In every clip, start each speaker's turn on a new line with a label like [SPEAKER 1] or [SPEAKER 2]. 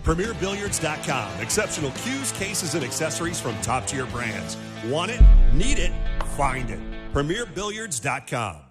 [SPEAKER 1] PremierBilliards.com. Exceptional cues, cases, and accessories from top-tier brands. Want it? Need it? Find it. PremierBilliards.com.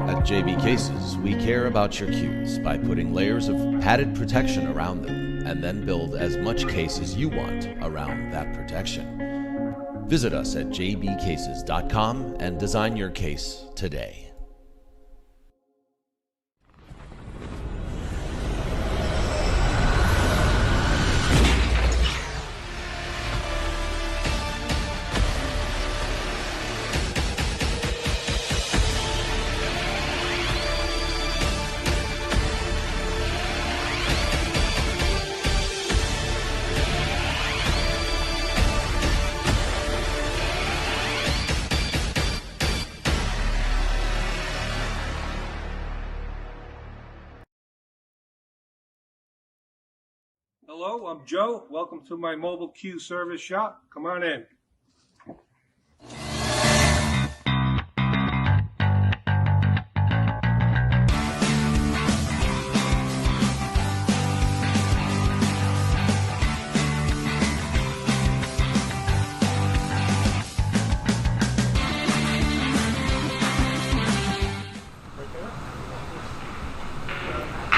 [SPEAKER 2] At JB Cases, we care about your cues by putting layers of padded protection around them and then build as much case as you want around that protection. Visit us at jbcases.com and design your case today.
[SPEAKER 3] Hello, I'm Joe. Welcome to my mobile cue service shop. Come on in.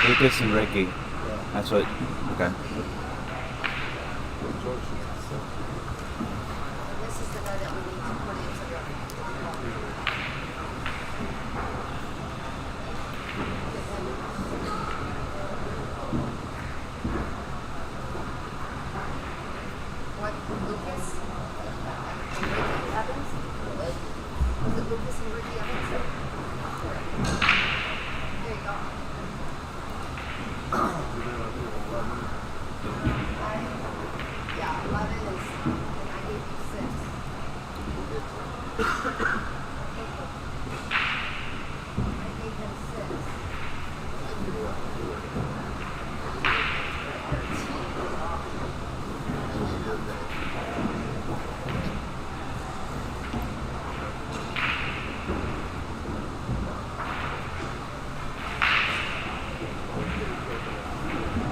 [SPEAKER 4] Lukas and Ricky. That's what. Okay.
[SPEAKER 5] This is the guy that we need to put into the... What, Lukas? And Ricky Evans? Was it Lukas and Ricky Evans? There you go. Yeah, 11 is, and I gave you 6. I gave him 6.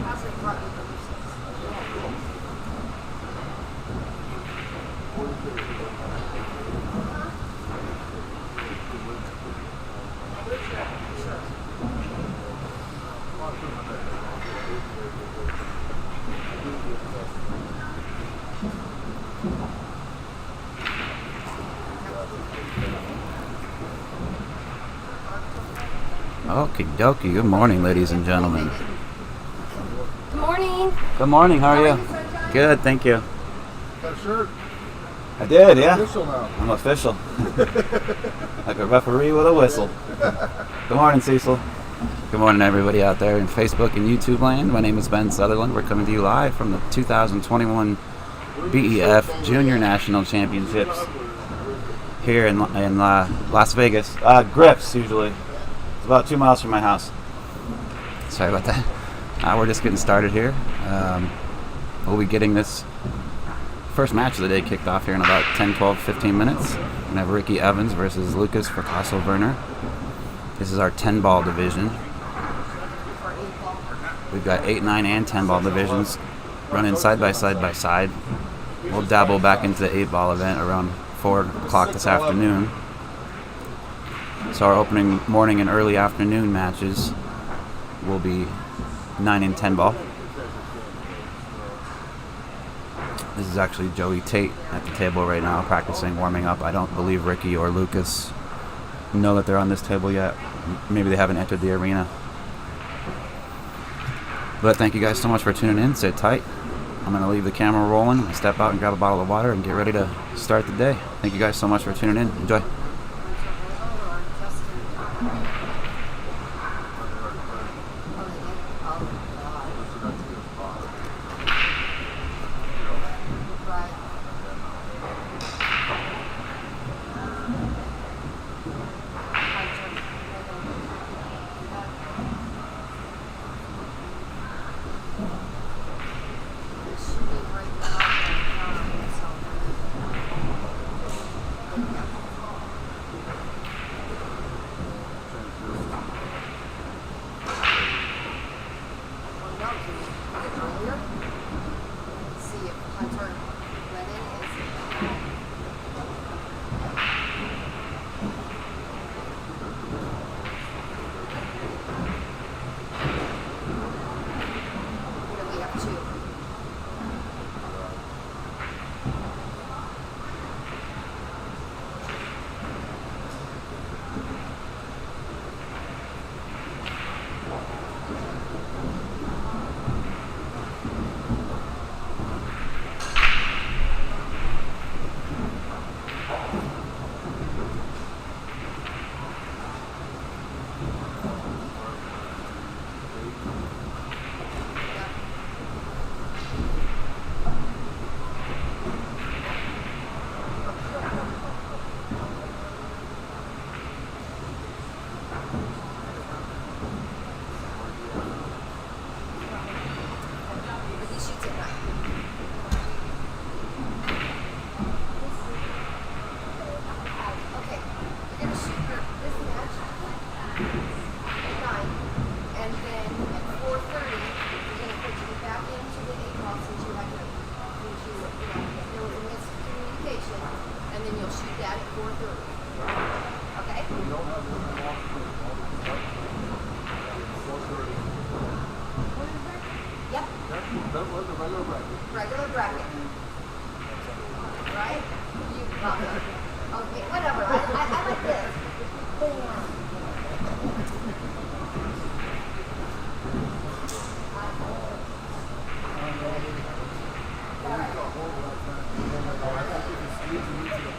[SPEAKER 5] How's it brought you to 6?
[SPEAKER 4] Okie dokie. Good morning, ladies and gentlemen.
[SPEAKER 5] Good morning.
[SPEAKER 4] Good morning. How are you?
[SPEAKER 5] Sunshine?
[SPEAKER 4] Good, thank you.
[SPEAKER 6] Got a shirt.
[SPEAKER 4] I did, yeah.
[SPEAKER 6] Official now.
[SPEAKER 4] I'm official. Like a referee with a whistle. Good morning, Cecil. Good morning, everybody out there in Facebook and YouTube land. My name is Ben Sutherland. We're coming to you live from the 2021 BEF Junior National Championships here in Las Vegas. Grips, usually. It's about 2 miles from my house. Sorry about that. We're just getting started here. We'll be getting this first match of the day kicked off here in about 10, 12, 15 minutes. We're going to have Ricky Evans versus Lukas Fracasso-Verner. This is our 10-ball division. We've got 8, 9, and 10-ball divisions running side by side. We'll dabble back into the 8-ball event around 4 o'clock this afternoon. So our opening morning and early afternoon matches will be 9 and 10-ball. This is actually Joey Tate at the table right now, practicing, warming up. I don't believe Ricky or Lukas know that they're on this table yet. Maybe they haven't entered the arena. But thank you guys so much for tuning in. Sit tight. I'm going to leave the camera rolling, step out and grab a bottle of water and get ready to start the day. Thank you guys so much for tuning in. Enjoy.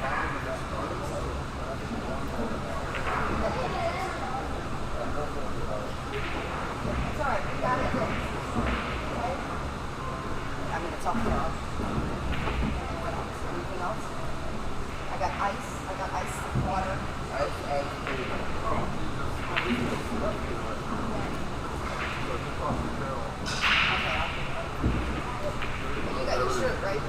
[SPEAKER 5] It's all right. We got it. Okay. I mean, it's up there. What else? Anything else? I got ice, water. You got your shirt, right?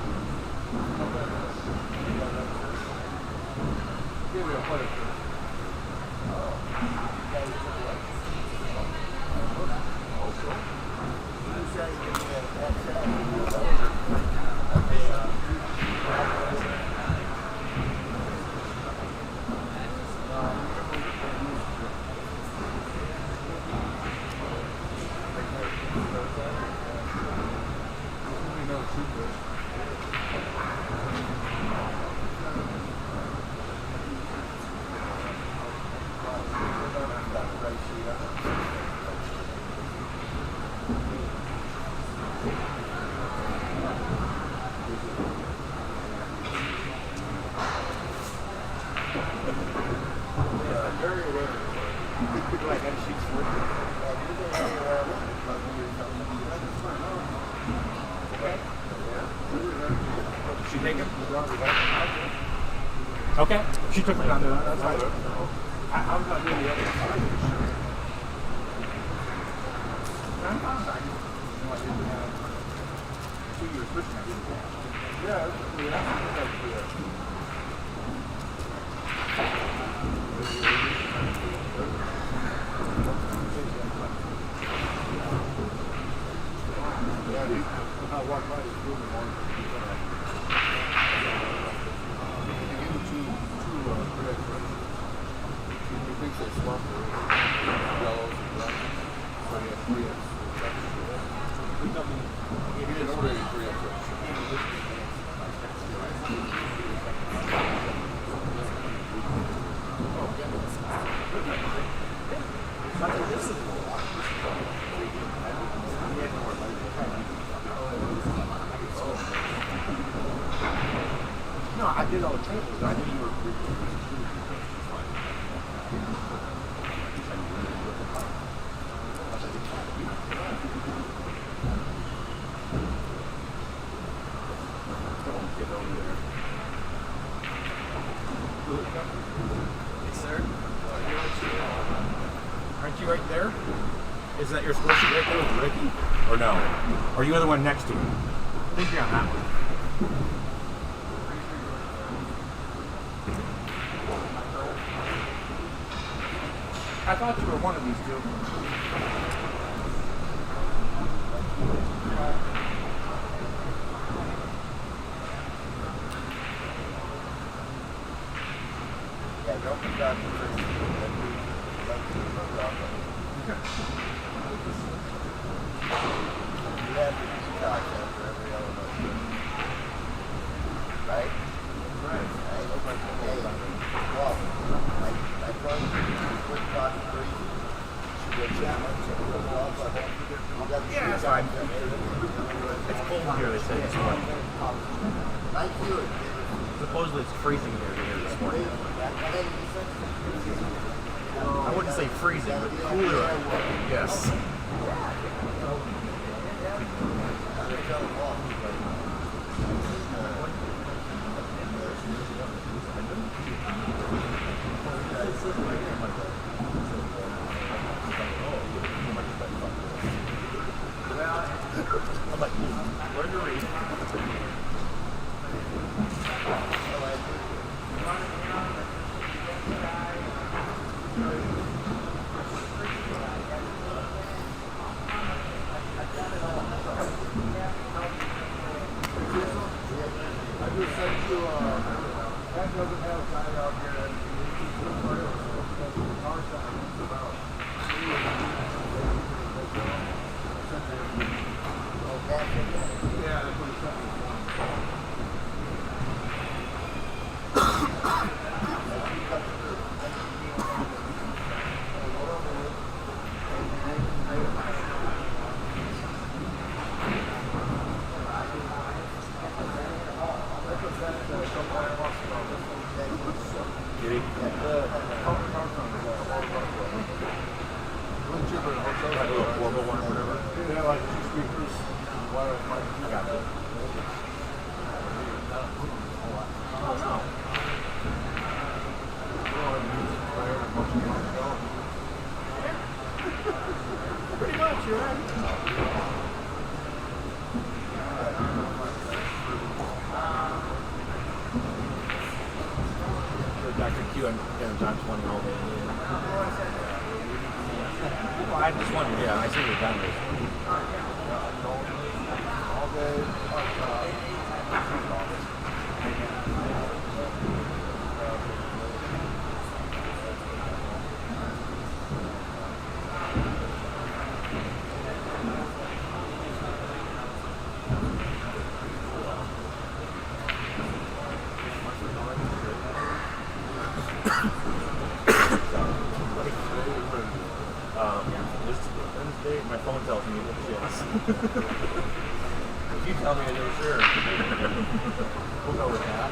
[SPEAKER 6] Okay. She took it on the that's right. I'm not doing the other side. No, I did all the tables. I knew you were. Aren't you right there? Is that your score sheet right there with Ricky? Or no? Or are you the one next to him? I think you're on that one. I thought you were one of these two.
[SPEAKER 7] Yeah, don't be back to you have to do shots after every element. Right? Right. Hey, well, I thought you quick talk three. She gets that much, so it goes off.
[SPEAKER 6] Yeah, that's fine. It's cold here, they say this morning.
[SPEAKER 7] Thank you.
[SPEAKER 6] Supposedly it's freezing here this morning. I wouldn't say freezing, but cooler. Yes. I'm like, learn to read. Kitty. Like a little portable one or whatever.
[SPEAKER 7] Yeah, like 2 speakers.
[SPEAKER 6] I got it. Oh, no. Pretty much, you're right. Dr. Q and John 20 all day. Well, I just wondered, yeah, I see your boundaries.
[SPEAKER 7] All day.
[SPEAKER 6] My phone tells me what it is. If you tell me, I know, sure. We'll go with that.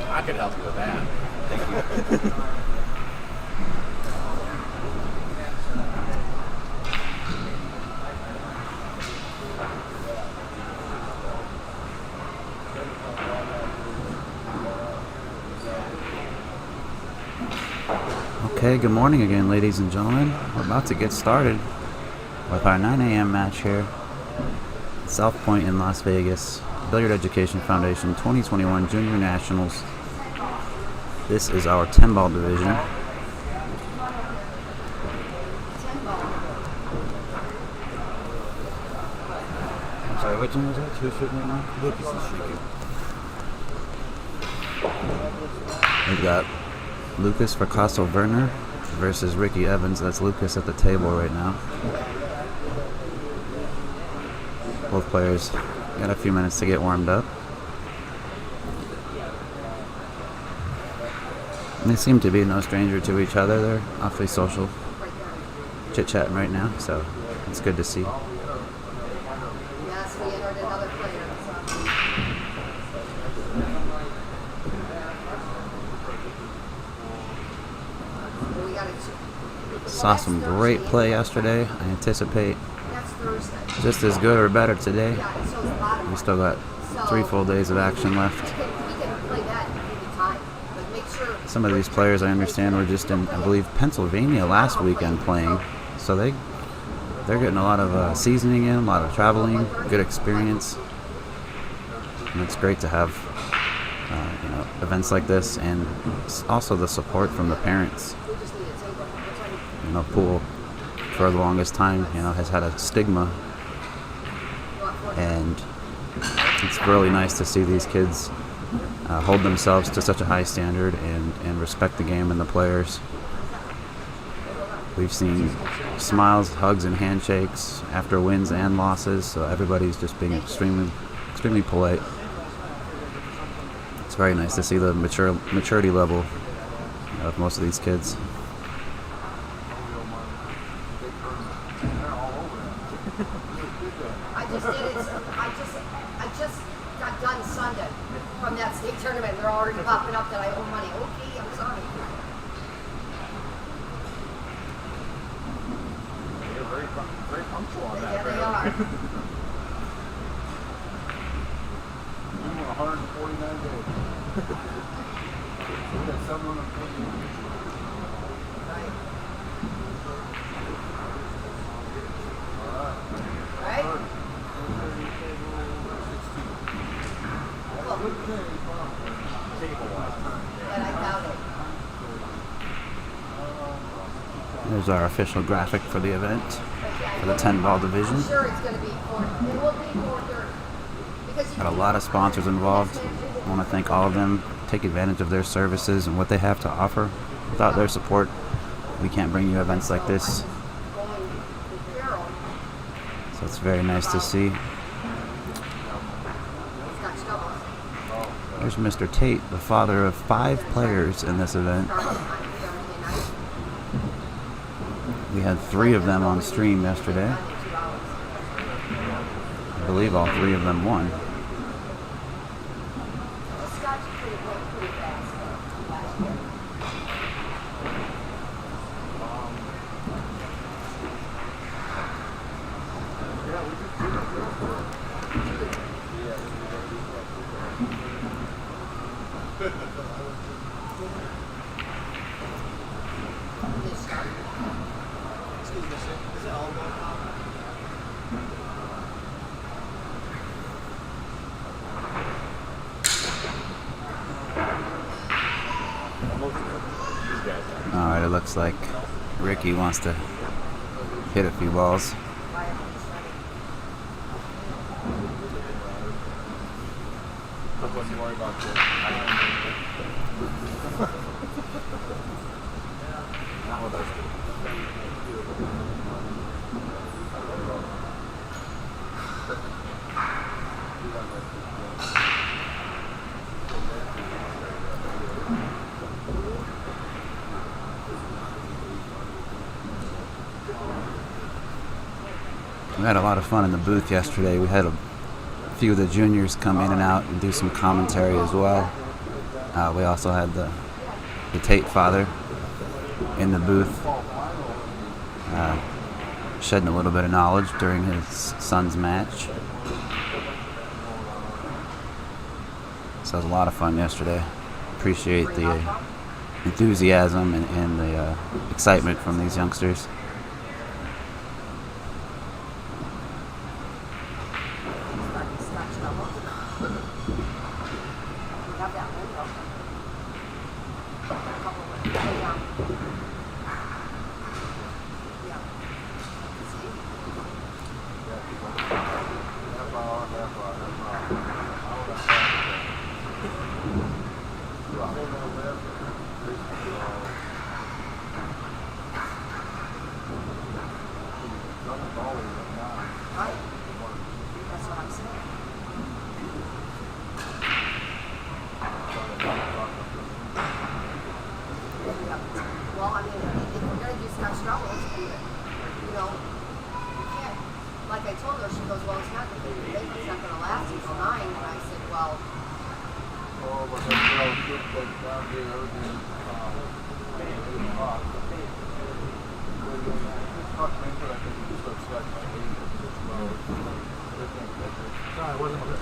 [SPEAKER 6] I could help you with that. Thank you.
[SPEAKER 4] Okay, good morning again, ladies and gentlemen. We're about to get started with our 9 a.m. match here at South Point in Las Vegas. Billiard Education Foundation 2021 Junior Nationals. This is our 10-ball division. I'm sorry, which one was that? Who's shooting right now? Lukas is shooting. We've got Lukas Fracasso-Verner versus Ricky Evans. That's Lukas at the table right now. Both players got a few minutes to get warmed up. And they seem to be no stranger to each other. They're awfully social, chit-chatting right now, so it's good to see.
[SPEAKER 5] Yes, we entered another player. We got it.
[SPEAKER 4] Saw some great play yesterday. I anticipate
[SPEAKER 5] That's Thursday.
[SPEAKER 4] just as good or better today.
[SPEAKER 5] Yeah, so it's a lot of
[SPEAKER 4] We still got 3 full days of action left.
[SPEAKER 5] we can play that any time, but make sure.
[SPEAKER 4] Some of these players, I understand, were just in, I believe, Pennsylvania last weekend playing. So they're getting a lot of seasoning in, a lot of traveling, good experience. And it's great to have events like this, and also the support from the parents. Pool for the longest time, has had a stigma, and It's really nice to see these kids hold themselves to such a high standard and respect the game and the players. We've seen smiles, hugs, and handshakes after wins and losses, so everybody's just being extremely polite. It's very nice to see the maturity level of most of these kids.
[SPEAKER 5] I just got done Sunday from that state tournament. They're already popping up that I owe money. Okay, I'm sorry.
[SPEAKER 6] They're very punctual on that.
[SPEAKER 5] Yeah, they are.
[SPEAKER 7] 149 days. We got 740.
[SPEAKER 5] Right? But I doubt it.
[SPEAKER 4] There's our official graphic for the event, for the 10-ball division.
[SPEAKER 5] I'm sure it's going to be 4. It will be 4:30. Because you
[SPEAKER 4] Got a lot of sponsors involved. I want to thank all of them. Take advantage of their services and what they have to offer. Without their support, we can't bring you events like this. So it's very nice to see. There's Mr. Tate, the father of 5 players in this event. We had 3 of them on stream yesterday. I believe all 3 of them won. Alright, it looks like Ricky wants to hit a few balls.
[SPEAKER 6] Wouldn't worry about this. Not with us.
[SPEAKER 4] We had a lot of fun in the booth yesterday. We had a few of the juniors come in and out and do some commentary as well. We also had the Tate father in the booth, shedding a little bit of knowledge during his son's match. So it was a lot of fun yesterday. Appreciate the enthusiasm and the excitement from these youngsters.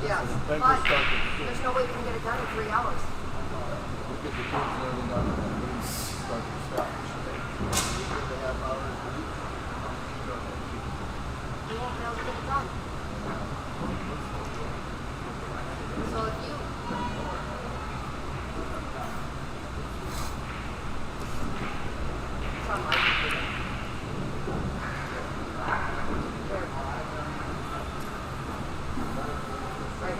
[SPEAKER 5] Yes, but there's no way we can get it done in 3 hours. We won't be able to get it done. So if you... It's on my computer. Right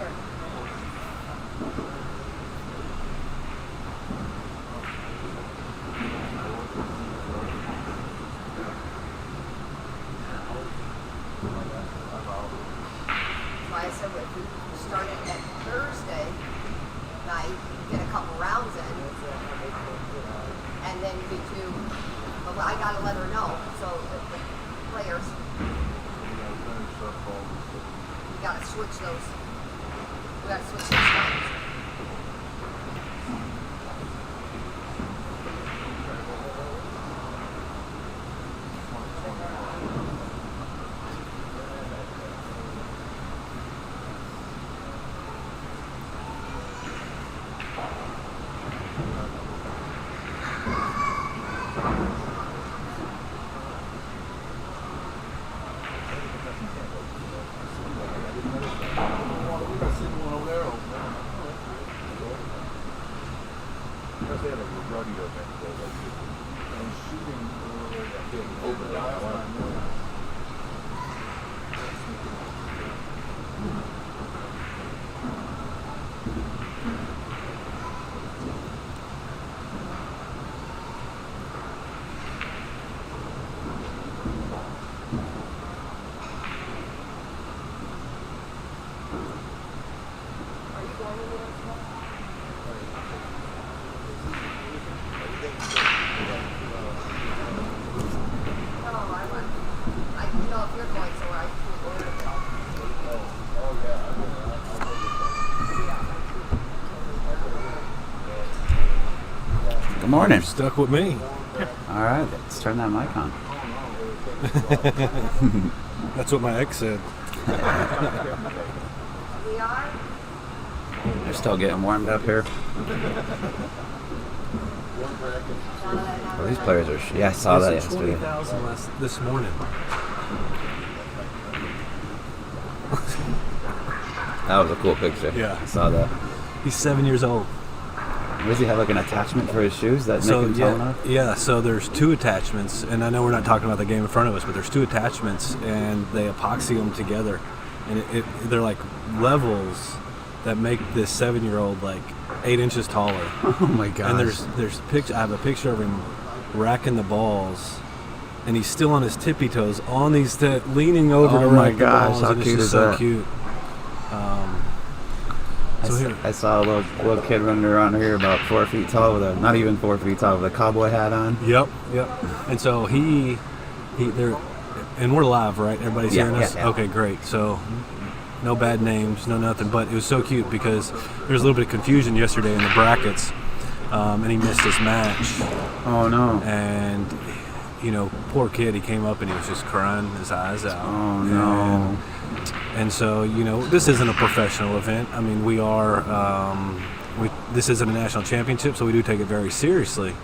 [SPEAKER 5] said, if we started at Thursday night, get a couple rounds in, and then you could do, well, I got to let her know, so the players, we got to switch those. We got to switch those times.
[SPEAKER 4] Good morning.
[SPEAKER 8] You're stuck with me.
[SPEAKER 4] All right, let's turn that mic on.
[SPEAKER 8] That's what my ex said.
[SPEAKER 5] We are.
[SPEAKER 4] They're still getting warmed up here. Oh, these players are. Yeah, I saw that yesterday.
[SPEAKER 8] 20,000 this morning.
[SPEAKER 4] That was a cool picture.
[SPEAKER 8] Yeah.
[SPEAKER 4] I saw that.
[SPEAKER 8] He's 7 years old.
[SPEAKER 4] Does he have like an attachment for his shoes that make him tall enough?
[SPEAKER 8] Yeah, so there's two attachments, and I know we're not talking about the game in front of us, but there's two attachments, and they epoxy them together, and they're like levels that make this 7-year-old like 8 inches taller.
[SPEAKER 4] Oh my gosh.
[SPEAKER 8] And there's I have a picture of him racking the balls, and he's still on his tippy toes on these leaning over to rack the balls,
[SPEAKER 4] how
[SPEAKER 8] and it's
[SPEAKER 4] cute
[SPEAKER 8] just
[SPEAKER 4] is
[SPEAKER 8] so
[SPEAKER 4] that?
[SPEAKER 8] cute.
[SPEAKER 4] I saw a little kid running around here about 4 feet tall with not even 4 feet tall, with a cowboy hat on.
[SPEAKER 8] Yep. And so they're, and we're live, right? Everybody's hearing us?
[SPEAKER 4] Yeah.
[SPEAKER 8] Okay, great. So no bad names, no nothing, but it was so cute because there was a little bit of confusion yesterday in the brackets, and he missed his match.
[SPEAKER 4] Oh no.
[SPEAKER 8] And, poor kid, he came up and he was just crying his eyes out.
[SPEAKER 4] Oh no.
[SPEAKER 8] And so, this isn't a professional event. I mean, we are, this isn't a national championship, so we do take it very seriously.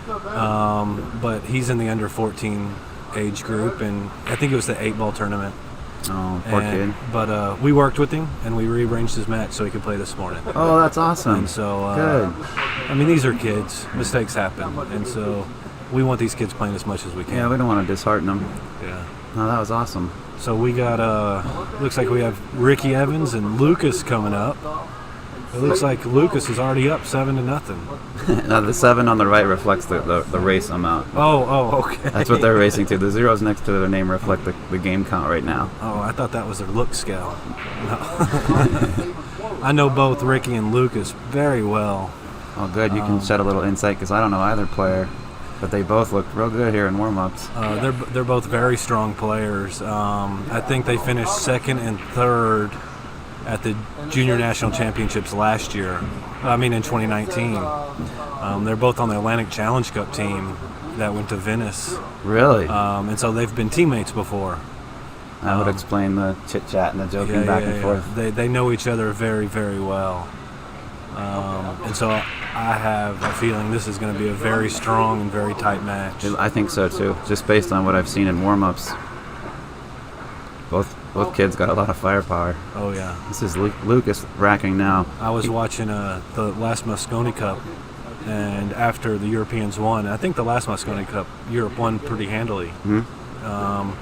[SPEAKER 8] But he's in the under 14 age group, and I think it was the 8-ball tournament.
[SPEAKER 4] Oh, poor kid.
[SPEAKER 8] But we worked with him, and we rearranged his match so he could play this morning.
[SPEAKER 4] Oh, that's awesome.
[SPEAKER 8] And so,
[SPEAKER 4] good.
[SPEAKER 8] I mean, these are kids. Mistakes happen. And so we want these kids playing as much as we can.
[SPEAKER 4] Yeah, we don't want to dishearten them.
[SPEAKER 8] Yeah.
[SPEAKER 4] No, that was awesome.
[SPEAKER 8] So we got, looks like we have Ricky Evans and Lukas coming up. It looks like Lukas is already up 7-0.
[SPEAKER 4] Now the 7 on the right reflects the race amount.
[SPEAKER 8] Oh, okay.
[SPEAKER 4] That's what they're racing to. The zeros next to their name reflect the game count right now.
[SPEAKER 8] Oh, I thought that was their look scale. No. I know both Ricky and Lukas very well.
[SPEAKER 4] Oh, good. You can shed a little insight because I don't know either player. But they both looked real good here in warm-ups.
[SPEAKER 8] They're both very strong players. I think they finished 2nd and 3rd at the Junior National Championships last year. In 2019. They're both on the Atlantic Challenge Cup team that went to Venice.
[SPEAKER 4] Really?
[SPEAKER 8] And so they've been teammates before.
[SPEAKER 4] That would explain the chit-chat and the joking back and forth.
[SPEAKER 8] They know each other very, very well. And so I have a feeling this is going to be a very strong and very tight match.
[SPEAKER 4] I think so too, just based on what I've seen in warm-ups. Both kids got a lot of firepower.
[SPEAKER 8] Oh yeah.
[SPEAKER 4] This is Lukas racking now.
[SPEAKER 8] I was watching the last Mosconi Cup, and after the Europeans won, I think the last Mosconi Cup, Europe won pretty handily. And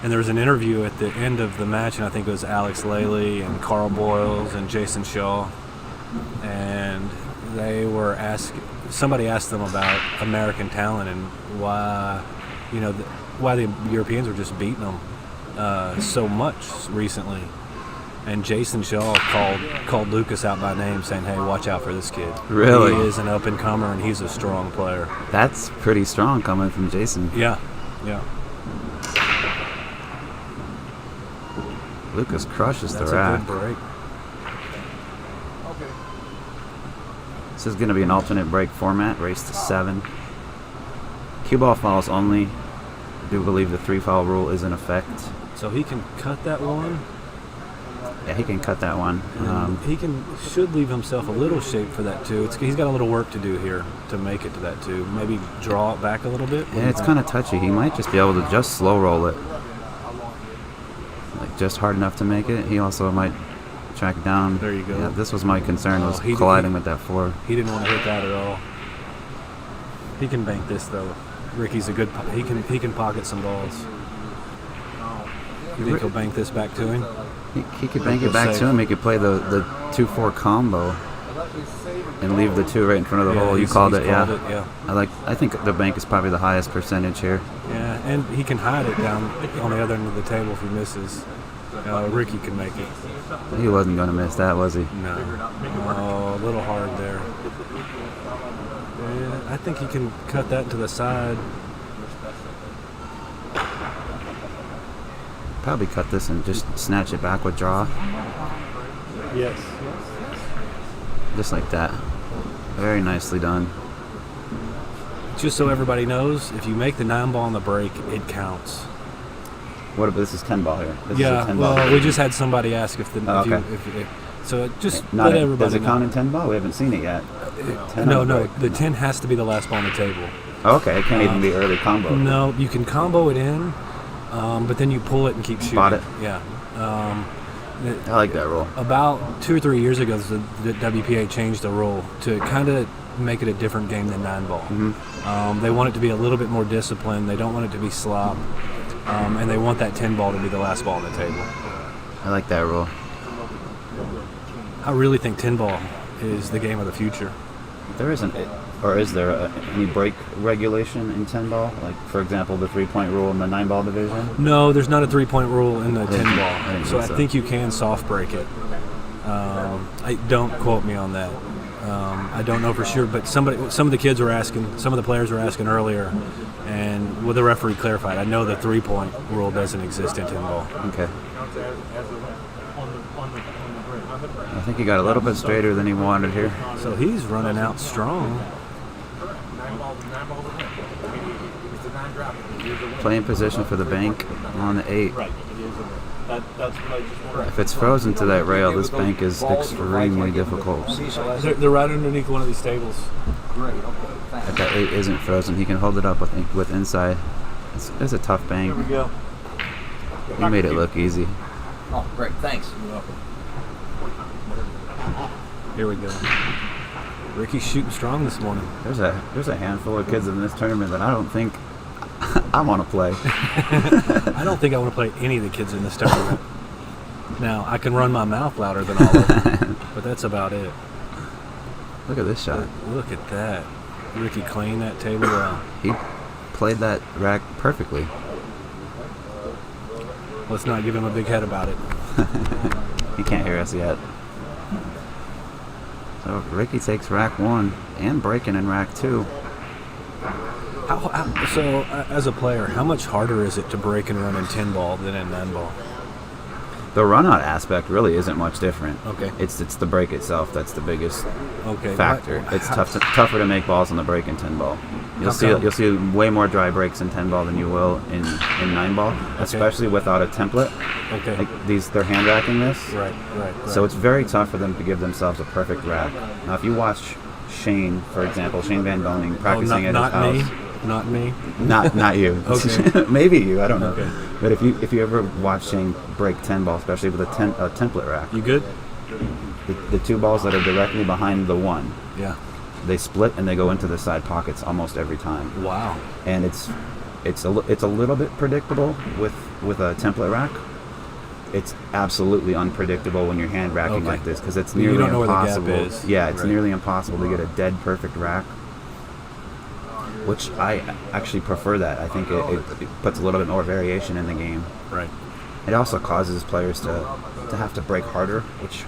[SPEAKER 8] there was an interview at the end of the match, and I think it was Alex Lely and Carl Boyles and Jason Shaw, and they were somebody asked them about American talent and why the Europeans were just beating them so much recently. And Jason Shaw called Lukas out by name, saying, "Hey, watch out for this kid.
[SPEAKER 4] Really?
[SPEAKER 8] He is an up-and-comer, and he's a strong player."
[SPEAKER 4] That's pretty strong coming from Jason.
[SPEAKER 8] Yeah.
[SPEAKER 4] Lukas crushes
[SPEAKER 8] That's
[SPEAKER 4] the rack.
[SPEAKER 8] a good break.
[SPEAKER 4] This is going to be an alternate break format, race to 7. Cue ball fouls only. I do believe the 3-foul rule is in effect.
[SPEAKER 8] So he can cut that one.
[SPEAKER 4] Yeah, he can cut that one.
[SPEAKER 8] He should leave himself a little shape for that too. He's got a little work to do here to make it to that too. Maybe draw it back a little bit.
[SPEAKER 4] Yeah, it's kind of touchy. He might just be able to just slow roll it. Like just hard enough to make it. He also might track it down.
[SPEAKER 8] There you go.
[SPEAKER 4] Yeah, this was my concern, was
[SPEAKER 8] he
[SPEAKER 4] colliding with that 4.
[SPEAKER 8] He didn't want to hit that at all. He can bank this though. Ricky's a good. He can pocket some balls. You think he'll bank this back to him?
[SPEAKER 4] He could bank it back to him. He could play the 2-4 combo and leave the 2 right in front of the hole. You called it, yeah. I think the bank is probably the highest percentage here.
[SPEAKER 8] Yeah, and he can hide it down on the other end of the table if he misses. Ricky can make it.
[SPEAKER 4] He wasn't going to miss that, was he?
[SPEAKER 8] No. Oh, a little hard there. Yeah, I think he can cut that to the side.
[SPEAKER 4] Probably cut this and just snatch it back with draw.
[SPEAKER 8] Yes.
[SPEAKER 4] Just like that. Very nicely done.
[SPEAKER 8] Just so everybody knows, if you make the 9-ball on the break, it counts.
[SPEAKER 4] What if this is 10-ball here? This
[SPEAKER 8] Yeah,
[SPEAKER 4] is a 10-ball.
[SPEAKER 8] well, we just had somebody ask if the
[SPEAKER 4] okay.
[SPEAKER 8] so just
[SPEAKER 4] Not
[SPEAKER 8] let
[SPEAKER 4] a,
[SPEAKER 8] everybody
[SPEAKER 4] does it
[SPEAKER 8] know.
[SPEAKER 4] count in 10-ball? We haven't seen it yet. 10
[SPEAKER 8] No,
[SPEAKER 4] on the
[SPEAKER 8] no,
[SPEAKER 4] break.
[SPEAKER 8] the 10 has to be the last ball on the table.
[SPEAKER 4] Okay, it can't even be early combo.
[SPEAKER 8] No, you can combo it in, but then you pull it and keep shooting.
[SPEAKER 4] Spot it.
[SPEAKER 8] Yeah.
[SPEAKER 4] I like that rule.
[SPEAKER 8] About 2 or 3 years ago, the WPA changed the rule to kind of make it a different game than 9-ball.
[SPEAKER 4] Mm-hmm.
[SPEAKER 8] They want it to be a little bit more disciplined. They don't want it to be slop. And they want that 10-ball to be the last ball on the table.
[SPEAKER 4] I like that rule.
[SPEAKER 8] I really think 10-ball is the game of the future.
[SPEAKER 4] There isn't, or is there any break regulation in 10-ball? Like, for example, the 3-point rule in the 9-ball division?
[SPEAKER 8] No, there's not a 3-point rule in the
[SPEAKER 4] I
[SPEAKER 8] 10-ball. So I
[SPEAKER 4] think
[SPEAKER 8] think you can soft break it. I don't quote me on that. I don't know for sure, but some of the kids were asking, some of the players were asking earlier, and the referee clarified. I know the 3-point rule doesn't exist in 10-ball.
[SPEAKER 4] Okay. I think he got a little bit straighter than he wanted here.
[SPEAKER 8] So he's running out strong.
[SPEAKER 4] Playing position for the bank on the 8. If it's frozen to that rail, this bank is extremely difficult.
[SPEAKER 8] They're right underneath one of these tables.
[SPEAKER 4] If that 8 isn't frozen, he can hold it up with inside. It's a tough bank.
[SPEAKER 6] Here we go.
[SPEAKER 4] He made it look easy.
[SPEAKER 9] Oh, great. Thanks. You're welcome.
[SPEAKER 8] Here we go. Ricky's shooting strong this morning.
[SPEAKER 4] There's a handful of kids in this tournament that I don't think I want to play.
[SPEAKER 8] I don't think I want to play any of the kids in this tournament. Now, I can run my mouth louder than all of them, but that's about it.
[SPEAKER 4] Look at this shot.
[SPEAKER 8] Look at that. Ricky cleaned that table well.
[SPEAKER 4] He played that rack perfectly.
[SPEAKER 8] Let's not give him a big head about it.
[SPEAKER 4] He can't hear us yet. So Ricky takes rack 1 and breaking in rack 2.
[SPEAKER 8] So, as a player, how much harder is it to break and run in 10-ball than in 9-ball?
[SPEAKER 4] The run-out aspect really isn't much different.
[SPEAKER 8] Okay.
[SPEAKER 4] It's the break itself that's the biggest
[SPEAKER 8] Okay.
[SPEAKER 4] factor. It's tougher to make balls on the break in 10-ball. You'll see way more dry breaks in 10-ball than you will in 9-ball, especially without a template.
[SPEAKER 8] Okay.
[SPEAKER 4] Like they're hand racking this.
[SPEAKER 8] Right.
[SPEAKER 4] So it's very tough for them to give themselves a perfect rack. Now, if you watch Shane, for example, Shane Van Boning practicing at his house.
[SPEAKER 8] Not me.
[SPEAKER 4] Not you.
[SPEAKER 8] Okay.
[SPEAKER 4] Maybe you. I don't know.
[SPEAKER 8] Okay.
[SPEAKER 4] But if you ever watch Shane break 10-ball, especially with a template rack,
[SPEAKER 8] You good?
[SPEAKER 4] the 2 balls that are directly behind the 1,
[SPEAKER 8] Yeah.
[SPEAKER 4] they split and they go into the side pockets almost every time.
[SPEAKER 8] Wow.
[SPEAKER 4] And it's a little bit predictable with a template rack. It's absolutely unpredictable when you're hand racking like this because it's nearly
[SPEAKER 8] You don't know
[SPEAKER 4] impossible.
[SPEAKER 8] where the gap is.
[SPEAKER 4] Yeah, it's
[SPEAKER 8] Right.
[SPEAKER 4] nearly impossible to get a dead perfect rack. Which I actually prefer that. I think it puts a little bit more variation in the game.
[SPEAKER 8] Right.
[SPEAKER 4] It also causes players to to have to break harder, which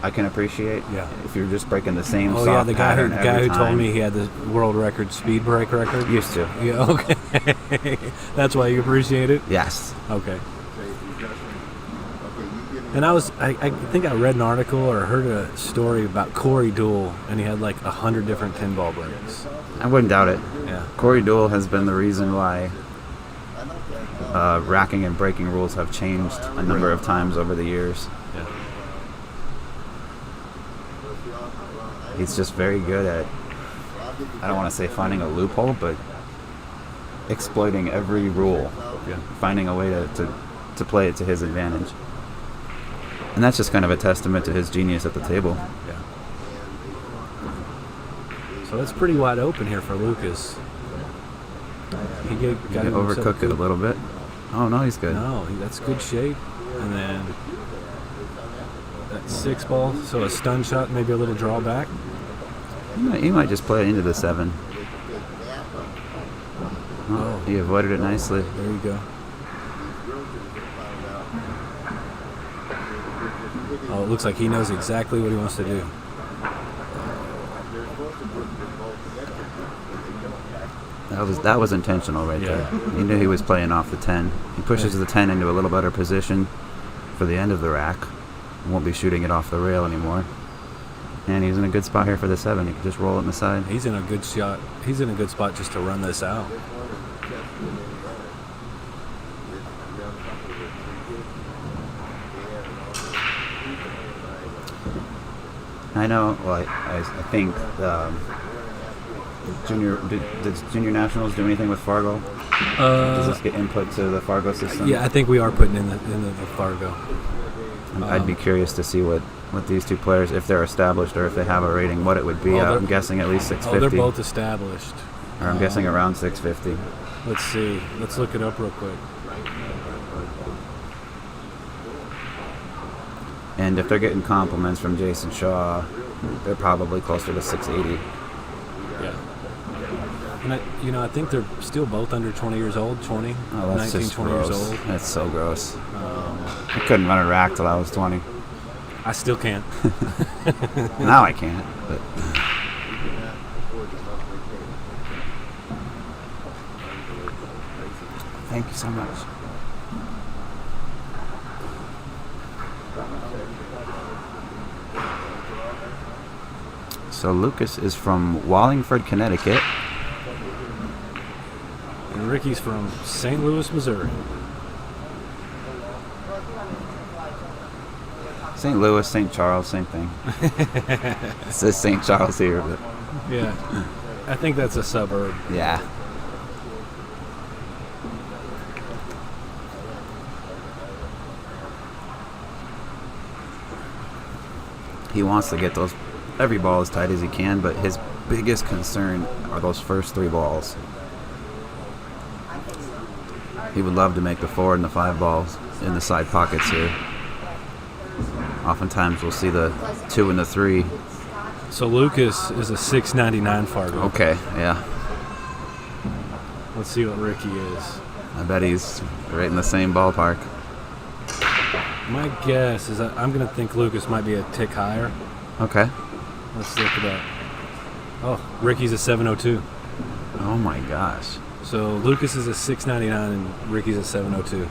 [SPEAKER 4] I can appreciate.
[SPEAKER 8] Yeah.
[SPEAKER 4] If you're just breaking the same
[SPEAKER 8] Oh
[SPEAKER 4] soft
[SPEAKER 8] yeah, the guy
[SPEAKER 4] pattern
[SPEAKER 8] who
[SPEAKER 4] every
[SPEAKER 8] told
[SPEAKER 4] time.
[SPEAKER 8] me he had the world record speed break record.
[SPEAKER 4] Used to.
[SPEAKER 8] Yeah. Okay. That's why you appreciate it.
[SPEAKER 4] Yes.
[SPEAKER 8] Okay. And I think I read an article or heard a story about Corey Deuel, and he had like 100 different 10-ball breaks.
[SPEAKER 4] I wouldn't doubt it.
[SPEAKER 8] Yeah.
[SPEAKER 4] Corey Deuel has been the reason why racking and breaking rules have changed a number of times over the years.
[SPEAKER 8] Yeah.
[SPEAKER 4] He's just very good at, I don't want to say finding a loophole, but exploiting every rule.
[SPEAKER 8] Yeah.
[SPEAKER 4] Finding a way to play it to his advantage. And that's just kind of a testament to his genius at the table.
[SPEAKER 8] Yeah. So it's pretty wide open here for Lukas. He got
[SPEAKER 4] overcooked it a little bit. Oh, no, he's good.
[SPEAKER 8] No, that's good shape. And then that 6-ball, so a stun shot, maybe a little drawback.
[SPEAKER 4] He might just play it into the 7. Oh, he avoided it nicely.
[SPEAKER 8] There you go. Oh, it looks like he knows exactly what he wants to do.
[SPEAKER 4] That was intentional right there. He knew he was playing off the 10. He pushes the 10 into a little better position for the end of the rack. Won't be shooting it off the rail anymore. And he's in a good spot here for the 7. He can just roll it in the side.
[SPEAKER 8] He's in a good shot. He's in a good spot just to run this out.
[SPEAKER 4] I know. Well, I think did Junior Nationals do anything with Fargo? Does this get input to the Fargo system?
[SPEAKER 8] Yeah, I think we are putting in the Fargo.
[SPEAKER 4] I'd be curious to see what these two players, if they're established or if they have a rating, what it would be. I'm guessing at least 650.
[SPEAKER 8] Oh, they're both established.
[SPEAKER 4] Or I'm guessing around 650.
[SPEAKER 8] Let's see. Let's look it up real quick.
[SPEAKER 4] And if they're getting compliments from Jason Shaw, they're probably closer to 680.
[SPEAKER 8] Yeah. And I think they're still both under 20 years old, 20,
[SPEAKER 4] Oh, that's
[SPEAKER 8] 19,
[SPEAKER 4] just
[SPEAKER 8] 20
[SPEAKER 4] gross.
[SPEAKER 8] years old.
[SPEAKER 4] That's so gross. I couldn't run a rack till I was 20.
[SPEAKER 8] I still can't.
[SPEAKER 4] Now I can't, but... Thank you so much. So Lukas is from Wallingford, Connecticut.
[SPEAKER 8] And Ricky's from St. Louis, Missouri.
[SPEAKER 4] St. Louis, St. Charles, same thing. It says St. Charles here, but...
[SPEAKER 8] Yeah. I think that's a suburb.
[SPEAKER 4] Yeah. He wants to get every ball as tight as he can, but his biggest concern are those first 3 balls. He would love to make the 4 and the 5 balls in the side pockets here. Oftentimes we'll see the 2 and the 3.
[SPEAKER 8] So Lukas is a 699 Fargo.
[SPEAKER 4] Okay, yeah.
[SPEAKER 8] Let's see what Ricky is.
[SPEAKER 4] I bet he's right in the same ballpark.
[SPEAKER 8] My guess is that I'm going to think Lukas might be a tick higher.
[SPEAKER 4] Okay.
[SPEAKER 8] Let's look at that. Oh, Ricky's a 702.
[SPEAKER 4] Oh my gosh.
[SPEAKER 8] So Lukas is a 699 and Ricky's a 702.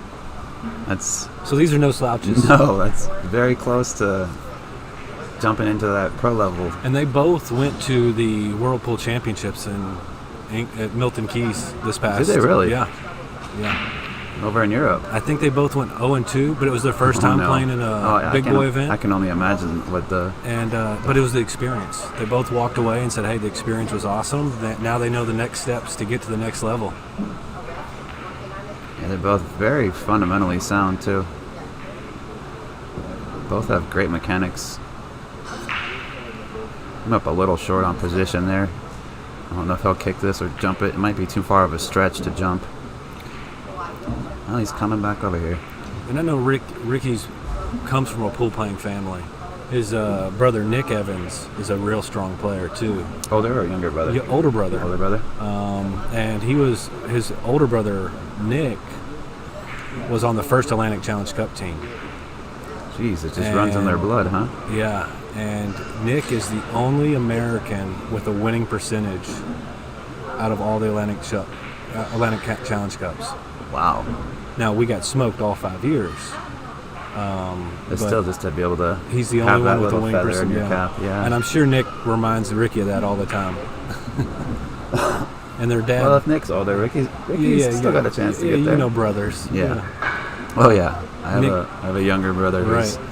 [SPEAKER 4] That's...
[SPEAKER 8] So these are no slouches.
[SPEAKER 4] No, that's very close to jumping into that pro level.
[SPEAKER 8] And they both went to the Whirlpool Championships at Milton Keys this past.
[SPEAKER 4] Did they really?
[SPEAKER 8] Yeah. Yeah.
[SPEAKER 4] Over in Europe.
[SPEAKER 8] I think they both went 0-2, but it was their first time playing in a big boy event.
[SPEAKER 4] I can only imagine what the...
[SPEAKER 8] And but it was the experience. They both walked away and said, hey, the experience was awesome. Now they know the next steps to get to the next level.
[SPEAKER 4] Yeah, they're both very fundamentally sound, too. Both have great mechanics. I'm up a little short on position there. I don't know if he'll kick this or jump it. It might be too far of a stretch to jump. Well, he's coming back over here.
[SPEAKER 8] And I know Ricky's comes from a pool-playing family. His brother, Nick Evans, is a real strong player, too.
[SPEAKER 4] Older or younger brother?
[SPEAKER 8] Yeah, older brother.
[SPEAKER 4] Older brother?
[SPEAKER 8] And his older brother, Nick, was on the first Atlantic Challenge Cup team.
[SPEAKER 4] Jeez, it just runs in their blood, huh?
[SPEAKER 8] Yeah, and Nick is the only American with a winning percentage out of all the Atlantic Challenge Cups.
[SPEAKER 4] Wow.
[SPEAKER 8] Now, we got smoked all 5 years.
[SPEAKER 4] But still, just to be able to
[SPEAKER 8] he's the
[SPEAKER 4] have
[SPEAKER 8] only
[SPEAKER 4] that
[SPEAKER 8] one with a
[SPEAKER 4] little
[SPEAKER 8] winning
[SPEAKER 4] feather in
[SPEAKER 8] percentage.
[SPEAKER 4] your cap. Yeah.
[SPEAKER 8] And I'm sure Nick reminds Ricky of that all the time. And their dad.
[SPEAKER 4] Well, if Nick's older, Ricky's still got a chance to get there.
[SPEAKER 8] You know brothers.
[SPEAKER 4] Yeah. Oh, yeah. I have a younger brother who's...
[SPEAKER 8] Right.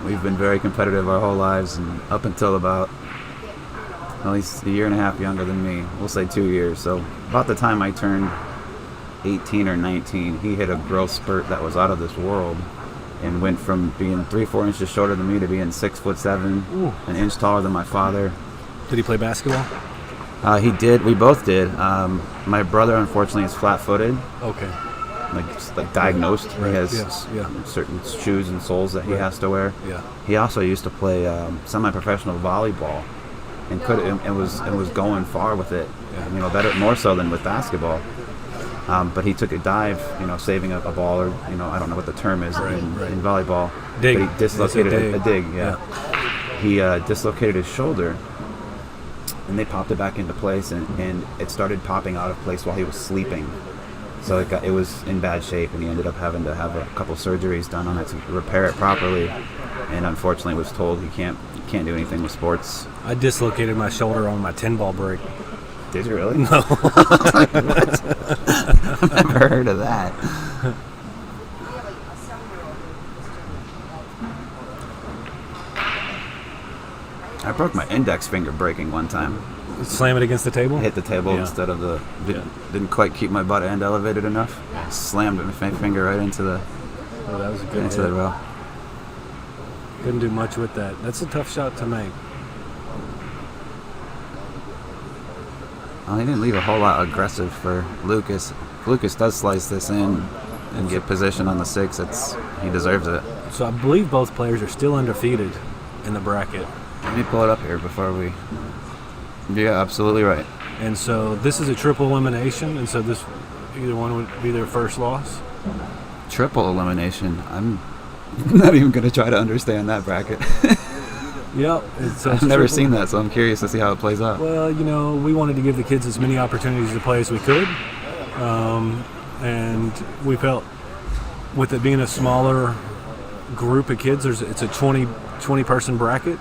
[SPEAKER 4] We've been very competitive our whole lives, and up until about at least a year and a half younger than me. We'll say 2 years. So about the time I turned 18 or 19, he hit a growth spurt that was out of this world and went from being 3-4 inches shorter than me to being 6'7", an inch taller than my father.
[SPEAKER 8] Did he play basketball?
[SPEAKER 4] He did. We both did. My brother, unfortunately, is flat-footed.
[SPEAKER 8] Okay.
[SPEAKER 4] Like diagnosed.
[SPEAKER 8] Right.
[SPEAKER 4] He has
[SPEAKER 8] Yeah.
[SPEAKER 4] certain shoes and soles that he has to wear.
[SPEAKER 8] Yeah.
[SPEAKER 4] He also used to play semi-professional volleyball, and was going far with it.
[SPEAKER 8] Yeah.
[SPEAKER 4] Better, more so than with basketball. But he took a dive, saving a ball, or I don't know what the term is in volleyball.
[SPEAKER 8] Dig.
[SPEAKER 4] But he dislocated
[SPEAKER 8] a dig.
[SPEAKER 4] Yeah. He dislocated his shoulder, and they popped it back into place, and it started popping out of place while he was sleeping. So it was in bad shape, and he ended up having to have a couple surgeries done on it to repair it properly. And unfortunately, was told he can't do anything with sports.
[SPEAKER 8] I dislocated my shoulder on my 10-ball break.
[SPEAKER 4] Did you really?
[SPEAKER 8] No.
[SPEAKER 4] What? I've never heard of that. I broke my index finger breaking one time.
[SPEAKER 8] Slam it against the table?
[SPEAKER 4] Hit the table instead of the... Didn't quite keep my butt end elevated enough. Slammed my finger right into the...
[SPEAKER 8] Oh, that was a good
[SPEAKER 4] into
[SPEAKER 8] hit.
[SPEAKER 4] the rail.
[SPEAKER 8] Couldn't do much with that. That's a tough shot to make.
[SPEAKER 4] Well, he didn't leave a whole lot aggressive for Lukas. If Lukas does slice this in and get position on the 6, he deserves it.
[SPEAKER 8] So I believe both players are still undefeated in the bracket.
[SPEAKER 4] Let me pull it up here before we... Yeah, absolutely right.
[SPEAKER 8] And so this is a triple elimination, and so this either one would be their first loss.
[SPEAKER 4] Triple elimination. I'm not even going to try to understand that bracket.
[SPEAKER 8] Yep.
[SPEAKER 4] I've never seen that, so I'm curious to see how it plays out.
[SPEAKER 8] Well, we wanted to give the kids as many opportunities to play as we could. And we felt with it being a smaller group of kids, it's a 20-person bracket.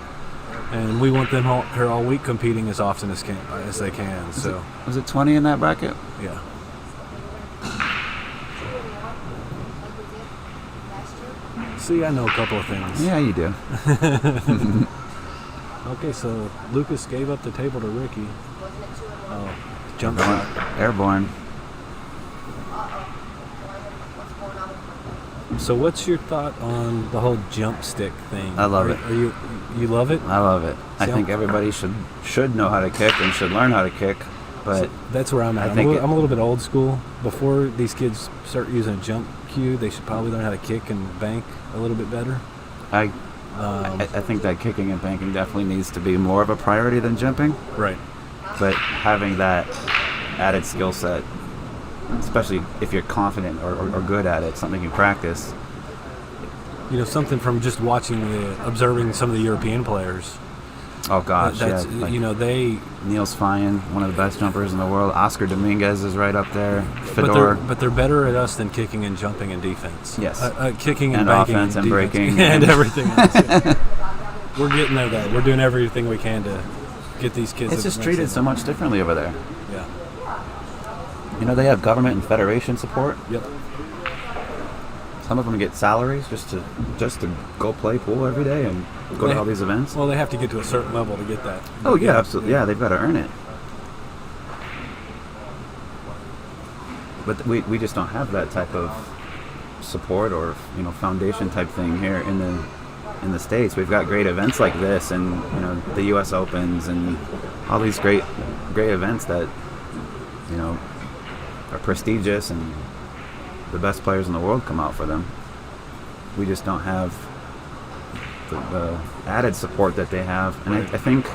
[SPEAKER 8] And we want them here all week competing as often as they can. So
[SPEAKER 4] was it 20 in that bracket?
[SPEAKER 8] Yeah. See, I know a couple of things.
[SPEAKER 4] Yeah, you do.
[SPEAKER 8] Okay, so Lukas gave up the table to Ricky. Oh, jump
[SPEAKER 4] shot. Airborne.
[SPEAKER 8] So what's your thought on the whole jump stick thing?
[SPEAKER 4] I love it.
[SPEAKER 8] You love it?
[SPEAKER 4] I love it. I think everybody should know how to kick and should learn how to kick. But
[SPEAKER 8] that's where I'm at. I'm a little bit old school. Before these kids start using a jump cue, they should probably learn how to kick and bank a little bit better.
[SPEAKER 4] I think that kicking and banking definitely needs to be more of a priority than jumping.
[SPEAKER 8] Right.
[SPEAKER 4] But having that added skill set, especially if you're confident or good at it, something you practice.
[SPEAKER 8] Something from just observing some of the European players.
[SPEAKER 4] Oh gosh,
[SPEAKER 8] that's, they...
[SPEAKER 4] Niels Fyen, one of the best jumpers in the world. Oscar Dominguez is right up there. Fedor.
[SPEAKER 8] But they're better at us than kicking and jumping and defense.
[SPEAKER 4] Yes.
[SPEAKER 8] Kicking and
[SPEAKER 4] banking
[SPEAKER 8] offense
[SPEAKER 4] and breaking.
[SPEAKER 8] And everything else. Yeah. We're getting there, though. We're doing everything we can to get these kids...
[SPEAKER 4] It's just treated so much differently over there.
[SPEAKER 8] Yeah.
[SPEAKER 4] They have government and federation support.
[SPEAKER 8] Yep.
[SPEAKER 4] Some of them get salaries just to go play pool every day and go to all these events.
[SPEAKER 8] Well, they have to get to a certain level to get that.
[SPEAKER 4] Oh yeah, absolutely. Yeah, they've got to earn it. But we just don't have that type of support or foundation type thing here in the States. We've got great events like this, and the U.S. Opens and all these great events that are prestigious, and the best players in the world come out for them. We just don't have the added support that they have, and I think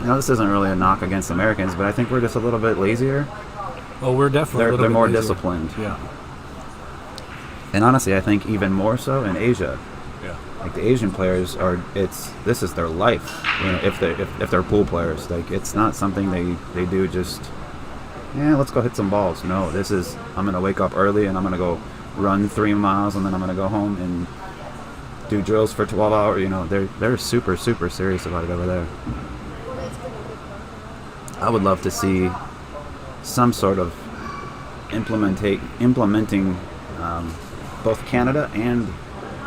[SPEAKER 4] this isn't really a knock against Americans, but I think we're just a little bit lazier.
[SPEAKER 8] Oh, we're definitely
[SPEAKER 4] they're more disciplined.
[SPEAKER 8] Yeah.
[SPEAKER 4] And honestly, I think even more so in Asia.
[SPEAKER 8] Yeah.
[SPEAKER 4] Like the Asian players this is their life. You know, if they're pool players, like it's not something they do just. Yeah, let's go hit some balls. No, this is I'm gonna wake up early and I'm gonna go run 3 miles and then I'm gonna go home and do drills for 12 hours. You know, they're super serious about it over there. I would love to see some sort of implementing both Canada and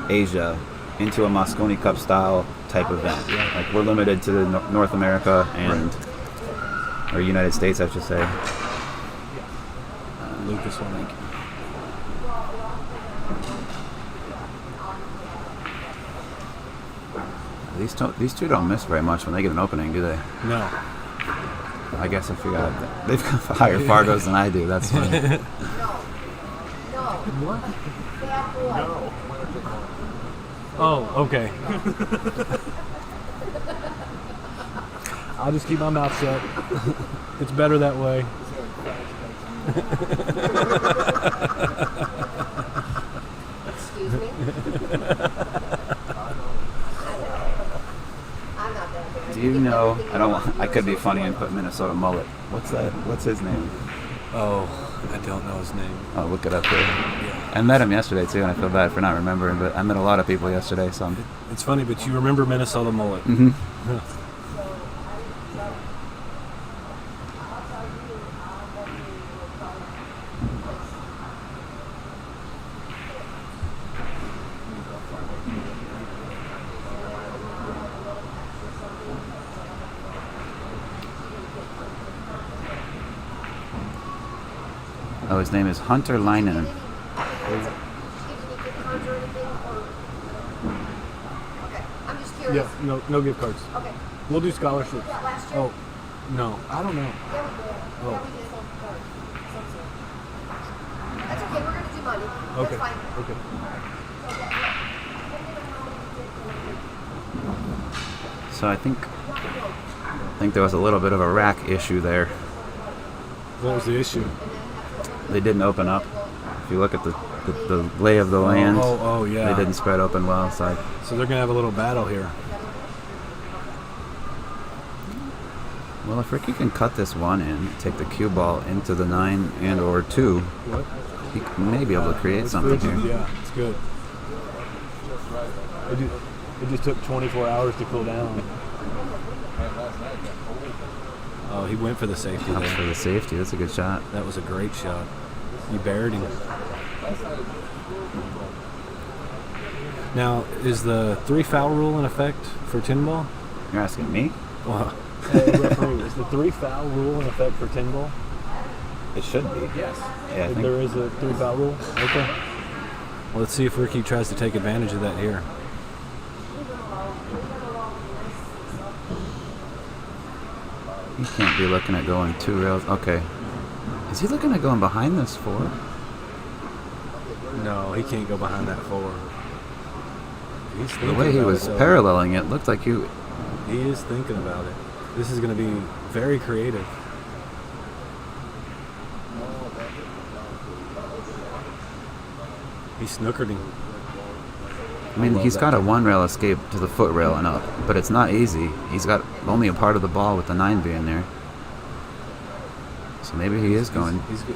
[SPEAKER 4] Asia into a Mosconi Cup style type event. Like we're limited to North America and or United States, I should say.
[SPEAKER 8] Lukas will make.
[SPEAKER 4] These two don't miss very much when they get an opening, do they?
[SPEAKER 8] No.
[SPEAKER 4] I guess I forgot that. They've got higher Fargos than I do. That's funny.
[SPEAKER 8] What? No. Oh, okay. I'll just keep my mouth shut. It's better that way.
[SPEAKER 5] Excuse me? I'm not that bad.
[SPEAKER 4] Do you know? I could be funny and put Minnesota mullet. What's that? What's his name?
[SPEAKER 8] Oh, I don't know his name.
[SPEAKER 4] I'll look it up here. Yeah. I met him yesterday too, and I feel bad for not remembering. But I met a lot of people yesterday, so
[SPEAKER 8] it's funny. But you remember Minnesota mullet?
[SPEAKER 4] Mm-hmm.
[SPEAKER 8] Yeah.
[SPEAKER 4] Oh, his name is Hunter Leinen.
[SPEAKER 5] Okay, I'm just curious.
[SPEAKER 8] Yeah, no gift cards.
[SPEAKER 5] Okay.
[SPEAKER 8] We'll do scholarships.
[SPEAKER 5] Yeah, last year.
[SPEAKER 8] Oh, no, I don't know.
[SPEAKER 5] Yeah, we did.
[SPEAKER 8] Oh.
[SPEAKER 5] Yeah, we did. That's okay. We're gonna do money.
[SPEAKER 8] Okay.
[SPEAKER 5] That's fine.
[SPEAKER 8] Okay.
[SPEAKER 4] So I think there was a little bit of a rack issue there.
[SPEAKER 8] What was the issue?
[SPEAKER 4] They didn't open up. If you look at the lay of the land,
[SPEAKER 8] oh yeah,
[SPEAKER 4] they didn't spread open well. So
[SPEAKER 8] they're gonna have a little battle here.
[SPEAKER 4] well, if Ricky can cut this one in, take the cue ball into the 9 and or 2,
[SPEAKER 8] What?
[SPEAKER 4] he may be able to create something here.
[SPEAKER 8] Yeah, it's good. It just took 24 hours to cool down. Oh, he went for the safety
[SPEAKER 4] Opts
[SPEAKER 8] there.
[SPEAKER 4] for the safety. That's a good shot.
[SPEAKER 8] That was a great shot. You buried him. Now, is the 3 foul rule in effect for tin ball?
[SPEAKER 4] You're asking me?
[SPEAKER 8] Well, referee, is the 3 foul rule in effect for tin ball?
[SPEAKER 4] It should be. Yes. Yeah, I think
[SPEAKER 8] There is a 3 foul rule? Okay. Well, let's see if Ricky tries to take advantage of that here.
[SPEAKER 4] he can't be looking at going 2 rails. Okay. Is he looking at going behind this 4?
[SPEAKER 8] No, he can't go behind that 4.
[SPEAKER 4] The way he was paralleling it looked like he
[SPEAKER 8] is thinking about it. This is going to be very creative. He snookered him.
[SPEAKER 4] I mean, he's got a 1 rail escape to the foot rail and up, but it's not easy. He's got only a part of the ball with the 9 being there. So maybe he is going.
[SPEAKER 8] He's good.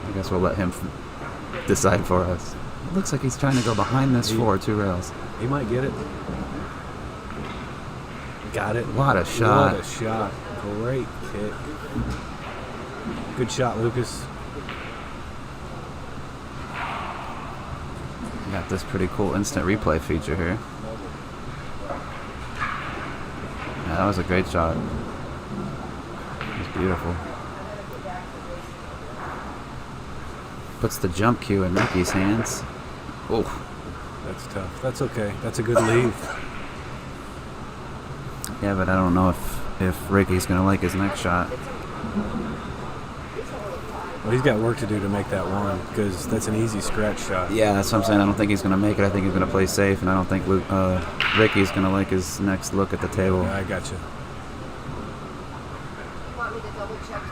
[SPEAKER 4] I guess we'll let him decide for us. It looks like he's trying to go behind this 4, 2 rails.
[SPEAKER 8] He might get it. Got it.
[SPEAKER 4] What a shot.
[SPEAKER 8] What a shot. Great kick. Good shot, Lukas.
[SPEAKER 4] Got this pretty cool instant replay feature here. Yeah, that was a great shot. It was beautiful. Puts the jump cue in Ricky's hands. Oh,
[SPEAKER 8] That's tough. That's okay. That's a good leave.
[SPEAKER 4] yeah, but I don't know if Ricky's gonna like his next shot.
[SPEAKER 8] Well, he's got work to do to make that one because that's an easy scratch shot.
[SPEAKER 4] Yeah, that's what I'm saying. I don't think he's gonna make it. I think he's gonna play safe, and I don't think Ricky's gonna like his next look at the table.
[SPEAKER 8] I got you.
[SPEAKER 5] Want me to double check?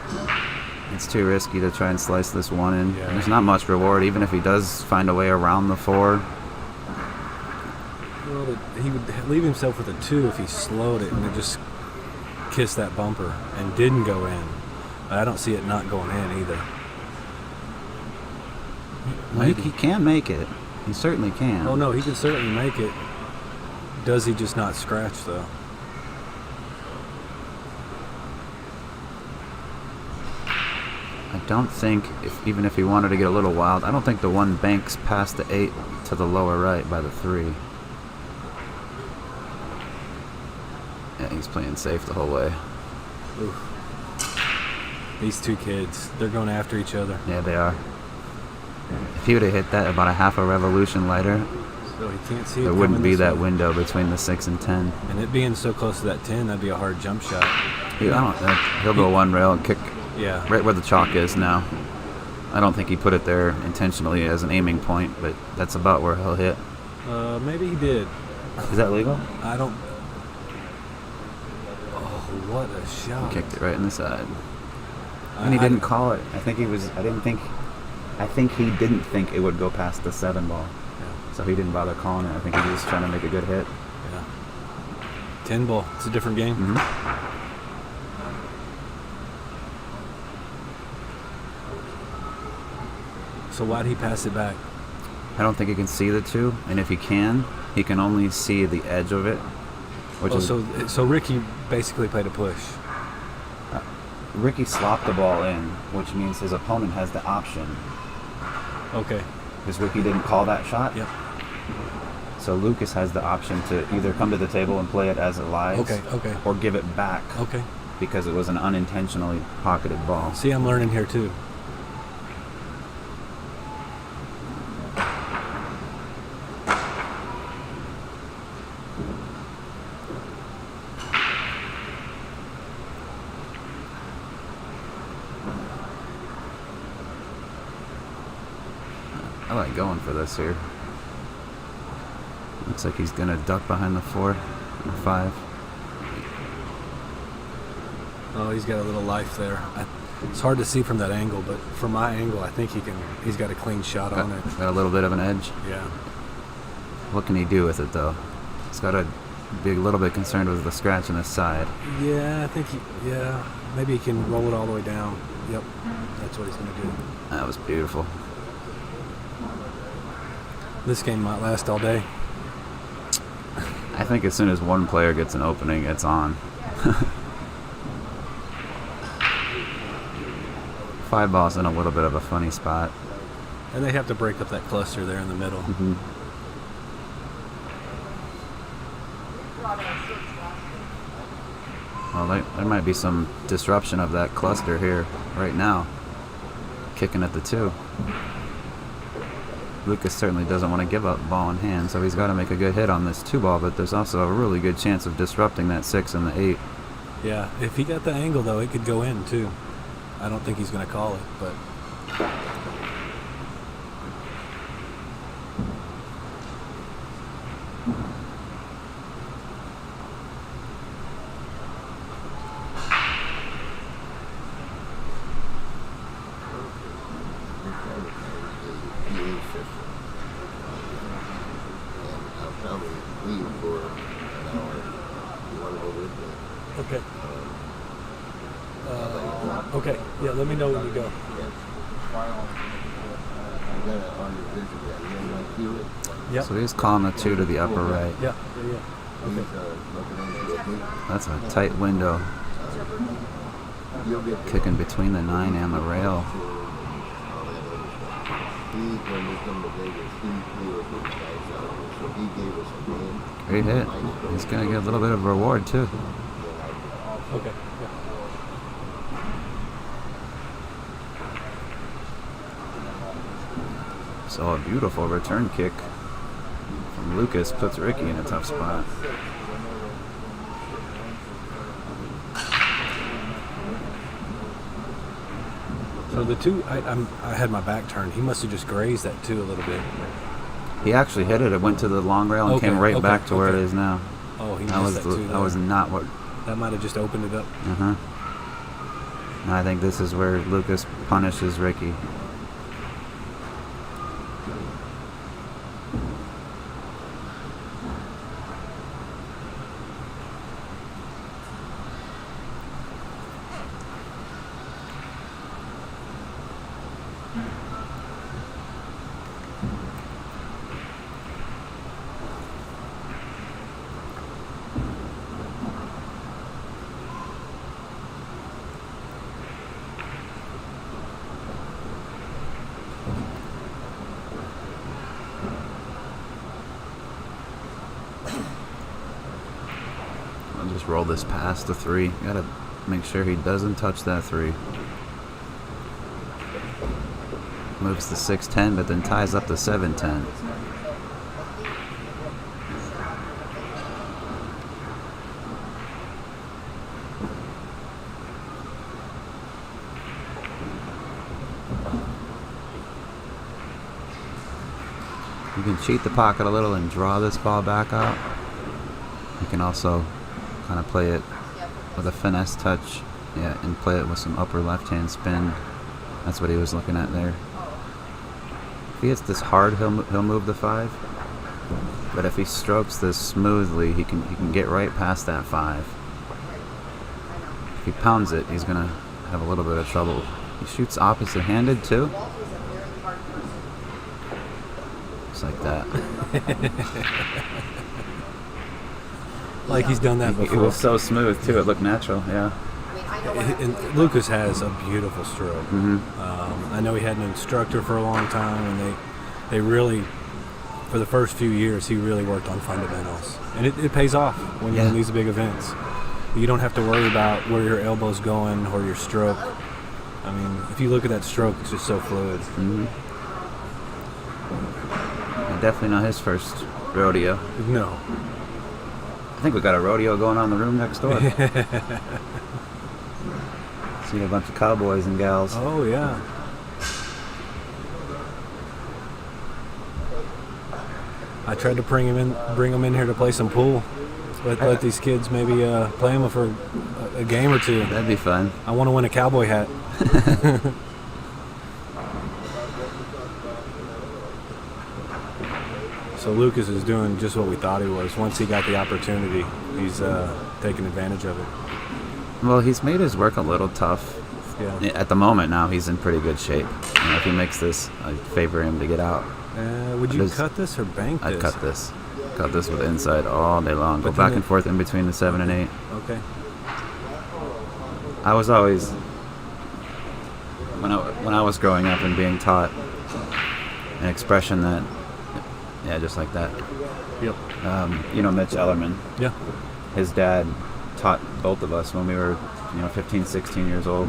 [SPEAKER 4] It's too risky to try and slice this one in.
[SPEAKER 8] Yeah.
[SPEAKER 4] There's not much reward, even if he does find a way around the 4.
[SPEAKER 8] Well, he would leave himself with a 2 if he slowed it and then just kissed that bumper and didn't go in. But I don't see it not going in either.
[SPEAKER 4] He can make it. He certainly can.
[SPEAKER 8] Oh no, he can certainly make it. Does he just not scratch though?
[SPEAKER 4] I don't think, even if he wanted to get a little wild, I don't think the 1 banks past the 8 to the lower right by the 3. Yeah, he's playing safe the whole way.
[SPEAKER 8] Oof. These 2 kids, they're going after each other.
[SPEAKER 4] Yeah, they are. If he would have hit that about a half a revolution lighter,
[SPEAKER 8] So he can't see it.
[SPEAKER 4] there wouldn't
[SPEAKER 8] coming
[SPEAKER 4] be
[SPEAKER 8] this
[SPEAKER 4] that
[SPEAKER 8] way.
[SPEAKER 4] window between the 6 and 10.
[SPEAKER 8] And it being so close to that 10, that'd be a hard jump shot.
[SPEAKER 4] He'll go 1 rail and kick
[SPEAKER 8] Yeah.
[SPEAKER 4] right where the chalk is now. I don't think he put it there intentionally as an aiming point, but that's about where he'll hit.
[SPEAKER 8] Maybe he did.
[SPEAKER 4] Is that legal?
[SPEAKER 8] I don't. Oh, what a shot!
[SPEAKER 4] Kicked it right in the side. And he didn't call it. I think he didn't think it would go past the 7 ball.
[SPEAKER 8] Yeah.
[SPEAKER 4] So he didn't bother calling it. I think he was just trying to make a good hit.
[SPEAKER 8] Yeah. 10 ball. It's a different game.
[SPEAKER 4] Mm-hmm.
[SPEAKER 8] So why'd he pass it back?
[SPEAKER 4] I don't think he can see the 2, and if he can only see the edge of it. Which is
[SPEAKER 8] So Ricky basically played a push.
[SPEAKER 4] Ricky slopped the ball in, which means his opponent has the option.
[SPEAKER 8] Okay.
[SPEAKER 4] Because Ricky didn't call that shot.
[SPEAKER 8] Yep.
[SPEAKER 4] So Lukas has the option to either come to the table and play it as it lies.
[SPEAKER 8] Okay.
[SPEAKER 4] Or give it back.
[SPEAKER 8] Okay.
[SPEAKER 4] Because it was an unintentionally pocketed ball.
[SPEAKER 8] See, I'm learning here too.
[SPEAKER 4] I like going for this here. Looks like he's gonna duck behind the 4 or 5.
[SPEAKER 8] Oh, he's got a little life there. It's hard to see from that angle, but from my angle, I think he's got a clean shot on it.
[SPEAKER 4] Got a little bit of an edge.
[SPEAKER 8] Yeah.
[SPEAKER 4] What can he do with it though? He's got to be a little bit concerned with the scratch on his side.
[SPEAKER 8] Yeah, I think maybe he can roll it all the way down. Yep, that's what he's going to do.
[SPEAKER 4] That was beautiful.
[SPEAKER 8] This game might last all day.
[SPEAKER 4] I think as soon as one player gets an opening, it's on. 5 ball's in a little bit of a funny spot.
[SPEAKER 8] And they have to break up that cluster there in the middle.
[SPEAKER 4] Mm-hmm. Well, there might be some disruption of that cluster here right now. Kicking at the 2. Lukas certainly doesn't want to give up ball in hand, so he's got to make a good hit on this 2 ball, but there's also a really good chance of disrupting that 6 and the 8.
[SPEAKER 8] Yeah, if he got the angle, though, it could go in, too. I don't think he's going to call it, but... Okay. Okay. Yeah, let me know when you go. Yep.
[SPEAKER 4] So he's calling the 2 to the upper right.
[SPEAKER 8] Yeah. Okay.
[SPEAKER 4] That's a tight window. Kicking between the 9 and the rail. Great hit. He's going to get a little bit of reward too.
[SPEAKER 8] Okay. Yeah.
[SPEAKER 4] So a beautiful return kick from Lukas puts Ricky in a tough spot.
[SPEAKER 8] So the 2, I had my back turned. He must have just grazed that 2 a little bit.
[SPEAKER 4] He actually hit it. It went to the long rail and came right back to where it is now.
[SPEAKER 8] Oh, he missed that 2.
[SPEAKER 4] That was not what.
[SPEAKER 8] That might have just opened it up.
[SPEAKER 4] Uh-huh. And I think this is where Lukas punishes Ricky. Roll this past the 3. Gotta make sure he doesn't touch that 3. Moves the 6-10, but then ties up the 7-10. You can cheat the pocket a little and draw this ball back out. You can also kind of play it with a finesse touch, and play it with some upper left-hand spin. That's what he was looking at there. If he hits this hard, he'll move the 5. But if he strokes this smoothly, he can get right past that 5. If he pounds it, he's gonna have a little bit of trouble. He shoots opposite-handed too. Just like that.
[SPEAKER 8] Like he's done that before.
[SPEAKER 4] It was so smooth too. It looked natural. Yeah.
[SPEAKER 8] And Lukas has a beautiful stroke. I know he had an instructor for a long time, and they really, for the first few years, he really worked on fundamentals, and it pays off when you're in these big events. You don't have to worry about where your elbow's going or your stroke. I mean, if you look at that stroke, it's just so fluid.
[SPEAKER 4] Definitely not his first rodeo.
[SPEAKER 8] No.
[SPEAKER 4] I think we got a rodeo going on in the room next door. See a bunch of cowboys and gals.
[SPEAKER 8] Oh yeah. I tried to bring them in here to play some pool. Let these kids maybe play them for a game or two.
[SPEAKER 4] That'd be fun.
[SPEAKER 8] I want to win a cowboy hat. So Lukas is doing just what we thought he was. Once he got the opportunity, he's taking advantage of it.
[SPEAKER 4] Well, he's made his work a little tough.
[SPEAKER 8] Yeah.
[SPEAKER 4] At the moment now, he's in pretty good shape. If he makes this, I'd favor him to get out.
[SPEAKER 8] Would you cut this or bank this?
[SPEAKER 4] I'd cut this. Cut this with inside all day long. Go back and forth in between the 7 and 8.
[SPEAKER 8] Okay.
[SPEAKER 4] I was always, when I was growing up and being taught an expression that, just like that.
[SPEAKER 8] Yep.
[SPEAKER 4] Mitch Ellerman.
[SPEAKER 8] Yeah.
[SPEAKER 4] His dad taught both of us when we were, 15, 16 years old.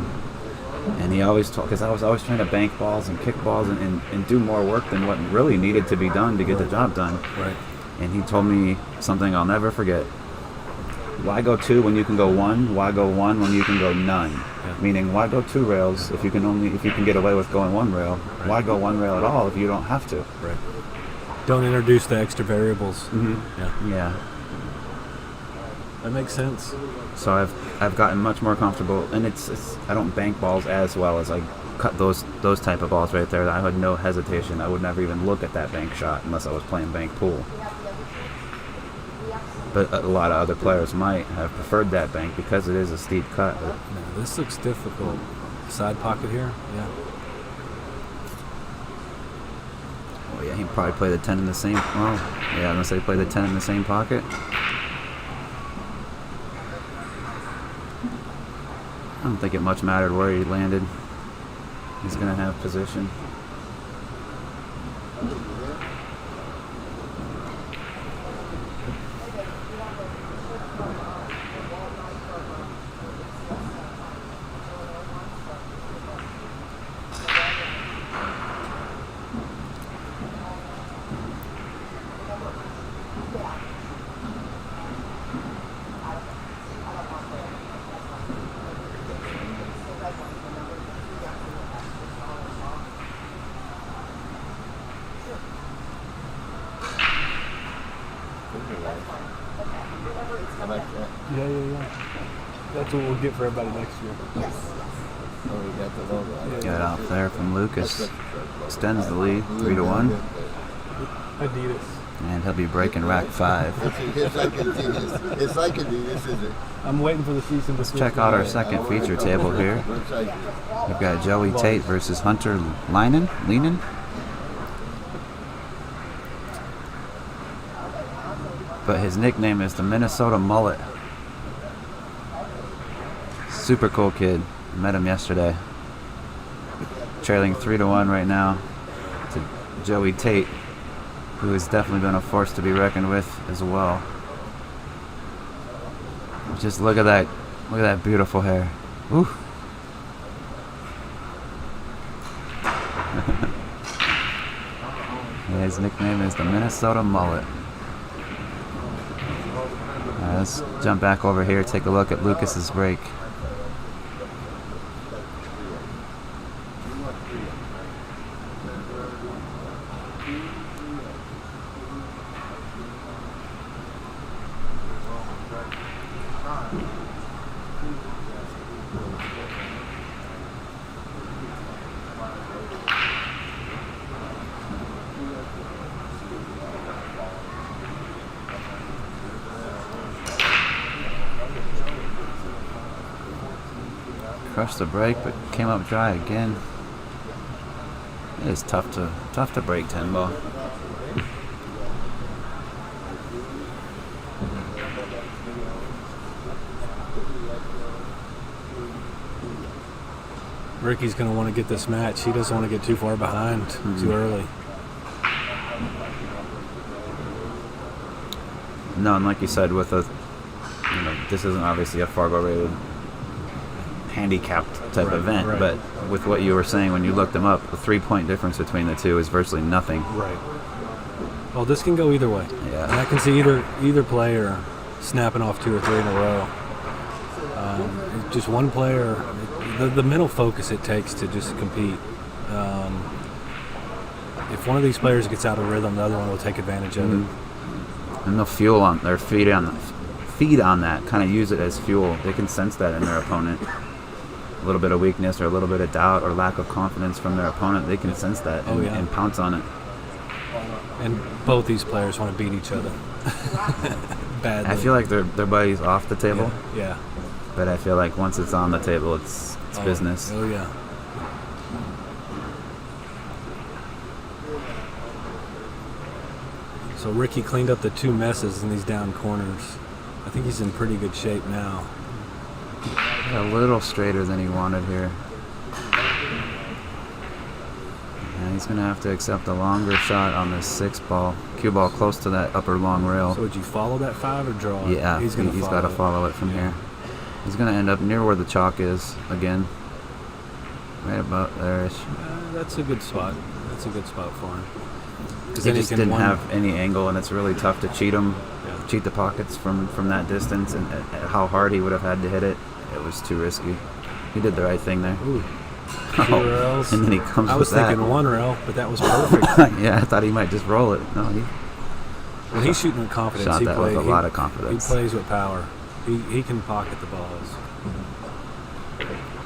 [SPEAKER 4] And he always taught, because I was always trying to bank balls and kick balls and do more work than what really needed to be done to get the job done.
[SPEAKER 8] Right.
[SPEAKER 4] And he told me something I'll never forget. Why go 2 when you can go 1? Why go 1 when you can go none? Yeah. Meaning, why go 2 rails if you can get away with going 1 rail? Right. Why go 1 rail at all if you don't have to?
[SPEAKER 8] Right. Don't introduce the extra variables.
[SPEAKER 4] Yeah.
[SPEAKER 8] That makes sense.
[SPEAKER 4] So I've gotten much more comfortable, and it's I don't bank balls as well as I cut those type of balls right there. I had no hesitation. I would never even look at that bank shot unless I was playing bank pool. But a lot of other players might have preferred that bank because it is a steep cut.
[SPEAKER 8] No, this looks difficult. Side pocket here, yeah.
[SPEAKER 4] Oh yeah, he'd probably play the 10 in the same. Well, yeah, unless they play the 10 in the same pocket. I don't think it much mattered where he landed. He's gonna have position.
[SPEAKER 8] Yeah. That's what we'll get for everybody next year.
[SPEAKER 5] Yes.
[SPEAKER 4] Got out there from Lukas. Extends the lead, 3-1.
[SPEAKER 8] Adidas.
[SPEAKER 4] And he'll be breaking rack 5.
[SPEAKER 7] It's like Adidas. It's like Adidas, is it?
[SPEAKER 8] I'm waiting for the season to
[SPEAKER 4] Let's check out our second feature table here. We've got Joey Tate versus Hunter Leinen. But his nickname is the Minnesota Mullet. Super cool kid. Met him yesterday. Trailing 3-1 right now to Joey Tate, who has definitely been a force to be reckoned with as well. Just look at that beautiful hair. Ooh. Yeah, his nickname is the Minnesota Mullet. Let's jump back over here, take a look at Lukas's break. Crushed the break, but came up dry again. It is tough to break 10 ball.
[SPEAKER 8] Ricky's going to want to get this match. He doesn't want to get too far behind too early.
[SPEAKER 4] No, and like you said, with this isn't obviously a Fargo rated handicapped type event, but with what you were saying when you looked them up, the 3-point difference between the two is virtually nothing.
[SPEAKER 8] Right. Well, this can go either way.
[SPEAKER 4] Yeah.
[SPEAKER 8] And I can see either player snapping off 2 or 3 in a row. Just one player, the mental focus it takes to just compete. If one of these players gets out of rhythm, the other one will take advantage of it.
[SPEAKER 4] And they'll feed on that, kind of use it as fuel. They can sense that in their opponent. A little bit of weakness or a little bit of doubt or lack of confidence from their opponent, they can sense that and pounce on it.
[SPEAKER 8] And both these players want to beat each other. Badly.
[SPEAKER 4] I feel like their buddies off the table.
[SPEAKER 8] Yeah.
[SPEAKER 4] But I feel like once it's on the table, it's business.
[SPEAKER 8] Oh, yeah. So Ricky cleaned up the 2 messes in these down corners. I think he's in pretty good shape now.
[SPEAKER 4] A little straighter than he wanted here. And he's going to have to accept a longer shot on this 6 ball. Cue ball close to that upper long rail.
[SPEAKER 8] So would you follow that 5 or draw it?
[SPEAKER 4] Yeah, he's got to follow it from here. He's going to end up near where the chalk is again. Right about there-ish.
[SPEAKER 8] That's a good spot. That's a good spot for him.
[SPEAKER 4] Because he just didn't have any angle, and it's really tough to cheat him, cheat the pockets from that distance, and how hard he would have had to hit it. It was too risky. He did the right thing there.
[SPEAKER 8] Ooh. 2 rails.
[SPEAKER 4] And then he comes with that.
[SPEAKER 8] I was thinking 1 rail, but that was perfect.
[SPEAKER 4] Yeah, I thought he might just roll it. No,
[SPEAKER 8] when he's shooting with confidence,
[SPEAKER 4] shot that with a lot of confidence.
[SPEAKER 8] He plays with power. He can pocket the balls.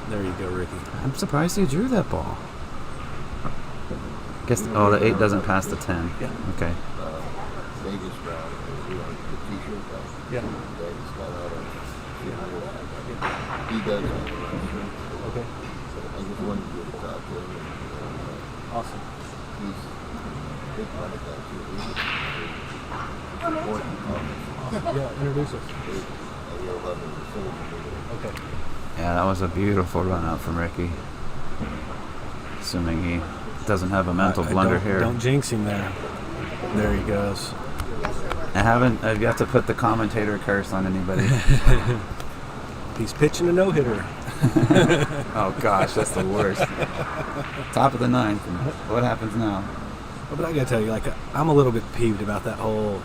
[SPEAKER 8] There you go, Ricky.
[SPEAKER 4] I'm surprised he drew that ball. Guess the 8 doesn't pass the 10.
[SPEAKER 8] Yeah.
[SPEAKER 4] Okay.
[SPEAKER 7] Vegas round, the t-shirt guy.
[SPEAKER 8] Yeah.
[SPEAKER 7] He's got out of he does have a
[SPEAKER 8] Okay.
[SPEAKER 7] I just wanted to get a talk to him.
[SPEAKER 8] Awesome.
[SPEAKER 7] He's big money guy too. Important comments.
[SPEAKER 8] Yeah, introduce us.
[SPEAKER 7] We're loving the film.
[SPEAKER 8] Okay.
[SPEAKER 4] Yeah, that was a beautiful run out from Ricky. Assuming he doesn't have a mental blunder here.
[SPEAKER 8] Don't jinx him there. There he goes.
[SPEAKER 4] I've got to put the commentator curse on anybody.
[SPEAKER 8] He's pitching a no-hitter.
[SPEAKER 4] Oh gosh, that's the worst. Top of the 9th. What happens now?
[SPEAKER 8] But I gotta tell you, I'm a little bit peeved about that whole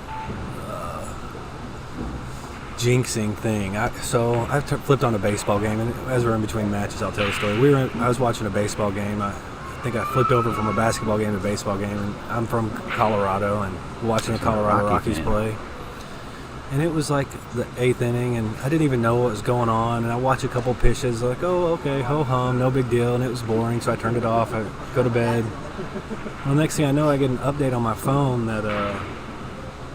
[SPEAKER 8] jinxing thing. I flipped on a baseball game, and as we're in between matches, I'll tell the story. I was watching a baseball game. I think I flipped over from a basketball game to a baseball game, and I'm from Colorado and watching the Colorado Rockies play. And it was like the 8th inning, and I didn't even know what was going on. And I watched a couple pitches, like, oh, okay, ho-hum, no big deal. And it was boring, so I turned it off. I go to bed. Well, next thing I know, I get an update on my phone that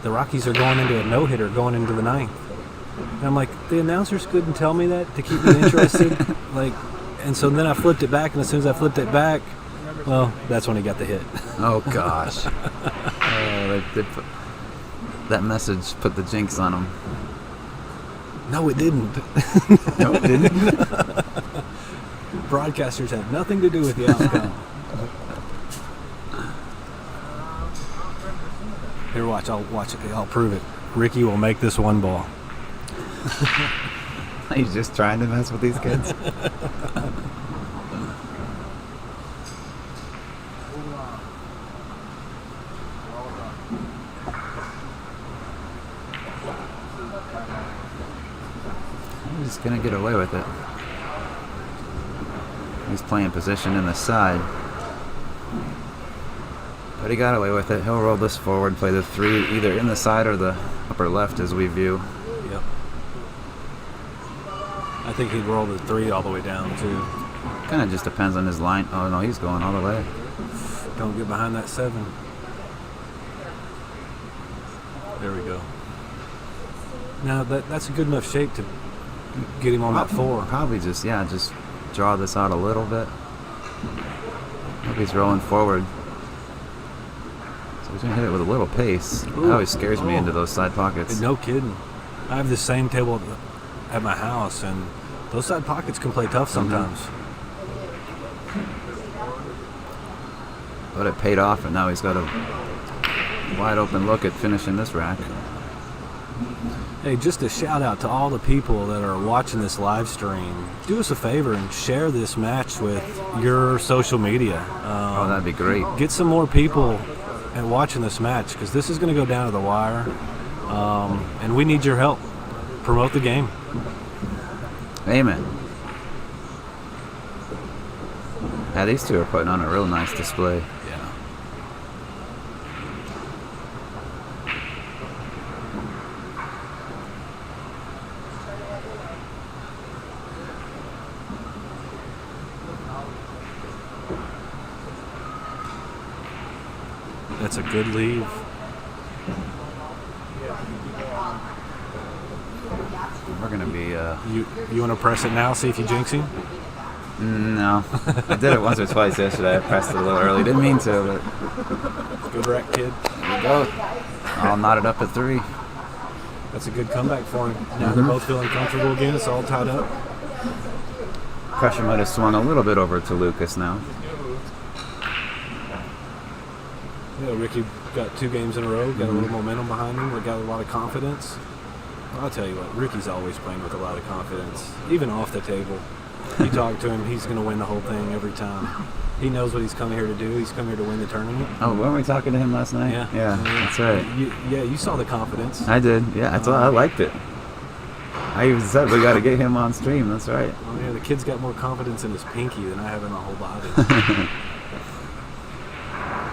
[SPEAKER 8] the Rockies are going into a no-hitter going into the 9th. And I'm like, the announcers couldn't tell me that to keep me interested? And so then I flipped it back, and as soon as I flipped it back, well, that's when he got the hit.
[SPEAKER 4] Oh, gosh. That message put the jinx on him.
[SPEAKER 8] No, it didn't.
[SPEAKER 4] No, it didn't.
[SPEAKER 8] Broadcasters have nothing to do with the outcome. Here, watch. I'll prove it. Ricky will make this one ball.
[SPEAKER 4] He's just trying to mess with these kids. He's gonna get away with it. He's playing position in the side. But he got away with it. He'll roll this forward, play the 3 either in the side or the upper left as we view.
[SPEAKER 8] Yep. I think he'd roll the 3 all the way down, too.
[SPEAKER 4] Kind of just depends on his line. Oh, no, he's going all the way.
[SPEAKER 8] Don't get behind that 7. There we go. Now, that's a good enough shape to get him on that 4.
[SPEAKER 4] Probably just draw this out a little bit. Maybe he's rolling forward. So he's going to hit it with a little pace. That always scares me into those side pockets.
[SPEAKER 8] No kidding. I have the same table at my house, and those side pockets can play tough sometimes.
[SPEAKER 4] But it paid off, and now he's got a wide open look at finishing this rack.
[SPEAKER 8] Hey, just a shout out to all the people that are watching this live stream. Do us a favor and share this match with your social media.
[SPEAKER 4] That'd be great.
[SPEAKER 8] Get some more people watching this match, because this is going to go down to the wire, and we need your help. Promote the game.
[SPEAKER 4] Amen. Yeah, these two are putting on a real nice display.
[SPEAKER 8] Yeah. That's a good leave.
[SPEAKER 4] We're going to be...
[SPEAKER 8] You want to press it now, see if you jinx him?
[SPEAKER 4] No. I did it once or twice yesterday. I pressed it a little early. Didn't mean to, but...
[SPEAKER 8] Good rack, kid.
[SPEAKER 4] There we go. All knotted up at 3.
[SPEAKER 8] That's a good comeback for him. Now they're both feeling comfortable again. It's all tied up.
[SPEAKER 4] Pressure might have swung a little bit over to Lukas now.
[SPEAKER 8] Yeah, Ricky got 2 games in a row, got a little momentum behind him, got a lot of confidence. Well, I'll tell you what, Ricky's always playing with a lot of confidence, even off the table. You talk to him, he's going to win the whole thing every time. He knows what he's come here to do. He's come here to win the tournament.
[SPEAKER 4] Oh, weren't we talking to him last night?
[SPEAKER 8] Yeah,
[SPEAKER 4] that's right.
[SPEAKER 8] You saw the confidence.
[SPEAKER 4] I did, yeah. I liked it. I even said we got to get him on stream, that's right.
[SPEAKER 8] Oh, yeah, the kid's got more confidence in his pinky than I have in my whole body.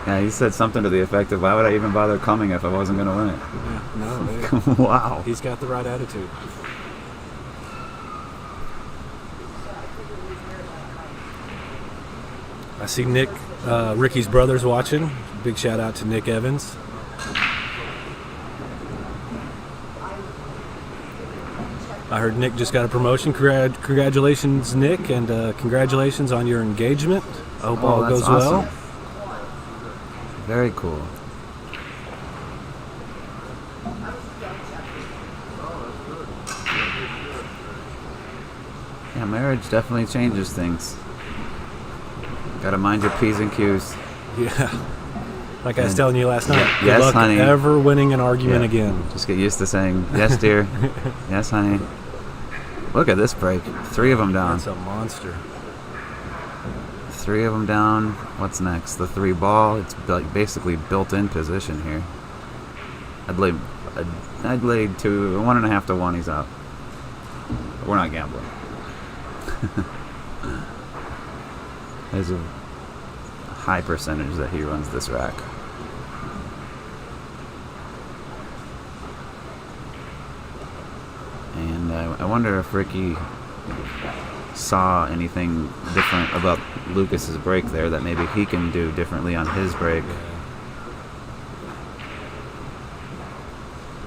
[SPEAKER 4] Yeah, he said something to the effect of, why would I even bother coming if I wasn't going to win it?
[SPEAKER 8] Yeah, no.
[SPEAKER 4] Wow.
[SPEAKER 8] He's got the right attitude. I see Nick, Ricky's brother's watching. Big shout out to Nick Evans. I heard Nick just got a promotion. Congratulations, Nick, and congratulations on your engagement. I hope all goes well.
[SPEAKER 4] Very cool. Yeah, marriage definitely changes things. Gotta mind your P's and Q's.
[SPEAKER 8] Yeah. Like I was telling you last night.
[SPEAKER 4] Yes,
[SPEAKER 8] good luck
[SPEAKER 4] honey.
[SPEAKER 8] Ever winning an argument again.
[SPEAKER 4] Just get used to saying, yes, dear. Yes, honey. Look at this break. 3 of them down.
[SPEAKER 8] That's a monster.
[SPEAKER 4] 3 of them down. What's next? The 3 ball. It's like basically built-in position here. I'd lay 2, 1.5 to 1. He's out. But we're not gambling. There's a high percentage that he runs this rack. And I wonder if Ricky saw anything different about Lucas's break there that maybe he can do differently on his break.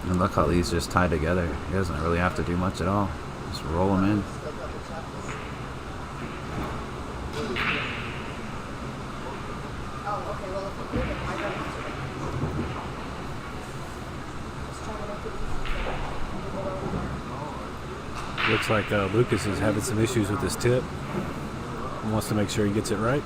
[SPEAKER 4] And look how these just tie together. He doesn't really have to do much at all. Just roll them in.
[SPEAKER 8] Looks like Lukas is having some issues with his tip and wants to make sure he gets it right.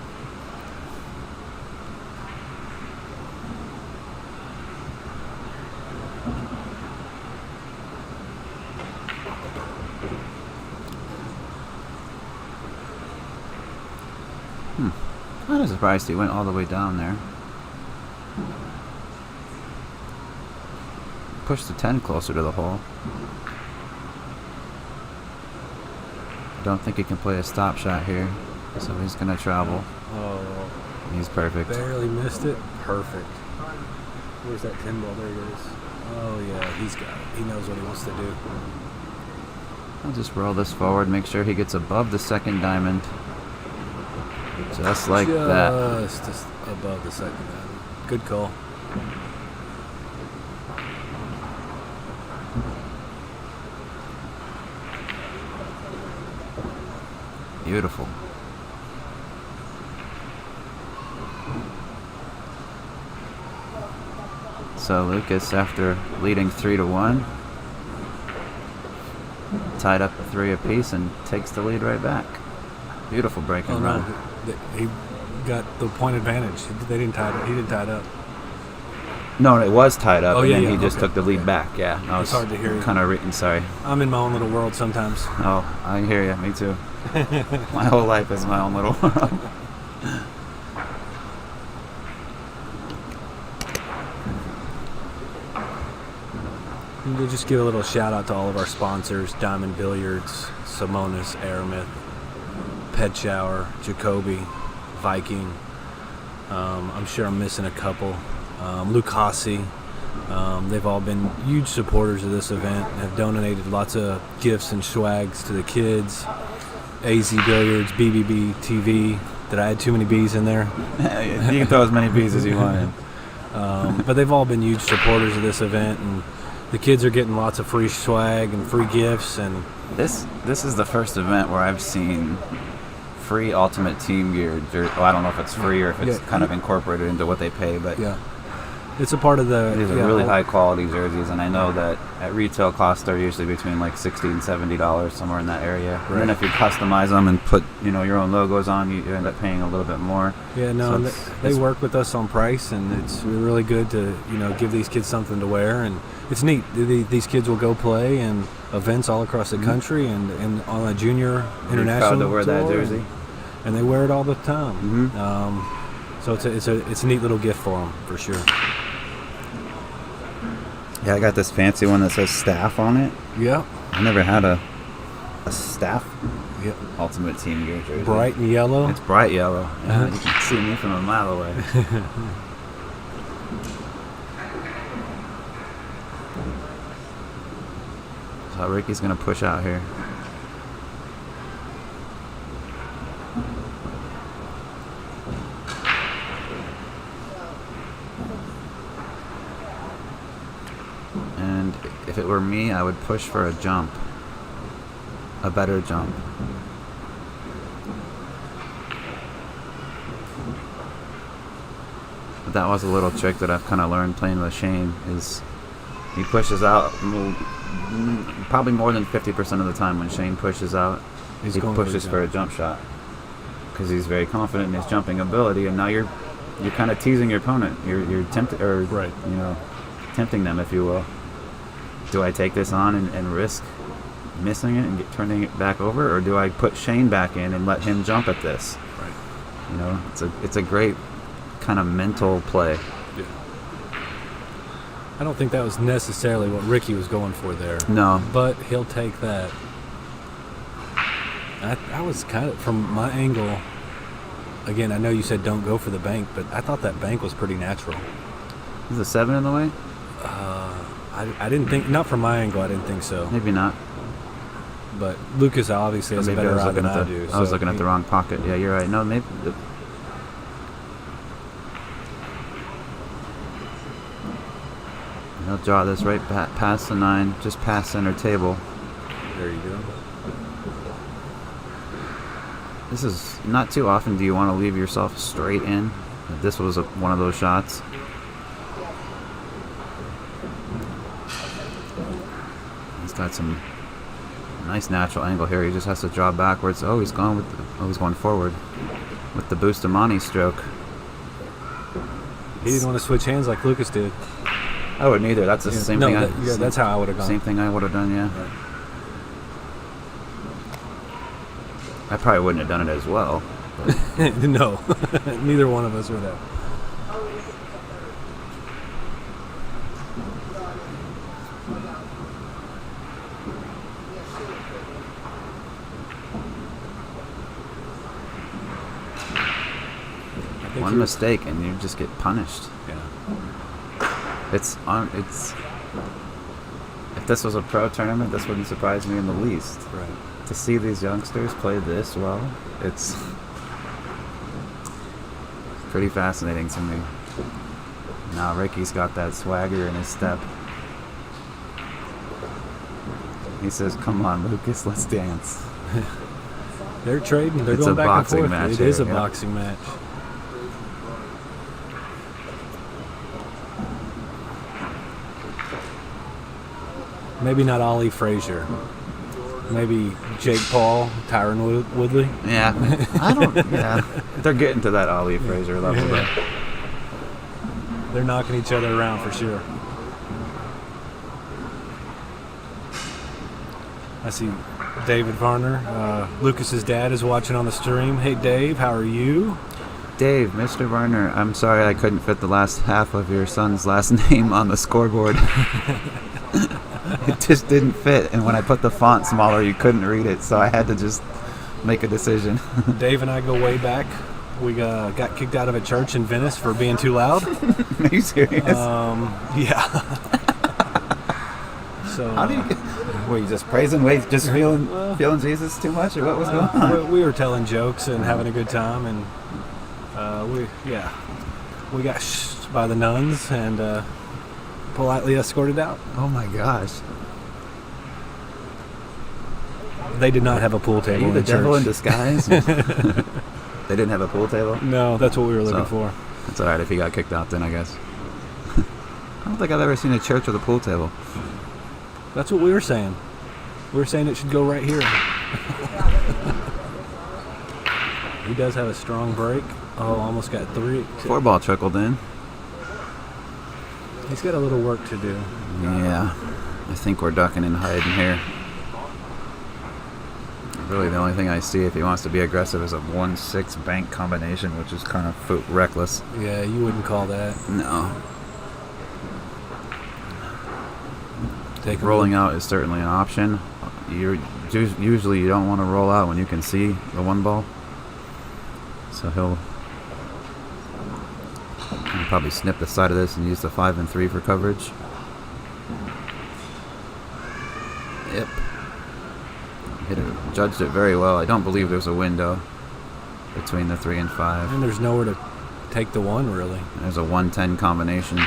[SPEAKER 4] Kind of surprised he went all the way down there. Pushed the 10 closer to the hole. I don't think he can play a stop shot here, so he's going to travel.
[SPEAKER 8] Oh,
[SPEAKER 4] he's perfect.
[SPEAKER 8] Barely missed it. Perfect. Where's that 10 ball? There it is. Oh, yeah, he's got it. He knows what he wants to do.
[SPEAKER 4] I'll just roll this forward, make sure he gets above the second diamond. Just like that.
[SPEAKER 8] Just above the second diamond. Good call.
[SPEAKER 4] Beautiful. So Lukas, after leading 3-1, tied up a 3 apiece and takes the lead right back. Beautiful break and run.
[SPEAKER 8] No, he got the point advantage. They didn't tie it. He didn't tie it up.
[SPEAKER 4] No, it was tied up, and then he just
[SPEAKER 8] okay.
[SPEAKER 4] took the lead back. Yeah, no,
[SPEAKER 8] it's hard to hear you.
[SPEAKER 4] Kind of sorry.
[SPEAKER 8] I'm in my own little world sometimes.
[SPEAKER 4] Oh, I hear you. Me too. My whole life is my own little world.
[SPEAKER 8] We'll just give a little shout out to all of our sponsors: Diamond Billiards, Simonis, Aramith, Pet Shower, Jacoby, Viking. I'm sure I'm missing a couple. Lucasi. They've all been huge supporters of this event and have donated lots of gifts and swags to the kids. AZ Billiards, BBB TV. Did I add too many B's in there?
[SPEAKER 4] You can throw as many B's as you want in.
[SPEAKER 8] But they've all been huge supporters of this event, and the kids are getting lots of free swag and free gifts. And
[SPEAKER 4] this is the first event where I've seen free Ultimate Team gear. Well, I don't know if it's free or if it's kind of incorporated into what they pay, but
[SPEAKER 8] yeah, it's a part of the.
[SPEAKER 4] These are really high quality jerseys, and I know that at retail cost they're usually between like $60 and $70, somewhere in that area. Right. And then if you customize them and put your own logos on, you end up paying a little bit more.
[SPEAKER 8] Yeah, no, so they work with us on price, and it's really good to give these kids something to wear, and it's neat. These kids will go play in events all across the country, and on a junior international
[SPEAKER 4] proud to wear that jersey,
[SPEAKER 8] and they wear it all the time. So it's a neat little gift for them for sure.
[SPEAKER 4] Yeah, I got this fancy one that says staff on it.
[SPEAKER 8] Yeah.
[SPEAKER 4] I never had a staff Ultimate Team gear jersey.
[SPEAKER 8] Bright and yellow.
[SPEAKER 4] It's bright yellow. Yeah, you can see me from a mile away. So Ricky's going to push out here. And if it were me, I would push for a jump. A better jump. But that was a little trick that I've kind of learned playing with Shane, is he pushes out probably more than 50% of the time. When Shane pushes out, he pushes for a jump shot because he's very confident in his jumping ability, and now you're kind of teasing your opponent. You're tempted, or
[SPEAKER 8] right.
[SPEAKER 4] Tempting them, if you will. Do I take this on and risk missing it and turning it back over, or do I put Shane back in and let him jump at this?
[SPEAKER 8] Right.
[SPEAKER 4] It's a great kind of mental play.
[SPEAKER 8] Yeah. I don't think that was necessarily what Ricky was going for there.
[SPEAKER 4] No.
[SPEAKER 8] But he'll take that. I was kind of, from my angle, again, I know you said don't go for the bank, but I thought that bank was pretty natural.
[SPEAKER 4] Is the 7 in the way?
[SPEAKER 8] I didn't think, not from my angle, I didn't think so.
[SPEAKER 4] Maybe not.
[SPEAKER 8] but Lukas obviously has a
[SPEAKER 4] Maybe
[SPEAKER 8] better
[SPEAKER 4] I was
[SPEAKER 8] eye
[SPEAKER 4] looking
[SPEAKER 8] than
[SPEAKER 4] at
[SPEAKER 8] I
[SPEAKER 4] the
[SPEAKER 8] do.
[SPEAKER 4] I was
[SPEAKER 8] so
[SPEAKER 4] looking at the wrong pocket. Yeah, you're right. No, maybe. He'll draw this right past the 9, just past center table.
[SPEAKER 8] There you go.
[SPEAKER 4] This is not too often do you want to leave yourself straight in. This was one of those shots. He's got some nice natural angle here. He just has to draw backwards. Oh, he's going he's going forward with the Bustamante stroke.
[SPEAKER 8] He didn't want to switch hands like Lukas did.
[SPEAKER 4] I wouldn't either. That's the same thing.
[SPEAKER 8] That's how I would have gone.
[SPEAKER 4] Same thing I would have done. Yeah.
[SPEAKER 8] Right.
[SPEAKER 4] I probably wouldn't have done it as well.
[SPEAKER 8] No, neither one of us would have.
[SPEAKER 4] One mistake and you just get punished.
[SPEAKER 8] Yeah.
[SPEAKER 4] It's if this was a pro tournament, this wouldn't surprise me in the least.
[SPEAKER 8] Right.
[SPEAKER 4] To see these youngsters play this well, it's pretty fascinating to me. Now Ricky's got that swagger in his step. He says, "Come on, Lukas, let's dance."
[SPEAKER 8] They're trading. They're
[SPEAKER 4] It's
[SPEAKER 8] going
[SPEAKER 4] a
[SPEAKER 8] back
[SPEAKER 4] boxing
[SPEAKER 8] and forth.
[SPEAKER 4] match
[SPEAKER 8] It is a
[SPEAKER 4] here, yeah.
[SPEAKER 8] boxing match. Maybe not Ollie Frazier. Maybe Jake Paul, Tyron Woodley.
[SPEAKER 4] Yeah, I don't. Yeah, they're getting to that Ollie Frazier level.
[SPEAKER 8] Yeah. They're knocking each other around for sure. I see David Varner. Lukas's dad is watching on the stream. Hey, Dave, how are you?
[SPEAKER 4] Dave, Mr. Varner, I'm sorry I couldn't fit the last half of your son's last name on the scoreboard. It just didn't fit, and when I put the font smaller, you couldn't read it, so I had to just make a decision.
[SPEAKER 8] Dave and I go way back. We got kicked out of a church in Venice for being too loud.
[SPEAKER 4] Are you serious?
[SPEAKER 8] Yeah. So
[SPEAKER 4] How do you get... Were you just praising, just feeling Jesus too much, or what was going on?
[SPEAKER 8] We were telling jokes and having a good time, and we got shh by the nuns and politely escorted out.
[SPEAKER 4] Oh my gosh.
[SPEAKER 8] They did not have a pool
[SPEAKER 4] Are
[SPEAKER 8] table
[SPEAKER 4] you
[SPEAKER 8] in
[SPEAKER 4] the
[SPEAKER 8] the
[SPEAKER 4] devil in
[SPEAKER 8] church.
[SPEAKER 4] disguise? They didn't have a pool table?
[SPEAKER 8] No, that's what we were looking
[SPEAKER 4] So,
[SPEAKER 8] for.
[SPEAKER 4] That's alright if he got kicked out then, I guess. I don't think I've ever seen a church with a pool table.
[SPEAKER 8] That's what we were saying. We were saying it should go right here. He does have a strong break. Oh, almost got 3.
[SPEAKER 4] 4-ball trickled in.
[SPEAKER 8] He's got a little work to do.
[SPEAKER 4] Yeah, I think we're ducking and hiding here. Really, the only thing I see if he wants to be aggressive is a 1-6 bank combination, which is kind of reckless.
[SPEAKER 8] Yeah, you wouldn't call that.
[SPEAKER 4] No.
[SPEAKER 8] Take
[SPEAKER 4] Rolling out is certainly an option. Usually you don't want to roll out when you can see the 1 ball. So he'll probably snip the side of this and use the 5 and 3 for coverage. Yep. Judged it very well. I don't believe there's a window between the 3 and 5.
[SPEAKER 8] And there's nowhere to take the 1, really.
[SPEAKER 4] There's a 1-10 combination.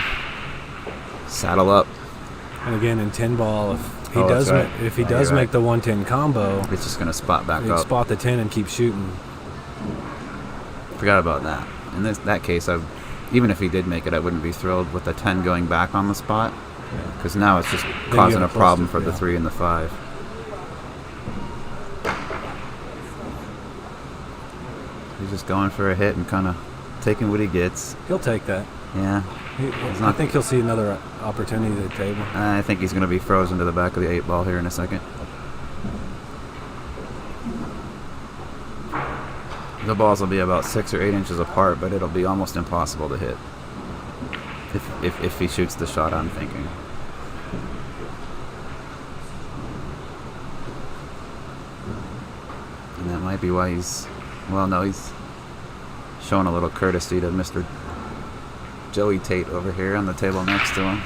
[SPEAKER 4] Saddle up.
[SPEAKER 8] And again, in 10 ball, if he
[SPEAKER 4] Oh,
[SPEAKER 8] does
[SPEAKER 4] that's right.
[SPEAKER 8] if he
[SPEAKER 4] Yeah,
[SPEAKER 8] does
[SPEAKER 4] you're
[SPEAKER 8] make the 110 combo,
[SPEAKER 4] It's just going to spot back
[SPEAKER 8] he'd
[SPEAKER 4] up.
[SPEAKER 8] spot the 10 and keep shooting.
[SPEAKER 4] Forgot about that. In that case, even if he did make it, I wouldn't be thrilled with the 10 going back on the spot. Because now it's just
[SPEAKER 8] you
[SPEAKER 4] causing
[SPEAKER 8] gotta
[SPEAKER 4] a problem
[SPEAKER 8] post it,
[SPEAKER 4] for the 3 and the 5. He's just going for a hit and kind of taking what he gets.
[SPEAKER 8] He'll take that.
[SPEAKER 4] Yeah.
[SPEAKER 8] I think he'll see another opportunity at the table.
[SPEAKER 4] I think he's going to be frozen to the back of the 8 ball here in a second. The balls will be about 6 or 8 inches apart, but it'll be almost impossible to hit. If he shoots the shot I'm thinking. And that might be why he's showing a little courtesy to Mr. Joey Tate over here on the table next to him.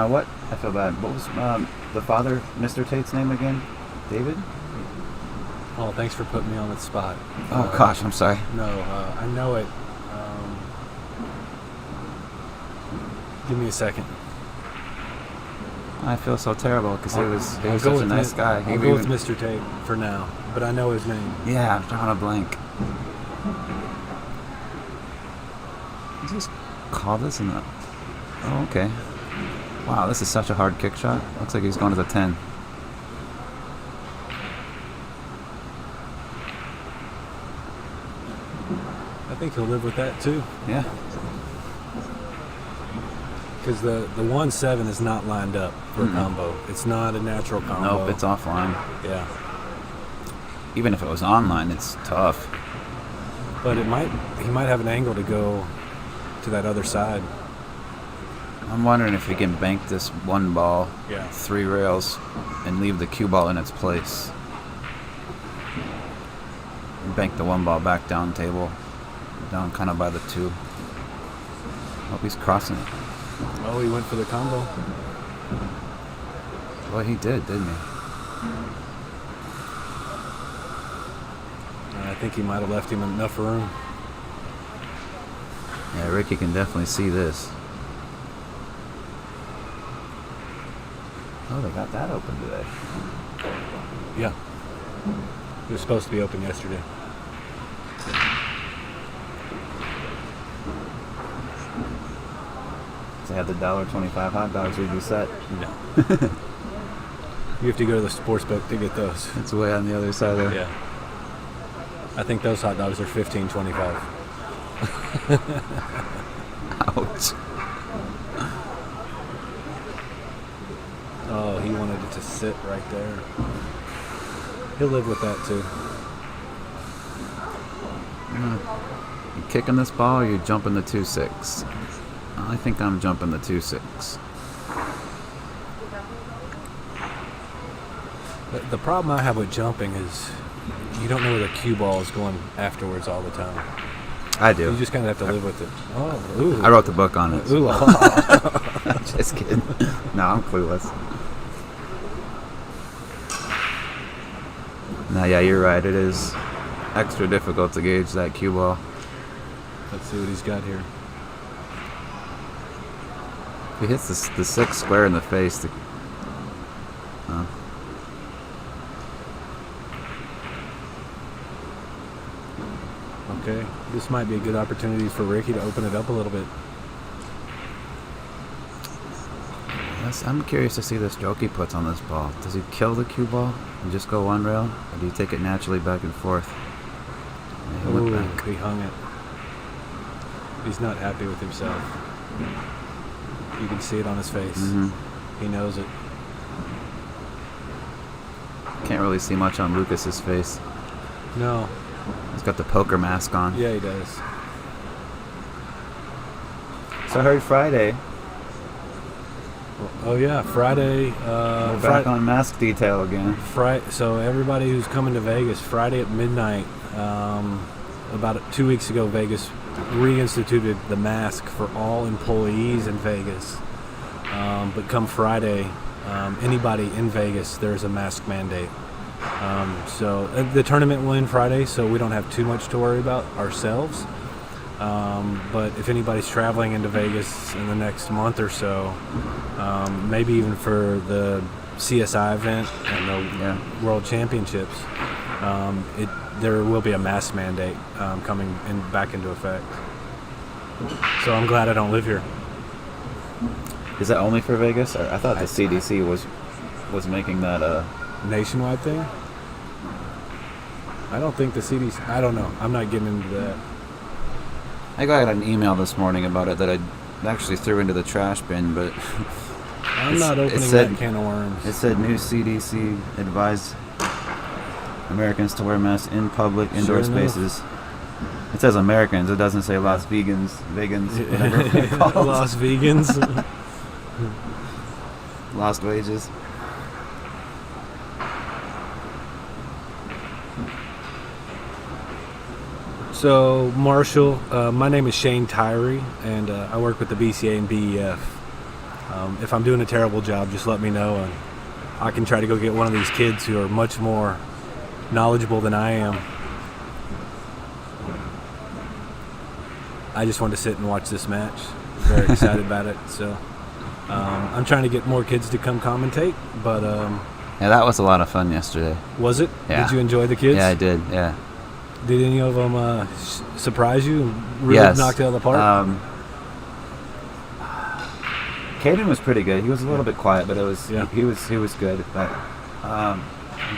[SPEAKER 4] What? I feel bad. What was the father, Mr. Tate's name again? David?
[SPEAKER 8] Oh, thanks for putting me on the spot.
[SPEAKER 4] Oh, gosh, I'm sorry.
[SPEAKER 8] No, I know it. Give me a second.
[SPEAKER 4] I feel so terrible because he was such a nice guy.
[SPEAKER 8] I'll go with Mr. Tate for now, but I know his name.
[SPEAKER 4] Yeah, I'm drawing a blank. Did you just call this in the... Oh, okay. Wow, this is such a hard kick shot. Looks like he's going to the 10.
[SPEAKER 8] I think he'll live with that too.
[SPEAKER 4] Yeah.
[SPEAKER 8] Because the 1-7 is not lined up for a combo. It's not a natural combo.
[SPEAKER 4] Nope, it's offline.
[SPEAKER 8] Yeah.
[SPEAKER 4] Even if it was online, it's tough.
[SPEAKER 8] But he might have an angle to go to that other side.
[SPEAKER 4] I'm wondering if he can bank this one ball, 3 rails, and leave the cue ball in its place. Bank the one ball back down table, down kind of by the 2. Hope he's crossing it.
[SPEAKER 8] Oh, he went for the combo.
[SPEAKER 4] Well, he did, didn't he?
[SPEAKER 8] I think he might have left him enough room.
[SPEAKER 4] Yeah, Ricky can definitely see this. Oh, they got that open today.
[SPEAKER 8] Yeah. It was supposed to be open yesterday.
[SPEAKER 4] They had the $1.25 hot dogs, we'd be set.
[SPEAKER 8] No. You have to go to the sports book to get those.
[SPEAKER 4] It's way on the other side there.
[SPEAKER 8] Yeah. I think those hot dogs are $15.25.
[SPEAKER 4] Ouch.
[SPEAKER 8] Oh, he wanted it to sit right there. He'll live with that too.
[SPEAKER 4] You kicking this ball or you jumping the 2-6? I think I'm jumping the 2-6.
[SPEAKER 8] The problem I have with jumping is you don't know where the cue ball is going afterwards all the time.
[SPEAKER 4] I do.
[SPEAKER 8] You just kind of have to live with it. Oh, ooh.
[SPEAKER 4] I wrote the book on it.
[SPEAKER 8] Ooh.
[SPEAKER 4] Just kidding. No, I'm clueless. No, yeah, you're right. It is extra difficult to gauge that cue ball.
[SPEAKER 8] Let's see what he's got here.
[SPEAKER 4] If he hits the 6 square in the face,
[SPEAKER 8] Okay, this might be a good opportunity for Ricky to open it up a little bit.
[SPEAKER 4] yes, I'm curious to see the stroke he puts on this ball. Does he kill the cue ball and just go one rail, or do you take it naturally back and forth? Yeah, he went back.
[SPEAKER 8] He hung it. He's not happy with himself. You can see it on his face.
[SPEAKER 4] Mm-hmm.
[SPEAKER 8] He knows it.
[SPEAKER 4] Can't really see much on Lucas's face.
[SPEAKER 8] No.
[SPEAKER 4] He's got the poker mask on.
[SPEAKER 8] Yeah, he does.
[SPEAKER 4] So I heard Friday.
[SPEAKER 8] Oh yeah, Friday.
[SPEAKER 4] We're back on mask detail again.
[SPEAKER 8] So everybody who's coming to Vegas, Friday at midnight. About 2 weeks ago, Vegas reinstituted the mask for all employees in Vegas. But come Friday, anybody in Vegas, there's a mask mandate. So the tournament will end Friday, so we don't have too much to worry about ourselves. But if anybody's traveling into Vegas in the next month or so, maybe even for the CSI event and the World Championships, there will be a mask mandate coming back into effect. So I'm glad I don't live here.
[SPEAKER 4] Is that only for Vegas? Or I thought the CDC was making that
[SPEAKER 8] nationwide thing. I don't think the CDC. I don't know. I'm not getting into that.
[SPEAKER 4] I got an email this morning about it that I actually threw into the trash bin, but
[SPEAKER 8] I'm not opening that can of worms.
[SPEAKER 4] It said new CDC advised Americans to wear masks in public indoor spaces. It says Americans. It doesn't say Las Vegans, whatever they're called.
[SPEAKER 8] Las Vegans.
[SPEAKER 4] Lost wages.
[SPEAKER 8] So, Marshall, my name is Shane Tyree, and I work with the BCA and BEF. If I'm doing a terrible job, just let me know, and I can try to go get one of these kids who are much more knowledgeable than I am. I just wanted to sit and watch this match. Very excited about it. So I'm trying to get more kids to come commentate, but
[SPEAKER 4] Yeah, that was a lot of fun yesterday.
[SPEAKER 8] was it?
[SPEAKER 4] Yeah.
[SPEAKER 8] Did you enjoy the kids?
[SPEAKER 4] Yeah, I did. Yeah.
[SPEAKER 8] Did any of them surprise you and really
[SPEAKER 4] Yes.
[SPEAKER 8] knocked it out of the park?
[SPEAKER 4] Caden was pretty good. He was a little bit quiet, but
[SPEAKER 8] Yeah.
[SPEAKER 4] he was good. But I'm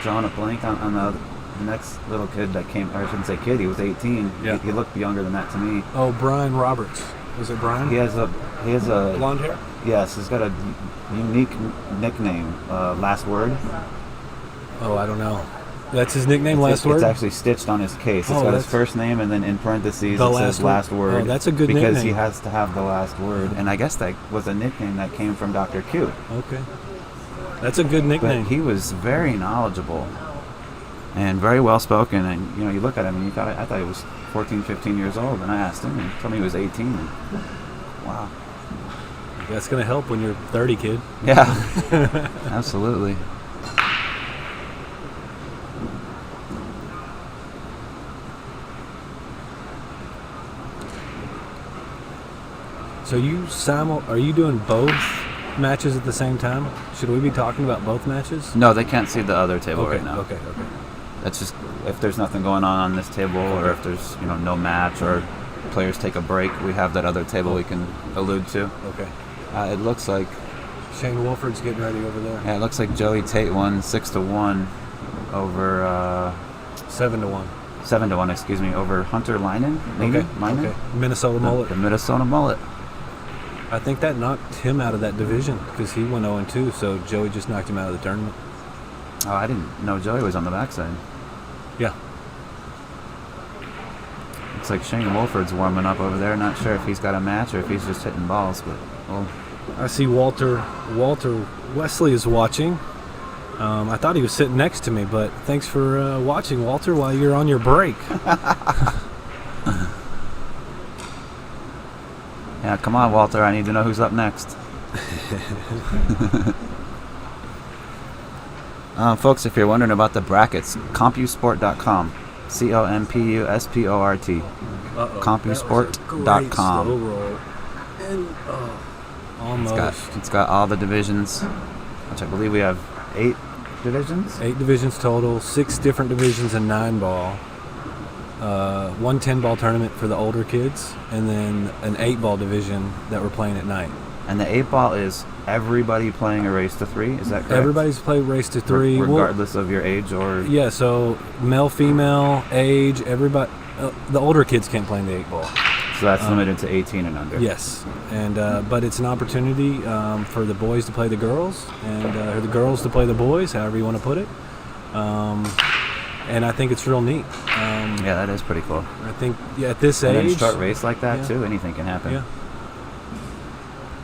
[SPEAKER 4] drawing a blank on the next little kid that came. Or I shouldn't say kid. He was 18.
[SPEAKER 8] Yeah.
[SPEAKER 4] He looked younger than that to me.
[SPEAKER 8] Oh, Brian Roberts. Was it Brian?
[SPEAKER 4] He has a
[SPEAKER 8] Blonde hair?
[SPEAKER 4] Yes, he's got a unique nickname. Last word.
[SPEAKER 8] Oh, I don't know. That's his nickname,
[SPEAKER 4] It's
[SPEAKER 8] last word?
[SPEAKER 4] It's actually stitched on his case. It's
[SPEAKER 8] Oh,
[SPEAKER 4] got his
[SPEAKER 8] that's-
[SPEAKER 4] first name, and then in parentheses
[SPEAKER 8] The
[SPEAKER 4] it
[SPEAKER 8] last
[SPEAKER 4] says
[SPEAKER 8] word.
[SPEAKER 4] last word.
[SPEAKER 8] Oh, that's a good
[SPEAKER 4] because
[SPEAKER 8] nickname.
[SPEAKER 4] he has to have the last word. And I guess that was a nickname that came from Dr. Q.
[SPEAKER 8] Okay. That's a good nickname.
[SPEAKER 4] But he was very knowledgeable and very well spoken. And you look at him and I thought he was 14, 15 years old. And I asked him, and he told me he was 18. And, wow.
[SPEAKER 8] That's going to help when you're 30, kid.
[SPEAKER 4] Yeah, absolutely.
[SPEAKER 8] So are you doing both matches at the same time? Should we be talking about both matches?
[SPEAKER 4] No, they can't see the other table
[SPEAKER 8] Okay,
[SPEAKER 4] right now.
[SPEAKER 8] okay.
[SPEAKER 4] That's just if there's nothing going on this table, or if there's no match, or players take a break, we have that other table we can allude to.
[SPEAKER 8] Okay.
[SPEAKER 4] It looks like
[SPEAKER 8] Shane Wolford's getting ready over there.
[SPEAKER 4] it looks like Joey Tate won 6-1 over
[SPEAKER 8] 7-1.
[SPEAKER 4] 7-1, excuse me, over Hunter Linen.
[SPEAKER 8] Okay.
[SPEAKER 4] Linen?
[SPEAKER 8] Okay. Minnesota Mullet.
[SPEAKER 4] The Minnesota Mullet.
[SPEAKER 8] I think that knocked him out of that division because he went 0-2, so Joey just knocked him out of the tournament.
[SPEAKER 4] Oh, I didn't know Joey was on the backside.
[SPEAKER 8] Yeah.
[SPEAKER 4] Looks like Shane Wolford's warming up over there. Not sure if he's got a match or if he's just hitting balls, but
[SPEAKER 8] I see Walter Wesley is watching. I thought he was sitting next to me, but thanks for watching, Walter, while you're on your break.
[SPEAKER 4] Yeah, come on, Walter. I need to know who's up next. Folks, if you're wondering about the brackets, CompuSport.com. COMPUSPORT. CompuSport.com.
[SPEAKER 8] Almost.
[SPEAKER 4] It's got all the divisions, which I believe we have 8 divisions.
[SPEAKER 8] 8 divisions total, 6 different divisions and 9 ball. 1 10-ball tournament for the older kids, and then an 8-ball division that we're playing at night.
[SPEAKER 4] And the 8-ball is everybody playing a race to 3, is that correct?
[SPEAKER 8] Everybody's played race to 3.
[SPEAKER 4] Regardless of your age or...
[SPEAKER 8] Yeah, so male, female, age, everybody. The older kids can't play in the 8-ball.
[SPEAKER 4] So that's limited to 18 and under.
[SPEAKER 8] Yes, and but it's an opportunity for the boys to play the girls, and or the girls to play the boys, however you want to put it. And I think it's real neat.
[SPEAKER 4] Yeah, that is pretty cool.
[SPEAKER 8] I think at this
[SPEAKER 4] and
[SPEAKER 8] age,
[SPEAKER 4] then short race like that
[SPEAKER 8] yeah.
[SPEAKER 4] too, anything can happen.
[SPEAKER 8] Yeah.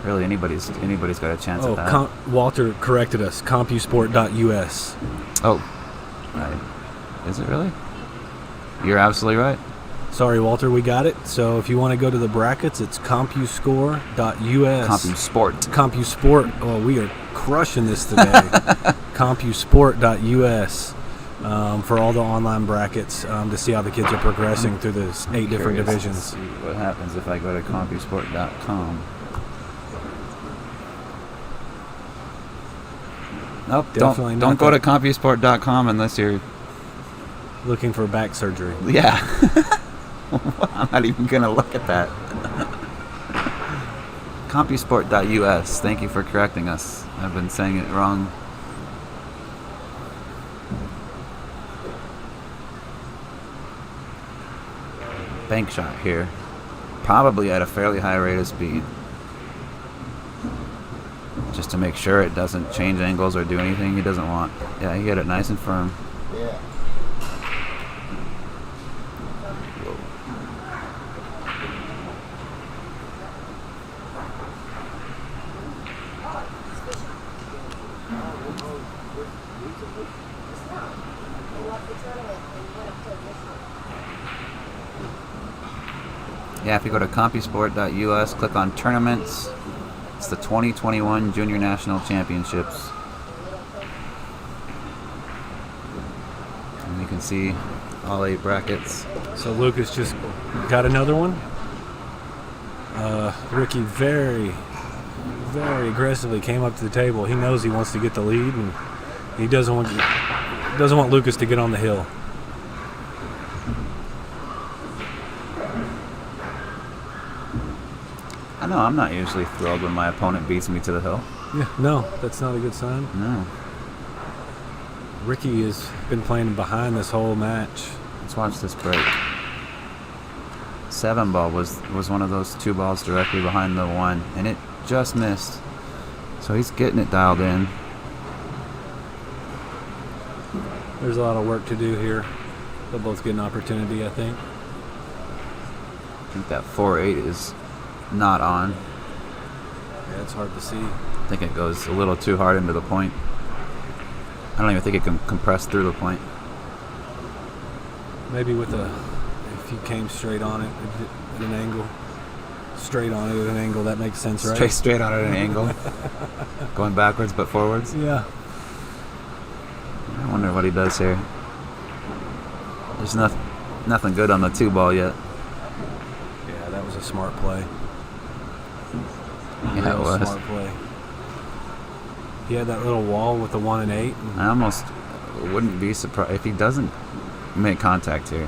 [SPEAKER 4] Really, anybody's got a chance at that.
[SPEAKER 8] Walter corrected us. CompuSport.us.
[SPEAKER 4] Oh, right. Is it really? You're absolutely right.
[SPEAKER 8] Sorry, Walter, we got it. So if you want to go to the brackets, it's CompuScore.us.
[SPEAKER 4] CompuSport.
[SPEAKER 8] CompuSport. Oh, we are crushing this today. CompuSport.us. For all the online brackets to see how the kids are progressing through the 8 different divisions.
[SPEAKER 4] See what happens if I go to CompuSport.com. Nope,
[SPEAKER 8] Definitely
[SPEAKER 4] don't go to CompuSport.com unless you're
[SPEAKER 8] looking for back surgery.
[SPEAKER 4] Yeah. I'm not even going to look at that. CompuSport.us. Thank you for correcting us. I've been saying it wrong. Bank shot here. Probably at a fairly high rate of speed. Just to make sure it doesn't change angles or do anything he doesn't want. Yeah, he hit it nice and firm.
[SPEAKER 7] Yeah.
[SPEAKER 4] Yeah, if you go to CompuSport.us, click on tournaments, It's the 2021 Junior National Championships. And you can see all 8 brackets.
[SPEAKER 8] So Lukas just got another one. Ricky very aggressively came up to the table. He knows he wants to get the lead, and he doesn't want Lukas to get on the hill.
[SPEAKER 4] I know I'm not usually thrilled when my opponent beats me to the hill.
[SPEAKER 8] Yeah, no, that's not a good sign.
[SPEAKER 4] No.
[SPEAKER 8] Ricky has been playing behind this whole match.
[SPEAKER 4] Let's watch this break. 7 ball was one of those 2 balls directly behind the 1, and it just missed. So he's getting it dialed in.
[SPEAKER 8] There's a lot of work to do here. They'll both get an opportunity, I think.
[SPEAKER 4] I think that 4-8 is not on.
[SPEAKER 8] Yeah, it's hard to see.
[SPEAKER 4] I think it goes a little too hard into the point. I don't even think it can compress through the point.
[SPEAKER 8] Maybe if you came straight on it at an angle. Straight on it at an angle, that makes sense, right?
[SPEAKER 4] Straight on it at an angle. Going backwards but forwards.
[SPEAKER 8] Yeah.
[SPEAKER 4] I wonder what he does here. There's nothing good on the 2 ball yet.
[SPEAKER 8] Yeah, that was a smart play.
[SPEAKER 4] Yeah, it was.
[SPEAKER 8] Smart play. He had that little wall with the 1 and 8.
[SPEAKER 4] I almost wouldn't be surprised if he doesn't make contact here.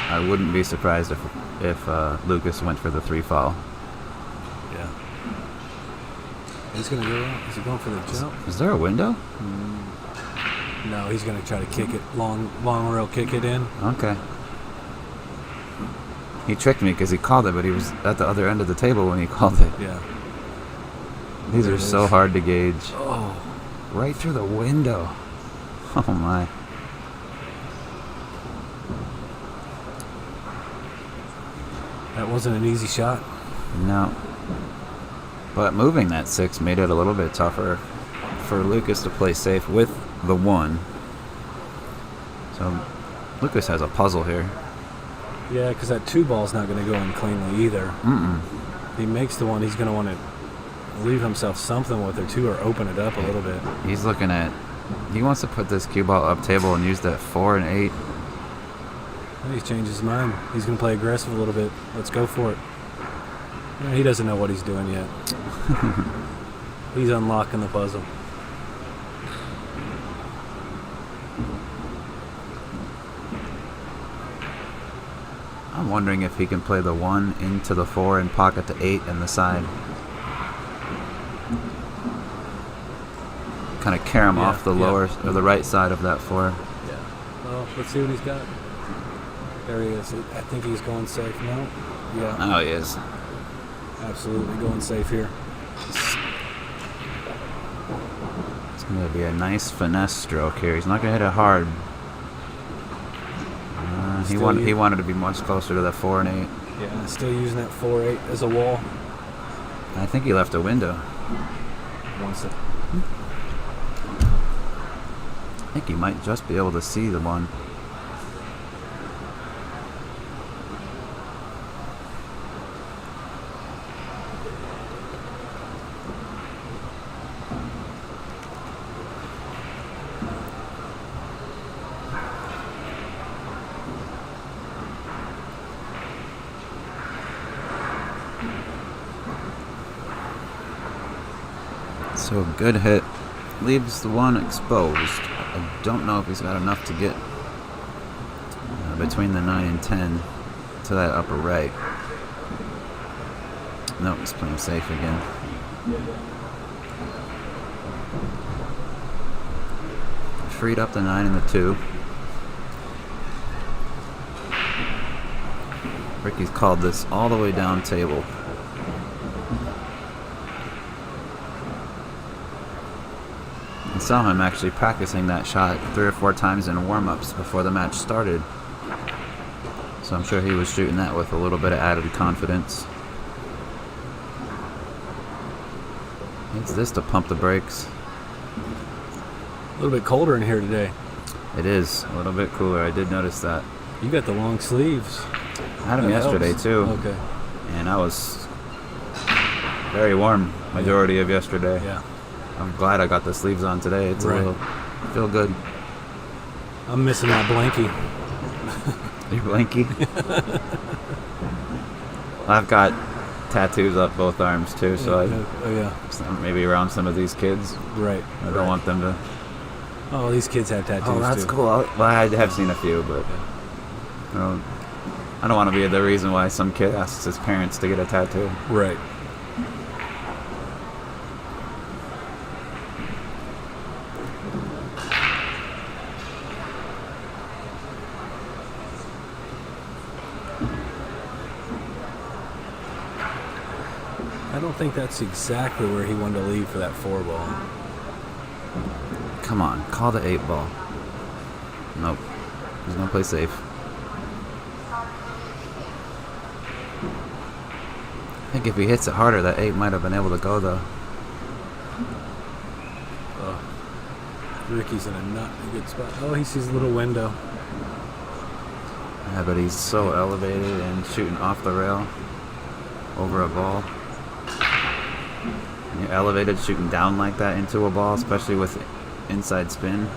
[SPEAKER 4] I wouldn't be surprised if Lukas went for the 3 foul.
[SPEAKER 8] Yeah. He's gonna go. Is he going for the jump?
[SPEAKER 4] Is there a window?
[SPEAKER 8] No, he's gonna try to kick it long rail, kick it in.
[SPEAKER 4] Okay. He tricked me because he called it, but he was at the other end of the table when he called it.
[SPEAKER 8] Yeah.
[SPEAKER 4] These are so hard to gauge.
[SPEAKER 8] Oh.
[SPEAKER 4] Right through the window. Oh my.
[SPEAKER 8] That wasn't an easy shot.
[SPEAKER 4] No. But moving that 6 made it a little bit tougher for Lukas to play safe with the 1. So Lukas has a puzzle here.
[SPEAKER 8] Yeah, because that 2 ball's not going to go in cleanly either. If he makes the 1, he's going to want to leave himself something with it too, or open it up a little bit.
[SPEAKER 4] He's looking at, he wants to put this cue ball up table and use that 4 and 8.
[SPEAKER 8] He's changed his mind. He's going to play aggressive a little bit. Let's go for it. Yeah, he doesn't know what he's doing yet. He's unlocking the puzzle.
[SPEAKER 4] I'm wondering if he can play the 1 into the 4 and pocket the 8 and the side. Kind of carry him off the lower or the right side of that 4.
[SPEAKER 8] Yeah. Well, let's see what he's got. There he is. I think he's going safe now. Yeah.
[SPEAKER 4] Oh, he is.
[SPEAKER 8] Absolutely going safe here.
[SPEAKER 4] It's going to be a nice finesse stroke here. He's not going to hit it hard. He wanted to be much closer to that 4 and 8.
[SPEAKER 8] Yeah, still using that 4-8 as a wall.
[SPEAKER 4] I think he left a window. I think he might just be able to see the 1. So good hit. Leaves the 1 exposed. I don't know if he's got enough to get between the 9 and 10 to that upper right. Nope, he's playing safe again. Freed up the 9 and the 2. Ricky's called this all the way down table. I saw him actually practicing that shot 3 or 4 times in warm-ups before the match started. So I'm sure he was shooting that with a little bit of added confidence. Needs this to pump the brakes.
[SPEAKER 8] A little bit colder in here today.
[SPEAKER 4] It is a little bit cooler. I did notice that.
[SPEAKER 8] You got the long sleeves.
[SPEAKER 4] I had them yesterday too.
[SPEAKER 8] Okay.
[SPEAKER 4] And I was very warm majority of yesterday.
[SPEAKER 8] Yeah.
[SPEAKER 4] I'm glad I got the sleeves on today. It's a little feel good.
[SPEAKER 8] I'm missing that blankie.
[SPEAKER 4] Your blankie? I've got tattoos up both arms too, so maybe around some of these kids.
[SPEAKER 8] Right.
[SPEAKER 4] I don't want them to.
[SPEAKER 8] Oh, these kids have tattoos too.
[SPEAKER 4] Oh, that's cool. Well, I have seen a few, but I don't want to be the reason why some kid asks his parents to get a tattoo.
[SPEAKER 8] Right. I don't think that's exactly where he wanted to leave for that 4 ball.
[SPEAKER 4] Come on, call the 8 ball. Nope. He's gonna play safe. I think if he hits it harder, that 8 might have been able to go though.
[SPEAKER 8] Ricky's in a not a good spot. Oh, he sees a little window.
[SPEAKER 4] Yeah, but he's so elevated and shooting off the rail over a ball. When you're elevated, shooting down like that into a ball, especially with inside spin.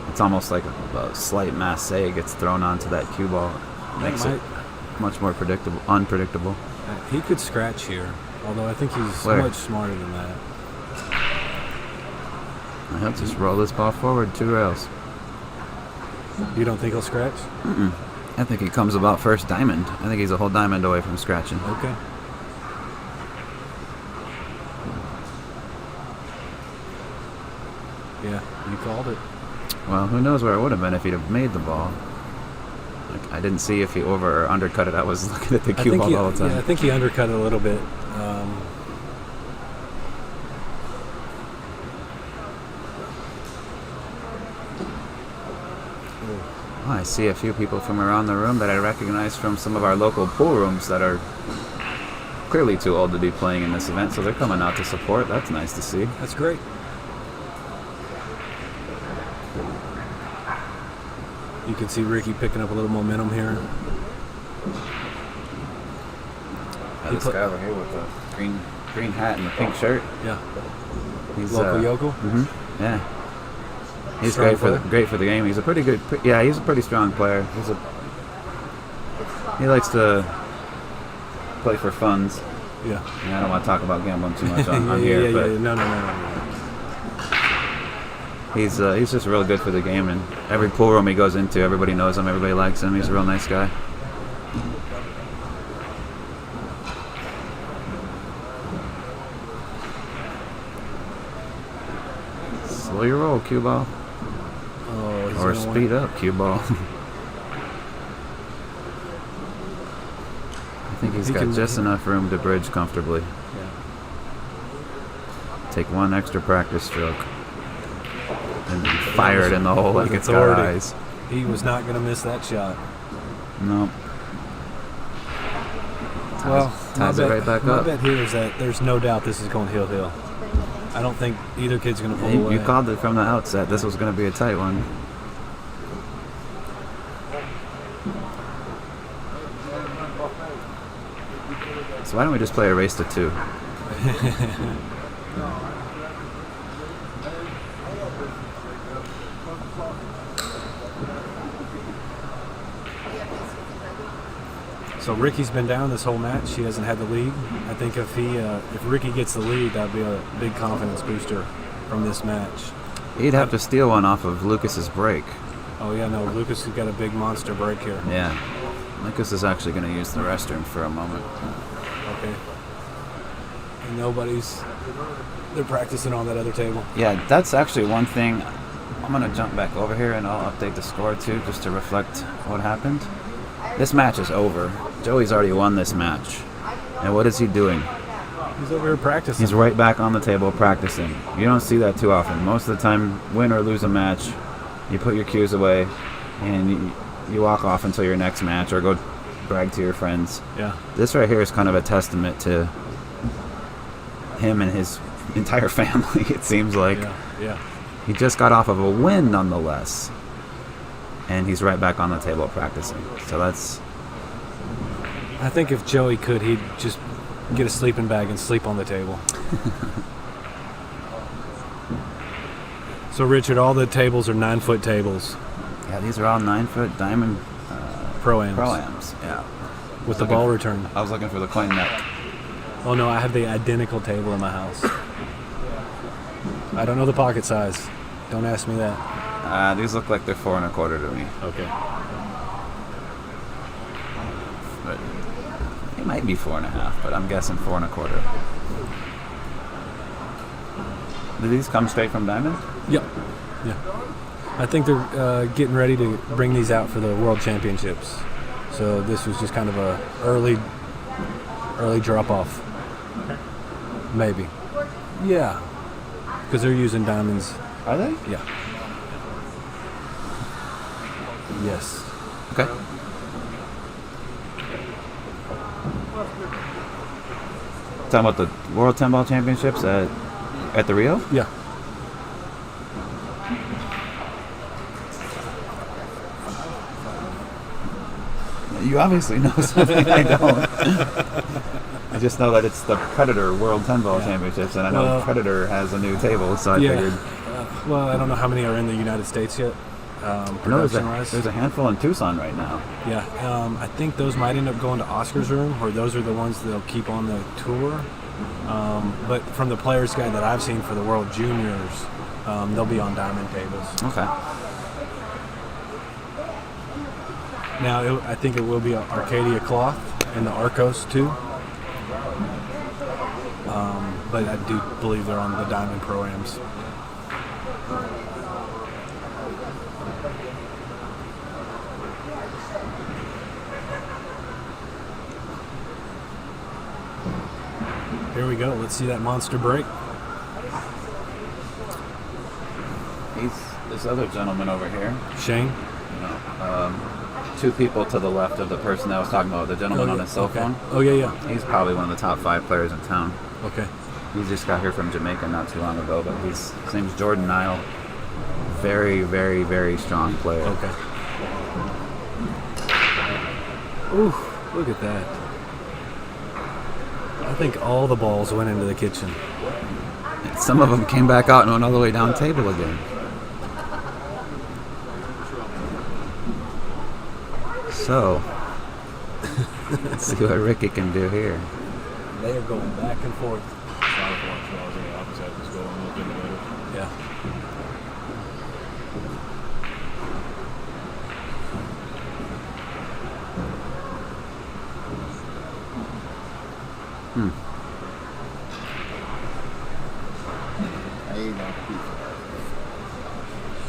[SPEAKER 4] It's almost like a slight mass sag gets thrown onto that cue ball. Makes it much more unpredictable.
[SPEAKER 8] He could scratch here, although I think he's much smarter than that.
[SPEAKER 4] He'll just roll this ball forward 2 rails.
[SPEAKER 8] You don't think he'll scratch?
[SPEAKER 4] Mm-mm. I think he comes about first diamond. I think he's a whole diamond away from scratching.
[SPEAKER 8] Okay. Yeah, you called it.
[SPEAKER 4] Well, who knows where it would have been if he'd have made the ball. Like, I didn't see if he over or undercut it. I was looking at the cue ball all the time.
[SPEAKER 8] Yeah, I think he undercut it a little bit.
[SPEAKER 4] I see a few people from around the room that I recognize from some of our local pool rooms that are clearly too old to be playing in this event, so they're coming out to support. That's nice to see.
[SPEAKER 8] That's great. You can see Ricky picking up a little momentum here.
[SPEAKER 4] This guy over here with the green hat and the pink shirt.
[SPEAKER 8] Yeah.
[SPEAKER 4] He's
[SPEAKER 8] local yokel.
[SPEAKER 4] Mm-hmm. Yeah. He's great for the game. He's a pretty good. Yeah, he's a pretty strong player. He likes to play for funds.
[SPEAKER 8] Yeah.
[SPEAKER 4] And I don't want to talk about gambling too much on here, but
[SPEAKER 8] No.
[SPEAKER 4] he's just real good for the game, and every pool room he goes into, everybody knows him, everybody likes him. He's a real nice guy. Slow your roll, cue ball.
[SPEAKER 8] Oh,
[SPEAKER 4] or speed up, cue ball. I think he's got just enough room to bridge comfortably.
[SPEAKER 8] Yeah.
[SPEAKER 4] Take one extra practice stroke and fire it in the hole like it's got eyes.
[SPEAKER 8] He was not going to miss that shot.
[SPEAKER 4] No. Ties it right back up.
[SPEAKER 8] My bet here is that there's no doubt this is going hill. I don't think either kid's going to pull away.
[SPEAKER 4] You called it from the outset. This was going to be a tight one. So why don't we just play a race to 2?
[SPEAKER 8] So Ricky's been down this whole match. He hasn't had the lead. I think if Ricky gets the lead, that'd be a big confidence booster from this match.
[SPEAKER 4] He'd have to steal one off of Lucas's break.
[SPEAKER 8] Oh yeah, no, Lucas has got a big monster break here.
[SPEAKER 4] Yeah. Lucas is actually going to use the restroom for a moment.
[SPEAKER 8] Okay. And they're practicing on that other table.
[SPEAKER 4] Yeah, that's actually one thing. I'm going to jump back over here and I'll update the score too, just to reflect what happened. This match is over. Joey's already won this match. And what is he doing?
[SPEAKER 8] He's over here practicing.
[SPEAKER 4] He's right back on the table practicing. You don't see that too often. Most of the time, win or lose a match, you put your cues away and you walk off until your next match or go brag to your friends.
[SPEAKER 8] Yeah.
[SPEAKER 4] This right here is kind of a testament to him and his entire family, it seems like.
[SPEAKER 8] Yeah.
[SPEAKER 4] He just got off of a win nonetheless. And he's right back on the table practicing. So that's...
[SPEAKER 8] I think if Joey could, he'd just get a sleeping bag and sleep on the table. So, Richard, all the tables are 9-foot tables.
[SPEAKER 4] Yeah, these are all 9-foot diamond
[SPEAKER 8] Pro-Ams.
[SPEAKER 4] Pro-Ams, yeah.
[SPEAKER 8] With the ball return.
[SPEAKER 4] I was looking for the coin neck.
[SPEAKER 8] Oh, no, I have the identical table in my house. I don't know the pocket size. Don't ask me that.
[SPEAKER 4] These look like they're 4 1/4 to me.
[SPEAKER 8] Okay.
[SPEAKER 4] But it might be 4 1/2, but I'm guessing 4 1/4. Do these come straight from Diamond?
[SPEAKER 8] Yep. Yeah. I think they're getting ready to bring these out for the World Championships. So this was just kind of a early drop-off. Maybe. Yeah. Because they're using diamonds.
[SPEAKER 4] Are they?
[SPEAKER 8] Yeah. Yes.
[SPEAKER 4] Okay. Talking about the World 10-Ball Championships at the Rio?
[SPEAKER 8] Yeah.
[SPEAKER 4] You obviously know something I don't. I just know that it's the Predator World 10-Ball Championships, and I know Predator has a new table, so I figured.
[SPEAKER 8] Well, I don't know how many are in the United States yet.
[SPEAKER 4] There's a handful in Tucson right now.
[SPEAKER 8] Yeah, I think those might end up going to Oscar's room, or those are the ones they'll keep on the tour. But from the players' guide that I've seen for the World Juniors, they'll be on diamond tables.
[SPEAKER 4] Okay.
[SPEAKER 8] Now, I think it will be an Arcadia cloth and the Arcos too. But I do believe they're on the Diamond Pro-Ams. Here we go. Let's see that monster break.
[SPEAKER 4] He's this other gentleman over here.
[SPEAKER 8] Shane?
[SPEAKER 4] No. 2 people to the left of the person I was talking about, the gentleman on his cell phone.
[SPEAKER 8] Oh, yeah.
[SPEAKER 4] He's probably one of the top 5 players in town.
[SPEAKER 8] Okay.
[SPEAKER 4] He just got here from Jamaica not too long ago, but his name's Jordan Nile. Very, very, very strong player.
[SPEAKER 8] Okay. Ooh, look at that. I think all the balls went into the kitchen.
[SPEAKER 4] Some of them came back out and went all the way down table again. So, let's see what Ricky can do here.
[SPEAKER 8] They are going back and forth. Yeah.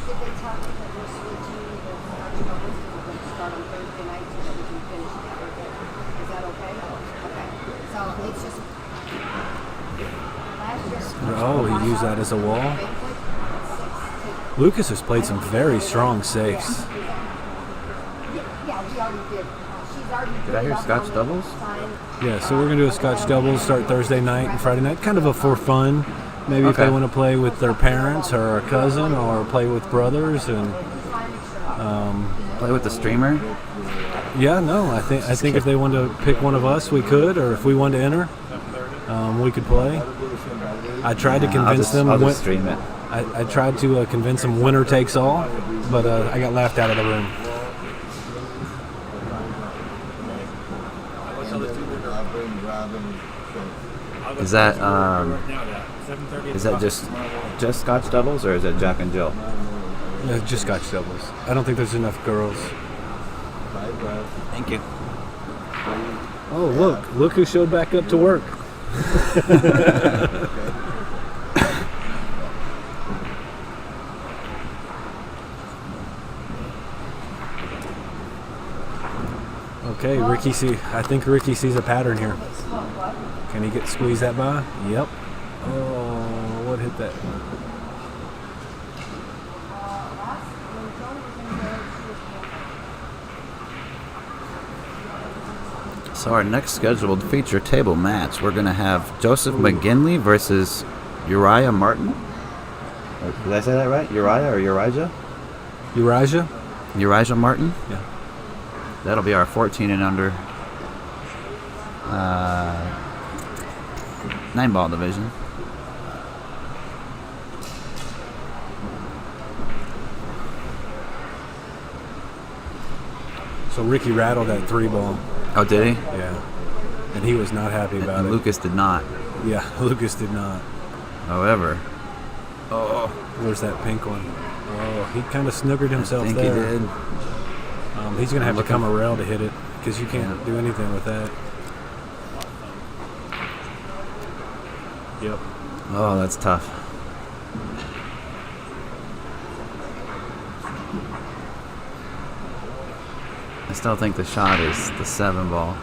[SPEAKER 5] Did they tell you that we're switching the start on Thursday night so that we can finish Saturday? Is that okay? Okay. So it's just last year.
[SPEAKER 8] Oh, he used that as a wall. Lukas has played some very strong safes.
[SPEAKER 5] Yeah, we already did. She's already
[SPEAKER 4] Did I hear Scotch doubles?
[SPEAKER 8] Yeah, so we're going to do a Scotch doubles, start Thursday night and Friday night. Kind of a for fun. Maybe if they want to play with their parents or a cousin or play with brothers and
[SPEAKER 4] play with the streamer.
[SPEAKER 8] Yeah, no, I think if they wanted to pick one of us, we could, or if we wanted to enter, we could play. I tried to convince them.
[SPEAKER 4] I'll just stream it.
[SPEAKER 8] I tried to convince them winner takes all, but I got laughed out of the room.
[SPEAKER 4] Is that just Scotch doubles, or is it Jack and Jill?
[SPEAKER 8] Just Scotch doubles. I don't think there's enough girls.
[SPEAKER 4] Thank you.
[SPEAKER 8] Oh, look who showed back up to work. Okay, I think Ricky sees a pattern here. Can he squeeze that by? Yep. Oh, what hit that?
[SPEAKER 4] So our next scheduled feature table match, we're going to have Joseph McGinley versus Urijah Martin. Did I say that right? Urijah or Urijah?
[SPEAKER 8] Urijah?
[SPEAKER 4] Urijah Martin?
[SPEAKER 8] Yeah.
[SPEAKER 4] That'll be our 14 and under 9-ball division.
[SPEAKER 8] So Ricky rattled that 3-ball.
[SPEAKER 4] Oh, did he?
[SPEAKER 8] Yeah. And he was not happy about
[SPEAKER 4] And
[SPEAKER 8] it.
[SPEAKER 4] Lukas did not.
[SPEAKER 8] Yeah, Lukas did not.
[SPEAKER 4] However,
[SPEAKER 8] Where's that pink one? Oh, he kind of snookered himself
[SPEAKER 4] I think
[SPEAKER 8] there.
[SPEAKER 4] he did.
[SPEAKER 8] He's going to have to come a rail to hit it because you can't do anything with that. Yep.
[SPEAKER 4] Oh, that's tough. I still think the shot is the 7-ball.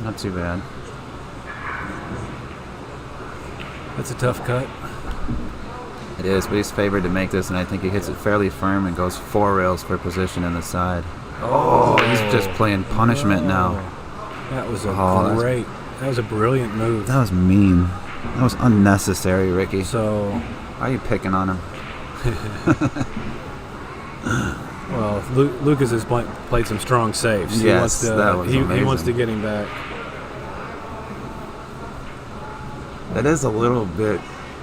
[SPEAKER 4] Not too bad.
[SPEAKER 8] That's a tough cut.
[SPEAKER 4] It is, but he's favored to make this, and I think he hits it fairly firm and goes 4 rails for position in the side. Oh, he's just playing punishment now.
[SPEAKER 8] That was a
[SPEAKER 4] Oh,
[SPEAKER 8] that was a brilliant move.
[SPEAKER 4] That was mean. That was unnecessary, Ricky.
[SPEAKER 8] So,
[SPEAKER 4] why are you picking on him?
[SPEAKER 8] well, Lukas has played some strong saves.
[SPEAKER 4] Yes, that was
[SPEAKER 8] he
[SPEAKER 4] amazing.
[SPEAKER 8] wants to get him back.
[SPEAKER 4] That is a little bit.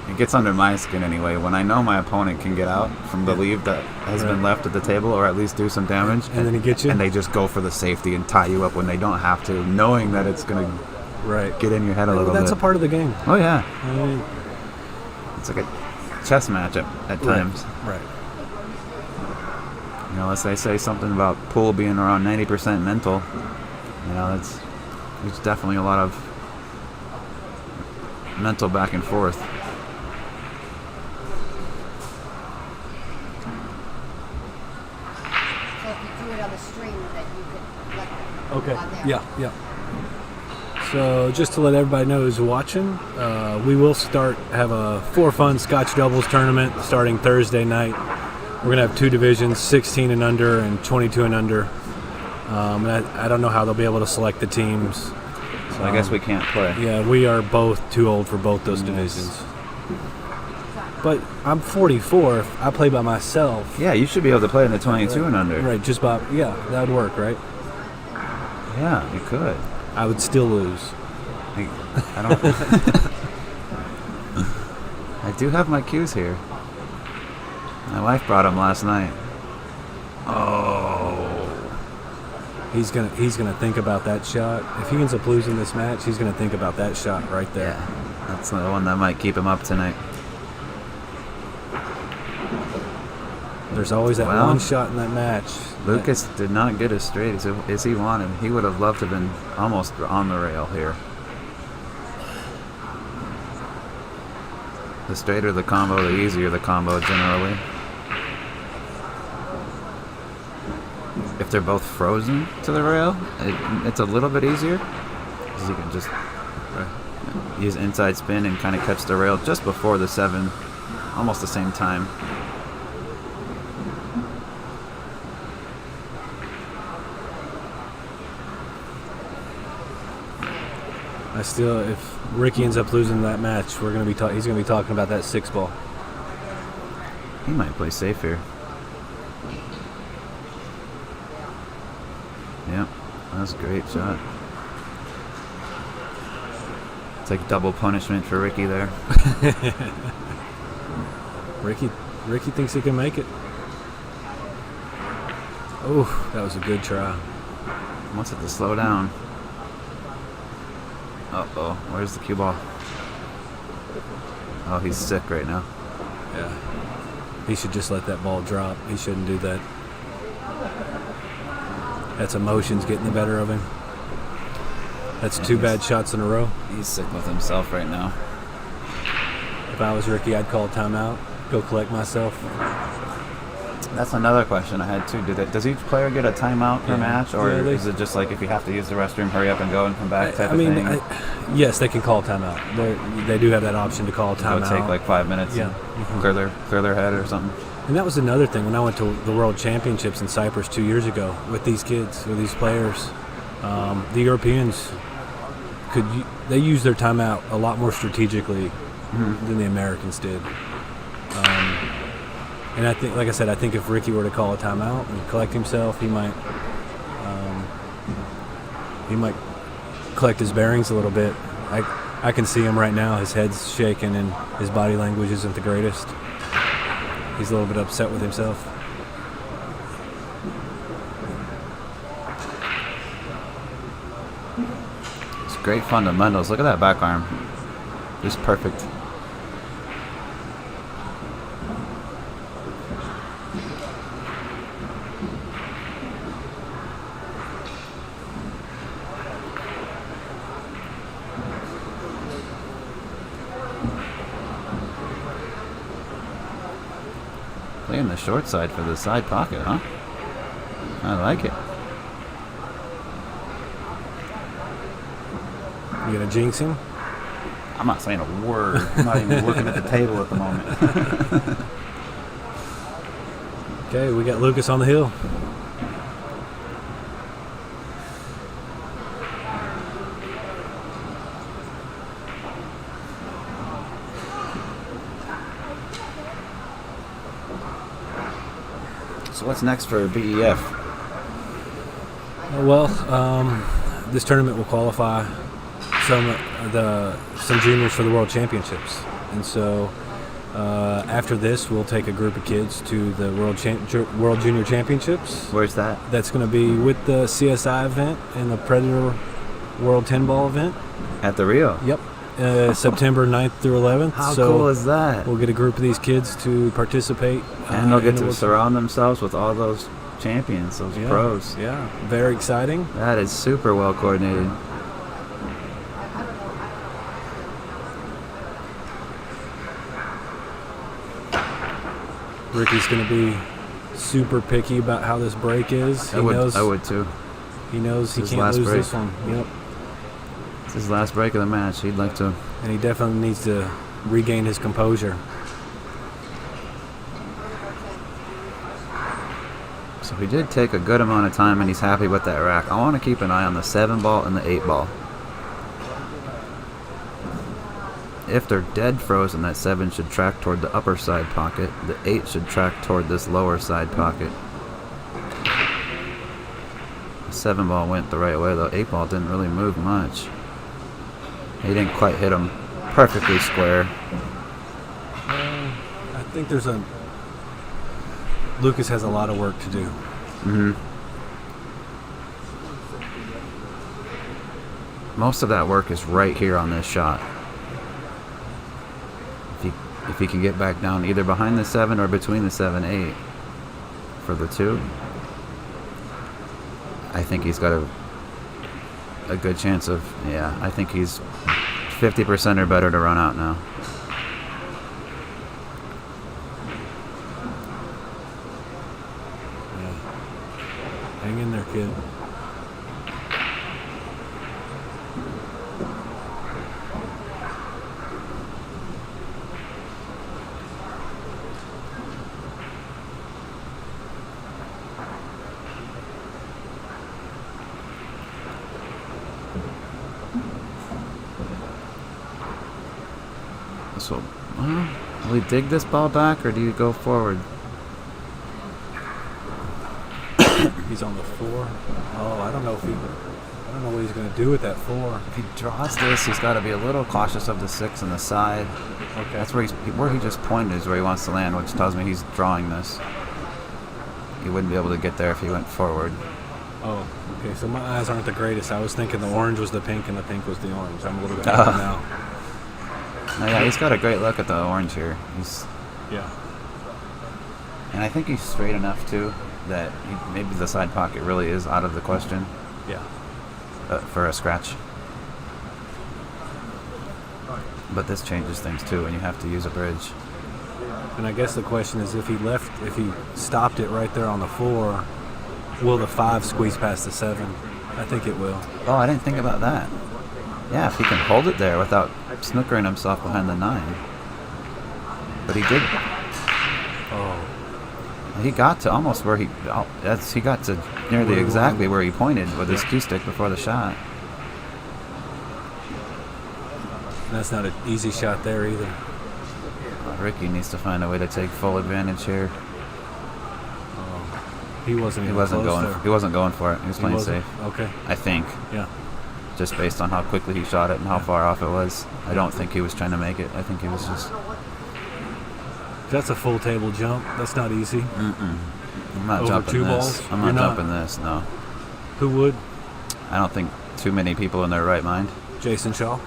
[SPEAKER 4] It gets under my skin anyway. When I know my opponent can get out from the lead that has been left at the table, or at least do some damage,
[SPEAKER 8] and then he gets you,
[SPEAKER 4] and they just go for the safety and tie you up when they don't have to, knowing that it's going to get in your head a little bit.
[SPEAKER 8] That's a part of the game.
[SPEAKER 4] Oh yeah,
[SPEAKER 8] I mean,
[SPEAKER 4] it's like a chess match at times.
[SPEAKER 8] Right.
[SPEAKER 4] You know, as they say something about pool being around 90% mental. You know, there's definitely a lot of mental back and forth.
[SPEAKER 8] Okay. Yeah. So just to let everybody know who's watching, we will have a for fun Scotch doubles tournament starting Thursday night. We're gonna have 2 divisions, 16 and under and 22 and under. And I don't know how they'll be able to select the teams.
[SPEAKER 4] So I guess we can't play.
[SPEAKER 8] Yeah, we are both too old for both those divisions. But I'm 44. If I play by myself.
[SPEAKER 4] Yeah, you should be able to play in the 22 and under.
[SPEAKER 8] Right, just about. Yeah, that would work, right?
[SPEAKER 4] Yeah, you could.
[SPEAKER 8] I would still lose.
[SPEAKER 4] I don't. I do have my cues here. My wife brought them last night. Oh.
[SPEAKER 8] He's gonna think about that shot. If he ends up losing this match, he's gonna think about that shot right there.
[SPEAKER 4] Yeah, that's the one that might keep him up tonight.
[SPEAKER 8] There's always that one shot in that match.
[SPEAKER 4] Lukas did not get as straight as he wanted. He would have loved to have been almost on the rail here. The straighter the combo, the easier the combo generally. If they're both frozen to the rail, it's a little bit easier, because you can just use inside spin and kind of catch the rail just before the 7, almost the same time.
[SPEAKER 8] If Ricky ends up losing that match, he's gonna be talking about that 6-ball.
[SPEAKER 4] He might play safe here. Yep, that's a great shot. It's like double punishment for Ricky there.
[SPEAKER 8] Ricky thinks he can make it. Oh, that was a good try.
[SPEAKER 4] Wants it to slow down. Uh-oh, where's the cue ball? Oh, he's sick right now.
[SPEAKER 8] Yeah. He should just let that ball drop. He shouldn't do that. That's emotions getting the better of him. That's 2 bad shots in a row.
[SPEAKER 4] He's sick with himself right now.
[SPEAKER 8] If I was Ricky, I'd call timeout, go collect myself.
[SPEAKER 4] That's another question I had too. Does each player get a timeout per match, or is it just like if you have to use the restroom, hurry up and go and come back type of thing?
[SPEAKER 8] Yes, they can call timeout. They do have that option to call timeout.
[SPEAKER 4] It'll take like 5 minutes.
[SPEAKER 8] Yeah.
[SPEAKER 4] And clear their head or something.
[SPEAKER 8] And that was another thing when I went to the World Championships in Cyprus 2 years ago with these kids, with these players. The Europeans they use their timeout a lot more strategically than the Americans did. And I think, like I said, I think if Ricky were to call a timeout and collect himself, he might collect his bearings a little bit. I can see him right now. His head's shaking and his body language isn't the greatest. He's a little bit upset with himself.
[SPEAKER 4] It's great fundamentals. Look at that back arm. Just perfect. Playing the short side for the side pocket, huh? I like it.
[SPEAKER 8] You gonna jinx him?
[SPEAKER 4] I'm not saying a word. I'm not even looking at the table at the moment.
[SPEAKER 8] Okay, we got Lukas on the hill.
[SPEAKER 4] So what's next for BEF?
[SPEAKER 8] Well, this tournament will qualify some juniors for the World Championships, and so after this, we'll take a group of kids to the World Junior Championships.
[SPEAKER 4] Where's that?
[SPEAKER 8] That's going to be with the CSI event and the Predator World 10 Ball event.
[SPEAKER 4] At the Rio?
[SPEAKER 8] Yep. September 9th through 11th.
[SPEAKER 4] How cool is that?
[SPEAKER 8] We'll get a group of these kids to participate.
[SPEAKER 4] And they'll get to surround themselves with all those champions, those pros.
[SPEAKER 8] Yeah, very exciting.
[SPEAKER 4] That is super well coordinated.
[SPEAKER 8] Ricky's going to be super picky about how this break is.
[SPEAKER 4] I would too.
[SPEAKER 8] He knows he can't lose this one. Yep.
[SPEAKER 4] It's his last break of the match. He'd like to.
[SPEAKER 8] And he definitely needs to regain his composure.
[SPEAKER 4] So he did take a good amount of time, and he's happy with that rack. I want to keep an eye on the 7 ball and the 8 ball. If they're dead frozen, that 7 should track toward the upper side pocket. The 8 should track toward this lower side pocket. The 7 ball went the right way, though 8 ball didn't really move much. He didn't quite hit him perfectly square.
[SPEAKER 8] I think Lukas has a lot of work to do.
[SPEAKER 4] Mm-hmm. Most of that work is right here on this shot. If he can get back down either behind the 7 or between the 7-8 for the 2, I think he's got a good chance of, I think he's 50% or better to run out now.
[SPEAKER 8] Yeah. Hang in there, kid.
[SPEAKER 4] So, will he dig this ball back, or do you go forward?
[SPEAKER 8] He's on the 4. Oh, I don't know what he's going to do with that 4.
[SPEAKER 4] If he draws this, he's got to be a little cautious of the 6 on the side.
[SPEAKER 8] Okay.
[SPEAKER 4] That's where he just pointed is where he wants to land, which tells me he's drawing this. He wouldn't be able to get there if he went forward.
[SPEAKER 8] Oh, okay. So my eyes aren't the greatest. I was thinking the orange was the pink and the pink was the orange. I'm a little bit happy now.
[SPEAKER 4] No, yeah, he's got a great look at the orange here.
[SPEAKER 8] Yeah.
[SPEAKER 4] And I think he's straight enough too that maybe the side pocket really is out of the question.
[SPEAKER 8] Yeah.
[SPEAKER 4] For a scratch. But this changes things too, and you have to use a bridge.
[SPEAKER 8] And I guess the question is, if he stopped it right there on the 4, will the 5 squeeze past the 7? I think it will.
[SPEAKER 4] Oh, I didn't think about that. Yeah, if he can hold it there without snookering himself behind the 9. But he did.
[SPEAKER 8] Oh.
[SPEAKER 4] He got to almost where he got to nearly exactly where he pointed with his cue stick before the shot.
[SPEAKER 8] That's not an easy shot there either.
[SPEAKER 4] Ricky needs to find a way to take full advantage here.
[SPEAKER 8] He wasn't
[SPEAKER 4] He
[SPEAKER 8] even
[SPEAKER 4] wasn't
[SPEAKER 8] close
[SPEAKER 4] going.
[SPEAKER 8] there.
[SPEAKER 4] He wasn't going for it. He was playing
[SPEAKER 8] wasn't?
[SPEAKER 4] safe.
[SPEAKER 8] Okay.
[SPEAKER 4] I think.
[SPEAKER 8] Yeah.
[SPEAKER 4] Just based on how quickly he shot it and how far off it was, I don't think he was trying to make it. I think he was just.
[SPEAKER 8] That's a full table jump. That's not easy.
[SPEAKER 4] I'm not
[SPEAKER 8] Over
[SPEAKER 4] jumping
[SPEAKER 8] 2
[SPEAKER 4] this.
[SPEAKER 8] balls?
[SPEAKER 4] I'm
[SPEAKER 8] You're
[SPEAKER 4] not
[SPEAKER 8] not?
[SPEAKER 4] jumping this. No.
[SPEAKER 8] Who would?
[SPEAKER 4] I don't think too many people in their right mind.
[SPEAKER 8] Jason Shaw.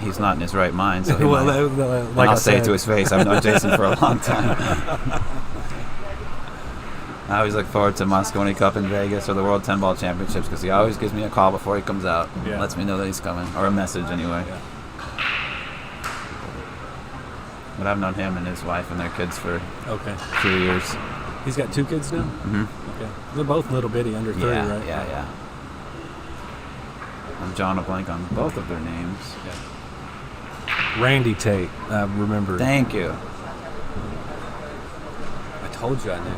[SPEAKER 4] He's not in his right mind, so he
[SPEAKER 8] Well,
[SPEAKER 4] might.
[SPEAKER 8] like
[SPEAKER 4] And
[SPEAKER 8] I
[SPEAKER 4] I'll say it
[SPEAKER 8] said.
[SPEAKER 4] to his face. I've known Jason for a long time. I always look forward to Moscone Cup in Vegas or the World 10 Ball Championships because he always gives me a call before he comes out.
[SPEAKER 8] Yeah.
[SPEAKER 4] Lets me know that he's coming, or a message anyway.
[SPEAKER 8] Yeah.
[SPEAKER 4] But I've known him and his wife and their kids for
[SPEAKER 8] Okay.
[SPEAKER 4] a few years.
[SPEAKER 8] He's got 2 kids now?
[SPEAKER 4] Mm-hmm.
[SPEAKER 8] Okay. They're both little bitty, under 30,
[SPEAKER 4] Yeah,
[SPEAKER 8] right?
[SPEAKER 4] yeah. I'm drawing a blank on both of their names.
[SPEAKER 8] Randy Tate, I remember.
[SPEAKER 4] Thank you.
[SPEAKER 8] I told you I knew.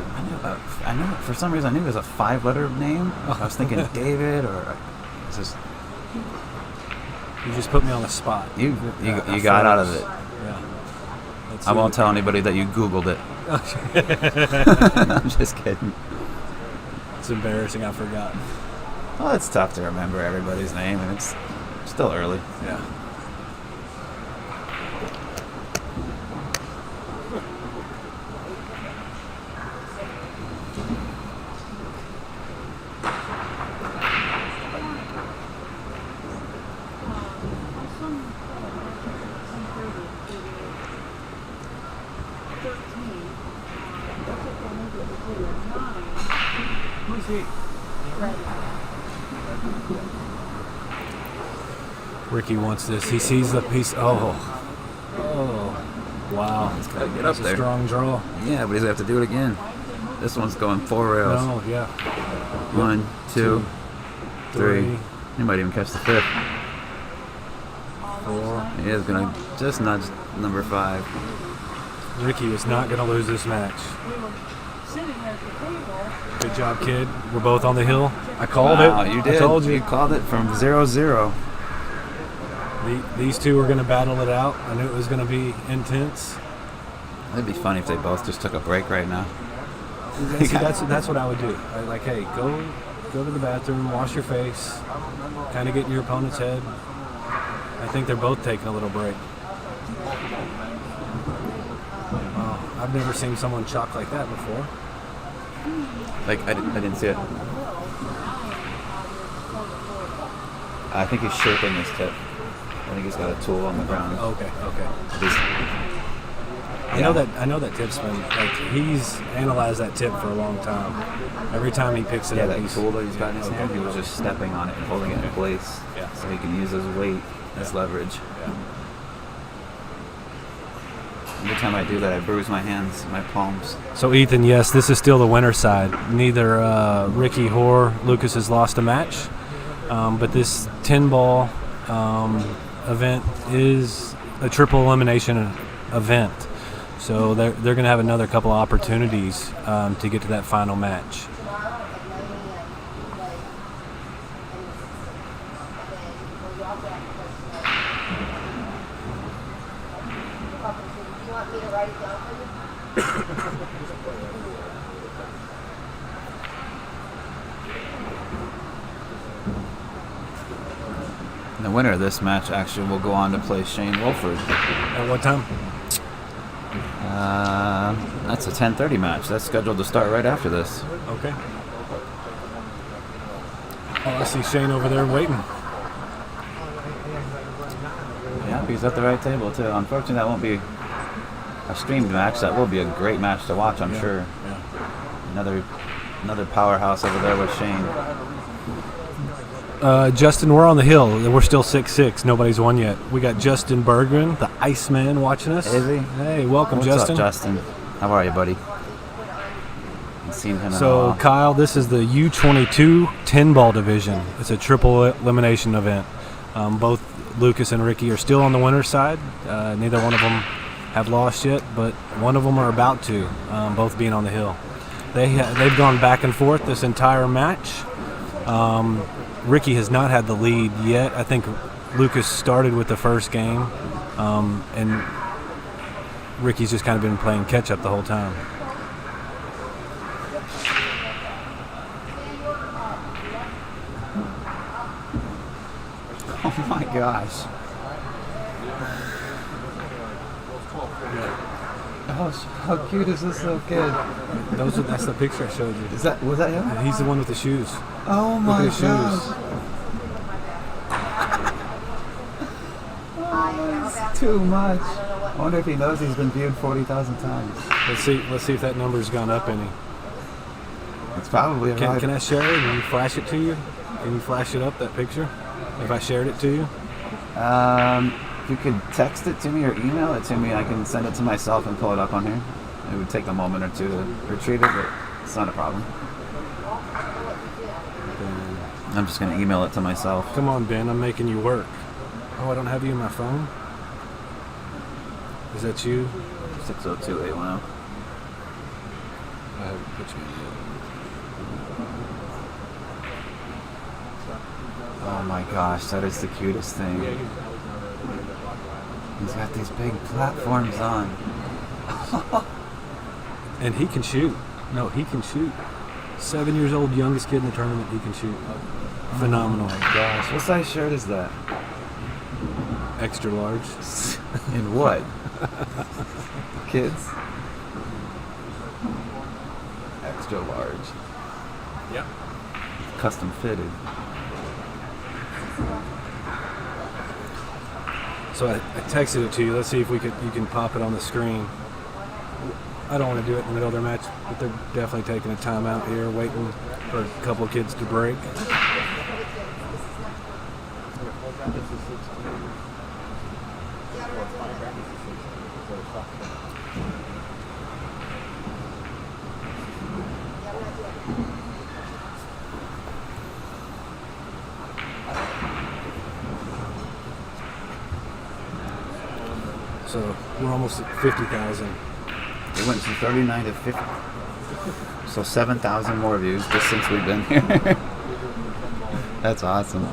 [SPEAKER 4] I knew. For some reason, I knew it was a 5-letter name. I was thinking David or. It's just
[SPEAKER 8] You just put me on the spot.
[SPEAKER 4] you
[SPEAKER 8] I
[SPEAKER 4] got out of
[SPEAKER 8] froze.
[SPEAKER 4] it.
[SPEAKER 8] Yeah. Let's
[SPEAKER 4] I
[SPEAKER 8] see
[SPEAKER 4] won't
[SPEAKER 8] what-
[SPEAKER 4] tell anybody that you Googled it. I'm just kidding.
[SPEAKER 8] It's embarrassing. I forgot.
[SPEAKER 4] Well, it's tough to remember everybody's name, and it's still early.
[SPEAKER 8] Yeah. Ricky wants this. He sees the piece. Oh, wow.
[SPEAKER 4] He's got to get up
[SPEAKER 8] That's a
[SPEAKER 4] there.
[SPEAKER 8] strong draw.
[SPEAKER 4] Yeah, but he's going to have to do it again. This one's going 4 rails.
[SPEAKER 8] No, yeah.
[SPEAKER 4] 1, 2, 3.
[SPEAKER 8] Three.
[SPEAKER 4] He might even catch the 5th.
[SPEAKER 8] 4.
[SPEAKER 4] He is going to just nudge number 5.
[SPEAKER 8] Ricky is not going to lose this match. Good job, kid. We're both on the hill. I called
[SPEAKER 4] Wow,
[SPEAKER 8] it.
[SPEAKER 4] you did.
[SPEAKER 8] I told you.
[SPEAKER 4] You called it from 0-0.
[SPEAKER 8] These two are going to battle it out. I knew it was going to be intense.
[SPEAKER 4] It'd be funny if they both just took a break right now.
[SPEAKER 8] See, that's what I would do. Like, hey, go to the bathroom, wash your face, kind of get in your opponent's head. I think they're both taking a little break. Wow, I've never seen someone chalk like that before.
[SPEAKER 4] Like, I didn't see it. I think he's shaping his tip. I think he's got a tool on the ground.
[SPEAKER 8] Okay.
[SPEAKER 4] He's-
[SPEAKER 8] I know that tipsman. Like, he's analyzed that tip for a long time. Every time he picks it
[SPEAKER 4] Yeah,
[SPEAKER 8] up,
[SPEAKER 4] that
[SPEAKER 8] he's
[SPEAKER 4] tool that he's got in his hand, he was just stepping on it and holding it in place.
[SPEAKER 8] Yeah.
[SPEAKER 4] So he can use his weight as leverage.
[SPEAKER 8] Yeah.
[SPEAKER 4] Every time I do that, I bruise my hands, my palms.
[SPEAKER 8] So Ethan, yes, this is still the winner's side. Neither Ricky or Lukas has lost a match, but this 10-ball event is a triple elimination event. So they're going to have another couple of opportunities to get to that final match.
[SPEAKER 5] You want me to write it down for you?
[SPEAKER 4] And the winner of this match actually will go on to play Shane Wolford.
[SPEAKER 8] At what time?
[SPEAKER 4] That's a 10:30 match. That's scheduled to start right after this.
[SPEAKER 8] Okay. Oh, I see Shane over there waiting.
[SPEAKER 4] Yeah, he's at the right table too. Unfortunately, that won't be a streamed match. That will be a great match to watch, I'm sure.
[SPEAKER 8] Yeah.
[SPEAKER 4] Another powerhouse over there with Shane.
[SPEAKER 8] Justin, we're on the hill. We're still 6-6. Nobody's won yet. We got Justin Bergman, the Iceman, watching us.
[SPEAKER 4] Is he?
[SPEAKER 8] Hey, welcome,
[SPEAKER 4] What's
[SPEAKER 8] Justin.
[SPEAKER 4] up, Justin? How are you, buddy? Haven't seen him in a
[SPEAKER 8] So,
[SPEAKER 4] while.
[SPEAKER 8] Kyle, this is the U22 10-ball division. It's a triple elimination event. Both Lukas and Ricky are still on the winner's side. Neither one of them have lost yet, but one of them are about to, both being on the hill. They've gone back and forth this entire match. Ricky has not had the lead yet. I think Lukas started with the first game, and Ricky's just kind of been playing catch-up the whole time.
[SPEAKER 4] Oh my gosh. How cute is this little kid?
[SPEAKER 8] That's the picture I showed you.
[SPEAKER 4] Was that him?
[SPEAKER 8] He's the one with the shoes.
[SPEAKER 4] Oh my
[SPEAKER 8] Look at his shoes.
[SPEAKER 4] It's too much. I wonder if he knows he's been viewed 40,000 times.
[SPEAKER 8] Let's see if that number's gone up any.
[SPEAKER 4] It's probably right.
[SPEAKER 8] Can I share it and flash it to you? Can you flash it up, that picture? If I shared it to you?
[SPEAKER 4] If you could text it to me or email it to me, I can send it to myself and pull it up on here. It would take a moment or two to retrieve it, but it's not a problem. I'm just going to email it to myself.
[SPEAKER 8] Come on, Ben, I'm making you work. Oh, I don't have you in my phone? Is that you?
[SPEAKER 4] 602-810.
[SPEAKER 8] I haven't put you in yet.
[SPEAKER 4] Oh my gosh, that is the cutest thing. He's got these big platforms on.
[SPEAKER 8] And he can shoot. No, he can shoot. 7 years old, youngest kid in the tournament, he can shoot. Phenomenal.
[SPEAKER 4] Oh my gosh, what size shirt is that?
[SPEAKER 8] Extra large.
[SPEAKER 4] In what? Kids? Extra large.
[SPEAKER 8] Yep.
[SPEAKER 4] Custom fitted.
[SPEAKER 8] So I texted it to you. Let's see if you can pop it on the screen. I don't want to do it in the middle of their match, but they're definitely taking a timeout here, waiting for a couple of kids to break. So we're almost at 50,000.
[SPEAKER 4] It went from 39 to 50. So 7,000 more views just since we've been here. That's awesome.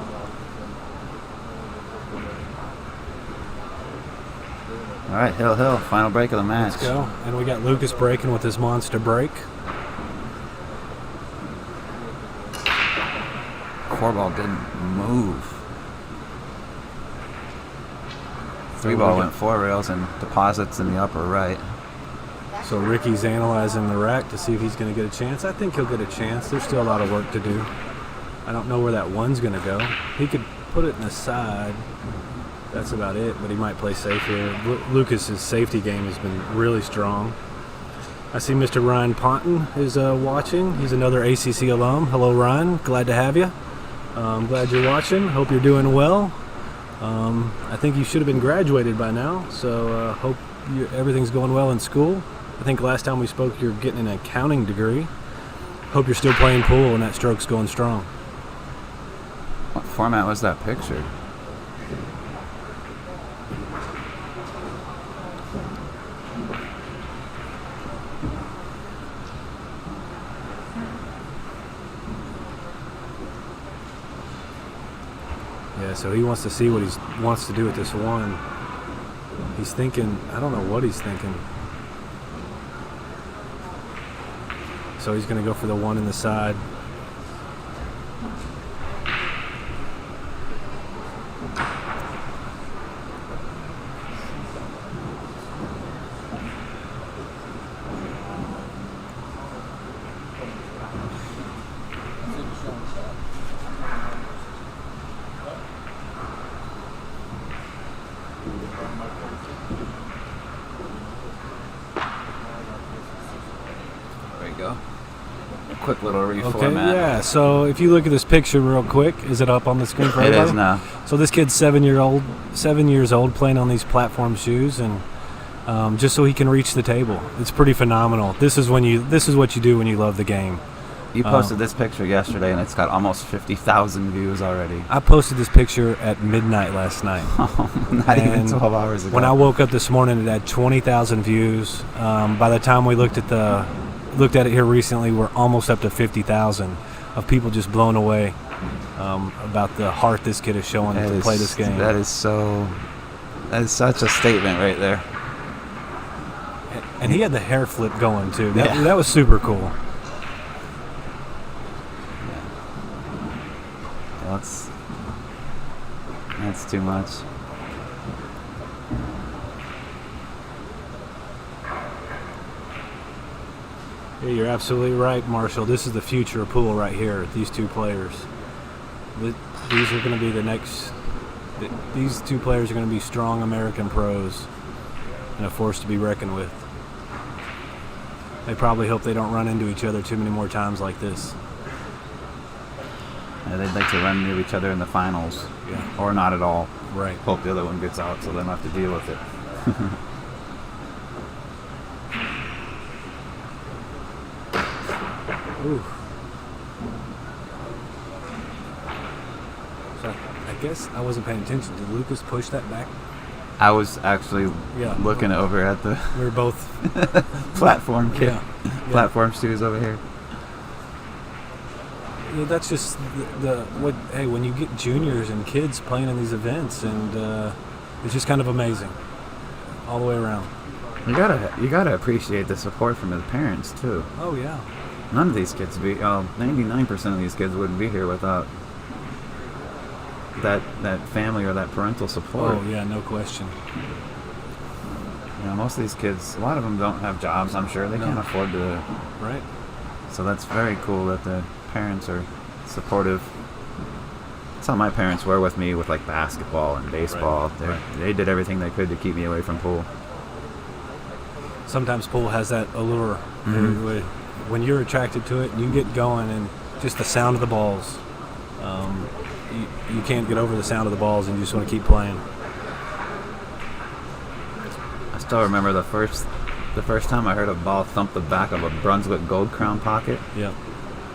[SPEAKER 4] All right, Hill, final break of the match.
[SPEAKER 8] Let's go. And we got Lukas breaking with his monster break.
[SPEAKER 4] 4-ball didn't move. 3-ball went 4 rails and deposits in the upper right.
[SPEAKER 8] So Ricky's analyzing the rack to see if he's going to get a chance. I think he'll get a chance. There's still a lot of work to do. I don't know where that one's going to go. He could put it in the side. That's about it, but he might play safe here. Lucas's safety game has been really strong. I see Mr. Ryan Ponton is watching. He's another ACC alum. Hello, Ryan. Glad to have you. I'm glad you're watching. Hope you're doing well. I think you should have been graduated by now, so hope everything's going well in school. I think last time we spoke you're getting an accounting degree. Hope you're still playing pool and that stroke's going strong.
[SPEAKER 4] What format was that picture?
[SPEAKER 8] Yeah, so he wants to see what he wants to do with this one. He's thinking, I don't know what he's thinking. So he's going to go for the one in the side.
[SPEAKER 4] Quick little reformat.
[SPEAKER 8] Okay, yeah. So if you look at this picture real quick, is it up on the screen for everybody?
[SPEAKER 4] It is now.
[SPEAKER 8] So this kid's 7 years old, playing on these platform shoes, and just so he can reach the table. It's pretty phenomenal. This is what you do when you love the game.
[SPEAKER 4] You posted this picture yesterday, and it's got almost 50,000 views already.
[SPEAKER 8] I posted this picture at midnight last night.
[SPEAKER 4] Not even 12 hours ago.
[SPEAKER 8] When I woke up this morning, it had 20,000 views. By the time we looked at it here recently, we're almost up to 50,000 of people just blown away about the heart this kid is showing to play this game.
[SPEAKER 4] That is such a statement right there.
[SPEAKER 8] And he had the hair flip going too. That was super cool.
[SPEAKER 4] That's too much.
[SPEAKER 8] Yeah, you're absolutely right, Marshall. This is the future of pool right here. These two players. These are going to be the next. These two players are going to be strong American pros and a force to be reckoned with. They probably hope they don't run into each other too many more times like this.
[SPEAKER 4] Yeah, they'd like to run into each other in the finals.
[SPEAKER 8] Yeah.
[SPEAKER 4] Or not at all.
[SPEAKER 8] Right.
[SPEAKER 4] Hope the other one gets out so they don't have to deal with it.
[SPEAKER 8] Ooh. So I guess I wasn't paying attention. Did Lukas push that back?
[SPEAKER 4] I was actually looking over at the
[SPEAKER 8] we were both
[SPEAKER 4] platform kid.
[SPEAKER 8] Yeah.
[SPEAKER 4] Platform shoes over here.
[SPEAKER 8] Yeah, that's just hey, when you get juniors and kids playing in these events, and it's just kind of amazing all the way around.
[SPEAKER 4] You gotta appreciate the support from his parents too.
[SPEAKER 8] Oh yeah.
[SPEAKER 4] None of these kids 99% of these kids wouldn't be here without that family or that parental support.
[SPEAKER 8] Oh yeah, no question.
[SPEAKER 4] You know, most of these kids, a lot of them don't have jobs. I'm sure they can't afford to.
[SPEAKER 8] Right.
[SPEAKER 4] So that's very cool that the parents are supportive. That's how my parents were with me with like basketball and baseball.
[SPEAKER 8] Right.
[SPEAKER 4] They did everything they could to keep me away from pool.
[SPEAKER 8] Sometimes pool has that allure. When you're attracted to it and you get going, and just the sound of the balls, you can't get over the sound of the balls, and you just want to keep playing.
[SPEAKER 4] I still remember the first time I heard a ball thump the back of a Brunswick Gold Crown pocket.
[SPEAKER 8] Yeah.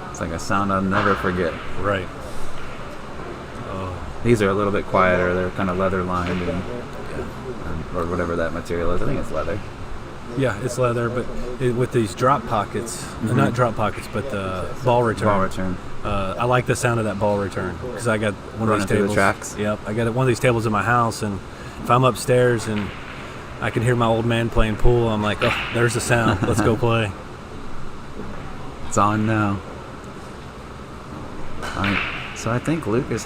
[SPEAKER 4] It's like a sound I'll never forget.
[SPEAKER 8] Right.
[SPEAKER 4] These are a little bit quieter. They're kind of leather lined or whatever that material is. I think it's leather.
[SPEAKER 8] Yeah, it's leather, but with these drop pockets, not drop pockets, but the ball return.
[SPEAKER 4] Ball return.
[SPEAKER 8] I like the sound of that ball return because I got one of these tables.
[SPEAKER 4] The tracks.
[SPEAKER 8] Yep, I got one of these tables in my house, and if I'm upstairs and I can hear my old man playing pool, I'm like, oh, there's the sound. Let's go play.
[SPEAKER 4] It's on now. So I think Lukas.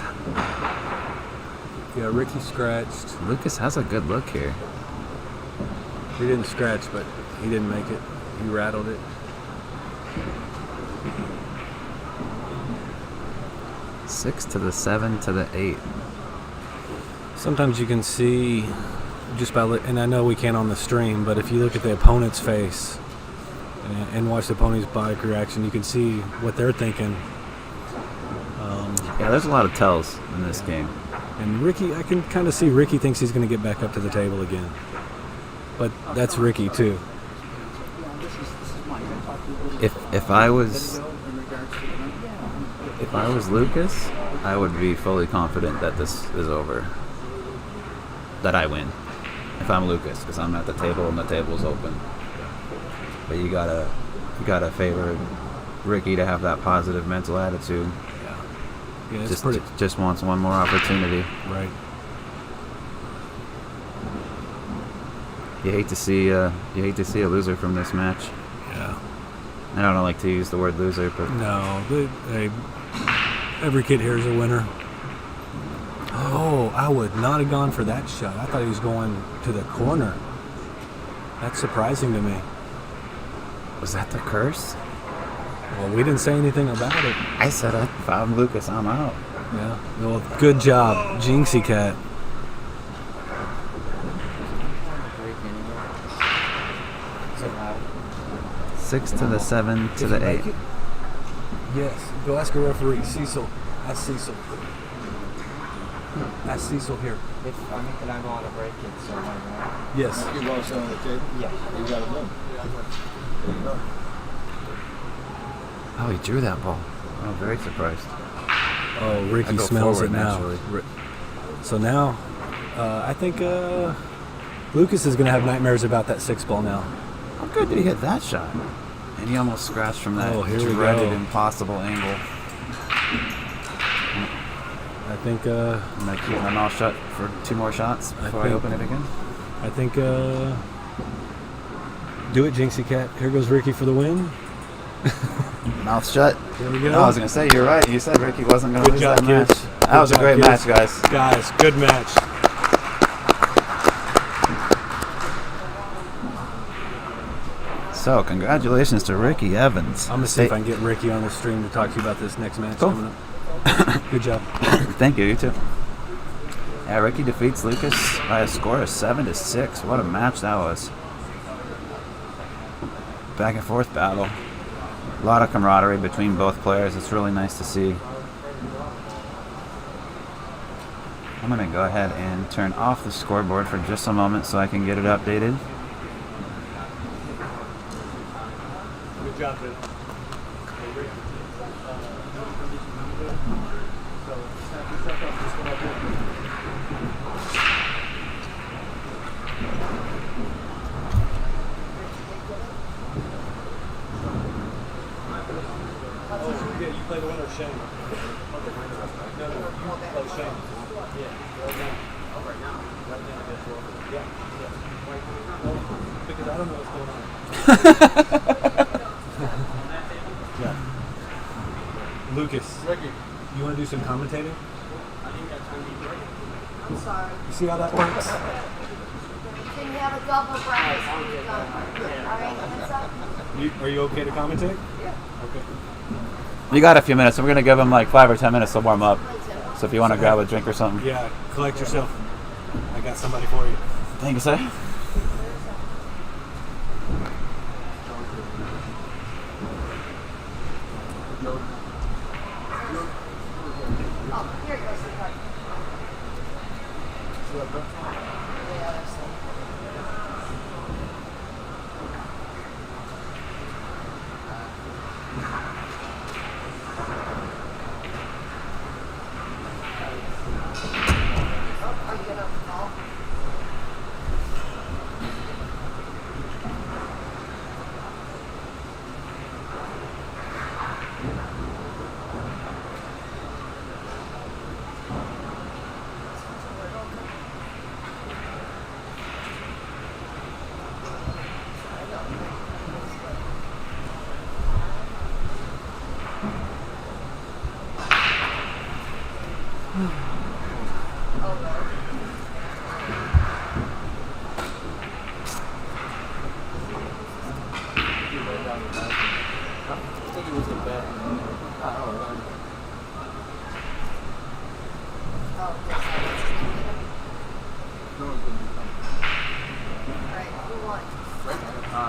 [SPEAKER 8] Yeah, Ricky scratched.
[SPEAKER 4] Lukas has a good look here.
[SPEAKER 8] He didn't scratch, but he didn't make it. He rattled it.
[SPEAKER 4] 6 to the 7 to the 8.
[SPEAKER 8] Sometimes you can see just by and I know we can't on the stream, but if you look at the opponent's face and watch the opponent's body reaction, you can see what they're thinking.
[SPEAKER 4] Yeah, there's a lot of tells in this game.
[SPEAKER 8] And Ricky, I can kind of see Ricky thinks he's going to get back up to the table again. But that's Ricky too.
[SPEAKER 4] If I was Lukas, I would be fully confident that this is over. That I win. If I'm Lukas, because I'm at the table and the table's open. But you gotta favor Ricky to have that positive mental attitude.
[SPEAKER 8] Yeah,
[SPEAKER 4] just wants one more opportunity.
[SPEAKER 8] Right.
[SPEAKER 4] You hate to see a loser from this match.
[SPEAKER 8] Yeah.
[SPEAKER 4] I don't like to use the word loser, but
[SPEAKER 8] no, every kid here is a winner. Oh, I would not have gone for that shot. I thought he was going to the corner. That's surprising to me.
[SPEAKER 4] Was that the curse?
[SPEAKER 8] Well, we didn't say anything about it.
[SPEAKER 4] I said, if I'm Lukas, I'm out.
[SPEAKER 8] Yeah. Well, good job, Jinxie Cat.
[SPEAKER 4] Six to the 7 to the 8.
[SPEAKER 8] Yes. Go ask a referee. Cecil. Ask Cecil. Ask Cecil here.
[SPEAKER 10] If I make it, I go on a break it, so I might.
[SPEAKER 8] Yes.
[SPEAKER 7] You want to sit on the table?
[SPEAKER 10] Yeah.
[SPEAKER 7] You got to win. There you go.
[SPEAKER 4] Oh, he drew that ball. I'm very surprised.
[SPEAKER 8] Oh, Ricky smells it now.
[SPEAKER 4] Naturally.
[SPEAKER 8] So now, I think Lukas is going to have nightmares about that 6 ball now.
[SPEAKER 4] How good did he hit that shot? And he almost scratched from that dreaded impossible angle.
[SPEAKER 8] I think...
[SPEAKER 4] I'm going to keep my mouth shut for 2 more shots before I open it again.
[SPEAKER 8] I think... do it, Jinxie Cat. Here goes Ricky for the win.
[SPEAKER 4] Mouth shut.
[SPEAKER 8] Here we go.
[SPEAKER 4] No, I was going to say, you're right. You said Ricky wasn't going to lose that match. That was a great match, guys.
[SPEAKER 8] Guys, good match.
[SPEAKER 4] So, congratulations to Ricky Evans.
[SPEAKER 8] I'm going to see if I can get Ricky on the stream to talk to you about this next match coming up. Good job.
[SPEAKER 4] Thank you, you too. Yeah, Ricky defeats Lukas by a score of 7-6. What a match that was. Back and forth battle. A lot of camaraderie between both players. It's really nice to see. I'm going to go ahead and turn off the scoreboard for just a moment so I can get it updated.
[SPEAKER 8] Good job, dude. You play the winner, Shane. No, you play Shane. Yeah, right now. Oh, right now? Right now, yes, well, yeah. Well, because I don't know what's going on. Yeah. Lucas, Ricky, you want to do some commentating?
[SPEAKER 5] I'm sorry.
[SPEAKER 8] You see how that works?
[SPEAKER 5] Can you have a double breakfast when you're done? All right, what's up?
[SPEAKER 8] Are you okay to commentate?
[SPEAKER 5] Yeah.
[SPEAKER 8] Okay.
[SPEAKER 4] You got a few minutes. So we're going to give him like 5 or 10 minutes to warm up. So if you want to grab a drink or something.
[SPEAKER 8] Yeah, collect yourself. I got somebody for you.
[SPEAKER 4] Thank you, sir.
[SPEAKER 5] Oh, here you go, sweetheart. Are you gonna fall?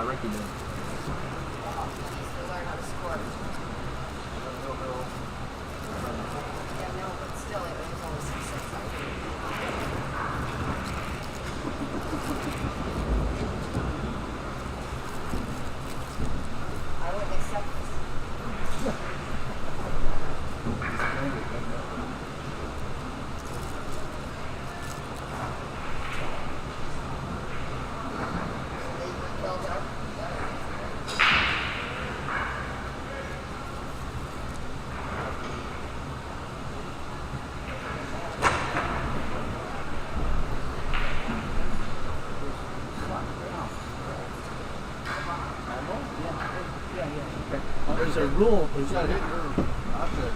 [SPEAKER 10] Ricky did.
[SPEAKER 5] He needs to learn how to score. Yeah, no, but still, it was only 6-6. I wouldn't accept this.
[SPEAKER 10] There's a rule, but you gotta hit your object.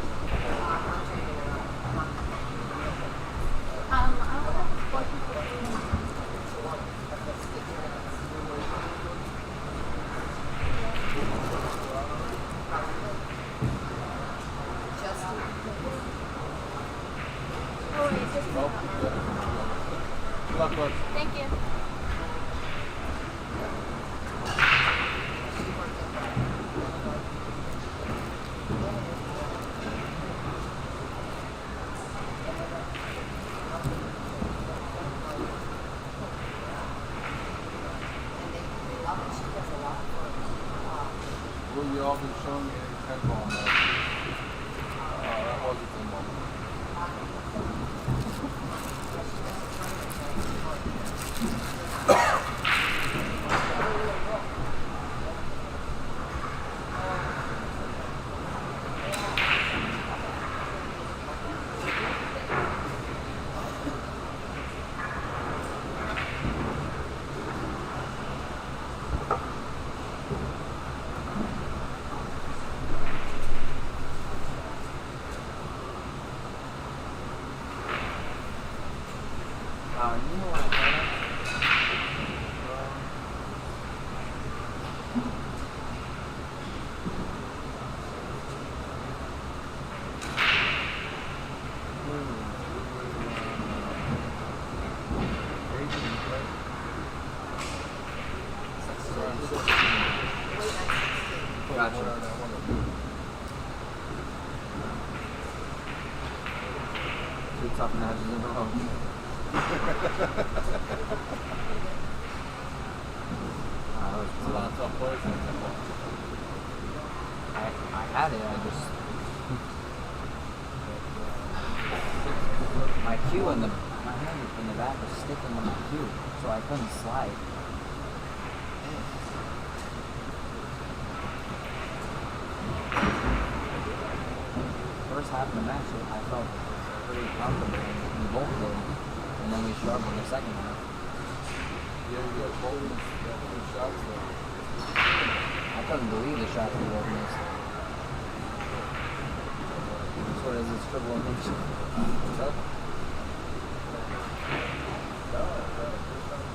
[SPEAKER 10] Good luck, bud.
[SPEAKER 11] Thank you.
[SPEAKER 10] Will you all be showing me a headball on that? That wasn't the moment.
[SPEAKER 9] Two tough matches in a row. There's a lot of tough players in there. I had it, I just... my cue and my hand in the back was sticking on my cue, so I couldn't slide. First half of the match, I felt pretty comfortable in both of them, and then we struggled in the second half.
[SPEAKER 10] Yeah, you got both shots there.
[SPEAKER 9] I couldn't believe the shots we both missed. Sort of this triple elimination.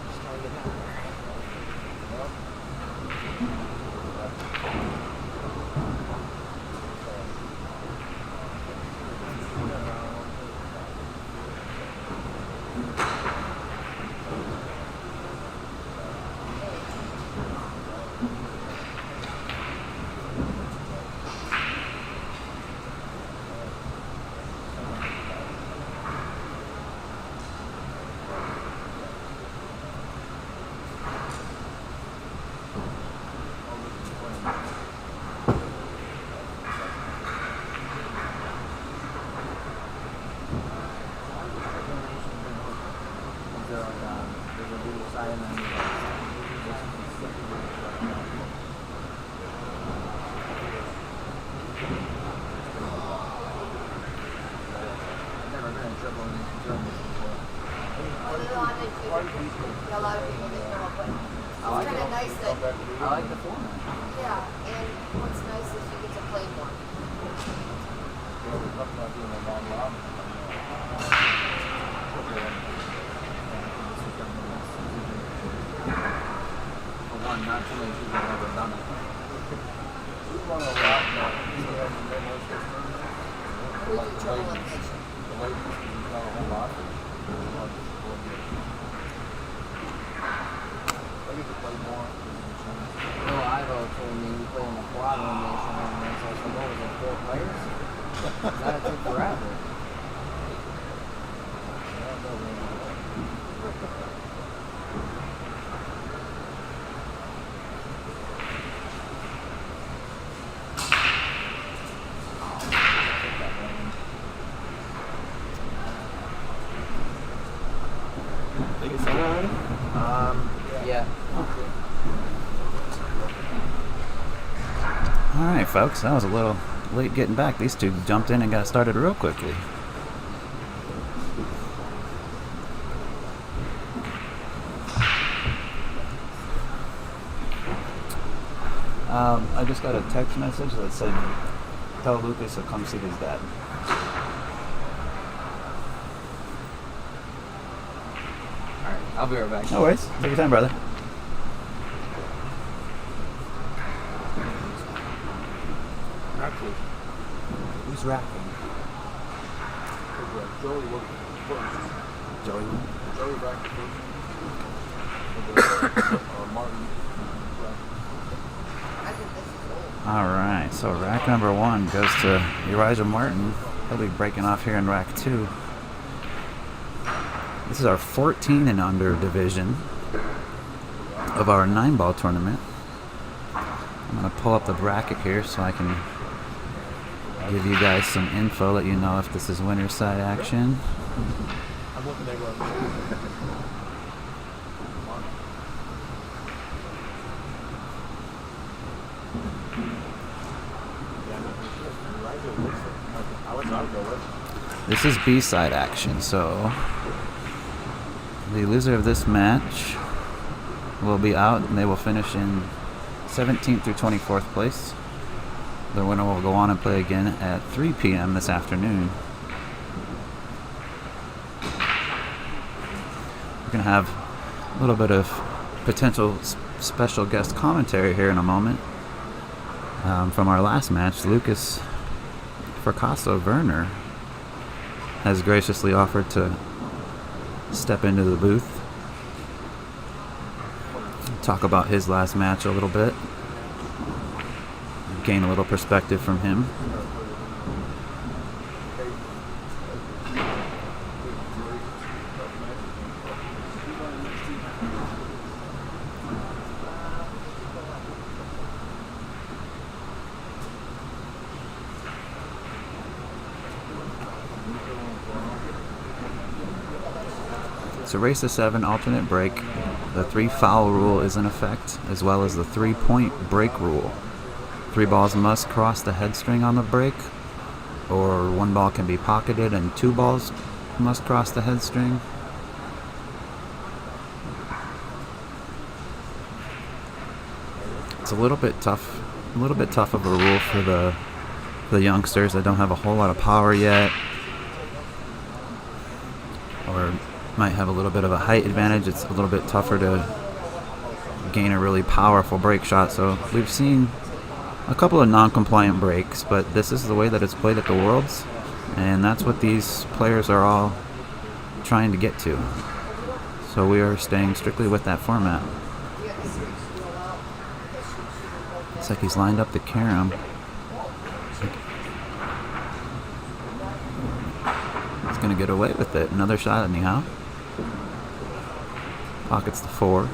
[SPEAKER 9] Just trying to get down.
[SPEAKER 4] Yeah. Alright folks, that was a little late getting back. These two jumped in and got started real quickly. I just got a text message that said, tell Lukas to come see his dad.
[SPEAKER 9] Alright, I'll be right back.
[SPEAKER 4] No worries. Take your time, brother. Who's racking?
[SPEAKER 10] Joey was first.
[SPEAKER 4] Joey?
[SPEAKER 10] Joey racked first. Martin.
[SPEAKER 4] Alright, so rack number 1 goes to Urijah Martin. He'll be breaking off here in rack 2. This is our 14 and under division of our 9-ball tournament. I'm going to pull up the bracket here so I can give you guys some info, let you know if this is winner's side action.
[SPEAKER 10] I'm looking at what
[SPEAKER 4] This is B-side action, so the loser of this match will be out and they will finish in 17th through 24th place. The winner will go on and play again at 3 p.m. this afternoon. We're going to have a little bit of potential special guest commentary here in a moment. From our last match, Lukas Fracasso-Verner has graciously offered to step into the booth, talk about his last match a little bit, gain a little perspective from him. It's a race to 7 alternate break. The 3 foul rule is in effect, as well as the 3-point break rule. 3 balls must cross the head string on the break, or 1 ball can be pocketed and 2 balls must cross the head string. It's a little bit tough of a rule for the youngsters that don't have a whole lot of power yet, or might have a little bit of a height advantage. It's a little bit tougher to gain a really powerful break shot. So we've seen a couple of non-compliant breaks, but this is the way that it's played at the Worlds, and that's what these players are all trying to get to. So we are staying strictly with that format. It's like he's lined up the carom. He's going to get away with it. Another shot anyhow. Pockets the 4.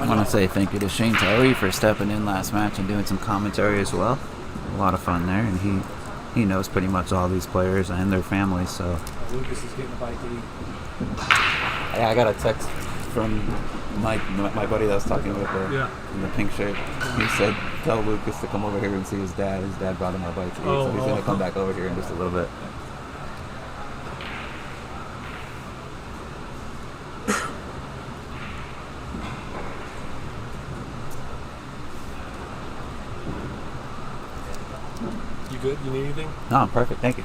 [SPEAKER 4] I want to say thank you to Shane Terry for stepping in last match and doing some commentary as well. A lot of fun there, and he knows pretty much all these players and their families. So
[SPEAKER 8] Lukas is getting a bite to eat.
[SPEAKER 4] Yeah, I got a text from Mike, my buddy that was talking with in the pink shirt. He said, "Tell Lukas to come over here and see his dad. His dad brought him a bite to eat, so he's gonna come back over here in just a little bit."
[SPEAKER 8] You good? You need anything?
[SPEAKER 4] No, I'm perfect. Thank you.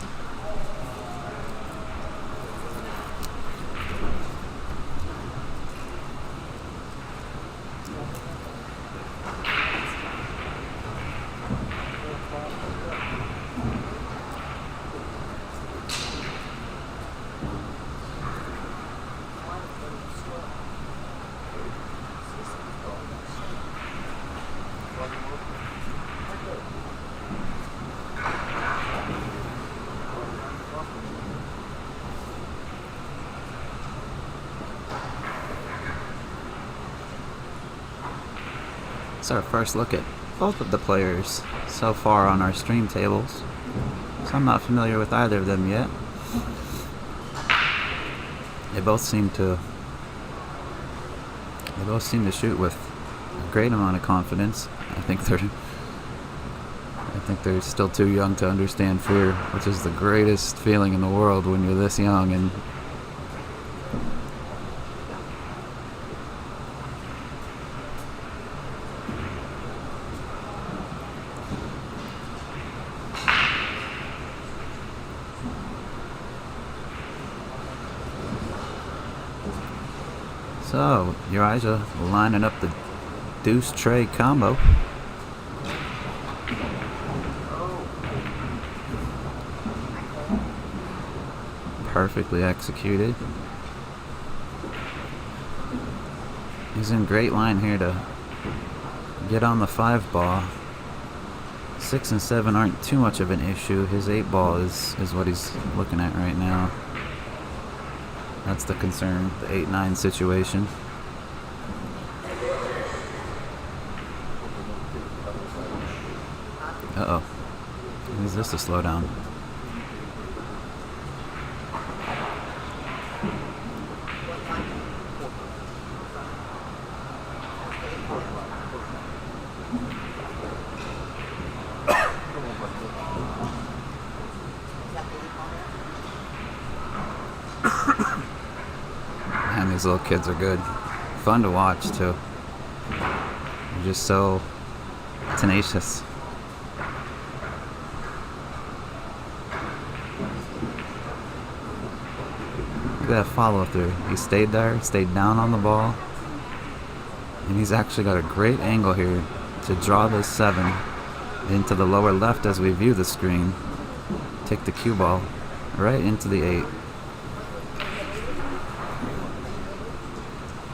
[SPEAKER 4] It's our first look at both of the players so far on our stream tables, so I'm not familiar with either of them yet. They both seem to shoot with a great amount of confidence. I think they're still too young to understand fear, which is the greatest feeling in the world when you're this young. And so, Urijah lining up the deuce tray combo. Perfectly executed. He's in great line here to get on the 5 ball. 6 and 7 aren't too much of an issue. His 8 ball is what he's looking at right now. That's the concern, the 8-9 situation. Uh-oh. Is this a slowdown? Man, these little kids are good. Fun to watch, too. They're just so tenacious. Look at that follow through. He stayed there, stayed down on the ball. And he's actually got a great angle here to draw this 7 into the lower left as we view the screen. Take the cue ball right into the 8.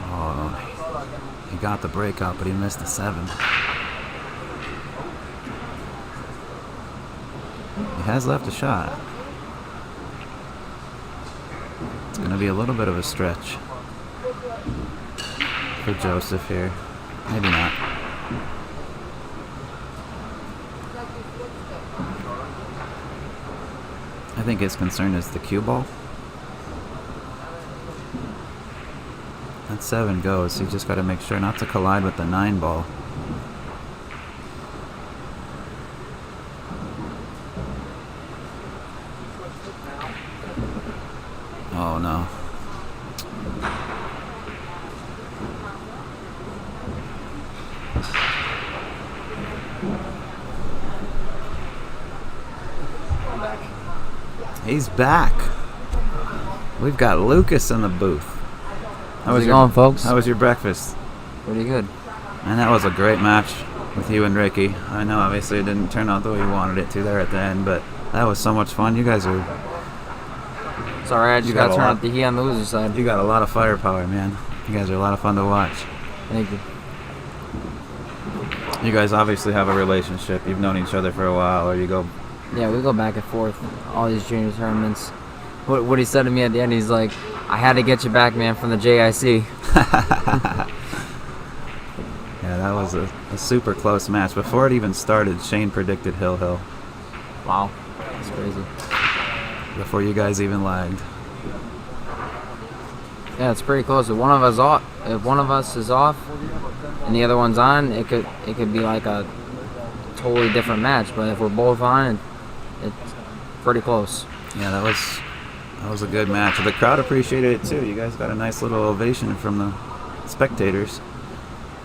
[SPEAKER 4] Oh, he got the breakout, but he missed the 7. He has left a shot. It's going to be a little bit of a stretch for Joseph here. Maybe not. I think his concern is the cue ball. That 7 goes. He's just got to make sure not to collide with the 9 ball. Oh no. He's back. We've got Lukas in the booth.
[SPEAKER 9] How's it going, folks?
[SPEAKER 4] How was your breakfast?
[SPEAKER 9] Pretty good.
[SPEAKER 4] And that was a great match with you and Ricky. I know obviously it didn't turn out the way you wanted it to there at the end, but that was so much fun. You guys are...
[SPEAKER 9] It's alright, I just got to turn up the heat on the loser side.
[SPEAKER 4] You got a lot of firepower, man. You guys are a lot of fun to watch.
[SPEAKER 9] Thank you.
[SPEAKER 4] You guys obviously have a relationship. You've known each other for a while, or you go...
[SPEAKER 9] Yeah, we go back and forth all these junior tournaments. What he said to me at the end, he's like, I had to get you back, man, from the JIC.
[SPEAKER 4] Yeah, that was a super close match. Before it even started, Shane predicted Hill.
[SPEAKER 9] Wow, that's crazy.
[SPEAKER 4] Before you guys even lagged.
[SPEAKER 9] Yeah, it's pretty close. If one of us is off and the other one's on, it could be like a totally different match. But if we're both on, it's pretty close.
[SPEAKER 4] Yeah, that was a good match. The crowd appreciated it too. You guys got a nice little ovation from the spectators.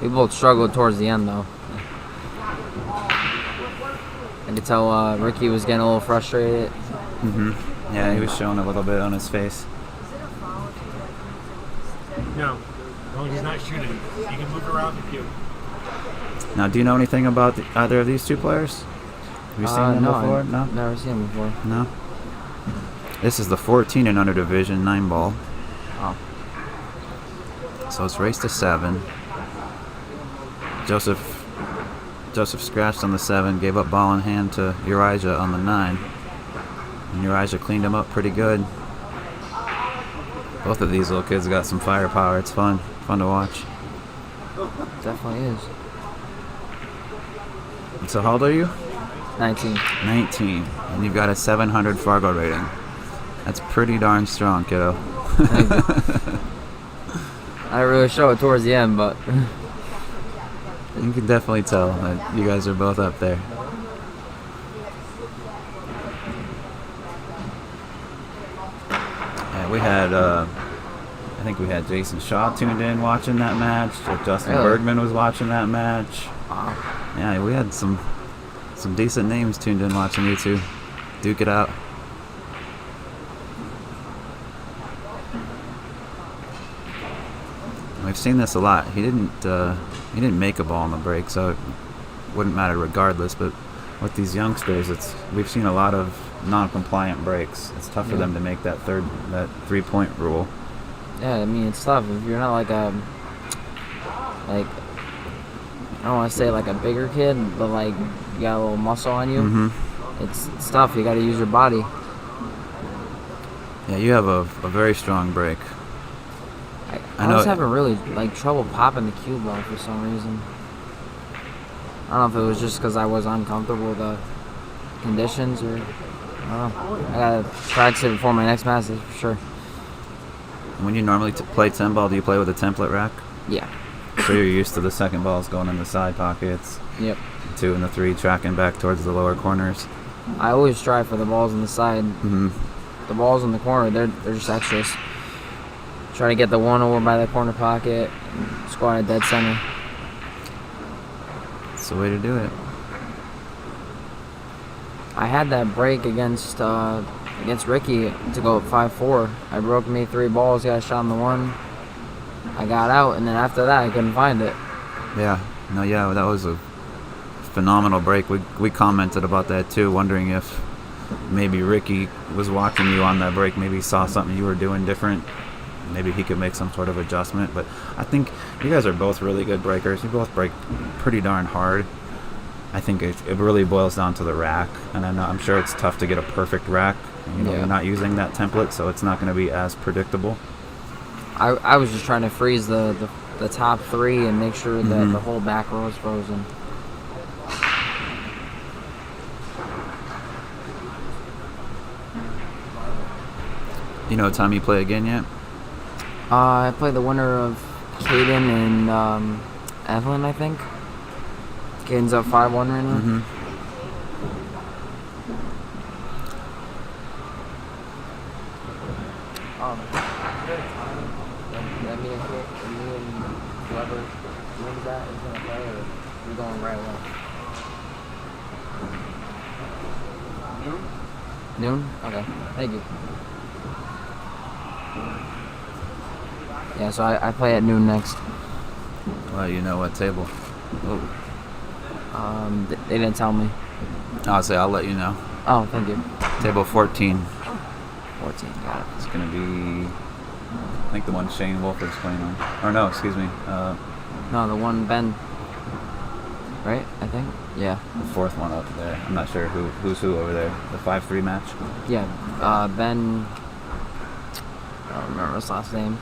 [SPEAKER 9] We both struggled towards the end, though. I could tell Ricky was getting a little frustrated.
[SPEAKER 4] Yeah, he was showing a little bit on his face.
[SPEAKER 6] No, he's not shooting. You can move around the cue.
[SPEAKER 4] Now, do you know anything about either of these two players? Have you seen them before?
[SPEAKER 9] No, I've never seen them before.
[SPEAKER 4] No. This is the 14 and under division 9 ball.
[SPEAKER 9] Oh.
[SPEAKER 4] So it's race to 7. Joseph scratched on the 7, gave up ball in hand to Urijah on the 9. And Urijah cleaned him up pretty good. Both of these little kids got some firepower. It's fun to watch.
[SPEAKER 9] Definitely is.
[SPEAKER 4] And so how old are you?
[SPEAKER 9] 19.
[SPEAKER 4] 19. And you've got a 700 Fargo rating. That's pretty darn strong, kiddo.
[SPEAKER 9] I didn't really show it towards the end, but...
[SPEAKER 4] You can definitely tell that you guys are both up there. Yeah, we had, I think we had Jason Shaw tuned in watching that match. Justin Bergman was watching that match.
[SPEAKER 9] Wow.
[SPEAKER 4] Yeah, we had some decent names tuned in watching you two duke it out. We've seen this a lot. He didn't make a ball on the break, so it wouldn't matter regardless. But with these youngsters, we've seen a lot of non-compliant breaks. It's tough for them to make that 3-point rule.
[SPEAKER 9] Yeah, I mean, it's tough if you're not like I don't want to say like a bigger kid, but like you got a little muscle on you. It's tough. You got to use your body.
[SPEAKER 4] Yeah, you have a very strong break.
[SPEAKER 9] I was having really like trouble popping the cue ball for some reason. I don't know if it was just because I was uncomfortable with the conditions or I don't know. I gotta practice it before my next match, that's for sure.
[SPEAKER 4] When you normally play 10 ball, do you play with a template rack?
[SPEAKER 9] Yeah.
[SPEAKER 4] So you're used to the second balls going in the side pockets.
[SPEAKER 9] Yep.
[SPEAKER 4] 2 and the 3 tracking back towards the lower corners.
[SPEAKER 9] I always strive for the balls on the side.
[SPEAKER 4] Mm-hmm.
[SPEAKER 9] The balls in the corner, they're just extras. Try to get the 1 over by the corner pocket, and squat at dead center.
[SPEAKER 4] That's the way to do it.
[SPEAKER 9] I had that break against Ricky to go up 5-4. I broke me 3 balls, got a shot on the 1. I got out, and then after that, I couldn't find it.
[SPEAKER 4] Yeah. No, yeah, that was a phenomenal break. We commented about that too, wondering if maybe Ricky was watching you on that break, maybe saw something you were doing different. Maybe he could make some sort of adjustment. But I think you guys are both really good breakers. You both break pretty darn hard. I think it really boils down to the rack. And I'm sure it's tough to get a perfect rack. You know, You're not using that template, so it's not going to be as predictable.
[SPEAKER 9] I was just trying to freeze the top 3 and make sure that the whole back row is frozen.
[SPEAKER 4] You know what time you play again yet?
[SPEAKER 9] I played the winner of Caden and Evelyn, I think. Caden's up 5-1 right now.
[SPEAKER 4] Mm-hmm.
[SPEAKER 9] That me and whoever wins that is going to play, or we're going right away? Noon? Okay. Thank you. Yeah, so I play at noon next.
[SPEAKER 4] Well, you know what table?
[SPEAKER 9] They didn't tell me.
[SPEAKER 4] I'll let you know.
[SPEAKER 9] Oh, thank you.
[SPEAKER 4] Table 14.
[SPEAKER 9] 14, got it.
[SPEAKER 4] It's going to be, I think, the one Shane Wolford's playing on. Or no, excuse me.
[SPEAKER 9] No, the one Ben. Right? I think? Yeah.
[SPEAKER 4] The 4th one up there. I'm not sure who's who over there. The 5-3 match?
[SPEAKER 9] Yeah. Ben, I don't remember his last name.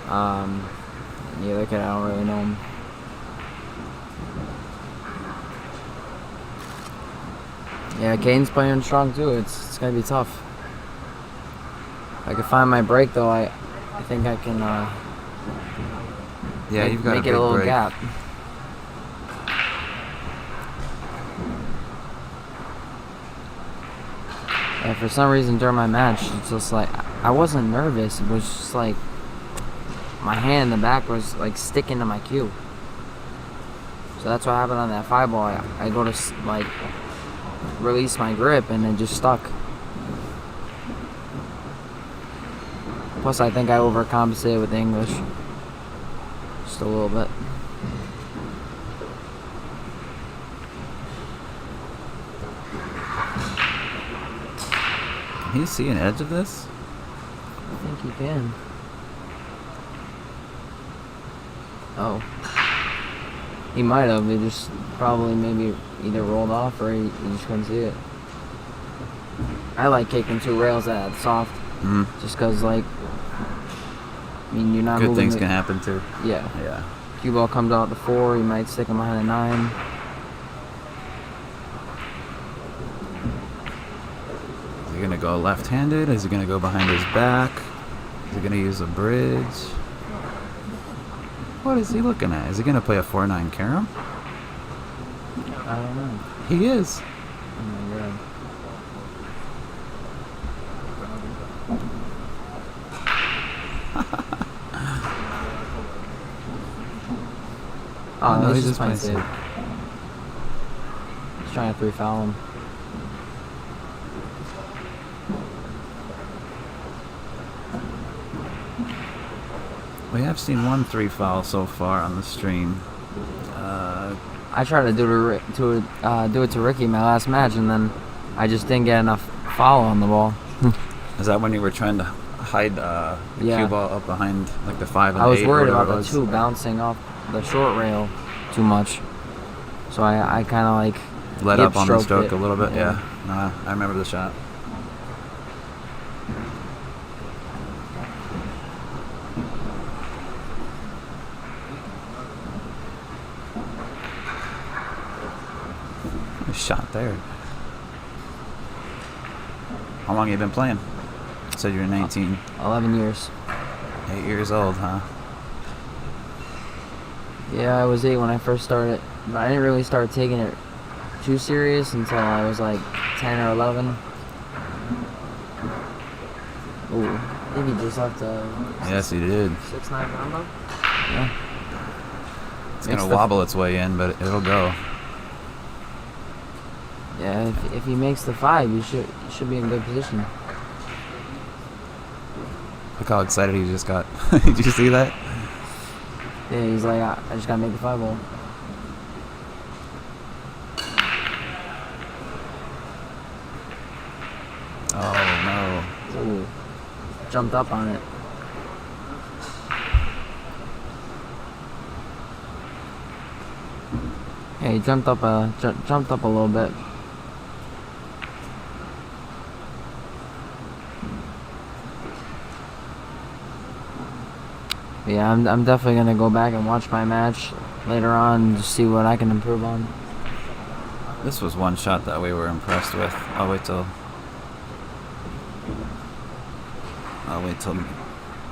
[SPEAKER 9] The other kid, I don't really know him. Yeah, Caden's playing strong too. It's gonna be tough. If I can find my break though, I think I can
[SPEAKER 4] You've got
[SPEAKER 9] make it a little
[SPEAKER 4] break.
[SPEAKER 9] gap. Yeah, for some reason during my match, it's just like I wasn't nervous. It was just like my hand in the back was like sticking to my cue. So that's what happened on that 5 ball. I go to like release my grip and it just stuck. Plus, I think I overcompensated with English just a little bit.
[SPEAKER 4] Can you see an edge of this?
[SPEAKER 9] I think you can. Oh. He might have. He just probably maybe either rolled off or he just couldn't see it. I like kicking 2 rails at soft. Just because, like, I mean, you're not
[SPEAKER 4] Good
[SPEAKER 9] moving.
[SPEAKER 4] things can happen too.
[SPEAKER 9] Yeah.
[SPEAKER 4] Yeah.
[SPEAKER 9] Cue ball comes out the 4, you might stick him behind a 9.
[SPEAKER 4] Is he going to go left-handed? Is he going to go behind his back? Is he going to use a bridge? What is he looking at? Is he going to play a 4-9 carom?
[SPEAKER 9] I don't know.
[SPEAKER 4] He is.
[SPEAKER 9] Oh my god. Oh,
[SPEAKER 4] no,
[SPEAKER 9] he's
[SPEAKER 4] he's
[SPEAKER 9] just playing
[SPEAKER 4] safe.
[SPEAKER 9] safe. He's trying to 3-foul him.
[SPEAKER 4] We have seen 1 3-foul so far on the stream.
[SPEAKER 9] I tried to do it to Ricky my last match, and then I just didn't get enough foul on the ball.
[SPEAKER 4] Is that when you were trying to hide the cue ball up behind like the 5 and 8?
[SPEAKER 9] I was worried
[SPEAKER 4] or
[SPEAKER 9] about
[SPEAKER 4] whatever
[SPEAKER 9] the
[SPEAKER 4] it was?
[SPEAKER 9] 2 bouncing off the short rail too much, so I kind of like
[SPEAKER 4] Let up on the stroke
[SPEAKER 9] it.
[SPEAKER 4] a little bit. Yeah. I remember the shot. Nice shot there. How long have you been playing? You said you're 19.
[SPEAKER 9] 11 years.
[SPEAKER 4] 8 years old, huh?
[SPEAKER 9] Yeah, I was 8 when I first started, but I didn't really start taking it too serious until I was like 10 or 11. Ooh, I think he just left a...
[SPEAKER 4] Yes, he did.
[SPEAKER 9] 6'9" combo? Yeah.
[SPEAKER 4] It's going to wobble its way in, but it'll go.
[SPEAKER 9] Yeah, if he makes the 5, you should be in good position.
[SPEAKER 4] Look how excited he just got. Did you see that?
[SPEAKER 9] Yeah, he's like, I just got to make the 5 hole.
[SPEAKER 4] Oh, no.
[SPEAKER 9] Ooh. Jumped up on it. Yeah, he jumped up a little bit. Yeah, I'm definitely gonna go back and watch my match later on to see what I can improve on.
[SPEAKER 4] This was one shot that we were impressed with. I'll wait till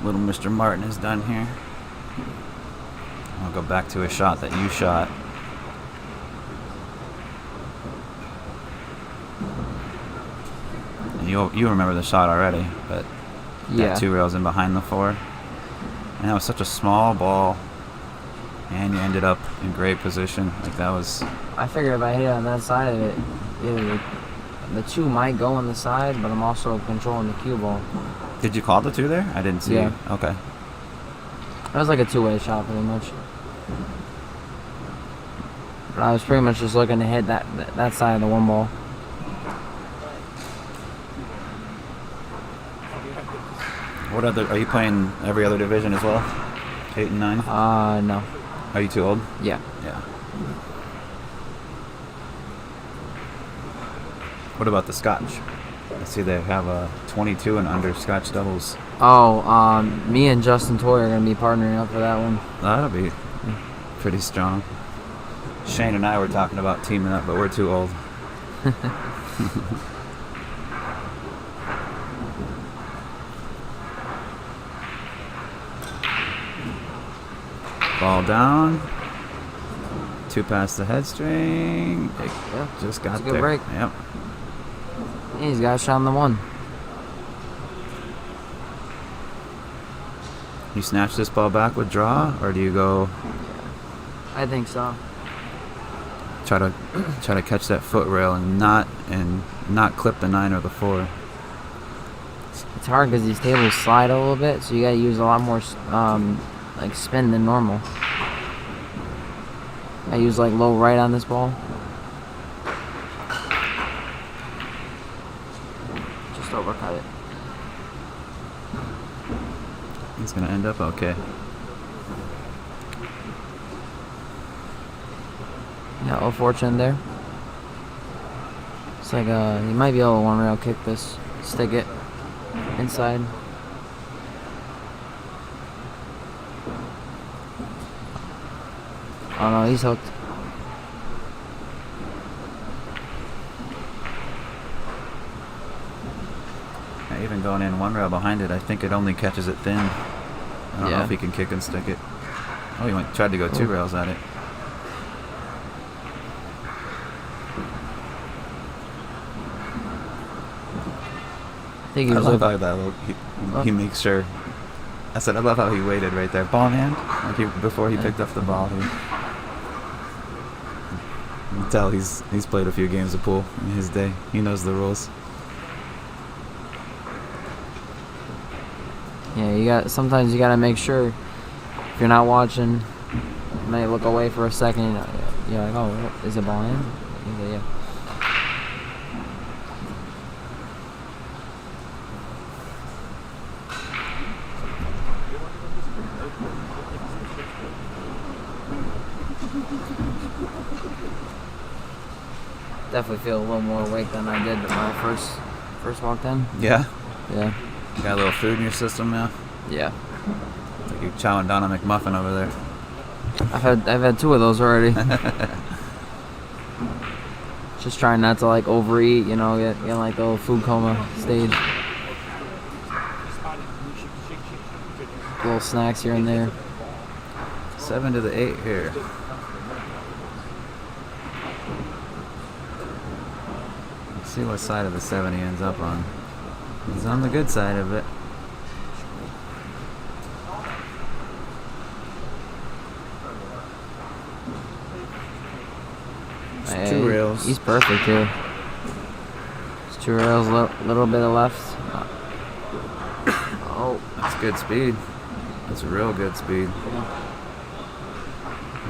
[SPEAKER 4] little Mr. Martin is done here. I'll go back to a shot that you shot. And you remember the shot already, but
[SPEAKER 9] Yeah.
[SPEAKER 4] got 2 rails in behind the 4. And that was such a small ball, and you ended up in great position. Like that was.
[SPEAKER 9] I figured if I hit it on that side of it, either the 2 might go on the side, but I'm also controlling the cue ball.
[SPEAKER 4] Did you call the 2 there? I didn't see.
[SPEAKER 9] Yeah.
[SPEAKER 4] You. Okay.
[SPEAKER 9] It was like a 2-way shot pretty much. But I was pretty much just looking to hit that side of the 1 ball.
[SPEAKER 4] What other? Are you playing every other division as well? 8 and 9?
[SPEAKER 9] No.
[SPEAKER 4] Are you too old?
[SPEAKER 9] Yeah.
[SPEAKER 4] Yeah. What about the Scotch? I see they have a 22 and under Scotch doubles.
[SPEAKER 9] Oh, me and Justin Toy are gonna be partnering up for that one.
[SPEAKER 4] That'll be pretty strong. Shane and I were talking about teaming up, but we're too old. Ball down. 2 past the head string.
[SPEAKER 9] Yeah,
[SPEAKER 4] just got
[SPEAKER 9] it's a good
[SPEAKER 4] there.
[SPEAKER 9] break.
[SPEAKER 4] Yep.
[SPEAKER 9] He's got a shot on the 1.
[SPEAKER 4] You snatch this ball back with draw, or do you go
[SPEAKER 9] I think so.
[SPEAKER 4] try to catch that foot rail and not clip the 9 or the 4?
[SPEAKER 9] It's hard because these tables slide a little bit, so you gotta use a lot more like spin than normal. I use like low right on this ball. Just overcut it.
[SPEAKER 4] It's gonna end up okay.
[SPEAKER 9] Yeah, little fortune there. It's like you might be able to 1 rail kick this, stick it inside. Oh no, he's hooked.
[SPEAKER 4] Yeah, even going in 1 rail behind it, I think it only catches it thin. I don't know if he can kick and stick it. Oh, he tried to go 2 rails at it.
[SPEAKER 9] I think he was
[SPEAKER 4] love how that he makes sure. I said I love how he waited right there, ball in hand, like before he picked up the ball. You can tell he's played a few games of pool in his day. He knows the rules.
[SPEAKER 9] Yeah, sometimes you gotta make sure if you're not watching, you might look away for a second. You're like, oh, is it ball in? Yeah. Definitely feel a little more awake than I did when I first walked in.
[SPEAKER 4] Yeah.
[SPEAKER 9] Yeah.
[SPEAKER 4] You got a little food in your system now.
[SPEAKER 9] Yeah.
[SPEAKER 4] It's like you're chowing down a McMuffin over there.
[SPEAKER 9] I've had 2 of those already. Just trying not to like overeat, you know, get like the little food coma stage. Little snacks here and there.
[SPEAKER 4] 7 to the 8 here. Let's see what side of the 7 he ends up on. He's on the good side of it.
[SPEAKER 9] Hey,
[SPEAKER 4] 2 rails.
[SPEAKER 9] He's perfect too. It's 2 rails, little bit of left. Oh,
[SPEAKER 4] that's good speed. That's real good speed.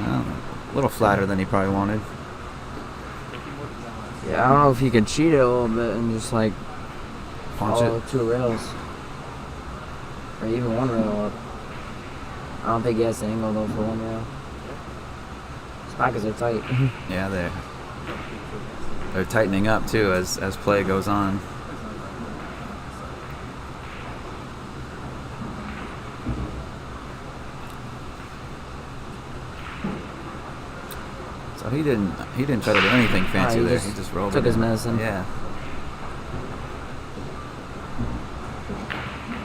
[SPEAKER 4] Well, a little flatter than he probably wanted.
[SPEAKER 9] Yeah, I don't know if he could cheat it a little bit and just like
[SPEAKER 4] Punch
[SPEAKER 9] follow
[SPEAKER 4] it.
[SPEAKER 9] 2 rails. Or even 1 rail up. I don't think he has the angle though for 1 rail. His pockets are tight.
[SPEAKER 4] Yeah, they're tightening up too as play goes on. So he didn't try to do anything fancy there. He just rolled
[SPEAKER 9] took
[SPEAKER 4] it
[SPEAKER 9] his
[SPEAKER 4] in.
[SPEAKER 9] medicine.
[SPEAKER 4] Yeah.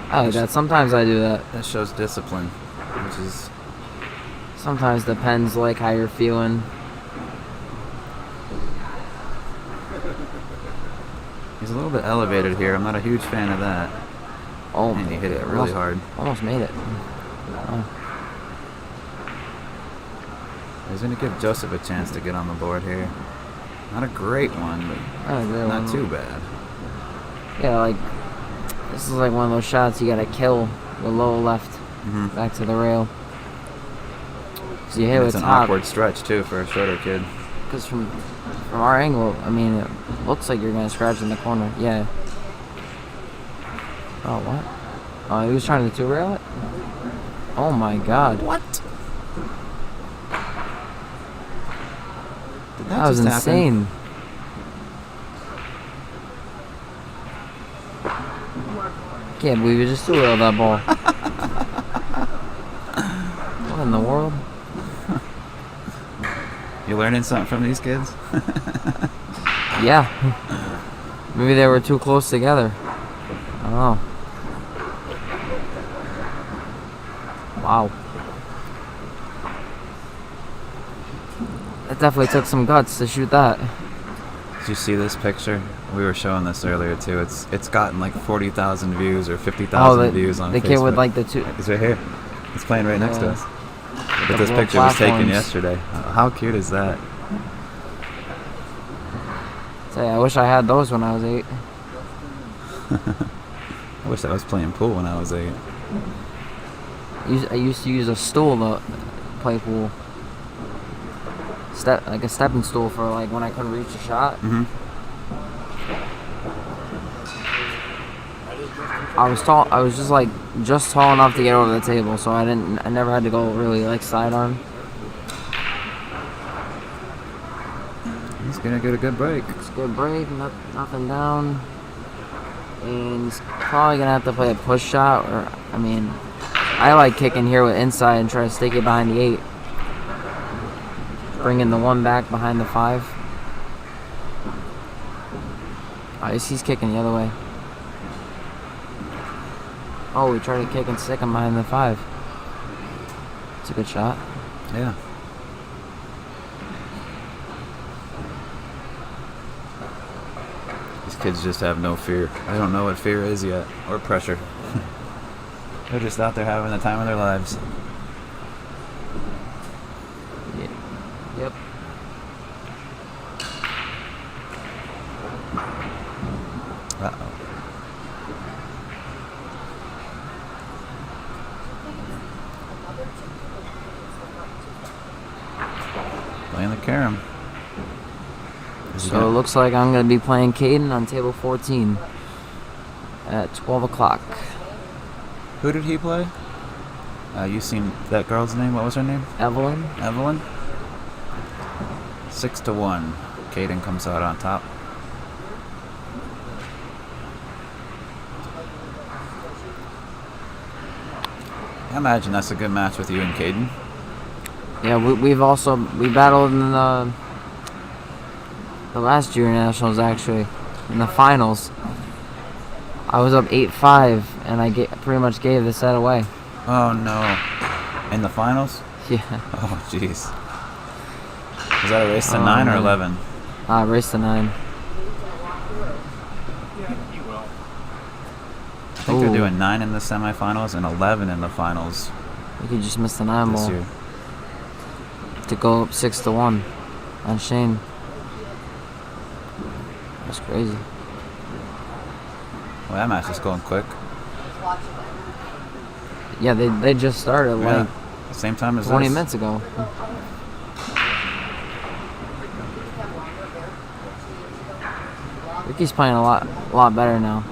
[SPEAKER 9] I like that. Sometimes I do that.
[SPEAKER 4] That shows discipline, which is
[SPEAKER 9] sometimes depends like how you're feeling.
[SPEAKER 4] He's a little bit elevated here. I'm not a huge fan of that.
[SPEAKER 9] Oh,
[SPEAKER 4] and he hit it really hard.
[SPEAKER 9] Almost made it. Oh.
[SPEAKER 4] He's going to give Joseph a chance to get on the board here. Not a great one, but not too bad.
[SPEAKER 9] Yeah, like this is like one of those shots you gotta kill with low left back to the rail. So you hit with
[SPEAKER 4] it's an
[SPEAKER 9] top.
[SPEAKER 4] awkward stretch too for a shorter kid.
[SPEAKER 9] Because from our angle, I mean, it looks like you're gonna scratch in the corner. Yeah. Oh, what? Oh, he was trying to 2 rail it? Oh my god.
[SPEAKER 4] What?
[SPEAKER 9] That was insane. Can't believe you just 2 railed that ball. What in the world?
[SPEAKER 4] You learning something from these kids?
[SPEAKER 9] Yeah. Maybe they were too close together. I don't know. Wow. That definitely took some guts to shoot that.
[SPEAKER 4] Did you see this picture? We were showing this earlier too. It's gotten like 40,000 views or 50,000 views on
[SPEAKER 9] the
[SPEAKER 4] Facebook.
[SPEAKER 9] kid with like the 2.
[SPEAKER 4] It's right here. It's playing right next to us. But this
[SPEAKER 9] little
[SPEAKER 4] picture was taken
[SPEAKER 9] platforms.
[SPEAKER 4] yesterday. How cute is that?
[SPEAKER 9] Say, I wish I had those when I was 8.
[SPEAKER 4] I wish I was playing pool when I was 8.
[SPEAKER 9] I used to use a stool to play pool. Like a stepping stool for like when I couldn't reach a shot. I was tall. I was just tall enough to get over the table, so I never had to go really like sidearm.
[SPEAKER 4] He's gonna get a good break.
[SPEAKER 9] It's a good break, nothing down, and he's probably gonna have to play a push shot. Or I mean, I like kicking here with inside and try to stick it behind the 8. Bringing the 1 back behind the 5. He's kicking the other way. Oh, we tried to kick and stick him behind the 5. It's a good shot.
[SPEAKER 4] Yeah. These kids just have no fear. I don't know what fear is yet, or pressure. They're just out there having the time of their lives.
[SPEAKER 9] Yep.
[SPEAKER 4] Uh-oh. Playing the carom.
[SPEAKER 9] So it looks like I'm going to be playing Caden on table 14 at 12 o'clock.
[SPEAKER 4] Who did he play? You seen that girl's name? What was her name?
[SPEAKER 9] Evelyn.
[SPEAKER 4] Evelyn? 6-1. Caden comes out on top. I imagine that's a good match with you and Caden.
[SPEAKER 9] Yeah, we battled in the the last junior nationals actually, in the finals. I was up 8-5, and I pretty much gave the set away.
[SPEAKER 4] Oh no! In the finals?
[SPEAKER 9] Yeah.
[SPEAKER 4] Oh jeez. Was that a race to 9 or 11?
[SPEAKER 9] Race to 9.
[SPEAKER 4] I think they're doing 9 in the semifinals and 11 in the finals.
[SPEAKER 9] You could just miss the 9
[SPEAKER 4] this
[SPEAKER 9] ball
[SPEAKER 4] year.
[SPEAKER 9] to go up 6-1 on Shane. That's crazy.
[SPEAKER 4] Well, that match is going quick.
[SPEAKER 9] Yeah, they just started like
[SPEAKER 4] same time as
[SPEAKER 9] 20
[SPEAKER 4] this.
[SPEAKER 9] minutes ago. Ricky's playing a lot better now.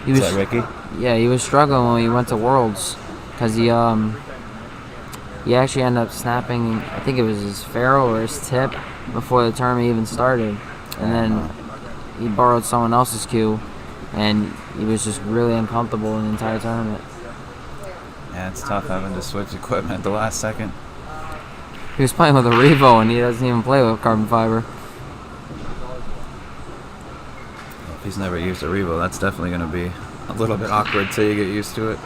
[SPEAKER 4] Is that Ricky?
[SPEAKER 9] Yeah, he was struggling when he went to Worlds because he actually ended up snapping. I think it was his ferrule or his tip before the tournament even started, and then he borrowed someone else's cue, and he was just really uncomfortable in the entire tournament.
[SPEAKER 4] Yeah, it's tough having to switch equipment at the last second.
[SPEAKER 9] He was playing with a Revo, and he doesn't even play with carbon fiber.
[SPEAKER 4] If he's never used a Revo, that's definitely going to be a little bit awkward till you get used to it.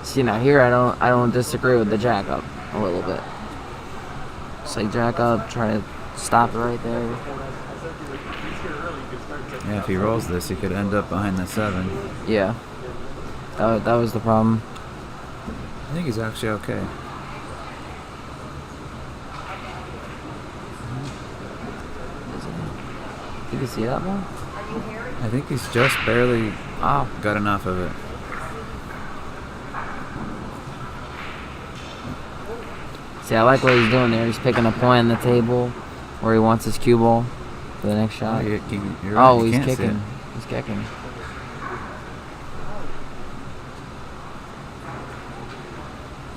[SPEAKER 9] See, now here I don't disagree with the jack up a little bit. It's like jack up, try to stop it right there.
[SPEAKER 4] Yeah, if he rolls this, he could end up behind the 7.
[SPEAKER 9] Yeah, that was the problem.
[SPEAKER 4] I think he's actually okay.
[SPEAKER 9] You can see that one?
[SPEAKER 4] I think he's just barely got enough of it.
[SPEAKER 9] See, I like what he's doing there. He's picking a point on the table where he wants his cue ball for the next shot.
[SPEAKER 4] You're right,
[SPEAKER 9] He's
[SPEAKER 4] can't see
[SPEAKER 9] kicking.
[SPEAKER 4] it.
[SPEAKER 9] He's kicking.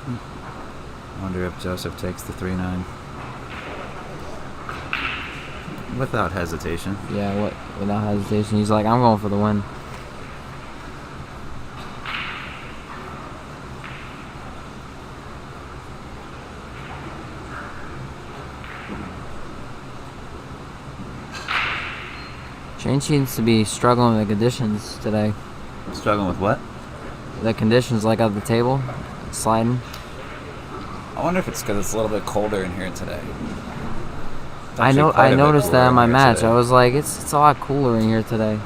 [SPEAKER 4] I wonder if Joseph takes the 3-9. Without hesitation.
[SPEAKER 9] Yeah, without hesitation. He's like, I'm going for the win. Shane seems to be struggling with the conditions today.
[SPEAKER 4] Struggling with what?
[SPEAKER 9] The conditions, like at the table, sliding.
[SPEAKER 4] I wonder if it's because it's a little bit colder in here today.
[SPEAKER 9] I noticed that in my match. Today. I was like, it's a lot cooler in here today.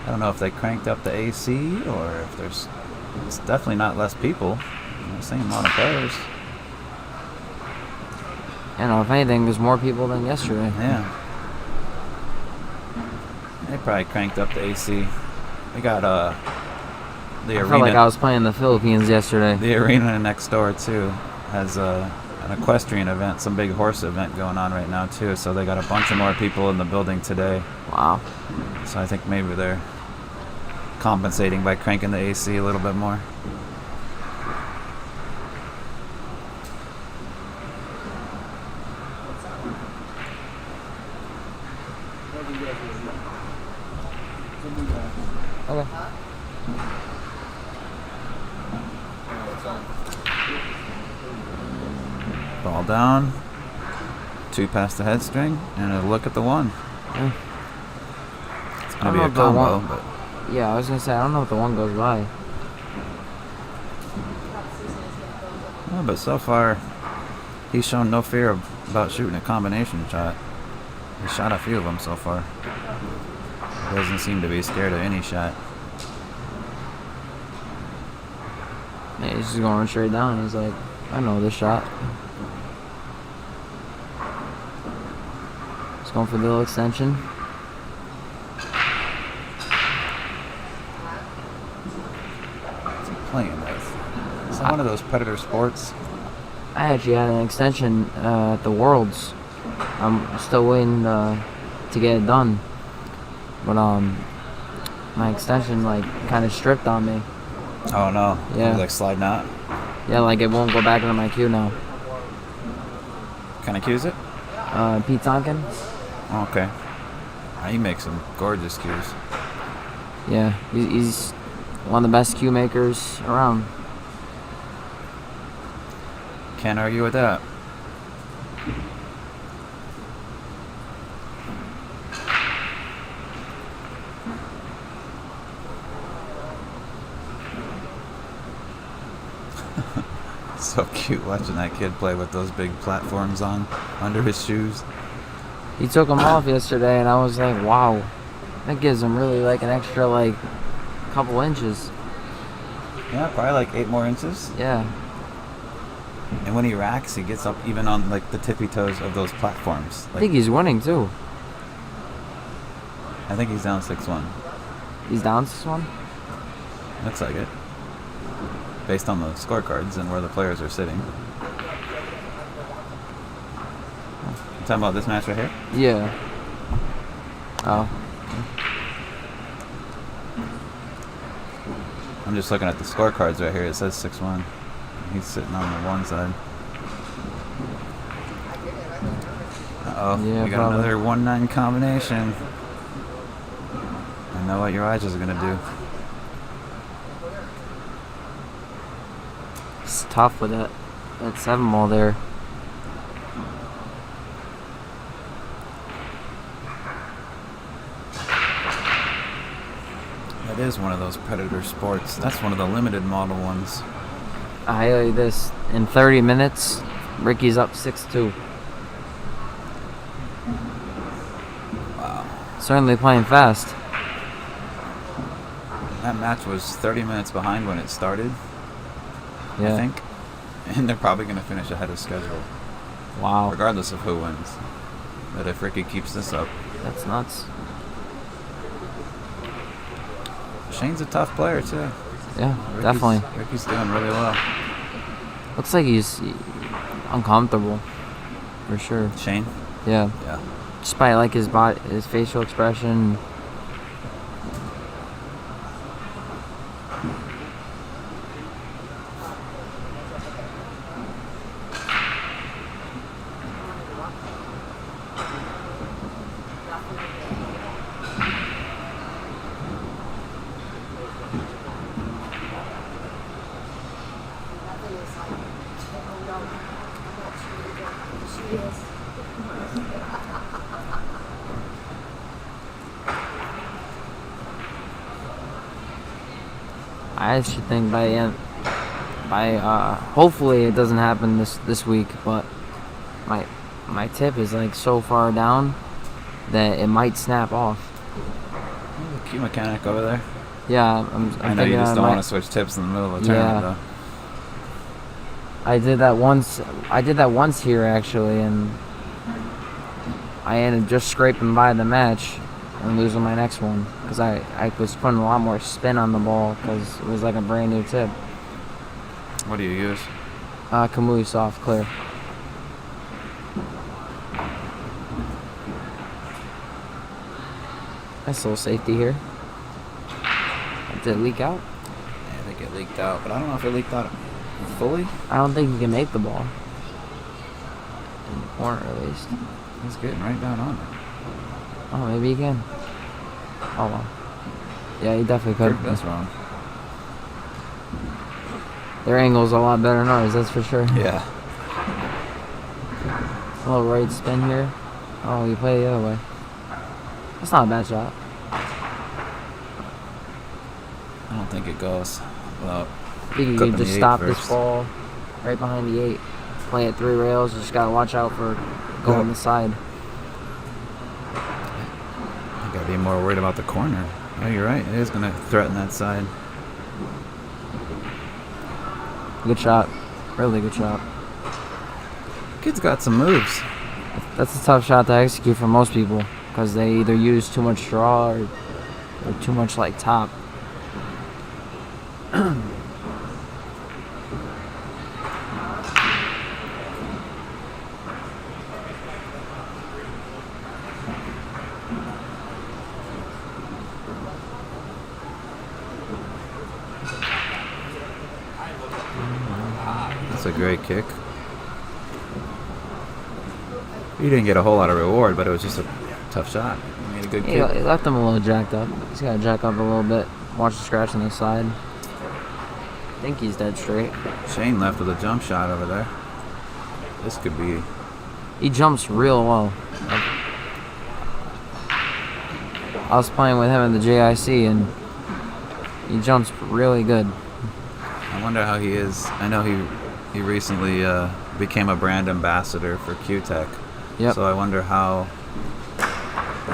[SPEAKER 4] I don't know if they cranked up the AC or if it's definitely not less people. The same amount of players.
[SPEAKER 9] You know, if anything, there's more people than yesterday.
[SPEAKER 4] Yeah. They probably cranked up the AC. We got the arena. I
[SPEAKER 9] felt like I was playing the Philippines yesterday.
[SPEAKER 4] The arena next door too has an equestrian event, some big horse event going on right now too. So they got a bunch of more people in the building today.
[SPEAKER 9] Wow.
[SPEAKER 4] So I think maybe they're compensating by cranking the AC a little bit more.
[SPEAKER 9] Okay.
[SPEAKER 4] Ball down, 2 past the head string, and a look at the 1.
[SPEAKER 9] Yeah.
[SPEAKER 4] It's gonna be a combo, but
[SPEAKER 9] yeah, I was gonna say I don't know if the 1 goes by.
[SPEAKER 4] well, but so far he's shown no fear about shooting a combination shot. He's shot a few of them so far. He doesn't seem to be scared of any shot.
[SPEAKER 9] Yeah, he's just going straight down. He's like, I know this shot. He's going for the little extension.
[SPEAKER 4] What's he playing with? Is that one of those Predator Sports?
[SPEAKER 9] I actually had an extension at the Worlds. I'm still waiting to get it done. But my extension like kind of stripped on me.
[SPEAKER 4] Oh no.
[SPEAKER 9] Yeah.
[SPEAKER 4] Like sliding out?
[SPEAKER 9] Yeah, like it won't go back into my queue now.
[SPEAKER 4] Kind of cues it?
[SPEAKER 9] Pete Tonkin.
[SPEAKER 4] Okay. He makes some gorgeous cues.
[SPEAKER 9] Yeah, he's one of the best cue makers around.
[SPEAKER 4] Can't argue with that. So cute watching that kid play with those big platforms on under his shoes.
[SPEAKER 9] He took them off yesterday, and I was like, wow, that gives him really like an extra like couple inches.
[SPEAKER 4] Yeah, probably like 8 more inches.
[SPEAKER 9] Yeah.
[SPEAKER 4] And when he racks, he gets up even on like the tippy toes of those platforms.
[SPEAKER 9] I think he's winning too.
[SPEAKER 4] I think he's down 6-1.
[SPEAKER 9] He's down 6-1?
[SPEAKER 4] Looks like it. Based on the scorecards and where the players are sitting. You talking about this match right here?
[SPEAKER 9] Yeah. Oh.
[SPEAKER 4] I'm just looking at the scorecards right here. It says 6-1. He's sitting on the one side. Uh-oh.
[SPEAKER 9] Yeah,
[SPEAKER 4] we got
[SPEAKER 9] probably.
[SPEAKER 4] another 1-9 combination. I know what Urijah's going to do.
[SPEAKER 9] It's tough with that 7 ball there.
[SPEAKER 4] That is one of those Predator sports. That's one of the limited model ones.
[SPEAKER 9] I highlight this. In 30 minutes, Ricky's up 6-2.
[SPEAKER 4] Wow.
[SPEAKER 9] Certainly playing fast.
[SPEAKER 4] That match was 30 minutes behind when it started,
[SPEAKER 9] Yeah.
[SPEAKER 4] I think. And they're probably going to finish ahead of schedule,
[SPEAKER 9] Wow.
[SPEAKER 4] regardless of who wins. But if Ricky keeps this up.
[SPEAKER 9] That's nuts.
[SPEAKER 4] Shane's a tough player, too.
[SPEAKER 9] Yeah, definitely.
[SPEAKER 4] Ricky's doing really well.
[SPEAKER 9] Looks like he's uncomfortable, for sure.
[SPEAKER 4] Shane?
[SPEAKER 9] Yeah.
[SPEAKER 4] Yeah.
[SPEAKER 9] Despite like his body, his facial expression. I actually think hopefully it doesn't happen this week, but my tip is like so far down that it might snap off.
[SPEAKER 4] The cue mechanic over there.
[SPEAKER 9] Yeah,
[SPEAKER 4] I know you just don't want to switch tips in the middle of a tournament, though.
[SPEAKER 9] I did that once here actually, and I ended up just scraping by the match and losing my next one because I was putting a lot more spin on the ball because it was like a brand new tip.
[SPEAKER 4] What do you use?
[SPEAKER 9] Kamui Soft Clear. Nice little safety here. Did it leak out?
[SPEAKER 4] Yeah, I think it leaked out, but I don't know if it leaked out fully.
[SPEAKER 9] I don't think you can make the ball. In the corner, at least.
[SPEAKER 4] He's getting right down on it.
[SPEAKER 9] Oh, maybe he can. Oh, well. Yeah, he definitely could.
[SPEAKER 4] That's wrong.
[SPEAKER 9] Their angle's a lot better than ours, that's for sure.
[SPEAKER 4] Yeah.
[SPEAKER 9] A little right spin here. Oh, you play the other way. That's not a bad shot.
[SPEAKER 4] I don't think it goes without
[SPEAKER 9] I think you
[SPEAKER 4] cooking
[SPEAKER 9] can just
[SPEAKER 4] the
[SPEAKER 9] stop
[SPEAKER 4] 8
[SPEAKER 9] this
[SPEAKER 4] first.
[SPEAKER 9] ball right behind the 8. Play it 3 rails. You just gotta watch out for going the side.
[SPEAKER 4] I gotta be more worried about the corner. Oh, you're right. It is gonna threaten that side.
[SPEAKER 9] Good shot. Really good shot.
[SPEAKER 4] Kid's got some moves.
[SPEAKER 9] That's a tough shot to execute for most people because they either use too much draw or too much like top.
[SPEAKER 4] That's a great kick. He didn't get a whole lot of reward, but it was just a Tough shot. He made a good
[SPEAKER 9] He
[SPEAKER 4] kick.
[SPEAKER 9] left him a little jacked up. He's got to jack up a little bit. Watch the scratch on the side. I think he's dead straight.
[SPEAKER 4] Shane left with a jump shot over there. This could be...
[SPEAKER 9] He jumps real well. I was playing with him in the JIC, and he jumps really good.
[SPEAKER 4] I wonder how he is. I know he recently became a brand ambassador for Q-Tech.
[SPEAKER 9] Yep.
[SPEAKER 4] So I wonder how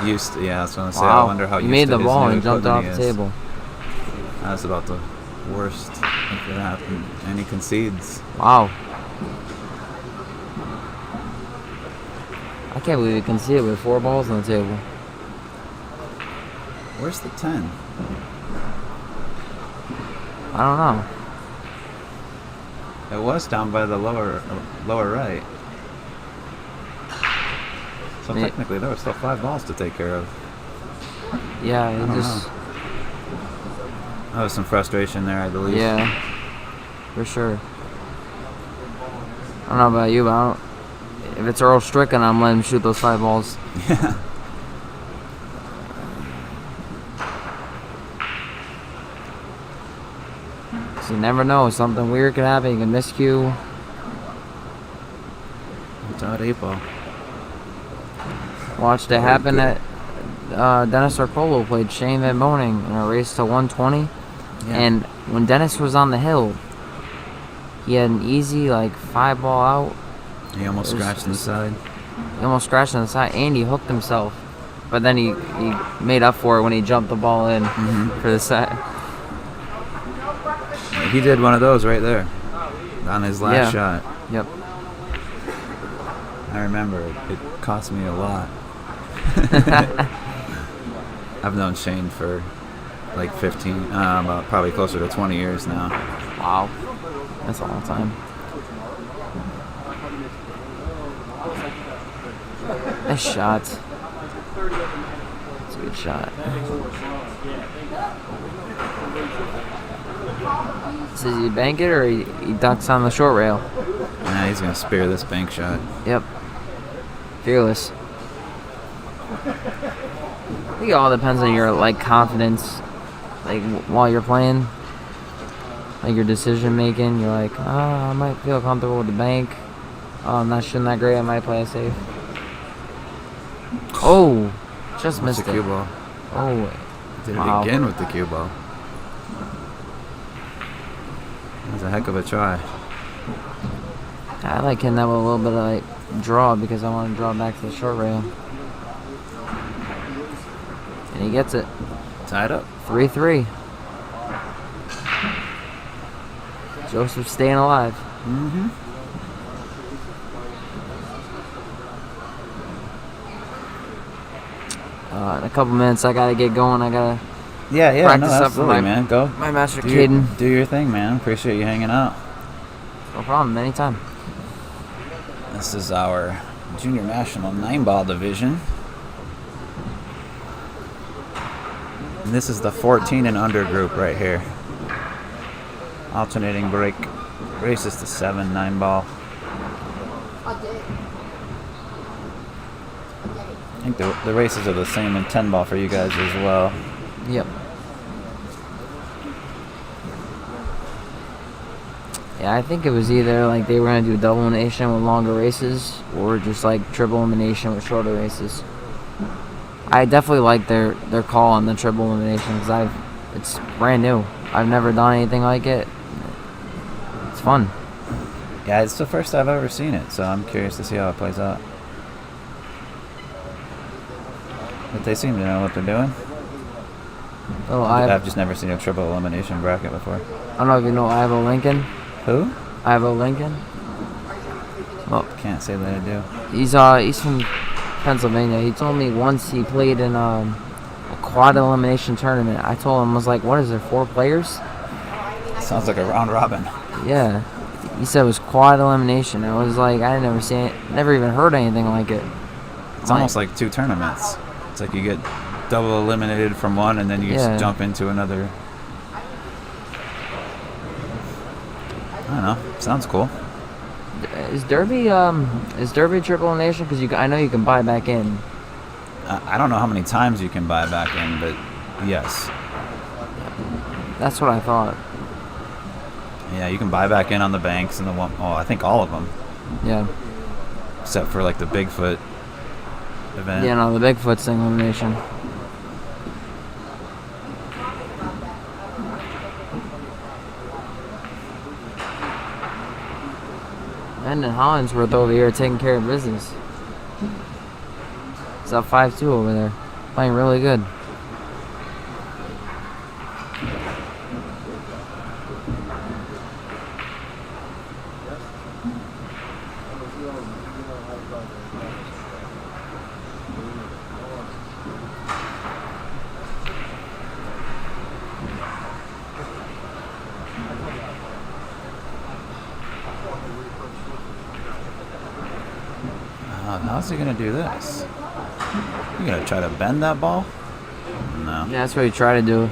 [SPEAKER 4] used to, yeah, that's what I'm saying.
[SPEAKER 9] Wow.
[SPEAKER 4] I wonder how
[SPEAKER 9] He
[SPEAKER 4] used
[SPEAKER 9] made
[SPEAKER 4] to
[SPEAKER 9] the
[SPEAKER 4] his
[SPEAKER 9] ball
[SPEAKER 4] new
[SPEAKER 9] and jumped off
[SPEAKER 4] equipment
[SPEAKER 9] the
[SPEAKER 4] he is.
[SPEAKER 9] table.
[SPEAKER 4] That's about the worst that could happen. And he concedes.
[SPEAKER 9] Wow. I can't believe you can see it with 4 balls on the table.
[SPEAKER 4] Where's the 10?
[SPEAKER 9] I don't know.
[SPEAKER 4] It was down by the lower right. So technically there were still 5 balls to take care of.
[SPEAKER 9] Yeah,
[SPEAKER 4] I
[SPEAKER 9] it
[SPEAKER 4] don't
[SPEAKER 9] just...
[SPEAKER 4] know. There was some frustration there, I believe.
[SPEAKER 9] Yeah, for sure. I don't know about you, but I don't, if it's Earl Stricken, I'm letting him shoot those 5 balls.
[SPEAKER 4] Yeah.
[SPEAKER 9] So you never know. Something weird could happen. You can miscue.
[SPEAKER 4] It's out 8 ball.
[SPEAKER 9] Watched it happen at Dennis Arpolo played Shane Van Boning in a race to 120.
[SPEAKER 4] Yeah.
[SPEAKER 9] And when Dennis was on the hill, he had an easy 5 ball out.
[SPEAKER 4] He almost scratched on the side.
[SPEAKER 9] He almost scratched on the side, and he hooked himself. But then he made up for it when he jumped the ball in for the set.
[SPEAKER 4] He did one of those right there on his last shot.
[SPEAKER 9] Yep.
[SPEAKER 4] I remember it cost me a lot. I've known Shane for 15, probably closer to 20 years now.
[SPEAKER 9] Wow. That's a long time. Nice shot. It's a good shot. So does he bank it or he ducks on the short rail?
[SPEAKER 4] Nah, he's going to spear this bank shot.
[SPEAKER 9] Yep. Fearless. I think it all depends on your confidence, while you're playing, your decision making. You're like, I might feel comfortable with the bank. Oh, I'm not shooting that great. I might play it safe. Oh, just missed
[SPEAKER 4] the cue
[SPEAKER 9] it.
[SPEAKER 4] ball.
[SPEAKER 9] Oh,
[SPEAKER 4] Did
[SPEAKER 9] wow.
[SPEAKER 4] it again with the cue ball. That was a heck of a try.
[SPEAKER 9] I like hitting that with a little bit of draw because I want to draw back to the short rail. And he gets it.
[SPEAKER 4] Tied up.
[SPEAKER 9] 3-3. Joseph staying alive.
[SPEAKER 4] Mm-hmm.
[SPEAKER 9] In a couple minutes, I gotta get going. I gotta practice up for
[SPEAKER 4] man. Go.
[SPEAKER 9] my Master Caden.
[SPEAKER 4] Do your thing, man. Appreciate you hanging out.
[SPEAKER 9] No problem. Anytime.
[SPEAKER 4] This is our Junior National 9-ball division. And this is the 14 and under group right here. Alternating break. Races to 7, 9-ball. I think the races are the same in 10-ball for you guys as well.
[SPEAKER 9] Yep. Yeah, I think it was either they were gonna do double elimination with longer races, or just triple elimination with shorter races. I definitely like their call on the triple elimination because it's brand new. I've never done anything like it. It's fun.
[SPEAKER 4] Yeah, it's the first I've ever seen it, so I'm curious to see how it plays out. But they seem to know what they're doing.
[SPEAKER 9] Oh,
[SPEAKER 4] I've just never seen a triple elimination bracket before.
[SPEAKER 9] I don't know if you know Ivo Lincoln.
[SPEAKER 4] Who?
[SPEAKER 9] Ivo Lincoln.
[SPEAKER 4] Well, can't say that I do.
[SPEAKER 9] He's from Pennsylvania. He told me once he played in a quad elimination tournament. I told him, I was like, what is there, 4 players?
[SPEAKER 4] Sounds like a round robin.
[SPEAKER 9] Yeah. He said it was quad elimination. I was like, I never seen it, never even heard anything like it.
[SPEAKER 4] It's almost like 2 tournaments. It's like you get double eliminated from one and then you just jump into another. I don't know. Sounds cool.
[SPEAKER 9] Is Derby triple elimination? Because I know you can buy back in.
[SPEAKER 4] I don't know how many times you can buy back in, but yes.
[SPEAKER 9] That's what I thought.
[SPEAKER 4] Yeah, you can buy back in on the banks and the one. Oh, I think all of them.
[SPEAKER 9] Yeah.
[SPEAKER 4] Except for like the Bigfoot event.
[SPEAKER 9] Yeah, no, the Bigfoot's thing elimination. And then Hollinsworth over here taking care of business. He's up 5-2 over there. Playing really good.
[SPEAKER 4] How's he gonna do this? You gonna try to bend that ball? No.
[SPEAKER 9] Yeah, that's what he tried to do.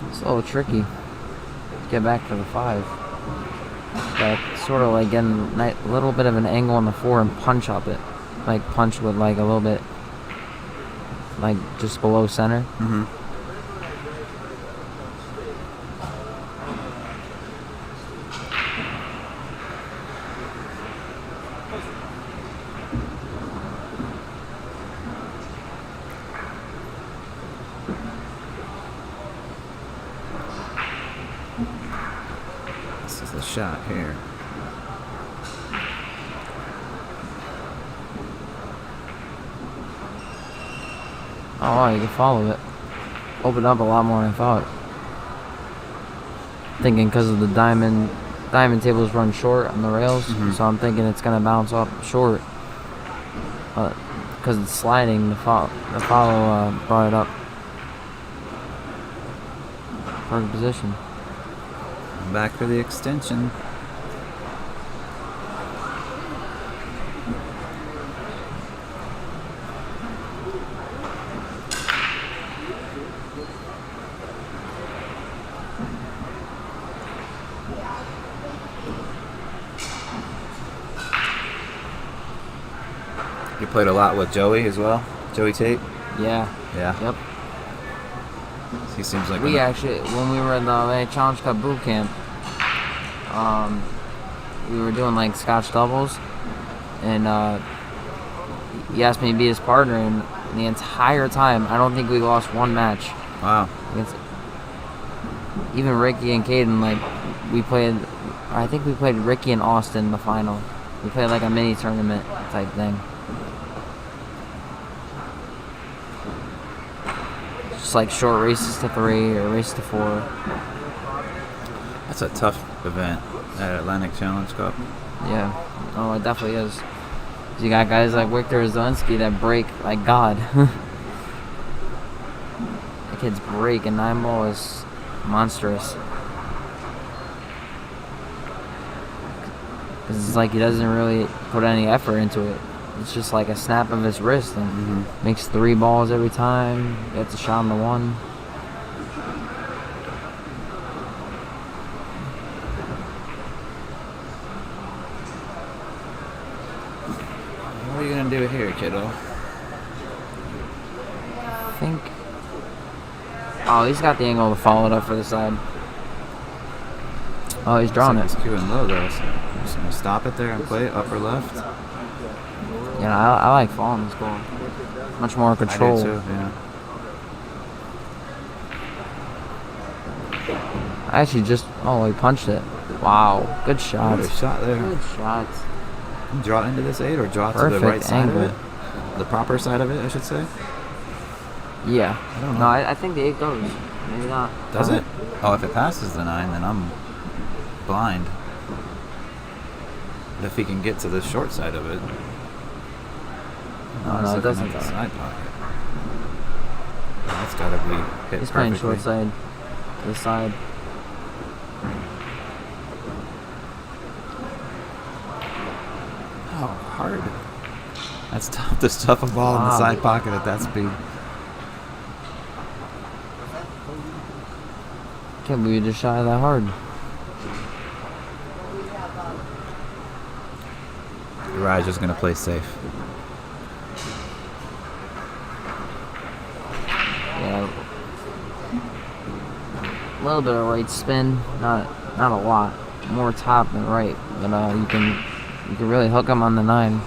[SPEAKER 9] It's a little tricky to get back to the 5. But sort of like getting a little bit of an angle on the 4 and punch up it. Like punch with like a little bit, like just below center.
[SPEAKER 4] Mm-hmm. This is the shot here.
[SPEAKER 9] Oh, you can follow it. Opened up a lot more than I thought. Thinking because of the diamond tables run short on the rails, so I'm thinking it's gonna bounce off short. Because it's sliding, the follow brought it up. Perfect position.
[SPEAKER 4] Back for the extension. You played a lot with Joey as well? Joey Tate?
[SPEAKER 9] Yeah.
[SPEAKER 4] Yeah.
[SPEAKER 9] Yep.
[SPEAKER 4] He seems like
[SPEAKER 9] we actually, when we were in the Challenge Cup boot camp, we were doing like Scotch doubles, and he asked me to be his partner, and the entire time, I don't think we lost one match.
[SPEAKER 4] Wow.
[SPEAKER 9] Even Ricky and Caden, like, I think we played Ricky and Austin in the final. We played like a mini tournament type thing. Just like short races to 3 or race to 4.
[SPEAKER 4] That's a tough event, that Atlantic Challenge Cup.
[SPEAKER 9] Yeah. Oh, it definitely is. You got guys like Victor Zielinski that break like God. The kid's break and 9-ball is monstrous. Because it's like he doesn't really put any effort into it. It's just like a snap of his wrist and makes 3 balls every time. Gets a shot on the 1.
[SPEAKER 4] What are you gonna do here, kiddo?
[SPEAKER 9] I think. Oh, he's got the angle to follow it up for the side. Oh, he's drawing it.
[SPEAKER 4] He's queuing low though, so I'm just gonna stop it there and play it upper left.
[SPEAKER 9] Yeah, I like following this ball. Much more control.
[SPEAKER 4] I do too, yeah.
[SPEAKER 9] I actually just. Oh, he punched it. Wow, good shot.
[SPEAKER 4] Good shot there.
[SPEAKER 9] Good shot.
[SPEAKER 4] Draw into this 8 or draw
[SPEAKER 9] Perfect
[SPEAKER 4] to the right side
[SPEAKER 9] angle.
[SPEAKER 4] of it? The proper side of it, I should say.
[SPEAKER 9] Yeah.
[SPEAKER 4] I don't know.
[SPEAKER 9] No, I think the 8 goes. Maybe not.
[SPEAKER 4] Does it? Oh, if it passes the 9, then I'm blind. But if he can get to the short side of it.
[SPEAKER 9] No, it doesn't.
[SPEAKER 4] The side pocket. That's gotta be hit
[SPEAKER 9] He's playing
[SPEAKER 4] perfectly.
[SPEAKER 9] short side. To the side.
[SPEAKER 4] Oh, hard. That's tough to stuff a ball in the side pocket at that speed.
[SPEAKER 9] can't believe you just shot that hard.
[SPEAKER 4] Urijah's going to play safe.
[SPEAKER 9] Yeah. A little bit of right spin, not a lot. More top than right, but you can really hook him on the 9.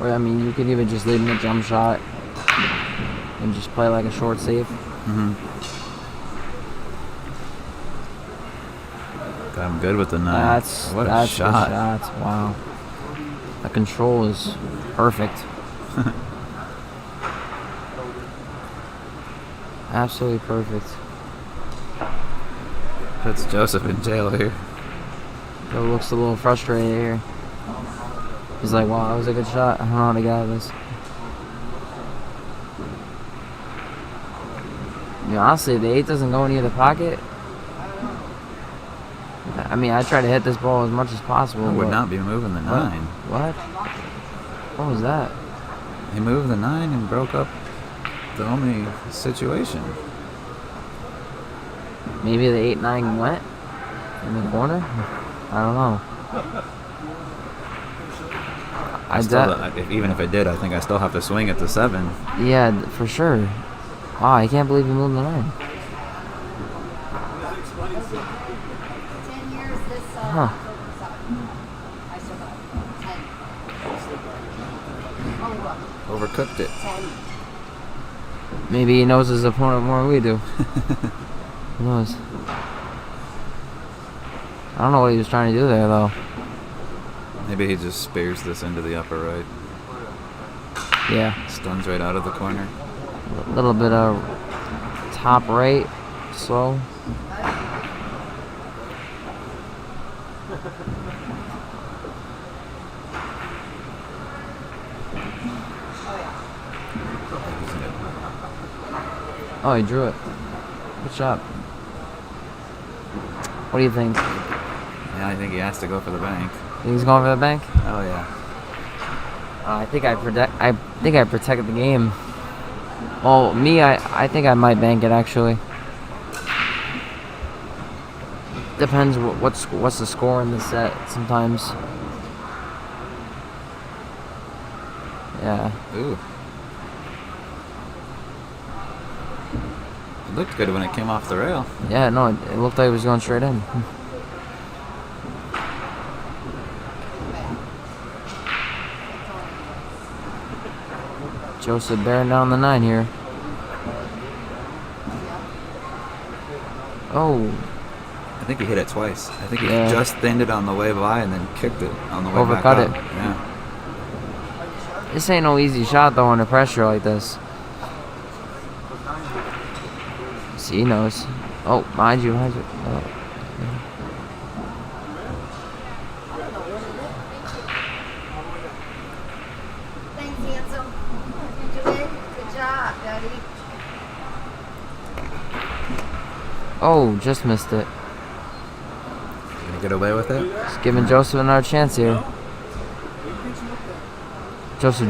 [SPEAKER 9] Or I mean, you could even just leave him a jump shot and just play like a short save.
[SPEAKER 4] Mm-hmm. Got him good with the 9.
[SPEAKER 9] That's
[SPEAKER 4] a shot.
[SPEAKER 9] Good shot. Wow. The control is perfect. Absolutely perfect.
[SPEAKER 4] Puts Joseph in jail here.
[SPEAKER 9] Joe looks a little frustrated here. He's like, wow, that was a good shot. I don't know how to get out of this. I mean, honestly, if the 8 doesn't go into the pocket, I mean, I try to hit this ball as much as possible.
[SPEAKER 4] I would not be moving the 9.
[SPEAKER 9] What? What was that?
[SPEAKER 4] He moved the 9 and broke up the only situation.
[SPEAKER 9] Maybe the 8-9 went in the corner? I don't know.
[SPEAKER 4] Even if it did, I think I still have to swing at the 7.
[SPEAKER 9] Yeah, for sure. Wow, I can't believe he moved the 9.
[SPEAKER 5] 10 years this
[SPEAKER 9] Huh.
[SPEAKER 5] I still got 10. Oh, look.
[SPEAKER 4] Overcooked it.
[SPEAKER 5] 10.
[SPEAKER 9] Maybe he knows his opponent more than we do. Who knows? I don't know what he was trying to do there, though.
[SPEAKER 4] Maybe he just spears this into the upper right.
[SPEAKER 9] Yeah.
[SPEAKER 4] Stuns right out of the corner.
[SPEAKER 9] A little bit of top right, slow. Oh, he drew it. Good shot. What do you think?
[SPEAKER 4] Yeah, I think he has to go for the bank.
[SPEAKER 9] Think he's going for the bank?
[SPEAKER 4] Oh yeah.
[SPEAKER 9] I think I protected the game. Well, me, I think I might bank it actually. Depends what's the score in the set sometimes. Yeah.
[SPEAKER 4] Ooh. It looked good when it came off the rail.
[SPEAKER 9] Yeah, no, it looked like it was going straight in. Joseph bearing down the 9 here. Oh.
[SPEAKER 4] I think he hit it twice. I think he just thinned it on the way by and then kicked it on the way back
[SPEAKER 9] Overcut
[SPEAKER 4] up.
[SPEAKER 9] it.
[SPEAKER 4] Yeah.
[SPEAKER 9] This ain't no easy shot though under pressure like this. See, he knows. Oh, mind you. Oh.
[SPEAKER 5] Thanks, handsome. You did? Good job, buddy.
[SPEAKER 9] Oh, just missed it.
[SPEAKER 4] Gonna get away with it?
[SPEAKER 9] Just giving Joseph another chance here. Joseph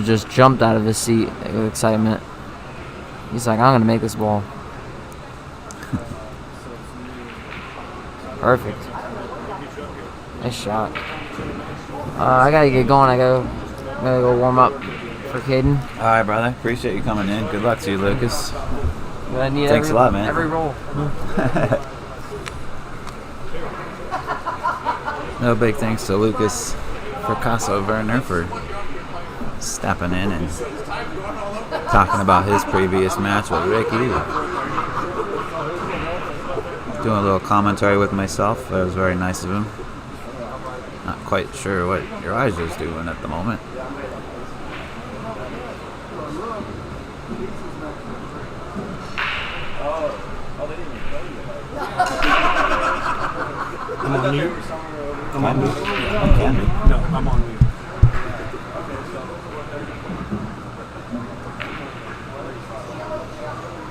[SPEAKER 9] just jumped out of his seat with excitement. He's like, I'm gonna make this ball. Perfect. Nice shot. I gotta get going. I gotta go warm up for Caden.
[SPEAKER 4] All right, brother. Appreciate you coming in. Good luck to you, Lucas. Thanks a lot, man.
[SPEAKER 9] Every roll.
[SPEAKER 4] No big thanks to Lucas Fracasso-Verner for stepping in and talking about his previous match with Ricky. Doing a little commentary with myself. That was very nice of him. Not quite sure what Urijah's doing at the moment.
[SPEAKER 3] I'm on mute. I'm on mute.
[SPEAKER 4] Can be.
[SPEAKER 3] No, I'm on mute.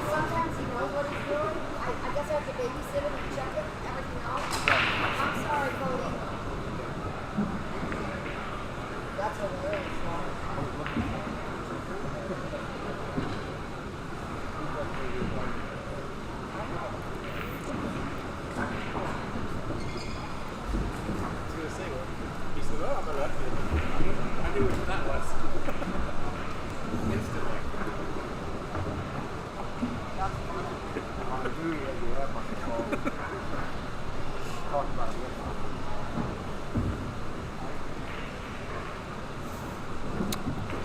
[SPEAKER 5] Sometimes he knows what he's doing. I guess I have to babysit him and check it, everything else. I'm sorry, Cody. That's hilarious.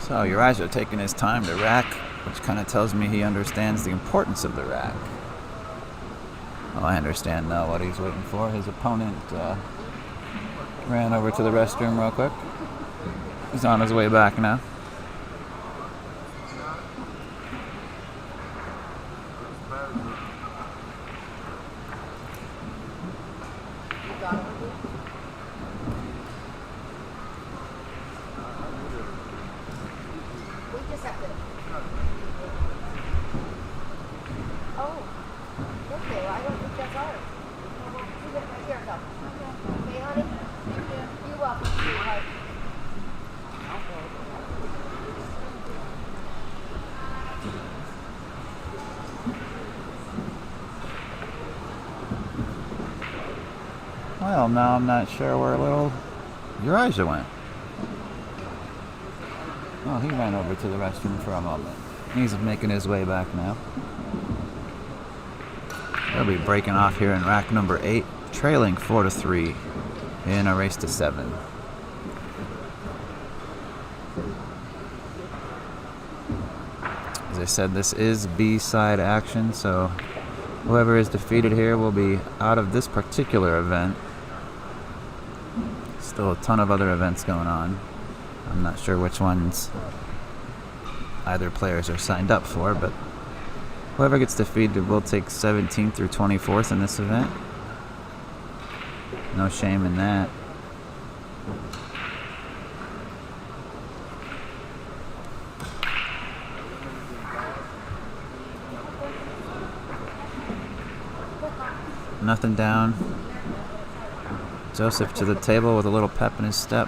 [SPEAKER 4] So Urijah taking his time to rack, which kind of tells me he understands the importance of the rack. Well, I understand now what he's waiting for. His opponent ran over to the restroom real quick. He's on his way back now. Well, now I'm not sure where little Urijah went. Oh, he ran over to the restroom for a moment. He's making his way back now. They'll be breaking off here in rack number 8, trailing 4-3 in a race to 7. As I said, this is B-side action, so whoever is defeated here will be out of this particular event. Still a ton of other events going on. I'm not sure which ones either players are signed up for, but whoever gets defeated will take 17th through 24th in this event. No shame in that. Nothing down. Joseph to the table with a little pep in his step.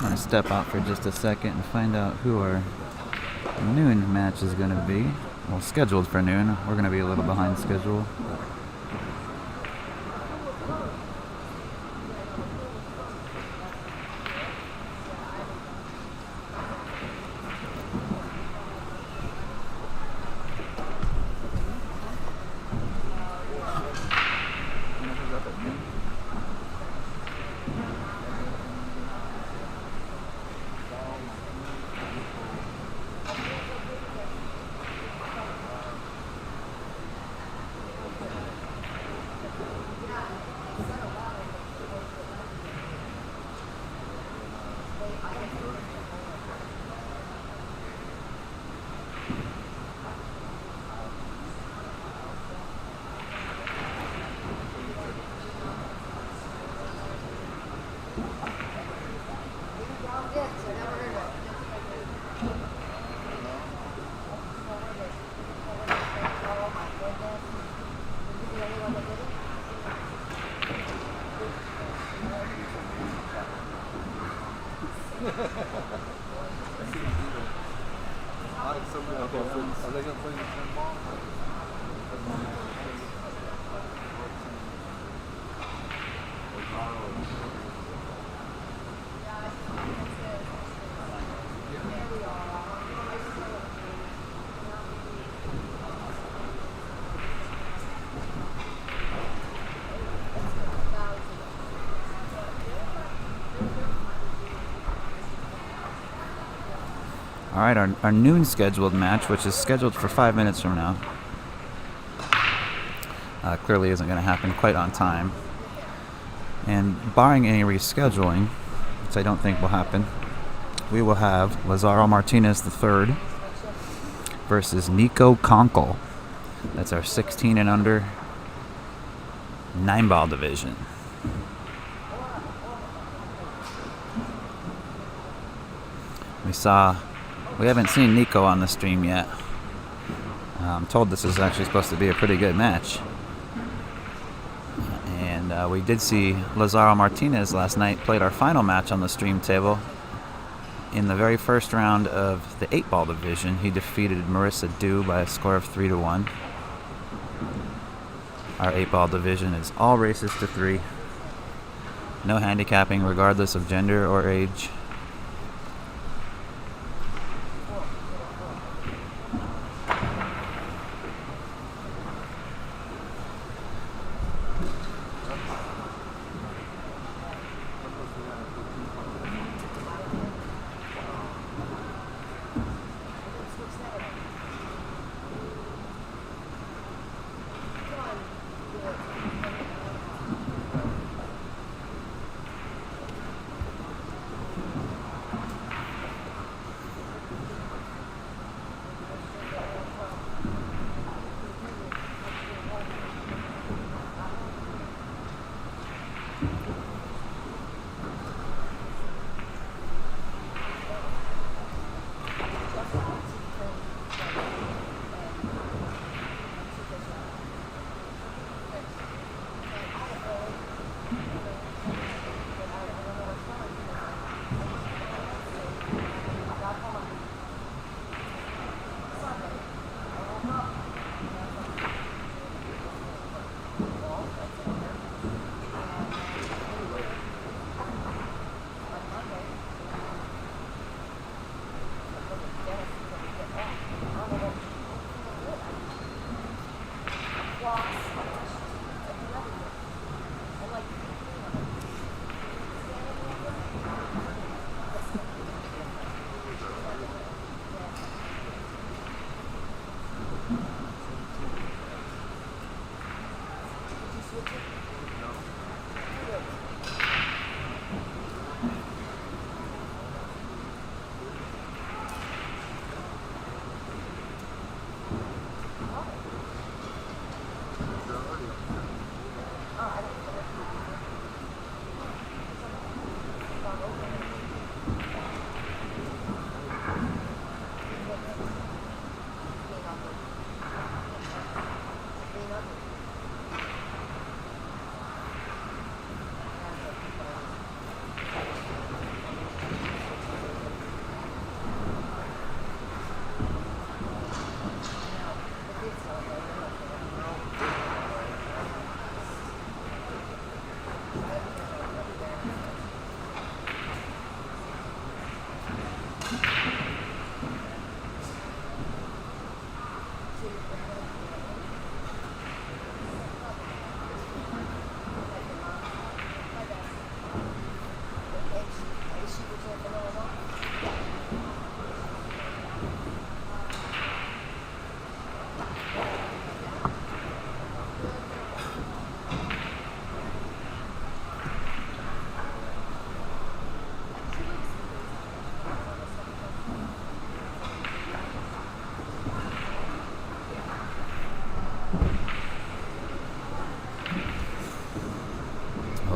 [SPEAKER 4] I'm going to step out for just a second and find out who our noon match is going to be. Well, scheduled for noon. We're going to be a little behind schedule. All right, our noon scheduled match, which is scheduled for 5 minutes from now, clearly isn't going to happen quite on time. And barring any rescheduling, which I don't think will happen, we will have Lazaro Martinez III versus Niko Konkel. That's our 16 and under 9-ball division. We haven't seen Niko on the stream yet. I'm told this is actually supposed to be a pretty good match. And we did see Lazaro Martinez last night played our final match on the stream table. In the very first round of the 8-ball division, he defeated Marissa Dew by a score of 3-1. Our 8-ball division is all races to 3. No handicapping regardless of gender or age.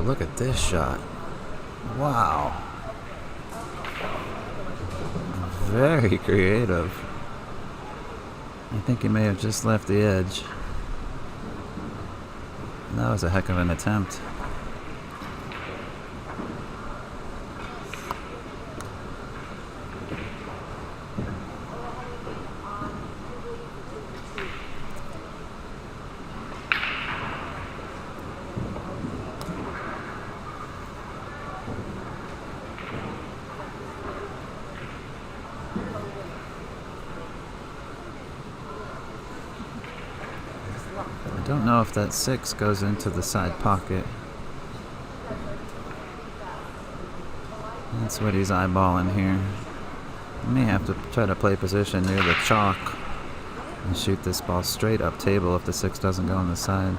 [SPEAKER 4] Look at this shot. Wow. Very creative. I think he may have just left the edge. That was a heck of an attempt. I don't know if that 6 goes into the side pocket. That's what he's eyeballing here. May have to try to play position near the chalk and shoot this ball straight up table if the 6 doesn't go on the side.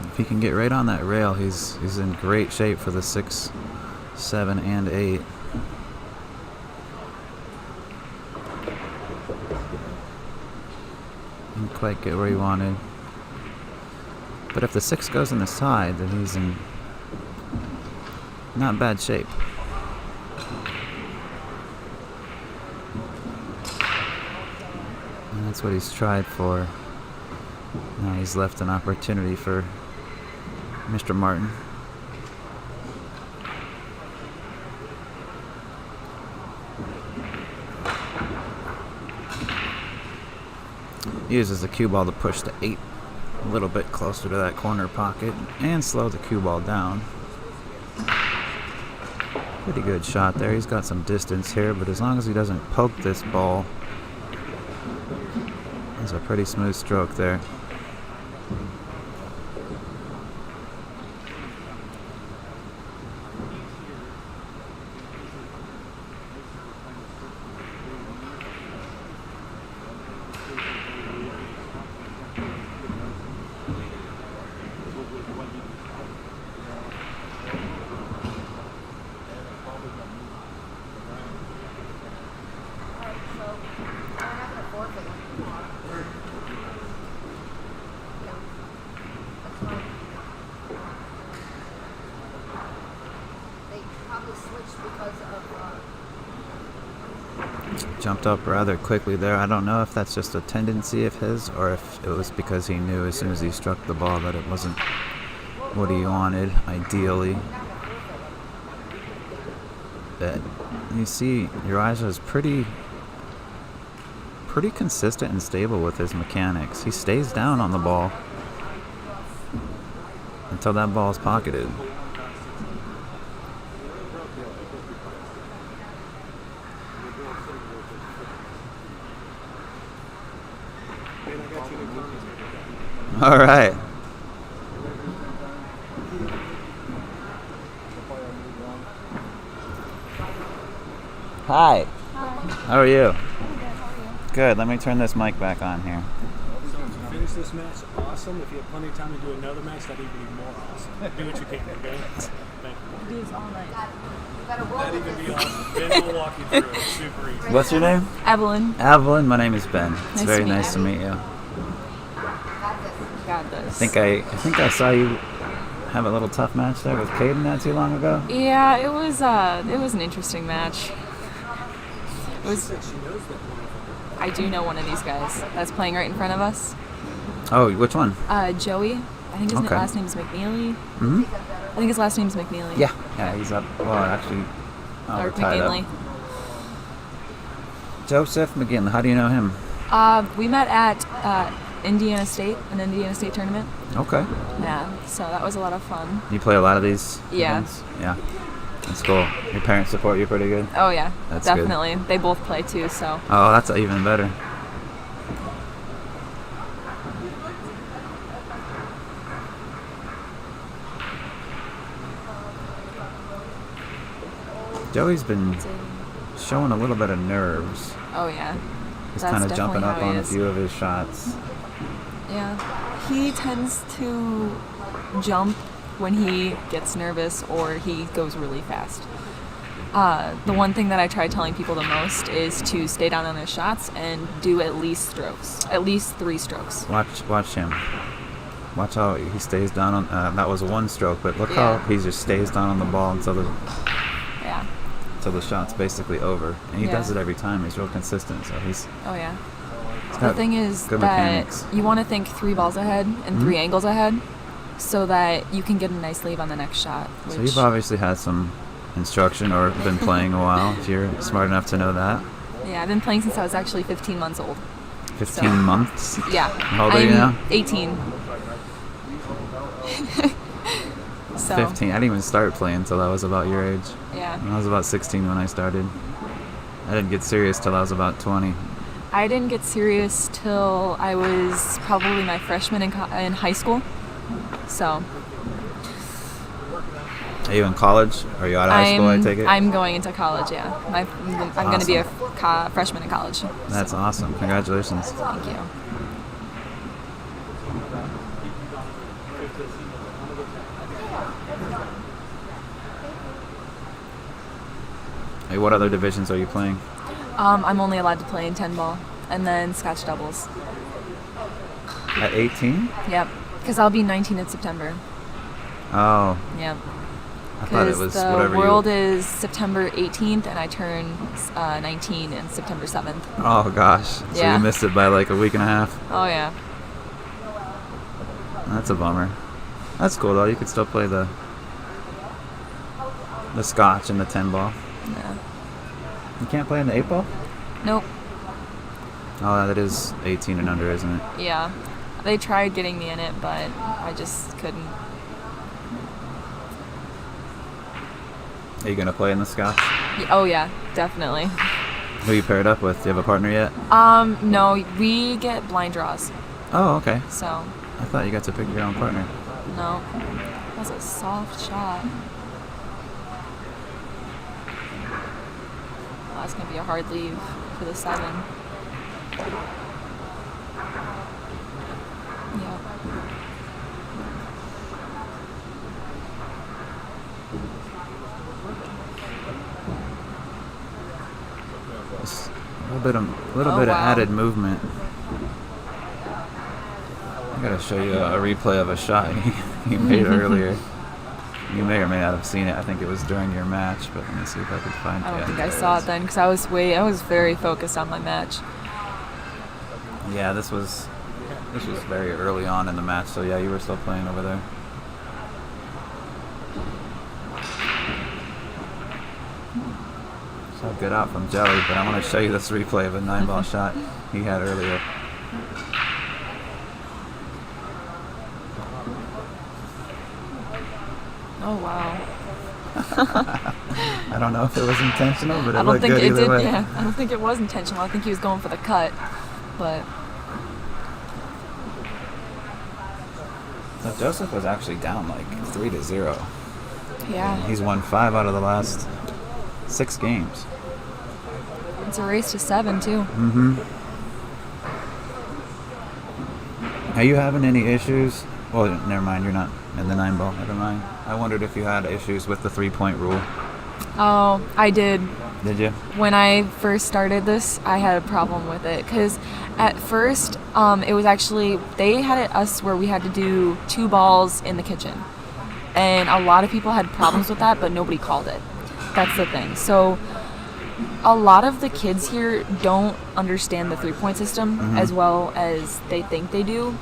[SPEAKER 4] If he can get right on that rail, he's in great shape for the 6, 7, and 8. Didn't quite get where he wanted. But if the 6 goes on the side, then he's in not bad shape. And that's what he's tried for. Now he's left an opportunity for Mr. Martin. He uses the cue ball to push the 8 a little bit closer to that corner pocket and slow the cue ball down. Pretty good shot there. He's got some distance here, but as long as he doesn't poke this ball, it's a pretty smooth stroke there. Jumped up rather quickly there. I don't know if that's just a tendency of his or if it was because he knew as soon as he struck the ball that it wasn't what he wanted, ideally. But you see, Urijah is pretty consistent and stable with his mechanics. He stays down on the ball until that ball is pocketed. All right. Hi. How are you? Good. Let me turn this mic back on here.
[SPEAKER 8] So if you finish this match, awesome. If you have plenty of time to do another match, that'd even be more awesome. Do what you can, okay? Thank you.
[SPEAKER 5] Do this all night.
[SPEAKER 8] That'd even be awesome. Ben will walk you through it. It's super easy.
[SPEAKER 4] What's your name?
[SPEAKER 11] Evelyn.
[SPEAKER 4] Evelyn. My name is Ben. It's
[SPEAKER 11] Nice
[SPEAKER 4] very
[SPEAKER 11] to meet
[SPEAKER 4] nice to
[SPEAKER 11] you.
[SPEAKER 4] meet you.
[SPEAKER 11] Got this.
[SPEAKER 4] I think I saw you have a little tough match there with Caden not too long ago.
[SPEAKER 11] Yeah, it was an interesting match. It was. I do know one of these guys that's playing right in front of us.
[SPEAKER 4] Oh, which one?
[SPEAKER 11] Joey. I think his
[SPEAKER 4] Okay.
[SPEAKER 11] last name is McNeely.
[SPEAKER 4] Mm-hmm.
[SPEAKER 11] I think his last name is McNeely.
[SPEAKER 4] Yeah, he's up. Well, actually,
[SPEAKER 11] Or
[SPEAKER 4] we're tied
[SPEAKER 11] McGinley.
[SPEAKER 4] up. Joseph McGinley. How do you know him?
[SPEAKER 11] We met at Indiana State, an Indiana State tournament.
[SPEAKER 4] Okay.
[SPEAKER 11] Yeah, so that was a lot of fun.
[SPEAKER 4] You play a lot of these
[SPEAKER 11] Yeah.
[SPEAKER 4] events? Yeah. That's cool. Your parents support you pretty good?
[SPEAKER 11] Oh yeah,
[SPEAKER 4] That's good.
[SPEAKER 11] definitely. They both play too, so.
[SPEAKER 4] Oh, that's even better. Joey's been showing a little bit of nerves.
[SPEAKER 11] Oh yeah.
[SPEAKER 4] He's
[SPEAKER 11] That's
[SPEAKER 4] kind of jumping
[SPEAKER 11] definitely
[SPEAKER 4] up
[SPEAKER 11] how he
[SPEAKER 4] on a
[SPEAKER 11] is.
[SPEAKER 4] few of his shots.
[SPEAKER 11] Yeah, he tends to jump when he gets nervous or he goes really fast. The one thing that I try telling people the most is to stay down on his shots and do at least 3 strokes.
[SPEAKER 4] Watch him. Watch how he stays down on. That was one stroke, but look
[SPEAKER 11] Yeah.
[SPEAKER 4] how he just stays down on the ball until
[SPEAKER 11] Yeah.
[SPEAKER 4] the shot's basically over, and he
[SPEAKER 11] Yeah.
[SPEAKER 4] does it every time. He's real consistent, so he's
[SPEAKER 11] Oh yeah.
[SPEAKER 4] he's
[SPEAKER 11] The
[SPEAKER 4] got
[SPEAKER 11] thing is
[SPEAKER 4] good
[SPEAKER 11] that
[SPEAKER 4] mechanics.
[SPEAKER 11] you want to think 3 balls ahead and 3 angles ahead, so that you can get a nice leave on the next shot.
[SPEAKER 4] So
[SPEAKER 11] which-
[SPEAKER 4] you've obviously had some instruction or been playing a while, if you're smart enough to know that.
[SPEAKER 11] Yeah, I've been playing since I was actually 15 months old.
[SPEAKER 4] 15
[SPEAKER 11] So-
[SPEAKER 4] months?
[SPEAKER 11] Yeah.
[SPEAKER 4] How old are you now?
[SPEAKER 11] 18. So,
[SPEAKER 4] 15. I didn't even start playing until I was about your age.
[SPEAKER 11] yeah.
[SPEAKER 4] I was about 16 when I started. I didn't get serious till I was about 20.
[SPEAKER 11] I didn't get serious till I was probably my freshman in high school. So,
[SPEAKER 4] Are you in college? Are you out of high school, I take it?
[SPEAKER 11] I'm going into college, yeah. I'm going to be a freshman in college.
[SPEAKER 4] That's awesome. Congratulations.
[SPEAKER 11] Thank you.
[SPEAKER 4] Hey, what other divisions are you playing?
[SPEAKER 11] I'm only allowed to play in 10 ball and then Scotch doubles.
[SPEAKER 4] At 18?
[SPEAKER 11] Yep, because I'll be 19 in September.
[SPEAKER 4] Oh.
[SPEAKER 11] Yep.
[SPEAKER 4] I thought it was whatever
[SPEAKER 11] the World is September 18th, and I turn 19 in September 7th.
[SPEAKER 4] Oh, gosh. So
[SPEAKER 11] yeah.
[SPEAKER 4] You missed it by like a week and a half?
[SPEAKER 11] Oh, yeah.
[SPEAKER 4] That's a bummer. That's cool, though. You could still play the Scotch and the 10 ball.
[SPEAKER 11] Yeah.
[SPEAKER 4] You can't play in the 8 ball?
[SPEAKER 11] Nope.
[SPEAKER 4] Oh, that is 18 and under, isn't it?
[SPEAKER 11] Yeah. They tried getting me in it, but I just couldn't.
[SPEAKER 4] Are you going to play in the Scotch?
[SPEAKER 11] Oh, yeah, definitely.
[SPEAKER 4] Who you paired up with? Do you have a partner yet?
[SPEAKER 11] No, we get blind draws.
[SPEAKER 4] Oh, okay.
[SPEAKER 11] So.
[SPEAKER 4] I thought you got to pick your own partner.
[SPEAKER 11] No. That was a soft shot. Well, that's going to be a hard leave for the 7. Yep.
[SPEAKER 4] A little bit of added movement. I gotta show you a replay of a shot he made earlier. You may or may not have seen it. I think it was during your match, but let me see if I can find it.
[SPEAKER 11] I don't think I saw it then because I was very focused on my match.
[SPEAKER 4] Yeah, this was very early on in the match, so yeah, you were still playing over there. So good out from Jelly, but I want to show you this replay of a 9-ball shot he had earlier.
[SPEAKER 11] Oh wow.
[SPEAKER 4] I don't know if it was intentional, but it looked good either way.
[SPEAKER 11] Yeah, I don't think it was intentional. I think he was going for the cut, but.
[SPEAKER 4] So Joseph was actually down like 3-0.
[SPEAKER 11] Yeah.
[SPEAKER 4] He's won 5 out of the last 6 games.
[SPEAKER 11] It's a race to 7 too.
[SPEAKER 4] Mm-hmm. Are you having any issues? Well, never mind. You're not in the 9-ball. Never mind. I wondered if you had issues with the 3-point rule.
[SPEAKER 11] Oh, I did.
[SPEAKER 4] Did you?
[SPEAKER 11] When I first started this, I had a problem with it because at first it was actually they had it us where we had to do 2 balls in the kitchen, and a lot of people had problems with that, but nobody called it. That's the thing. So a lot of the kids here don't understand the 3-point system as well as they think they do.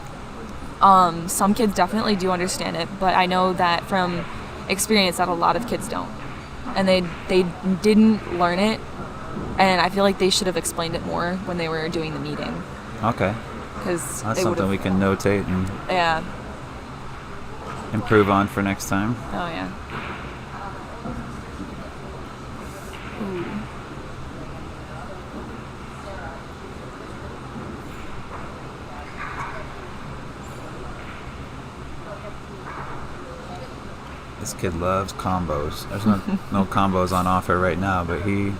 [SPEAKER 11] Some kids definitely do understand it, but I know that from experience that a lot of kids don't. And they didn't learn it, and I feel like they should have explained it more when they were doing the meeting.
[SPEAKER 4] Okay.
[SPEAKER 11] Because
[SPEAKER 4] that's something we can notate and improve on for next time.
[SPEAKER 11] Oh, yeah. Ooh.
[SPEAKER 4] This kid loves combos. There's no combos on offer right now, but he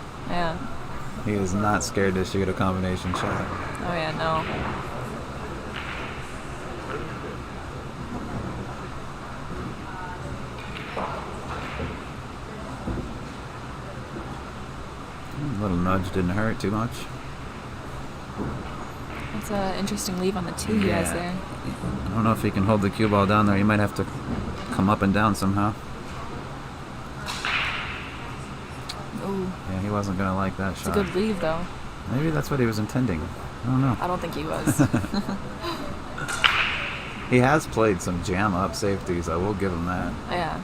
[SPEAKER 4] is not scared to shoot a combination shot.
[SPEAKER 11] Oh yeah, no.
[SPEAKER 4] A little nudge didn't hurt too much.
[SPEAKER 11] That's an interesting leave on the 2 he has there.
[SPEAKER 4] I don't know if he can hold the cue ball down there. He might have to come up and down somehow.
[SPEAKER 11] Ooh.
[SPEAKER 4] Yeah, he wasn't going to like that shot.
[SPEAKER 11] It's a good leave, though.
[SPEAKER 4] Maybe that's what he was intending. I don't know.
[SPEAKER 11] I don't think he was.
[SPEAKER 4] He has played some jam-up safeties. I will give him that.
[SPEAKER 11] Yeah.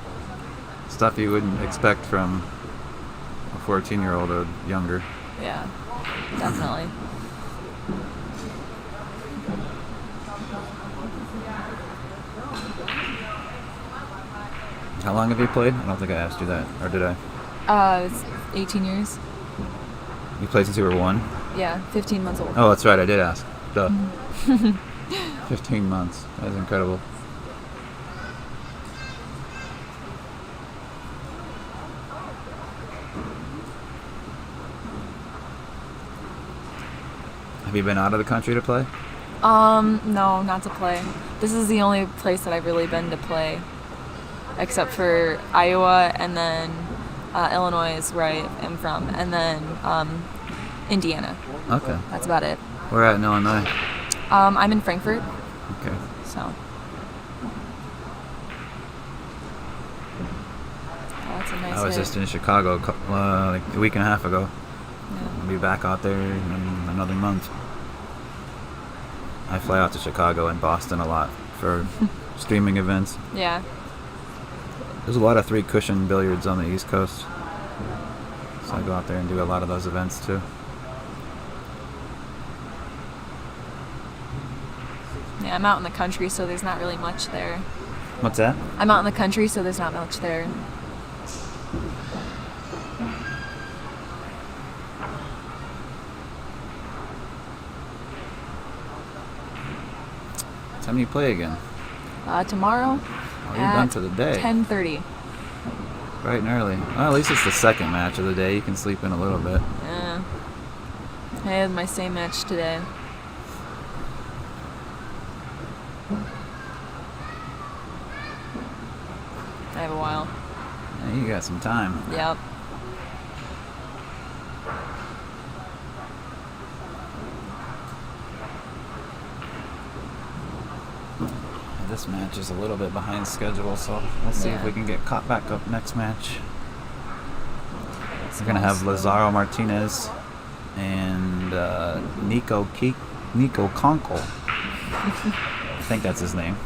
[SPEAKER 4] Stuff you wouldn't expect from a 14-year-old or younger.
[SPEAKER 11] Yeah, definitely.
[SPEAKER 4] How long have you played? I don't think I asked you that, or did I?
[SPEAKER 11] It's 18 years.
[SPEAKER 4] You played since you were 1?
[SPEAKER 11] Yeah, 15 months old.
[SPEAKER 4] Oh, that's right, I did ask. Duh. 15 months. That is incredible. Have you been out of the country to play?
[SPEAKER 11] No, not to play. This is the only place that I've really been to play, except for Iowa, and then Illinois is where I am from, and then Indiana.
[SPEAKER 4] Okay.
[SPEAKER 11] That's about it.
[SPEAKER 4] Where at in Illinois?
[SPEAKER 11] I'm in Frankfurt.
[SPEAKER 4] Okay.
[SPEAKER 11] So. Oh, that's a nice
[SPEAKER 4] I was
[SPEAKER 11] hit.
[SPEAKER 4] just in Chicago like a week and a half ago.
[SPEAKER 11] Yeah.
[SPEAKER 4] I'll be back out there in another month. I fly out to Chicago and Boston a lot for streaming events.
[SPEAKER 11] Yeah.
[SPEAKER 4] There's a lot of 3-cushion billiards on the East Coast. So I go out there and do a lot of those events too.
[SPEAKER 11] Yeah, I'm out in the country, so there's not really much there.
[SPEAKER 4] What's that?
[SPEAKER 11] I'm out in the country, so there's not much there.
[SPEAKER 4] What time do you play again?
[SPEAKER 11] Tomorrow.
[SPEAKER 4] Oh, you're done for the day.
[SPEAKER 11] 10:30.
[SPEAKER 4] Bright and early. Well, at least it's the second match of the day. You can sleep in a little bit.
[SPEAKER 11] Yeah. I had my same match today. I have a while.
[SPEAKER 4] Yeah, you got some time.
[SPEAKER 11] Yep.
[SPEAKER 4] This match is a little bit behind schedule, so let's see if we can get caught back up next match. We're gonna have Lazaro Martinez and Niko Konkel. I think that's his name.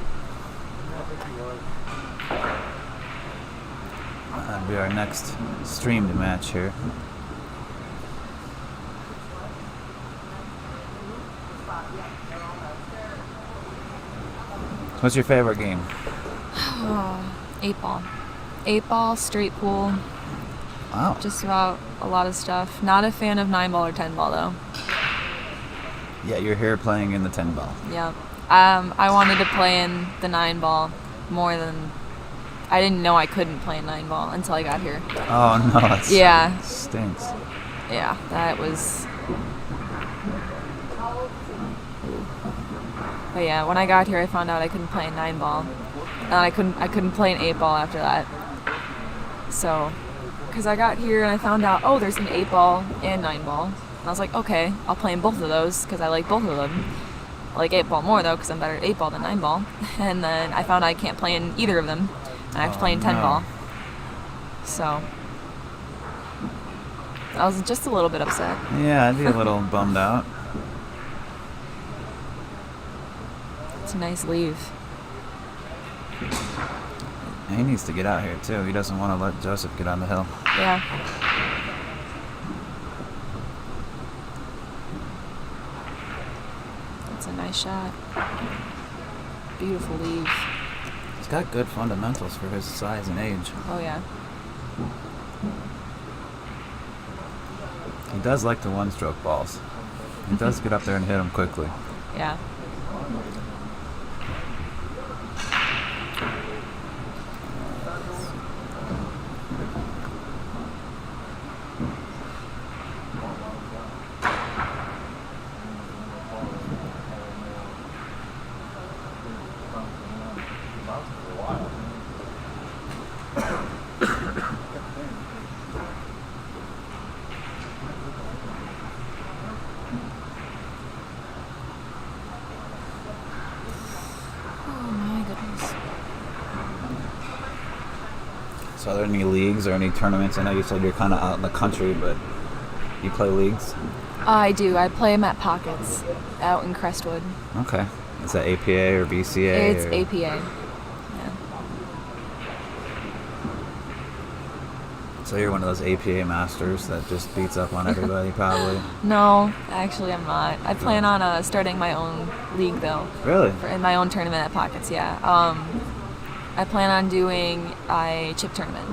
[SPEAKER 4] That'll be our next streamed match here. What's your favorite game?
[SPEAKER 11] 8-ball. 8-ball, straight pool.
[SPEAKER 4] Wow.
[SPEAKER 11] Just about a lot of stuff. Not a fan of 9-ball or 10-ball though.
[SPEAKER 4] Yeah, you're here playing in the 10-ball.
[SPEAKER 11] Yep. I wanted to play in the 9-ball more than... I didn't know I couldn't play in 9-ball until I got here.
[SPEAKER 4] Oh no, that
[SPEAKER 11] yeah.
[SPEAKER 4] stinks.
[SPEAKER 11] Yeah, that was... But yeah, when I got here, I found out I couldn't play in 9-ball, and I couldn't play in 8-ball after that. So, because I got here and I found out, oh, there's an 8-ball and 9-ball, and I was like, okay, I'll play in both of those because I like both of them. I like 8-ball more though because I'm better at 8-ball than 9-ball. And then I found I can't play in either of them, and I have to play in 10-ball. So, I was just a little bit upset.
[SPEAKER 4] Yeah, I'd be a little bummed out.
[SPEAKER 11] It's a nice leave.
[SPEAKER 4] And he needs to get out here too. He doesn't want to let Joseph get on the hill.
[SPEAKER 11] Yeah. That's a nice shot. Beautiful leave.
[SPEAKER 4] He's got good fundamentals for his size and age.
[SPEAKER 11] Oh yeah.
[SPEAKER 4] He does like the one-stroke balls. He does get up there and hit them quickly.
[SPEAKER 11] Yeah.
[SPEAKER 4] So are there any leagues or any tournaments? I know you said you're kind of out in the country, but you play leagues?
[SPEAKER 11] I do. I play them at Pockets out in Crestwood.
[SPEAKER 4] Okay. Is that APA or BCA?
[SPEAKER 11] It's
[SPEAKER 4] or?
[SPEAKER 11] APA. Yeah.
[SPEAKER 4] So you're one of those APA masters that just beats up on everybody, probably?
[SPEAKER 11] No, actually I'm not. I plan on starting my own league though.
[SPEAKER 4] Really?
[SPEAKER 11] In my own tournament at Pockets, yeah. I plan on doing a chip tournament.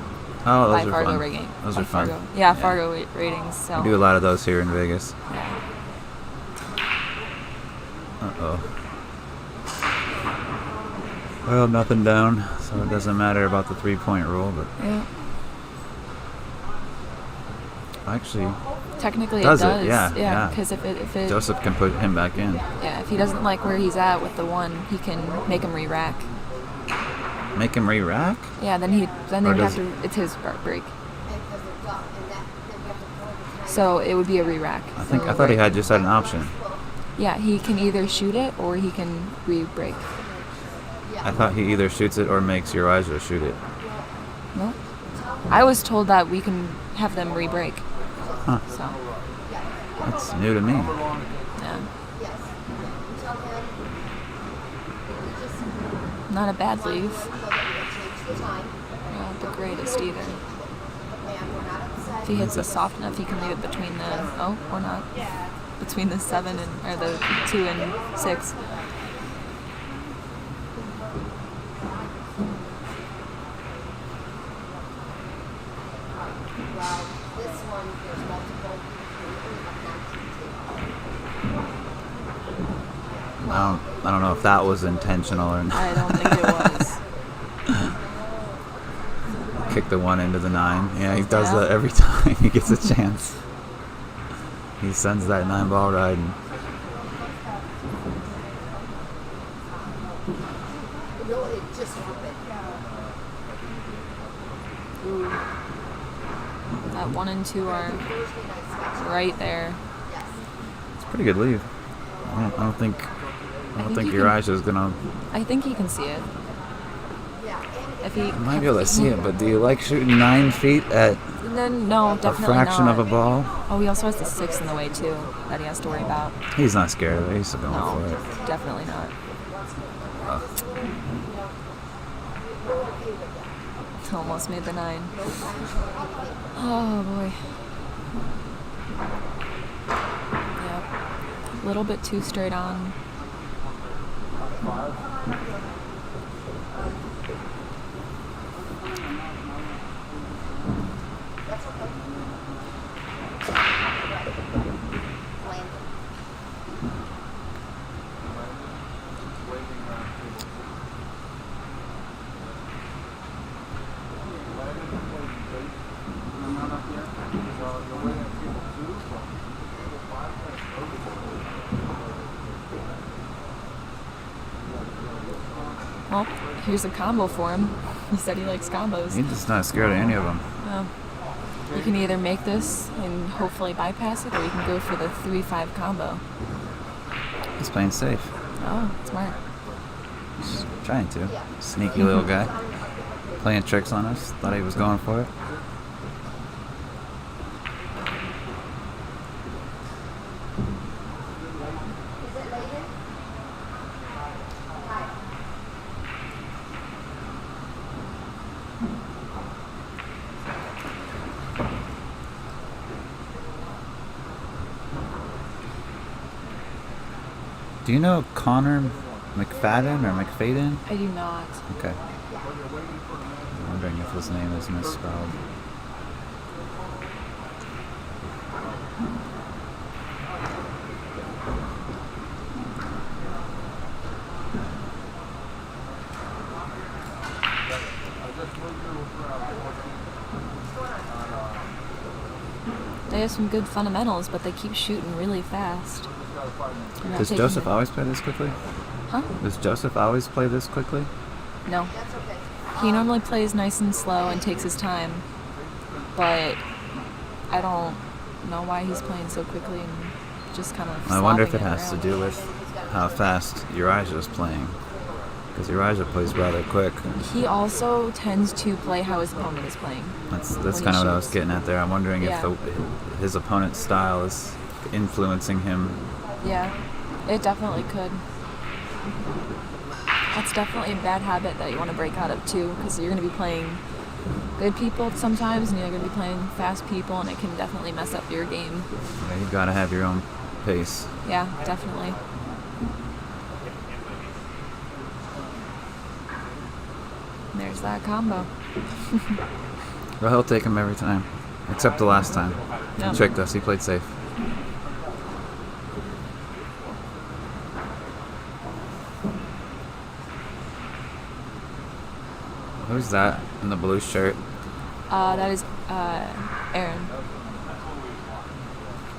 [SPEAKER 4] Oh, those
[SPEAKER 11] by
[SPEAKER 4] are
[SPEAKER 11] Fargo
[SPEAKER 4] fun.
[SPEAKER 11] Rigging.
[SPEAKER 4] Those are fun.
[SPEAKER 11] Fargo. Yeah, Fargo ratings. So.
[SPEAKER 4] We do a lot of those here in Vegas.
[SPEAKER 11] Yeah.
[SPEAKER 4] Uh-oh. Well, nothing down, so it doesn't matter about the 3-point rule, but...
[SPEAKER 11] Yeah.
[SPEAKER 4] Actually,
[SPEAKER 11] Technically,
[SPEAKER 4] Does
[SPEAKER 11] it does.
[SPEAKER 4] it? Yeah.
[SPEAKER 11] Because if it
[SPEAKER 4] Joseph can put him back in.
[SPEAKER 11] yeah, if he doesn't like where he's at with the 1, he can make him re-rack.
[SPEAKER 4] Make him re-rack?
[SPEAKER 11] Yeah, then they
[SPEAKER 4] Or
[SPEAKER 11] would
[SPEAKER 4] does-
[SPEAKER 11] have to. It's his break. So it would be a re-rack.
[SPEAKER 4] I thought he just had an option.
[SPEAKER 11] Yeah, he can either shoot it or he can re-break.
[SPEAKER 4] I thought he either shoots it or makes Urijah shoot it.
[SPEAKER 11] No, I was told that we can have them re-break.
[SPEAKER 4] Huh.
[SPEAKER 11] So
[SPEAKER 4] That's new to me.
[SPEAKER 11] yeah, not a bad leave. Not the greatest either. If he hits it soft enough, he can leave it between or not, between the 7 or the 2 and 6.
[SPEAKER 4] I don't know if that was intentional or not.
[SPEAKER 11] I don't think it was.
[SPEAKER 4] Kick the 1 into the 9. Yeah, he does that every time he gets a chance. He sends that 9-ball riding.
[SPEAKER 11] Ooh. That 1 and 2 are right there.
[SPEAKER 4] It's a pretty good leave. I don't think Urijah's gonna.
[SPEAKER 11] I think he can see it. If he
[SPEAKER 4] Might be able to see it, but do you like shooting 9 feet at
[SPEAKER 11] then no,
[SPEAKER 4] a
[SPEAKER 11] definitely
[SPEAKER 4] fraction
[SPEAKER 11] not.
[SPEAKER 4] of a ball?
[SPEAKER 11] Oh, he also has the 6 in the way too that he has to worry about.
[SPEAKER 4] He's not scared of it. He's going
[SPEAKER 11] No,
[SPEAKER 4] for it.
[SPEAKER 11] definitely not. Almost made the 9. Oh boy. Yep. A little bit too straight on. Well, here's a combo for him. He said he likes combos.
[SPEAKER 4] He's just not scared of any of them.
[SPEAKER 11] You can either make this and hopefully bypass it, or you can go for the 3-5 combo.
[SPEAKER 4] He's playing safe.
[SPEAKER 11] Oh, smart.
[SPEAKER 4] He's trying to. Sneaky little guy. Playing tricks on us. Thought he was going for it. Do you know Konner McFadyen or McFadyen?
[SPEAKER 11] I do not.
[SPEAKER 4] Okay. I'm wondering if his name is misspelled.
[SPEAKER 11] They have some good fundamentals, but they keep shooting really fast.
[SPEAKER 4] Does Joseph always play this quickly?
[SPEAKER 11] Huh?
[SPEAKER 4] Does Joseph always play this quickly?
[SPEAKER 11] No. He normally plays nice and slow and takes his time, but I don't know why he's playing so quickly and just kind of.
[SPEAKER 4] I wonder if it
[SPEAKER 11] slopping
[SPEAKER 4] has to
[SPEAKER 11] around.
[SPEAKER 4] do with how fast Urijah is playing, because Urijah plays rather quick.
[SPEAKER 11] He also tends to play how his opponent is playing.
[SPEAKER 4] That's
[SPEAKER 11] when he
[SPEAKER 4] kind of what I was
[SPEAKER 11] shoots.
[SPEAKER 4] getting at there. I'm wondering
[SPEAKER 11] Yeah.
[SPEAKER 4] if his opponent's style is influencing him.
[SPEAKER 11] Yeah, it definitely could. That's definitely a bad habit that you want to break out of too, because you're going to be playing good people sometimes, and you're going to be playing fast people, and it can definitely mess up your game.
[SPEAKER 4] Yeah, you've got to have your own pace.
[SPEAKER 11] Yeah, definitely. There's that combo.
[SPEAKER 4] Well, he'll take him every time, except the last time.
[SPEAKER 11] Yeah.
[SPEAKER 4] He tricked us. He played safe. Who's that in the blue shirt?
[SPEAKER 11] That is Aaron.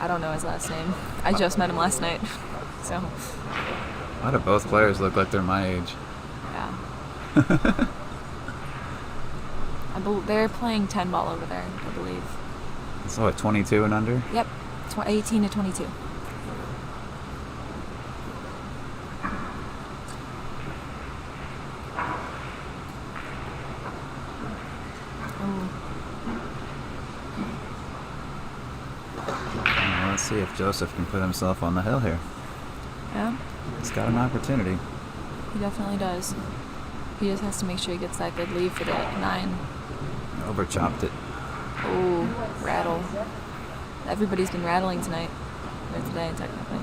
[SPEAKER 11] I don't know his last name. I just met him last night. So.
[SPEAKER 4] Why do both players look like they're my age?
[SPEAKER 11] Yeah. They're playing 10 ball over there, I believe.
[SPEAKER 4] So what, 22 and under?
[SPEAKER 11] Yep, 18 to 22.
[SPEAKER 4] Let's see if Joseph can put himself on the hill here.
[SPEAKER 11] Yeah.
[SPEAKER 4] He's got an opportunity.
[SPEAKER 11] He definitely does. He just has to make sure he gets that good lead for the 9.
[SPEAKER 4] Over chopped it.
[SPEAKER 11] Ooh, rattle. Everybody's been rattling tonight. Or today, technically.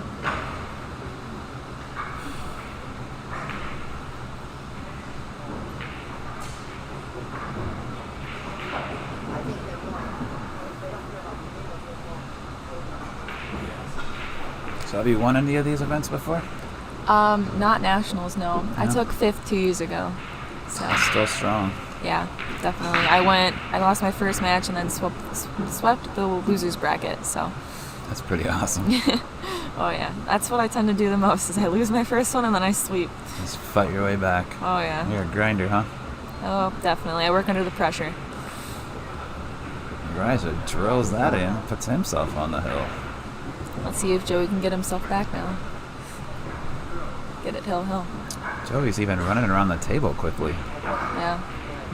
[SPEAKER 4] So have you won any of these events before?
[SPEAKER 11] Not nationals, no. I took 5th 2 years ago. So.
[SPEAKER 4] Still strong.
[SPEAKER 11] Yeah, definitely. I lost my first match and then swept the losers bracket, so.
[SPEAKER 4] That's pretty awesome.
[SPEAKER 11] Oh yeah, that's what I tend to do the most, is I lose my first one and then I sweep.
[SPEAKER 4] Just fight your way back.
[SPEAKER 11] Oh yeah.
[SPEAKER 4] You're a grinder, huh?
[SPEAKER 11] Oh, definitely. I work under the pressure.
[SPEAKER 4] Urijah drills that in, puts himself on the hill.
[SPEAKER 11] Let's see if Joey can get himself back now. Get it, hill.
[SPEAKER 4] Joey's even running around the table quickly.
[SPEAKER 11] Yeah.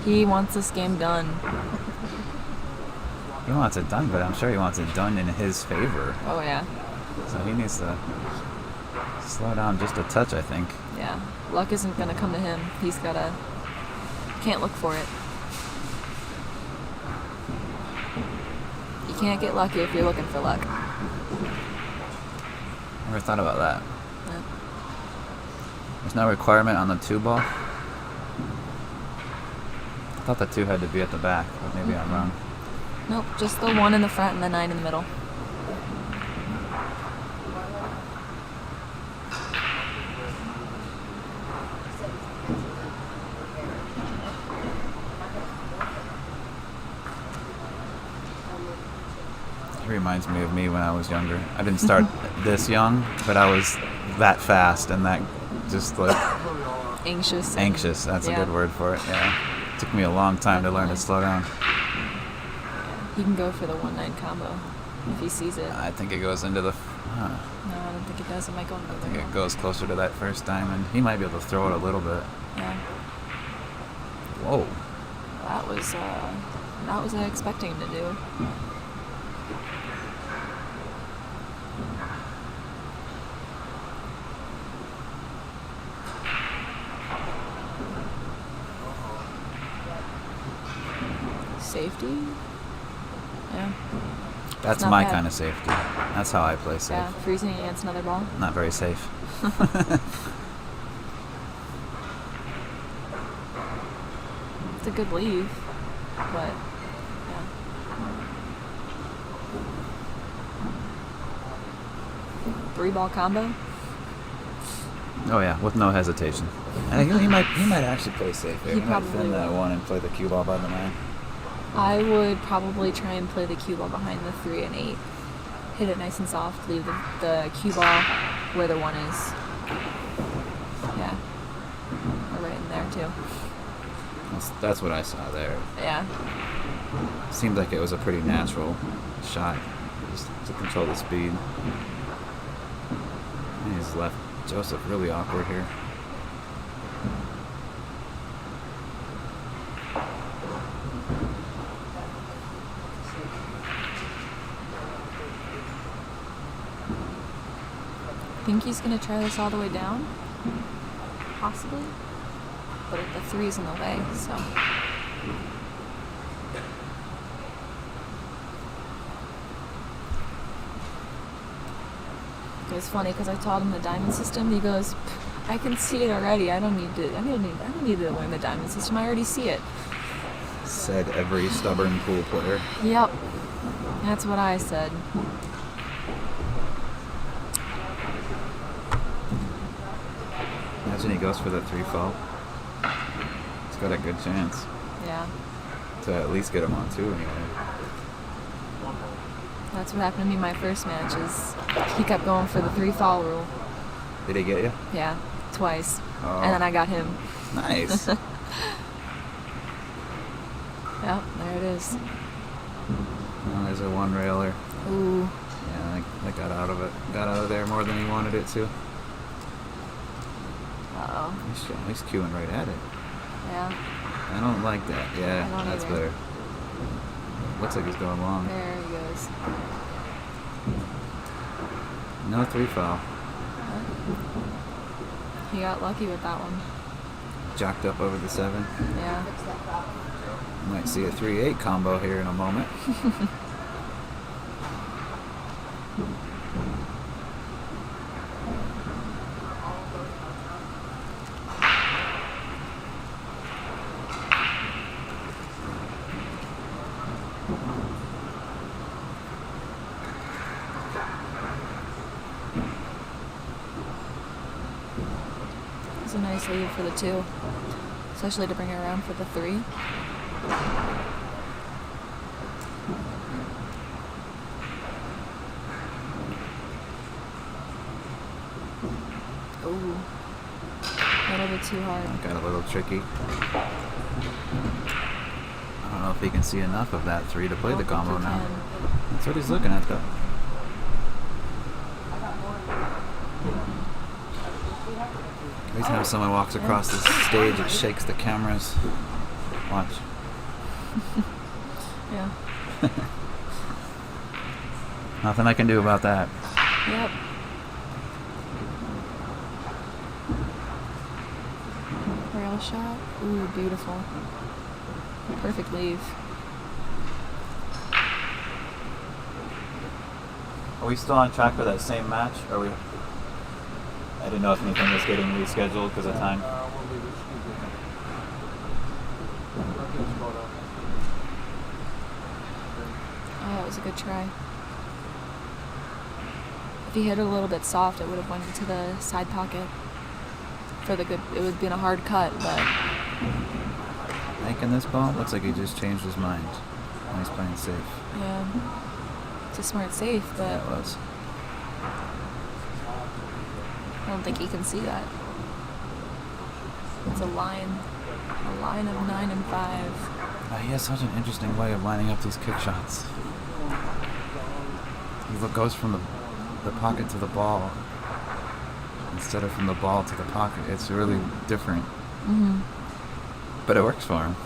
[SPEAKER 11] He wants this game done.
[SPEAKER 4] He wants it done, but I'm sure he wants it done in his favor.
[SPEAKER 11] Oh, yeah.
[SPEAKER 4] So he needs to slow down just a touch, I think.
[SPEAKER 11] Yeah. Luck isn't going to come to him. He's got to... Can't look for it. You can't get lucky if you're looking for luck.
[SPEAKER 4] Never thought about that.
[SPEAKER 11] Yeah.
[SPEAKER 4] There's no requirement on the 2 ball? I thought the 2 had to be at the back, but maybe I'm wrong.
[SPEAKER 11] Nope, just the 1 in the front and the 9 in the middle.
[SPEAKER 4] It reminds me of me when I was younger. I didn't start this young, but I was that fast and that just like...
[SPEAKER 11] Anxious.
[SPEAKER 4] Anxious, that's a good word for it, yeah. It took me a long time to learn to slow down.
[SPEAKER 11] He can go for the 1-9 combo if he sees it.
[SPEAKER 4] I think it goes into the...
[SPEAKER 11] No, I don't think it does. It might go into the...
[SPEAKER 4] I think it goes closer to that first diamond. He might be able to throw it a little bit.
[SPEAKER 11] Yeah.
[SPEAKER 4] Whoa.
[SPEAKER 11] That was I expecting him to do. Safety? Yeah.
[SPEAKER 4] That's my kind of safety. That's how I play safe.
[SPEAKER 11] Yeah, freezing against another ball.
[SPEAKER 4] Not very safe.
[SPEAKER 11] It's a good leave, but yeah. 3-ball combo?
[SPEAKER 4] Oh yeah, with no hesitation. I think he might actually play safe here.
[SPEAKER 11] He
[SPEAKER 4] might
[SPEAKER 11] probably
[SPEAKER 4] fin that
[SPEAKER 11] will.
[SPEAKER 4] 1 and play the cue ball by the 9.
[SPEAKER 11] I would probably try and play the cue ball behind the 3 and 8. Hit it nice and soft, leave the cue ball where the 1 is. Yeah. Or right in there too.
[SPEAKER 4] That's what I saw there.
[SPEAKER 11] Yeah.
[SPEAKER 4] Seemed like it was a pretty natural shot, just to control the speed. And he's left Joseph really awkward here.
[SPEAKER 11] Think he's gonna try this all the way down? Possibly. But the 3's in the way, so. It's funny because I taught him the diamond system. He goes, "I can see it already. I don't need to learn the diamond system. I already see it."
[SPEAKER 4] Said every stubborn pool player.
[SPEAKER 11] Yep, that's what I said.
[SPEAKER 4] Imagine he goes for the 3 fault. He's got a good chance.
[SPEAKER 11] Yeah.
[SPEAKER 4] To at least get him on 2 anyway.
[SPEAKER 11] That's what happened to me my first match. Is he kept going for the 3-fall rule.
[SPEAKER 4] Did he get you?
[SPEAKER 11] Yeah, twice.
[SPEAKER 4] Oh.
[SPEAKER 11] And then I got him.
[SPEAKER 4] Nice.
[SPEAKER 11] Yep, there it is.
[SPEAKER 4] Oh, there's a one railer.
[SPEAKER 11] Ooh.
[SPEAKER 4] Yeah, I got out of it. Got out of there more than he wanted it to.
[SPEAKER 11] Uh-oh.
[SPEAKER 4] He's queuing right at it.
[SPEAKER 11] Yeah.
[SPEAKER 4] I don't like that. Yeah,
[SPEAKER 11] I don't
[SPEAKER 4] that's
[SPEAKER 11] either.
[SPEAKER 4] better. Looks like he's going long.
[SPEAKER 11] There he goes.
[SPEAKER 4] No 3-foul.
[SPEAKER 11] He got lucky with that one.
[SPEAKER 4] Jocked up over the 7.
[SPEAKER 11] Yeah.
[SPEAKER 4] Might see a 3-8 combo here in a moment.
[SPEAKER 11] It's a nice lead for the 2, especially to bring it around for the 3. Ooh, a little bit too hard.
[SPEAKER 4] Got a little tricky. I don't know if he can see enough of that 3 to play the combo now. That's what he's looking at though. Every time someone walks across the stage, it shakes the cameras. Watch.
[SPEAKER 11] Yeah.
[SPEAKER 4] Nothing I can do about that.
[SPEAKER 11] Yep. Rail shot. Ooh, beautiful. Perfect leave.
[SPEAKER 4] Are we still on track for that same match? Are we? I didn't know if anything was getting rescheduled because of time.
[SPEAKER 10] We'll be rescheduled.
[SPEAKER 11] Oh, that was a good try. If he hit it a little bit soft, it would have went into the side pocket. For the good, it would have been a hard cut, but
[SPEAKER 4] Making this ball looks like he just changed his mind. And he's playing safe.
[SPEAKER 11] yeah, it's a smart save, but
[SPEAKER 4] Yeah, it was.
[SPEAKER 11] I don't think he can see that. It's a line of 9 and 5.
[SPEAKER 4] He has such an interesting way of lining up these kick shots. He goes from the pocket to the ball instead of from the ball to the pocket. It's really different.
[SPEAKER 11] Mm-hmm.
[SPEAKER 4] But it works for him.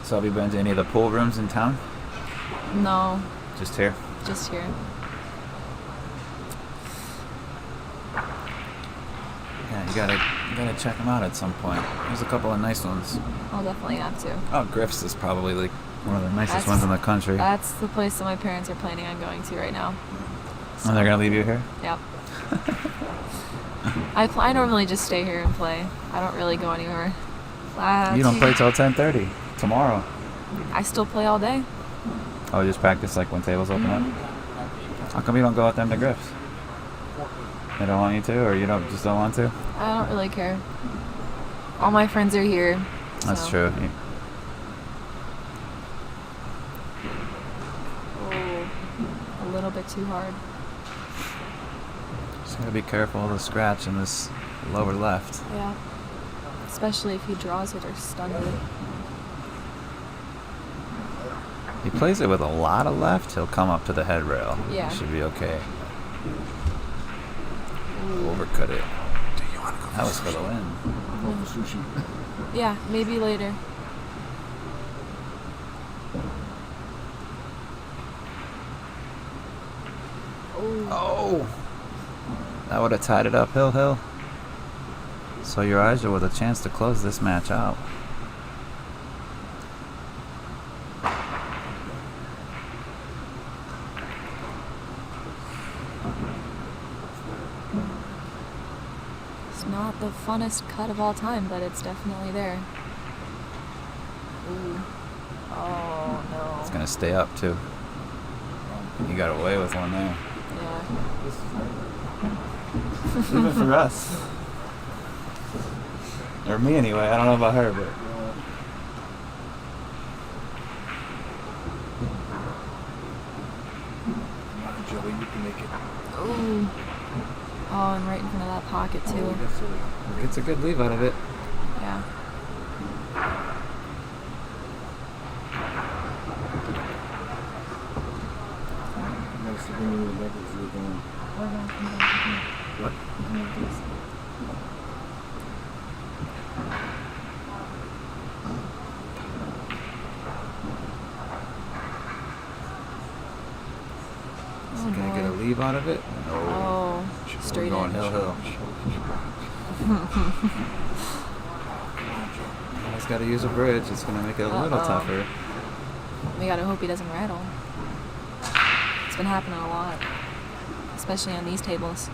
[SPEAKER 4] So have you been to any of the pool rooms in town?
[SPEAKER 11] No,
[SPEAKER 4] Just here?
[SPEAKER 11] just here.
[SPEAKER 4] Yeah, you gotta check them out at some point. There's a couple of nice ones.
[SPEAKER 11] I'll definitely have to.
[SPEAKER 4] Oh, Griff's is probably like one of the nicest
[SPEAKER 11] That's-
[SPEAKER 4] ones in the country.
[SPEAKER 11] That's the place that my parents are planning on going to right now.
[SPEAKER 4] And they're gonna leave you here?
[SPEAKER 11] Yep. I normally just stay here and play. I don't really go anywhere.
[SPEAKER 4] You don't play till 10:30 tomorrow.
[SPEAKER 11] I still play all day.
[SPEAKER 4] Oh, just practice like when tables open up? How come you don't go with them to Griff's? They don't want you to, or you just don't want to?
[SPEAKER 11] I don't really care. All my friends are here.
[SPEAKER 4] That's
[SPEAKER 11] so.
[SPEAKER 4] true.
[SPEAKER 11] Oh, a little bit too hard.
[SPEAKER 4] Just gotta be careful of the scratch in this lower left.
[SPEAKER 11] Yeah. Especially if he draws it or stuns it.
[SPEAKER 4] He plays it with a lot of left, he'll come up to the head rail.
[SPEAKER 11] Yeah.
[SPEAKER 4] He should be okay. Overcut it. That was for the win.
[SPEAKER 11] Yeah, maybe later.
[SPEAKER 4] Oh! That would have tied it up hill. So Urijah with a chance to close this match out.
[SPEAKER 11] It's not the funnest cut of all time, but it's definitely there. Ooh. Oh, no.
[SPEAKER 4] It's gonna stay up too. You got away with one there.
[SPEAKER 11] Yeah.
[SPEAKER 4] Even for us. Or me anyway. I don't know about her, but.
[SPEAKER 6] Joey, you can make it.
[SPEAKER 11] Ooh. Oh, and right in front of that pocket too.
[SPEAKER 4] It's a good leave out of it.
[SPEAKER 11] Yeah.
[SPEAKER 6] What?
[SPEAKER 4] Is he gonna get a leave out of it? No.
[SPEAKER 11] Oh, straight in.
[SPEAKER 4] Going hill. He's got to use a bridge. It's gonna make it a little tougher.
[SPEAKER 11] We gotta hope he doesn't rattle. It's been happening a lot, especially on these tables.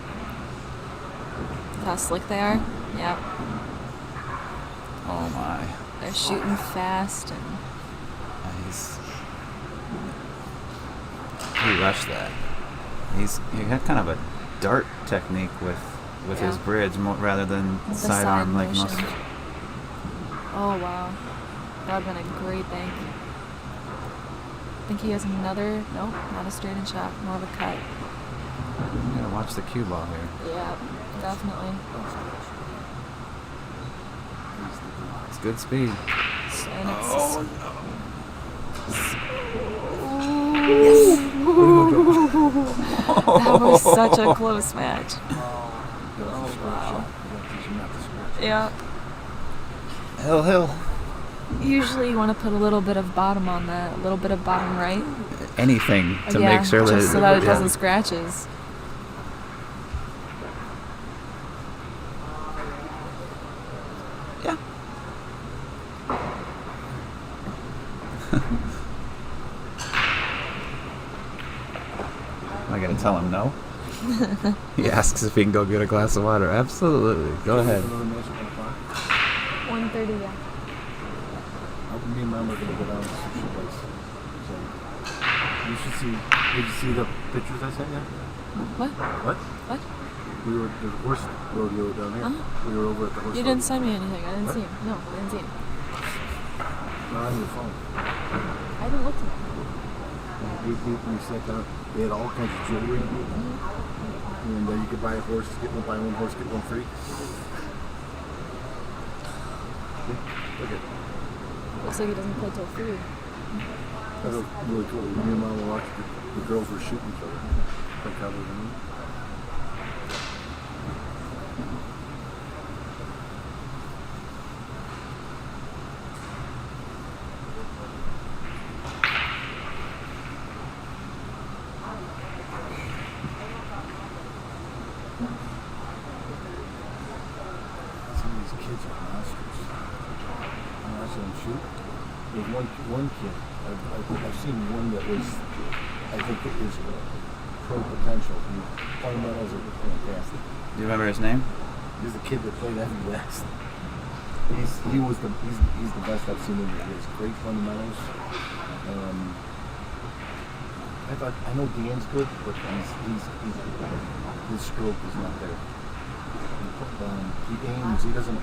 [SPEAKER 11] How slick they are. Yep.
[SPEAKER 4] Oh my.
[SPEAKER 11] They're shooting fast and.
[SPEAKER 4] He rushed that. He had kind of a dart technique with his bridge rather than sidearm like most.
[SPEAKER 11] Oh wow, that would have been a great thing. I think he has another. Nope, not a straight and shot, more of a cut.
[SPEAKER 4] You gotta watch the cue ball here.
[SPEAKER 11] Yeah, definitely.
[SPEAKER 4] It's good speed.
[SPEAKER 11] And it's that was such a close match. Oh wow. Yeah.
[SPEAKER 4] Hill.
[SPEAKER 11] Usually you want to put a little bit of bottom on that, a little bit of bottom right.
[SPEAKER 4] Anything to make sure that
[SPEAKER 11] just so that it doesn't scratches.
[SPEAKER 4] Yeah. Am I gonna tell him no? He asks if he can go get a glass of water. Absolutely. Go ahead.
[SPEAKER 11] 1:30, yeah.
[SPEAKER 6] How come me and Mom are going to go down to the sushi place? So, you should see. Did you see the pictures I sent you?
[SPEAKER 11] What?
[SPEAKER 6] What? We were the horse rodeo down here. We were over at the horse.
[SPEAKER 11] You didn't send me anything. I didn't see him. No, I didn't see him.
[SPEAKER 6] Not on your phone.
[SPEAKER 11] I didn't look at him.
[SPEAKER 6] We sat down. They had all kinds of jewelry. And you could buy a horse, buy one horse, get one free. Look at it.
[SPEAKER 11] Looks like he doesn't play till 3.
[SPEAKER 6] That was really cool. Me and Mom were watching. The girls were shooting each other. Like how they're doing. One kid, I've seen one that was, I think it is pro potential. Fundamentals are fantastic.
[SPEAKER 4] Do you remember his name?
[SPEAKER 6] He's the kid that played Heavy West. He's the best I've seen him. He has great fundamentals. I know Dan's good, but his stroke is not there. He aims. He doesn't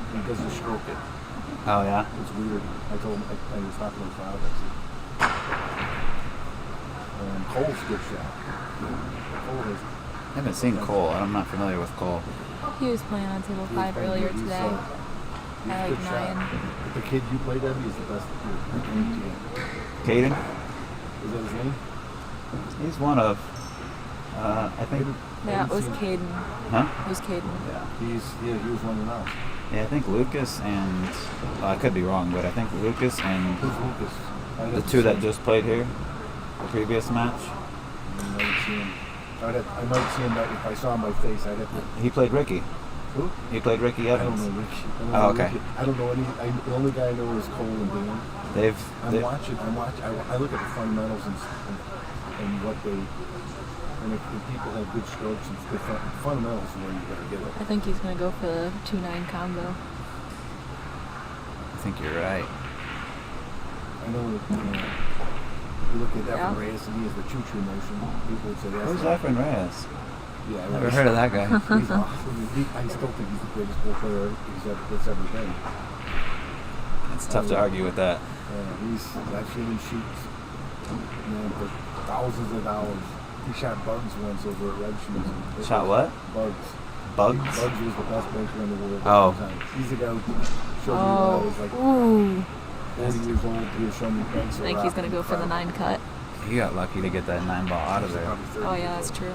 [SPEAKER 6] stroke it.
[SPEAKER 4] Oh yeah.
[SPEAKER 6] It's weird. I told him I was talking to his father. Cole's a good shot.
[SPEAKER 4] I haven't seen Cole. I'm not familiar with Cole.
[SPEAKER 11] He was playing on table 5 earlier today. At like 9.
[SPEAKER 6] The kid you played, Debbie, is the best.
[SPEAKER 4] Caden?
[SPEAKER 6] Is that his name?
[SPEAKER 4] He's one of. I think.
[SPEAKER 11] Yeah, it was Caden.
[SPEAKER 4] Huh?
[SPEAKER 11] It was Caden.
[SPEAKER 6] Yeah. He was one of them.
[SPEAKER 4] Yeah, I think Lukas and I could be wrong, but I think Lukas and
[SPEAKER 6] Who's Lukas?
[SPEAKER 4] the two that just played here, the previous match.
[SPEAKER 6] I might see him. If I saw my face. I'd have to.
[SPEAKER 4] He played Ricky.
[SPEAKER 6] Who?
[SPEAKER 4] He played Ricky Evans.
[SPEAKER 6] I don't know Ricky.
[SPEAKER 4] Oh, okay.
[SPEAKER 6] I don't know any. The only guy I know is Cole and Dan. I'm watching. I look at the fundamentals and what they. And if people have good strokes and good fundamentals, is where you better get it.
[SPEAKER 11] I think he's going to go for the 2-9 combo.
[SPEAKER 4] I think you're right.
[SPEAKER 6] I know that You look at Efren Reyes, and he has the choo-choo motion. People would say that's
[SPEAKER 4] Who's Efren Reyes?
[SPEAKER 6] Yeah,
[SPEAKER 4] Never heard of that guy.
[SPEAKER 6] He's awesome. I still think he's the greatest ball player that's ever been.
[SPEAKER 4] It's tough to argue with that.
[SPEAKER 6] I've seen him shoot, man, for thousands of dollars. He shot bugs once over at Red Shoes.
[SPEAKER 4] Shot what?
[SPEAKER 6] Bugs.
[SPEAKER 4] Bugs?
[SPEAKER 6] Bugs was the best banker in the world at
[SPEAKER 4] Oh.
[SPEAKER 6] the time. He's the guy who showed me when I was like 40 years old. He was showing me banks.
[SPEAKER 11] I think he's going to go for the 9 cut.
[SPEAKER 4] He got lucky to get that 9 ball out of there.
[SPEAKER 11] Oh, yeah, that's true.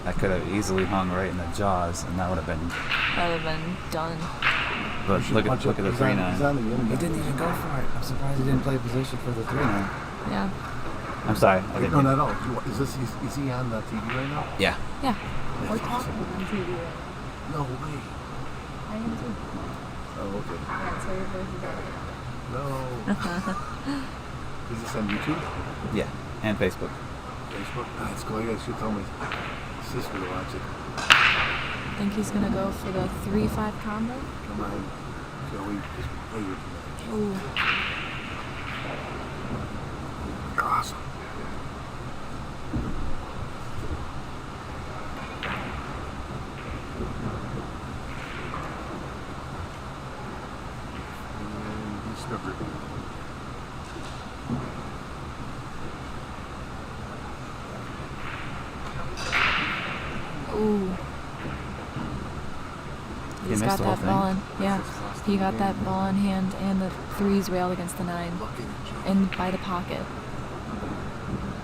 [SPEAKER 4] I could have easily hung right in the jaws, and that would have been
[SPEAKER 11] done.
[SPEAKER 4] But look at the 3-9.
[SPEAKER 6] He
[SPEAKER 4] didn't even go for it. I'm surprised he didn't play position for the 3-9.
[SPEAKER 11] Yeah.
[SPEAKER 4] I'm sorry.
[SPEAKER 6] No, not at all. Is he on the TV right now?
[SPEAKER 4] Yeah.
[SPEAKER 11] Yeah.
[SPEAKER 6] We're talking on TV. No way.
[SPEAKER 11] I am too.
[SPEAKER 6] Oh, okay.
[SPEAKER 11] Yeah, so your voice is out.
[SPEAKER 6] No. Is this on YouTube?
[SPEAKER 4] Yeah, and Facebook.
[SPEAKER 6] Facebook? That's cool. I should tell my sister to watch it.
[SPEAKER 11] I think he's going to go for the 3-5 combo.
[SPEAKER 6] Come on. Shall we just play with it?
[SPEAKER 11] Ooh.
[SPEAKER 6] Awesome.
[SPEAKER 11] Ooh. He's got that ball in. Yeah. He got that ball in hand and the 3's railed against the 9. And by the pocket.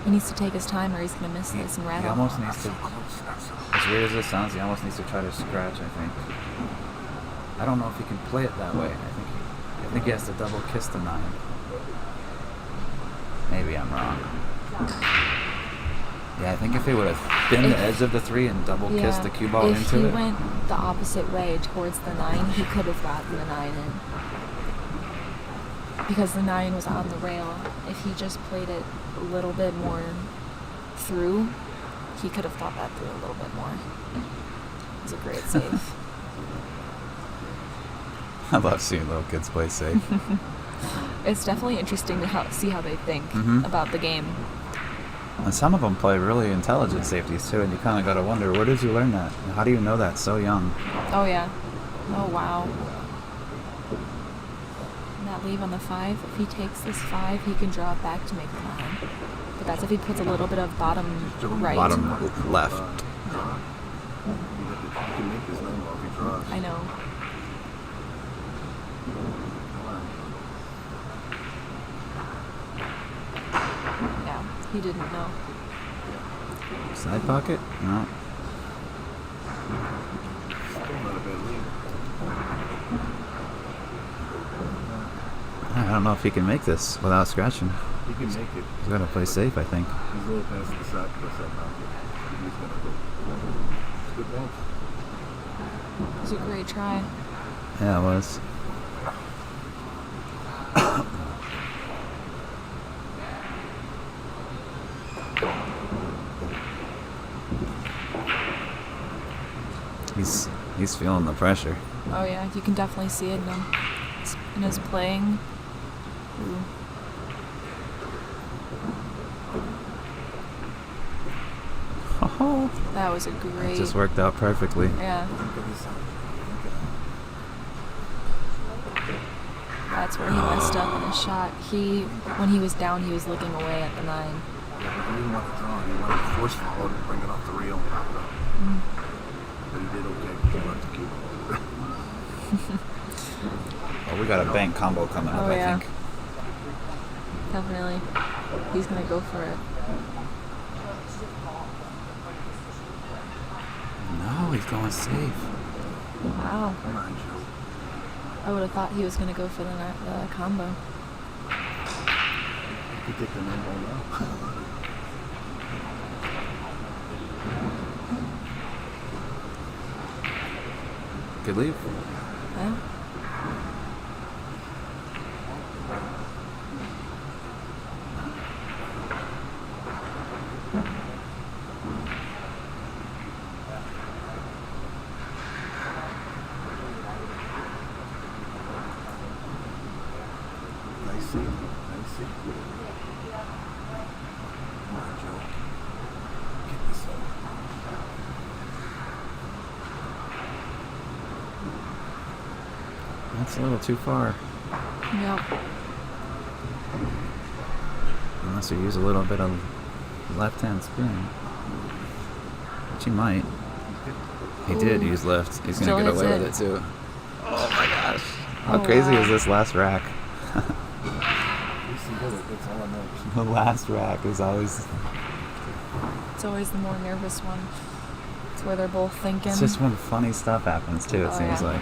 [SPEAKER 11] He needs to take his time or he's going to miss this and rattle.
[SPEAKER 4] He almost needs to, as weird as this sounds, he almost needs to try to scratch, I think. I don't know if he can play it that way. I think he has to double kiss the 9. Maybe I'm wrong. Yeah, I think if he would have been the edge of the 3 and double kissed the cue ball into it.
[SPEAKER 11] If he went the opposite way towards the 9, he could have gotten the 9 in. Because the 9 was on the rail. If he just played it a little bit more through, he could have thought that through a little bit more. It was a great save.
[SPEAKER 4] I love seeing little kids play safe.
[SPEAKER 11] It's definitely interesting to see how they think about the game.
[SPEAKER 4] And some of them play really intelligent safeties too, and you kind of got to wonder, where did you learn that? How do you know that so young?
[SPEAKER 11] Oh yeah. Oh wow. And that leave on the 5, if he takes this 5, he can draw it back to make the 9. But that's if he puts a little bit of bottom right.
[SPEAKER 4] Bottom left.
[SPEAKER 11] I know. Yeah, he didn't know.
[SPEAKER 4] Side pocket? No. I don't know if he can make this without scratching.
[SPEAKER 6] He can make it.
[SPEAKER 4] He's got to play safe, I think.
[SPEAKER 6] He's a little past the side pocket. He's going to go. It's good bench.
[SPEAKER 11] It was a great try.
[SPEAKER 4] Yeah, it was. He's feeling the pressure.
[SPEAKER 11] Oh yeah, you can definitely see it in his playing. Ooh.
[SPEAKER 4] Oh,
[SPEAKER 11] that was a great.
[SPEAKER 4] It just worked out perfectly.
[SPEAKER 11] Yeah. That's where he messed up in his shot. When he was down, he was looking away at the 9.
[SPEAKER 6] He didn't want to draw. He wanted to force follow and bring it off the reel and pop it up. But he did okay. He went to keep it.
[SPEAKER 4] Well, we got a bank combo coming up, I think.
[SPEAKER 11] Definitely. He's going to go for it.
[SPEAKER 4] No, he's going safe.
[SPEAKER 11] Wow.
[SPEAKER 6] Come on, Joe.
[SPEAKER 11] I would have thought he was going to go for the combo.
[SPEAKER 6] He took the 9 ball now.
[SPEAKER 4] Good leave.
[SPEAKER 11] Yeah.
[SPEAKER 6] Nice save. Nice see. Come on, Joe. Get this over.
[SPEAKER 4] That's a little too far.
[SPEAKER 11] Yep.
[SPEAKER 4] Unless you use a little bit of left-hand spin. Which he might. He did use left. He's going to get away with it too. Oh my gosh. How crazy is this last rack? The last rack is always...
[SPEAKER 11] It's always the more nervous one. It's where they're both thinking.
[SPEAKER 4] It's just when funny stuff happens too, it seems like.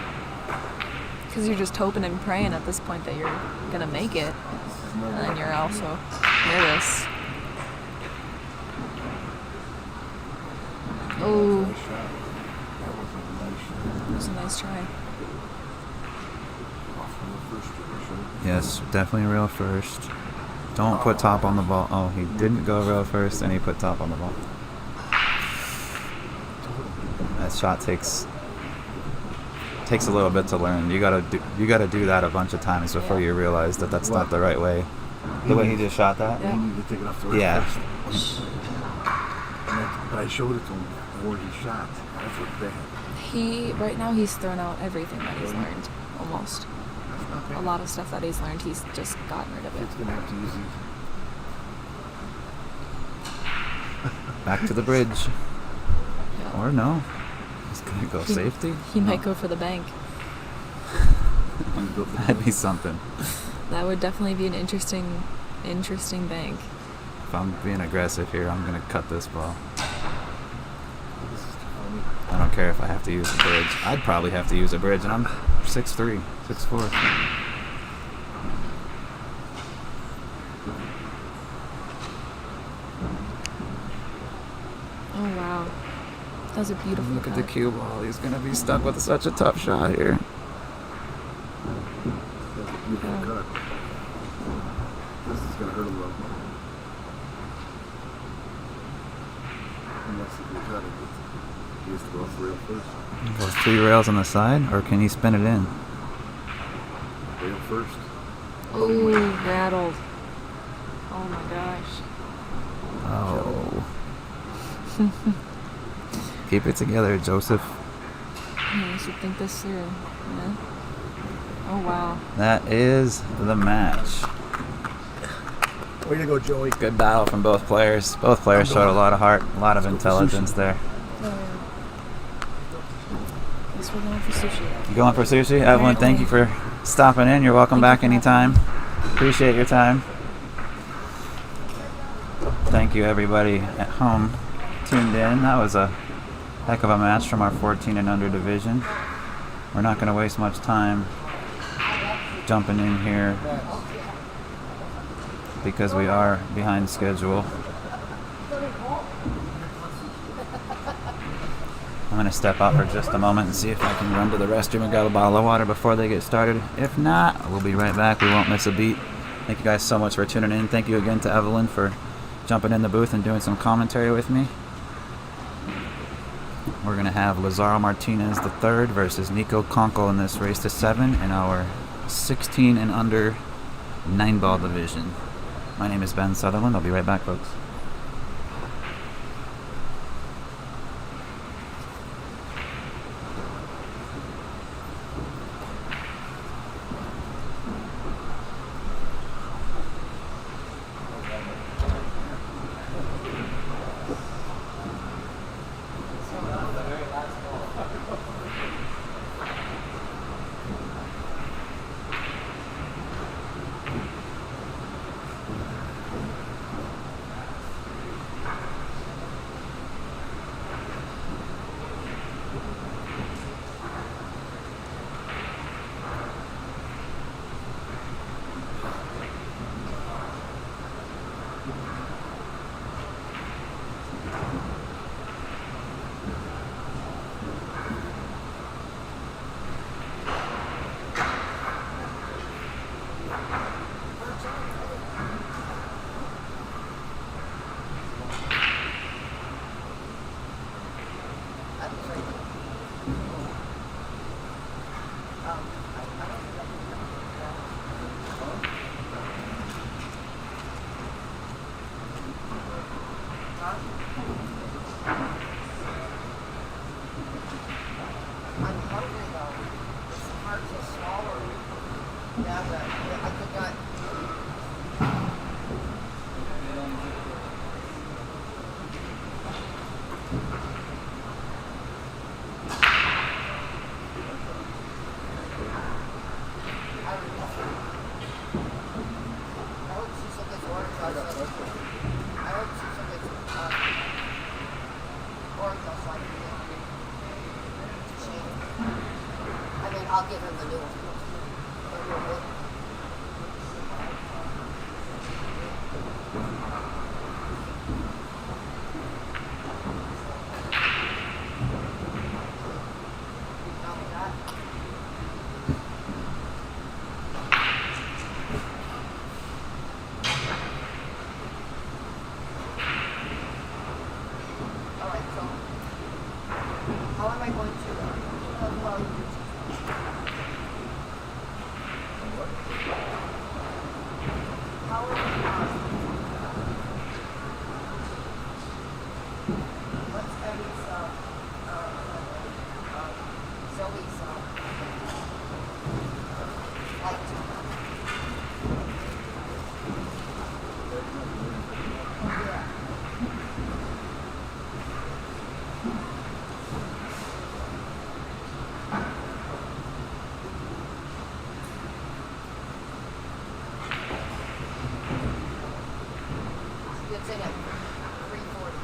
[SPEAKER 11] Because you're just hoping and praying at this point that you're going to make it. And then you're also nervous. Oh. That was a nice try.
[SPEAKER 4] Yes, definitely real first. Don't put top on the ball. Oh, he didn't go real first and he put top on the ball. That shot takes a little bit to learn. You gotta do that a bunch of times before you realize that that's not the right way. The way he just shot that?
[SPEAKER 6] You need to take it off the right first. But I showed it to him before he shot. That's what they had.
[SPEAKER 11] Right now he's thrown out everything that he's learned, almost. A lot of stuff that he's learned, he's just gotten rid of it.
[SPEAKER 6] It's gonna have to use it.
[SPEAKER 4] Back to the bridge. Or no. He's gonna go safety?
[SPEAKER 11] He might go for the bank.
[SPEAKER 4] That'd be something.
[SPEAKER 11] That would definitely be an interesting bank.
[SPEAKER 4] If I'm being aggressive here, I'm gonna cut this ball. I don't care if I have to use a bridge. I'd probably have to use a bridge, and I'm 6'3", 6'4".
[SPEAKER 11] Oh wow, that was a beautiful
[SPEAKER 4] Look
[SPEAKER 11] cut.
[SPEAKER 4] at the cue ball. He's gonna be stuck with such a tough shot here.
[SPEAKER 6] That's a beautiful cut. This is gonna hurt a little. Unless he can cut it. He has to go off the rail first.
[SPEAKER 4] Those 3 rails on the side, or can he spin it in?
[SPEAKER 6] Rail first.
[SPEAKER 11] Ooh, rattled. Oh my gosh.
[SPEAKER 4] Oh. Keep it together, Joseph.
[SPEAKER 11] You should think this through. Yeah. Oh wow.
[SPEAKER 4] That is the match.
[SPEAKER 6] Way to go, Joey.
[SPEAKER 4] Good battle from both players. Both players showed a lot of heart, a lot of intelligence there.
[SPEAKER 11] Guess we're going for sushi.
[SPEAKER 4] You going for sushi? Evelyn, thank you for stopping in. You're welcome back anytime. Appreciate your time. Thank you, everybody at home tuned in. That was a heck of a match from our 14 and under division. We're not going to waste much time jumping in here because we are behind schedule. I'm going to step out for just a moment and see if I can run to the restroom and grab a bottle of water before they get started. If not, we'll be right back. We won't miss a beat. Thank you guys so much for tuning in. Thank you again to Evelyn for jumping in the booth and doing some commentary with me. We're going to have Lazaro Martinez III versus Niko Konkel in this race to 7 in our 16 and under 9-ball division. My name is Ben Sutherland. I'll be right back, folks.
[SPEAKER 5] in at 340.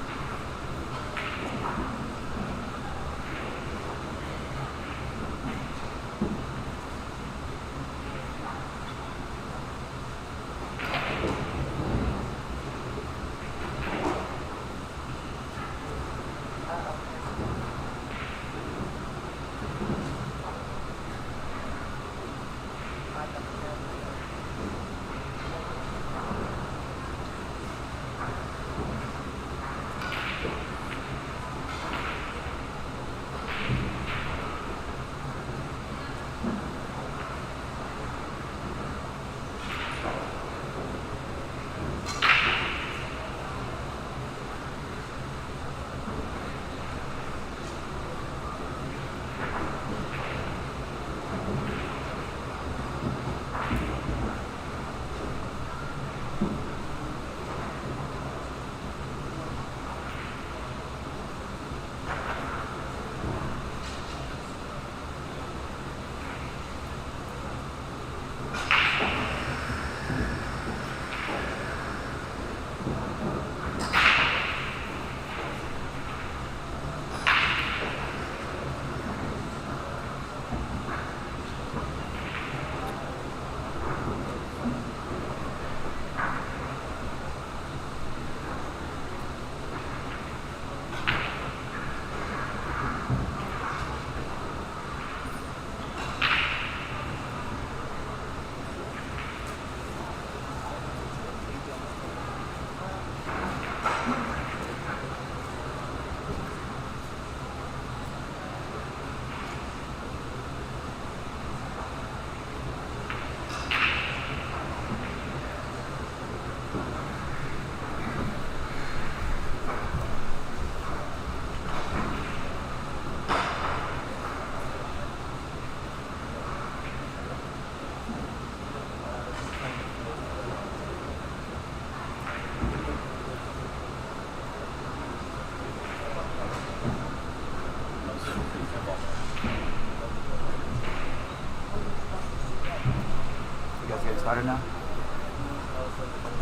[SPEAKER 4] Started now?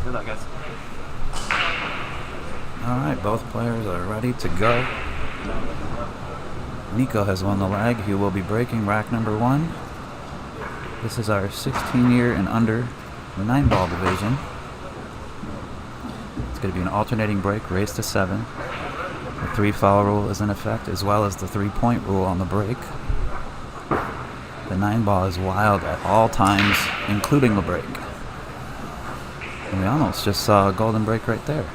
[SPEAKER 4] Good luck, guys. Alright, both players are ready to go. Niko has won the leg. He will be breaking rack number 1. This is our 16-year and under 9-ball division. It's going to be an alternating break, race to 7. The 3-foul rule is in effect, as well as the 3-point rule on the break. The 9-ball is wild at all times, including the break. And we almost just saw a golden break right there.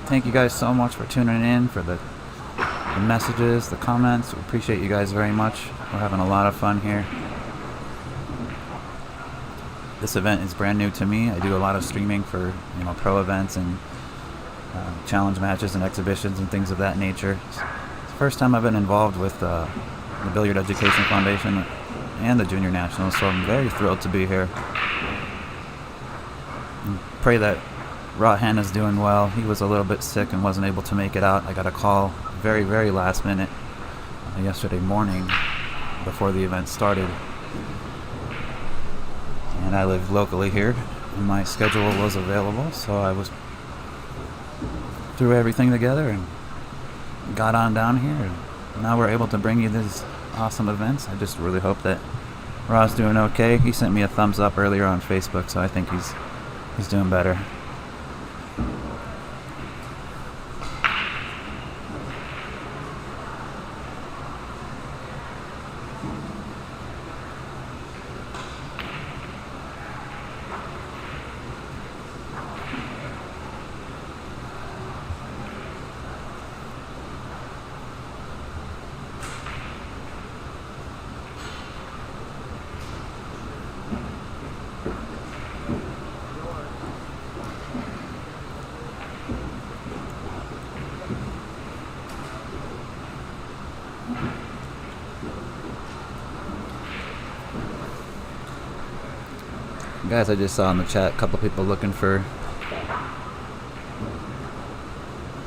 [SPEAKER 4] Thank you guys so much for tuning in, for the messages, the comments. We appreciate you guys very much. We're having a lot of fun here. This event is brand new to me. I do a lot of streaming for pro events and challenge matches and exhibitions and things of that nature. It's the first time I've been involved with the Billiard Education Foundation and the Junior Nationals, so I'm very thrilled to be here. And pray that Rahan is doing well. He was a little bit sick and wasn't able to make it out. I got a call very, very last minute yesterday morning before the event started. And I live locally here, and my schedule was available, so I threw everything together and got on down here. And now we're able to bring you these awesome events. I just really hope that Ra's doing okay. He sent me a thumbs up earlier on Facebook, so I think he's doing better. Guys, I just saw in the chat a couple people looking for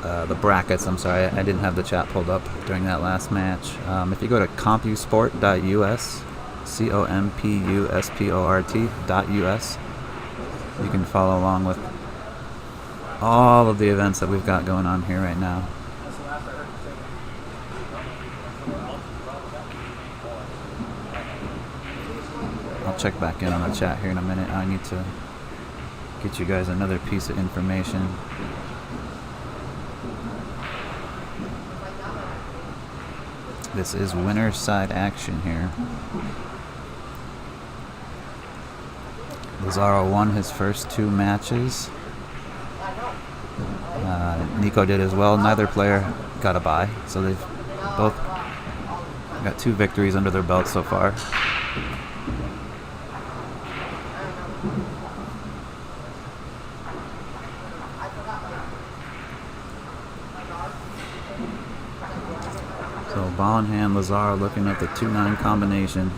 [SPEAKER 4] the brackets. I'm sorry, I didn't have the chat pulled up during that last match. If you go to compusport.us, COMPUSPORT.us, you can follow along with all of the events that we've got going on here right now. I'll check back in on the chat here in a minute. I need to get you guys another piece of information. This is winner's side action here. Lazaro won his first 2 matches. Niko did as well. Neither player got a bye, so they've both got 2 victories under their belt so far. So ball in hand, Lazaro looking at the 2-9 combination.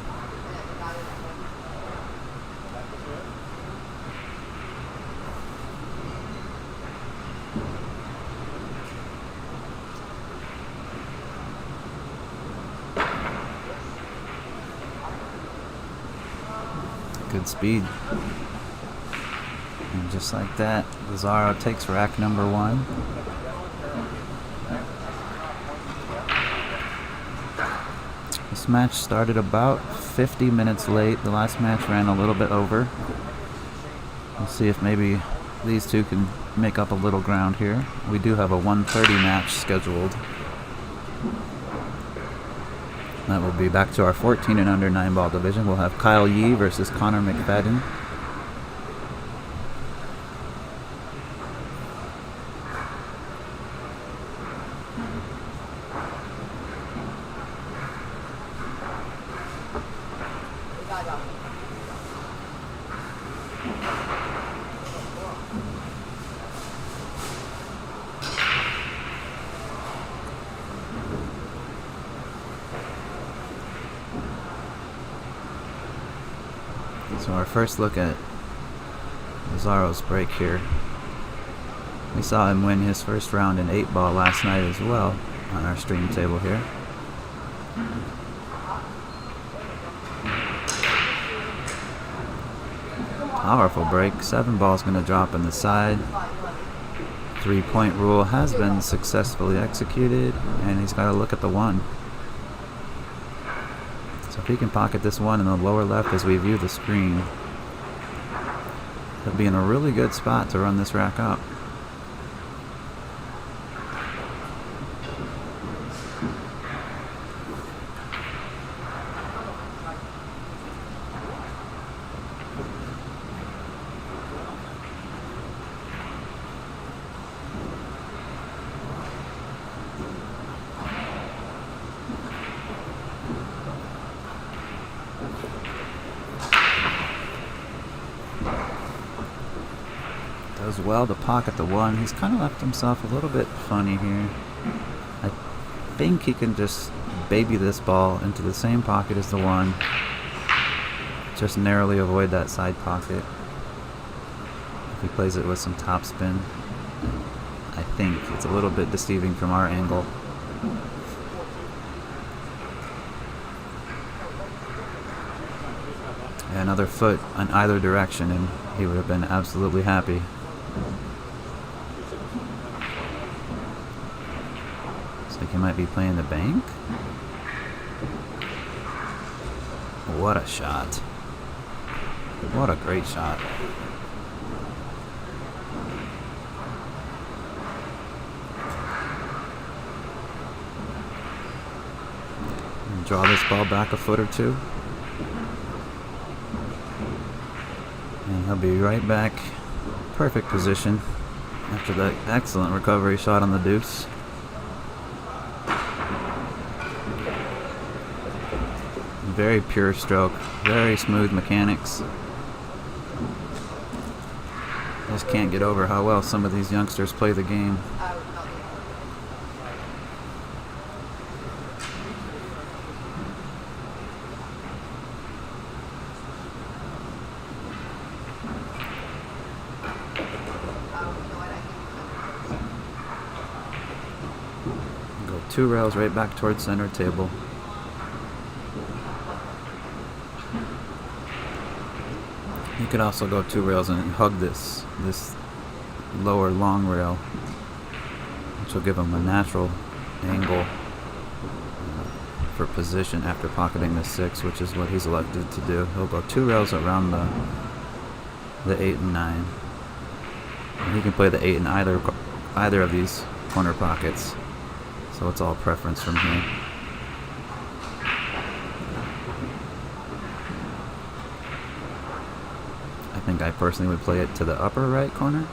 [SPEAKER 4] Good speed. And just like that, Lazaro takes rack number 1. This match started about 50 minutes late. The last match ran a little bit over. We'll see if maybe these two can make up a little ground here. We do have a 1:30 match scheduled. That will be back to our 14 and under 9-ball division. We'll have Kyle Yee versus Konner McFadyen. So our first look at Lazaro's break here. We saw him win his first round in 8-ball last night as well on our stream table here. Powerful break. 7-ball's going to drop in the side. 3-point rule has been successfully executed, and he's got to look at the 1. So if he can pocket this 1 in the lower left as we view the screen, he'll be in a really good spot to run this rack up. Does well to pocket the 1. He's kind of left himself a little bit funny here. I think he can just baby this ball into the same pocket as the 1. Just narrowly avoid that side pocket. If he plays it with some topspin, I think it's a little bit deceiving from our angle. Another foot in either direction and he would have been absolutely happy. Looks like he might be playing the bank. What a shot. What a great shot. And draw this ball back a foot or two. And he'll be right back. Perfect position after that excellent recovery shot on the deuce. Very pure stroke, very smooth mechanics. Just can't get over how well some of these youngsters play the game. 2 rails right back towards center table. You could also go 2 rails and hug this lower long rail, which will give him a natural angle for position after pocketing the 6, which is what he's elected to do. He'll go 2 rails around the 8 and 9. And he can play the 8 in either of these corner pockets, so it's all preference from here. I think I personally would play it to the upper right corner.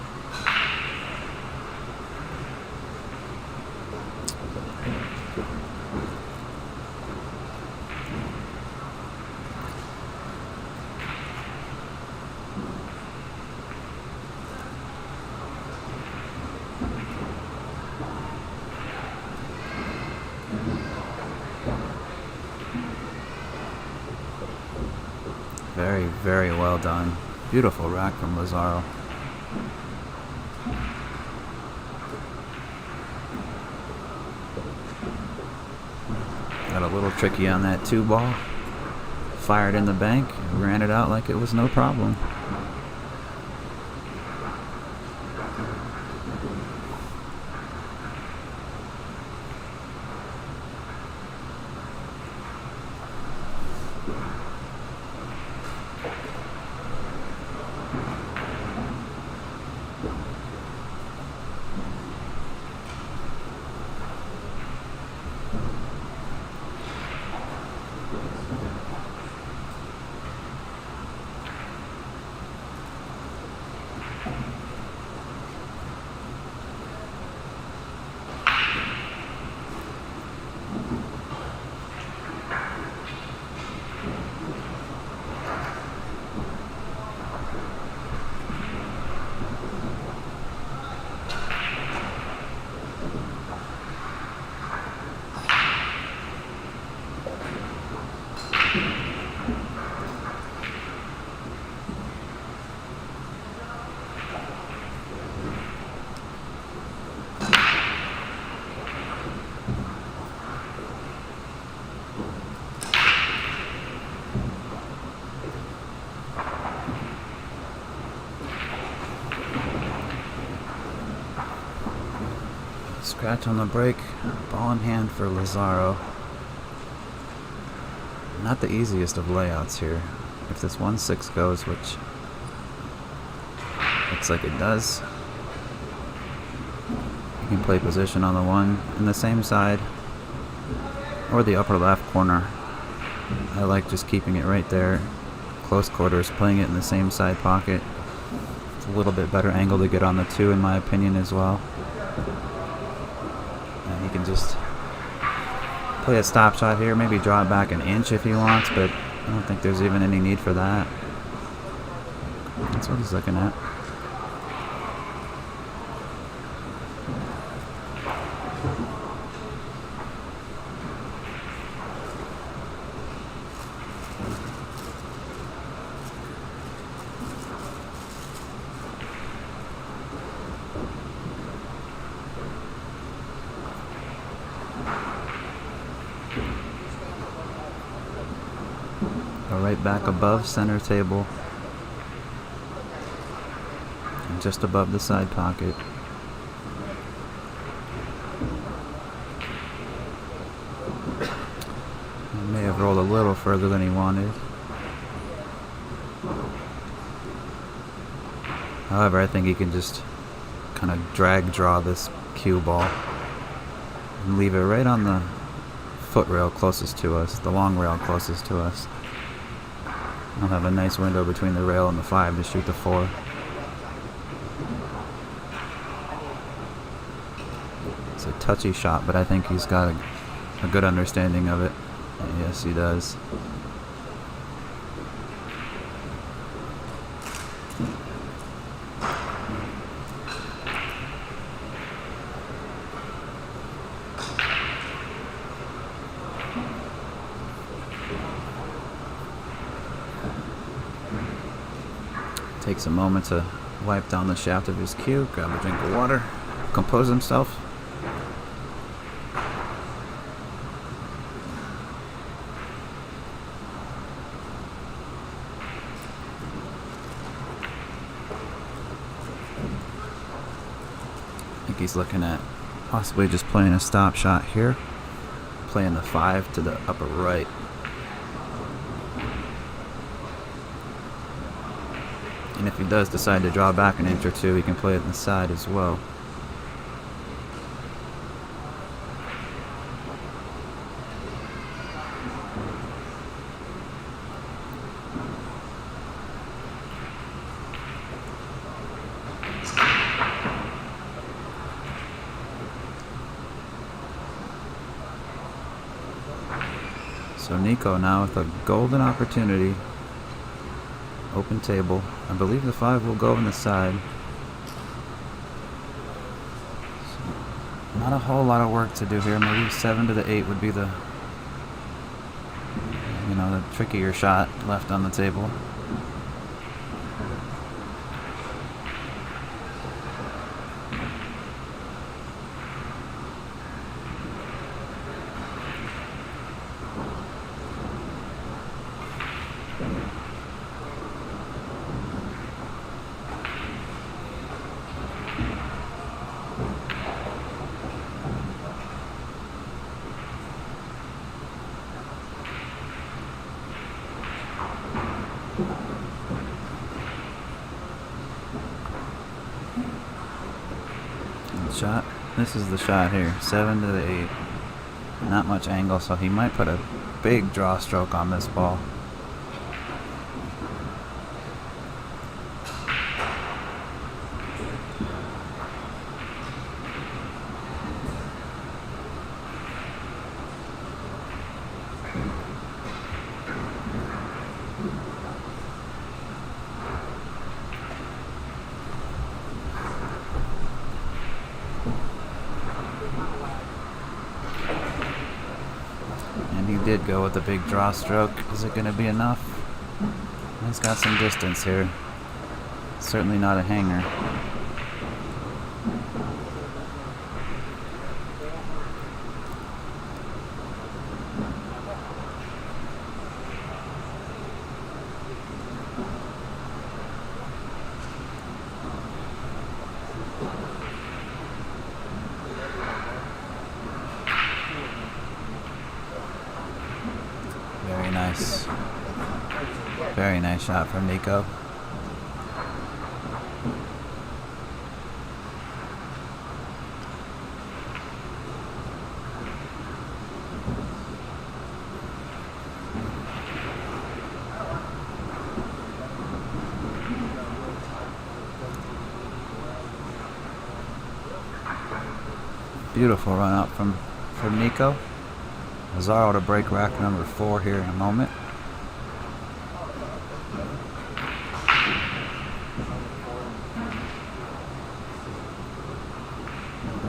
[SPEAKER 4] Very, very well done. Beautiful rack from Lazaro. Got a little tricky on that 2 ball. Fired in the bank, ran it out like it was no problem. Scratch on the break, ball in hand for Lazaro. Not the easiest of layouts here. If this 1-6 goes, which looks like it does, you can play position on the 1 in the same side or the upper left corner. I like just keeping it right there, close quarters, playing it in the same side pocket. It's a little bit better angle to get on the 2 in my opinion as well. He can just play a stop shot here, maybe draw it back an inch if he wants, but I don't think there's even any need for that. That's what he's looking at. Right back above center table and just above the side pocket. He may have rolled a little further than he wanted. However, I think he can just kind of drag draw this cue ball and leave it right on the foot rail closest to us, the long rail closest to us. I'll have a nice window between the rail and the 5 to shoot the 4. It's a touchy shot, but I think he's got a good understanding of it. Yes, he does. Takes a moment to wipe down the shaft of his cue, grab a drink of water, compose himself. he's looking at possibly just playing a stop shot here, playing the 5 to the upper right. And if he does decide to draw back an inch or two, he can play it in the side as well. So Niko now with a golden opportunity. Open table. I believe the 5 will go in the side. So not a whole lot of work to do here. Maybe 7 to the 8 would be the, the trickier shot left on the table. Shot. This is the shot here. 7 to the 8. Not much angle, so he might put a big draw stroke on this ball. Did go with a big draw stroke. Is it going to be enough? He's got some distance here. Certainly not a hanger. Very nice shot from Niko. Beautiful run up from Niko. Lazaro to break rack number 4 here in a moment.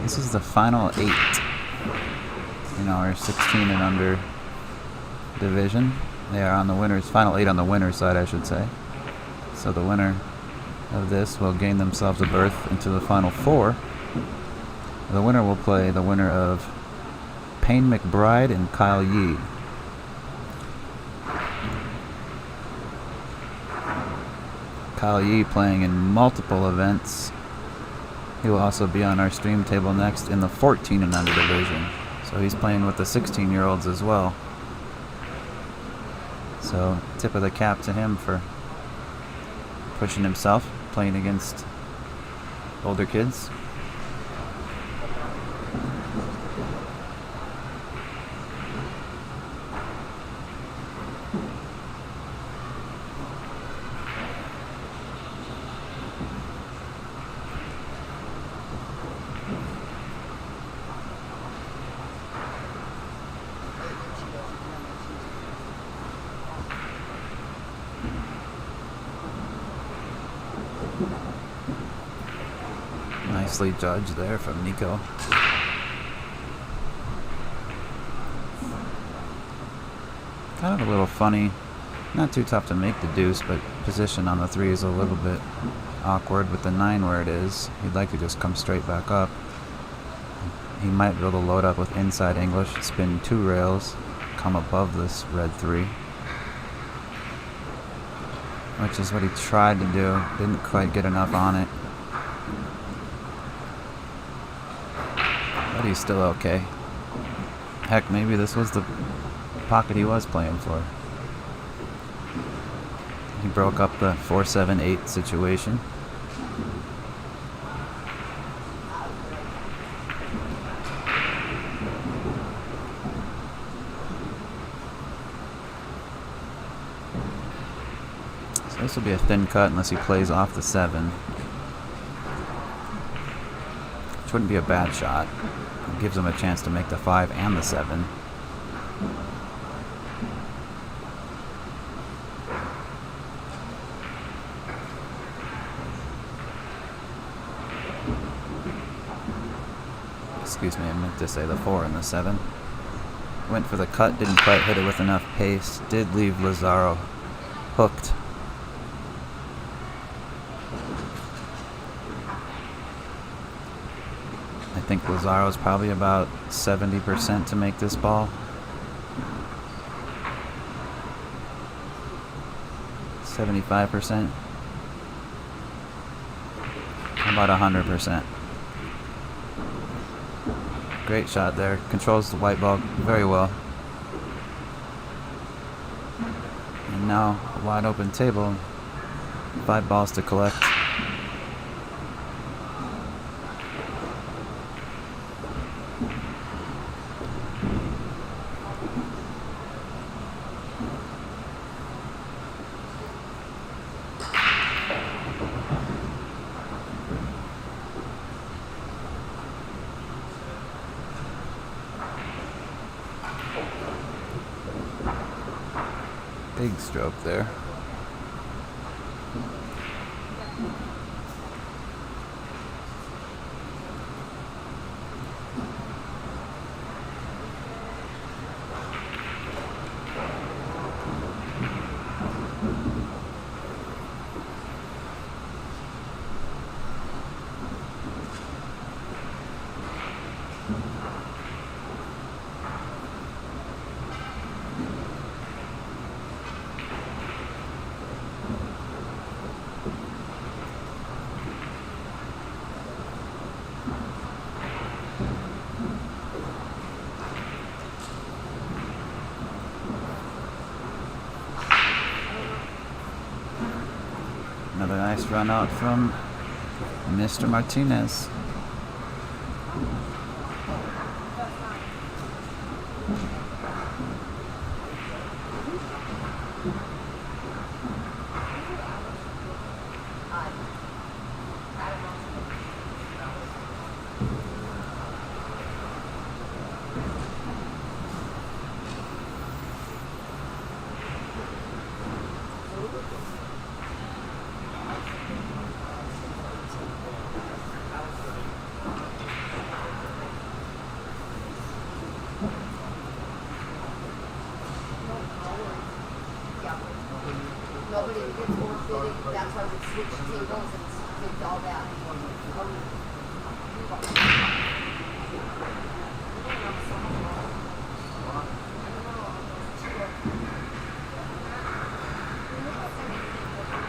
[SPEAKER 4] This is the final 8 in our 16 and under division. They are on the winners, final 8 on the winner's side, I should say. So the winner of this will gain themselves a berth into the final 4. The winner will play the winner of Payne McBride and Kyle Yee. Kyle Yee playing in multiple events. He will also be on our stream table next in the 14 and under division. So he's playing with the 16-year-olds as well. So tip of the cap to him for pushing himself, playing against older kids. Nicely judged there from Niko. Kind of a little funny. Not too tough to make the deuce, but position on the 3 is a little bit awkward with the 9 where it is. He'd like to just come straight back up. He might be able to load up with inside English, spin 2 rails, come above this red 3. Which is what he tried to do. Didn't quite get enough on it. he's still okay. Heck, maybe this was the pocket he was playing for. He broke up the 4-7-8 situation. So this will be a thin cut unless he plays off the 7. Which wouldn't be a bad shot. It gives him a chance to make the 5 and the 7. Excuse me, I meant to say the 4 and the 7. Went for the cut, didn't quite hit it with enough pace. Did leave Lazaro hooked. I think Lazaro's probably about 70% to make this ball. 75%. About 100%. Great shot there. Controls the white ball very well. And now a wide open table. 5 balls to collect. Big stroke there. Another nice run out from Mr. Martinez.
[SPEAKER 5] Nobody gets more fitting. That's why we switch tables and did all that.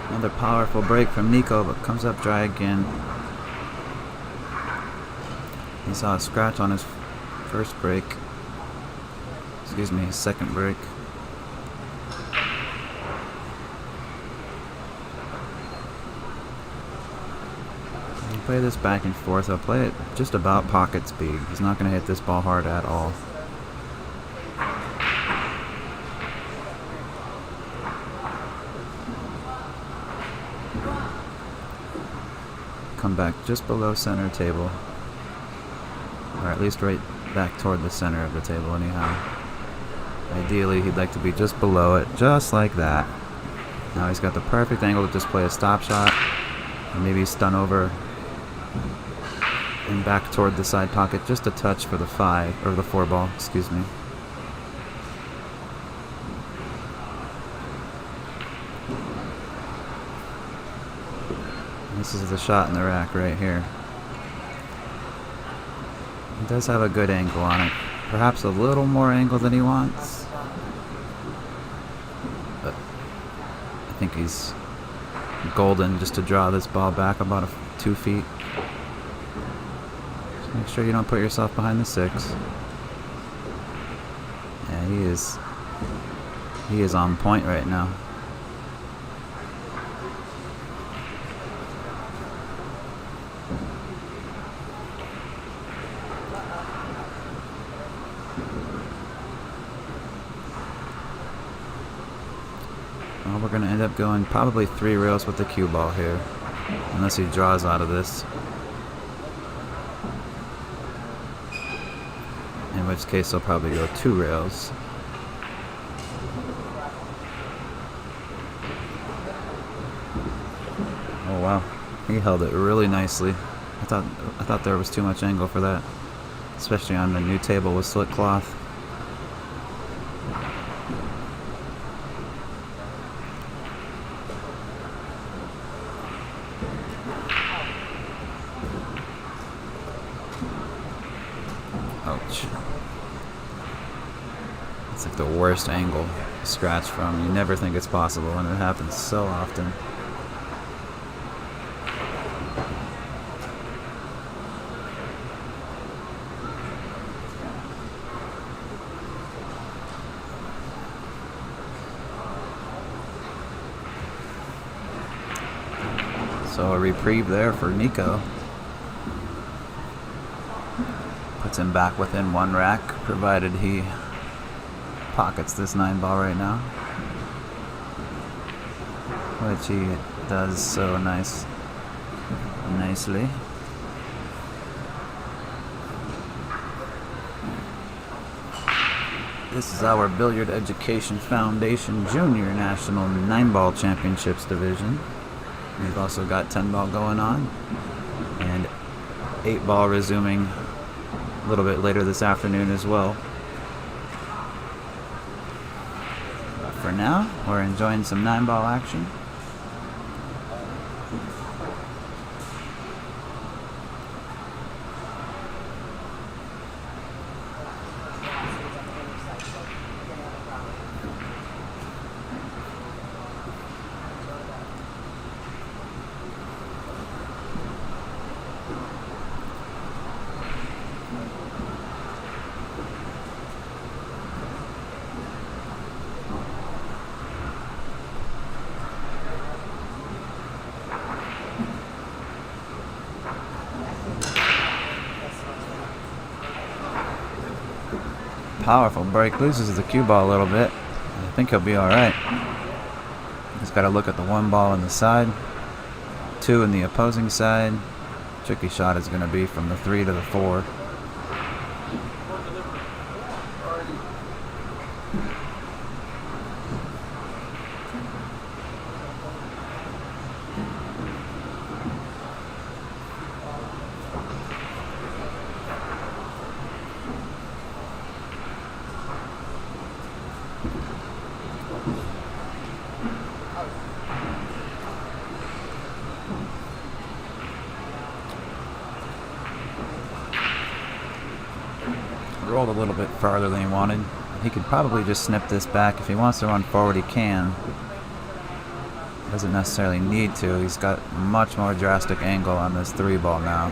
[SPEAKER 4] Another powerful break from Niko, but comes up dry again. He saw a scratch on his first break. Excuse me, his second break. Play this back and forth. I'll play it just about pocket speed. He's not going to hit this ball hard at all. Come back just below center table. Or at least right back toward the center of the table anyhow. Ideally, he'd like to be just below it, just like that. Now he's got the perfect angle to just play a stop shot. And maybe stun over and back toward the side pocket, just a touch for the 5, or the 4 ball, excuse me. This is the shot in the rack right here. He does have a good angle on it. Perhaps a little more angle than he wants. But I think he's golden just to draw this ball back about 2 feet. Make sure you don't put yourself behind the 6. Yeah, he is on point right now. Well, we're going to end up going probably 3 rails with the cue ball here, unless he draws out of this. In which case he'll probably go 2 rails. Oh wow, he held it really nicely. I thought there was too much angle for that, especially on the new table with slit cloth. Ouch. It's like the worst angle to scratch from. You never think it's possible, and it happens so often. So a reprieve there for Niko. Puts him back within 1 rack, provided he pockets this 9-ball right now, which he does so nicely. This is our Billiard Education Foundation Junior National 9-ball Championships division. We've also got 10-ball going on, and 8-ball resuming a little bit later this afternoon as well. But for now, we're enjoying some 9-ball action. Powerful break, loses the cue ball a little bit. I think he'll be alright. Just got to look at the 1 ball on the side, 2 in the opposing side. Tricky shot is going to be from the 3 to the 4. Rolled a little bit farther than he wanted. He could probably just snip this back. If he wants to run forward, he can. Doesn't necessarily need to. He's got a much more drastic angle on this 3-ball now.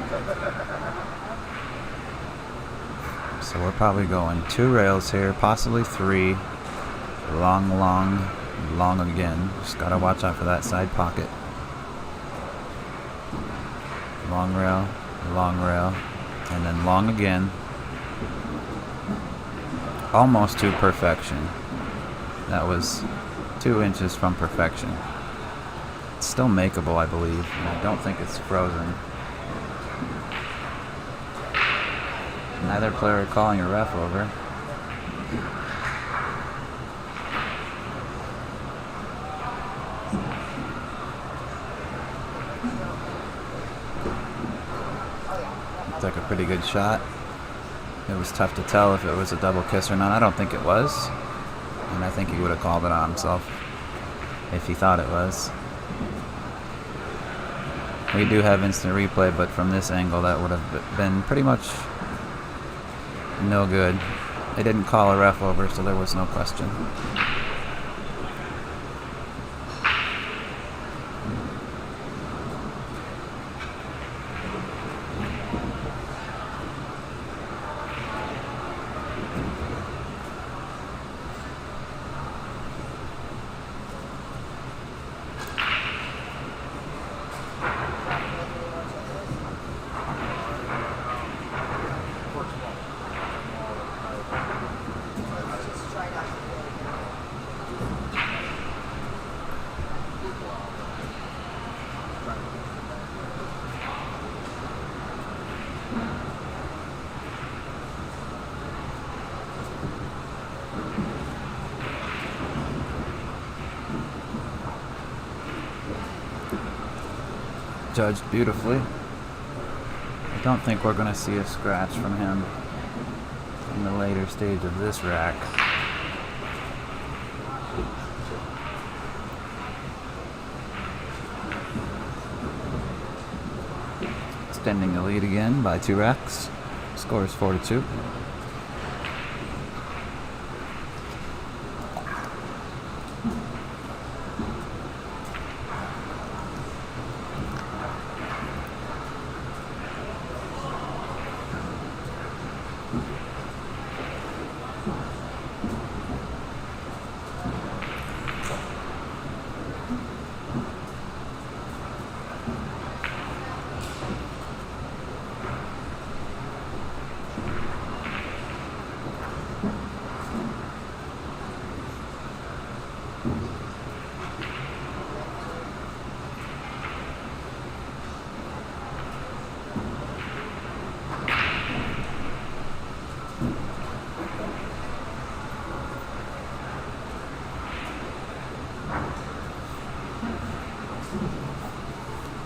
[SPEAKER 4] So we're probably going 2 rails here, possibly 3. Long, long, long again. Just gotta watch out for that side pocket. Long rail, and then long again. Almost to perfection. That was 2 inches from perfection. It's still makeable, I believe, and I don't think it's frozen. Neither player calling a ref over. Looked like a pretty good shot. It was tough to tell if it was a double kiss or not. I don't think it was. And I think he would have called it on himself if he thought it was. We do have instant replay, but from this angle that would have been pretty much no good. They didn't call a ref over, so there was no question. judged beautifully. I don't think we're going to see a scratch from him in the later stage of this rack. Extending the lead again by 2 racks. Score is 4-2.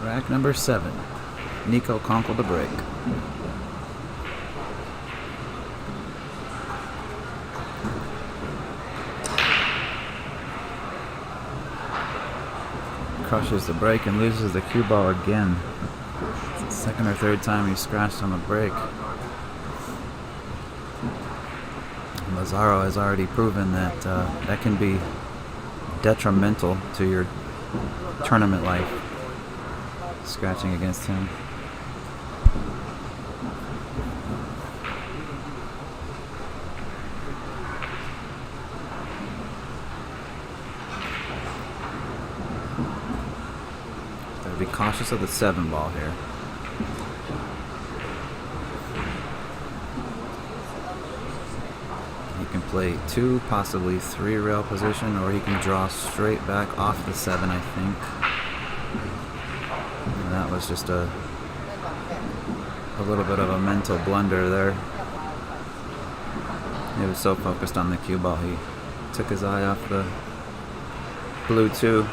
[SPEAKER 4] Rack number 7. Niko Konkel to break. Crushes the break and loses the cue ball again. It's the second or third time he's scratched on the break. Lazaro has already proven that that can be detrimental to your tournament life. Scratching against him. Gotta be cautious of the 7 ball here. He can play 2, possibly 3 rail position, or he can draw straight back off the 7, I think. And that was just a little bit of a mental blunder there. He was so focused on the cue ball, he took his eye off the blue 2.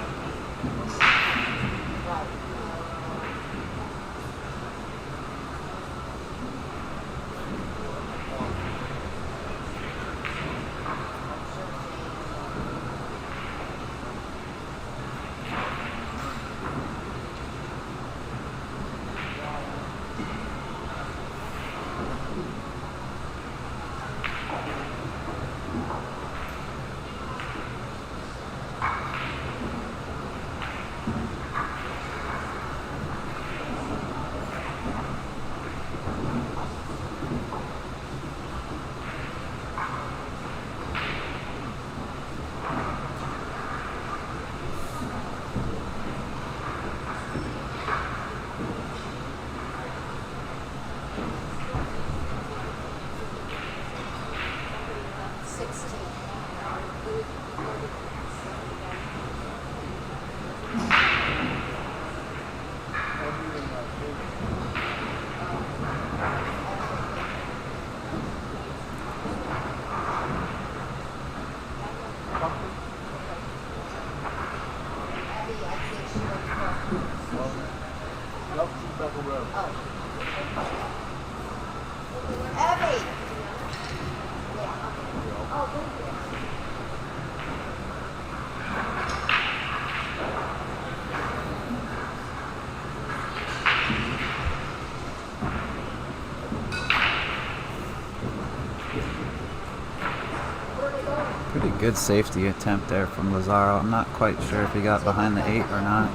[SPEAKER 4] Pretty good safety attempt there from Lazaro. I'm not quite sure if he got behind the 8 or not.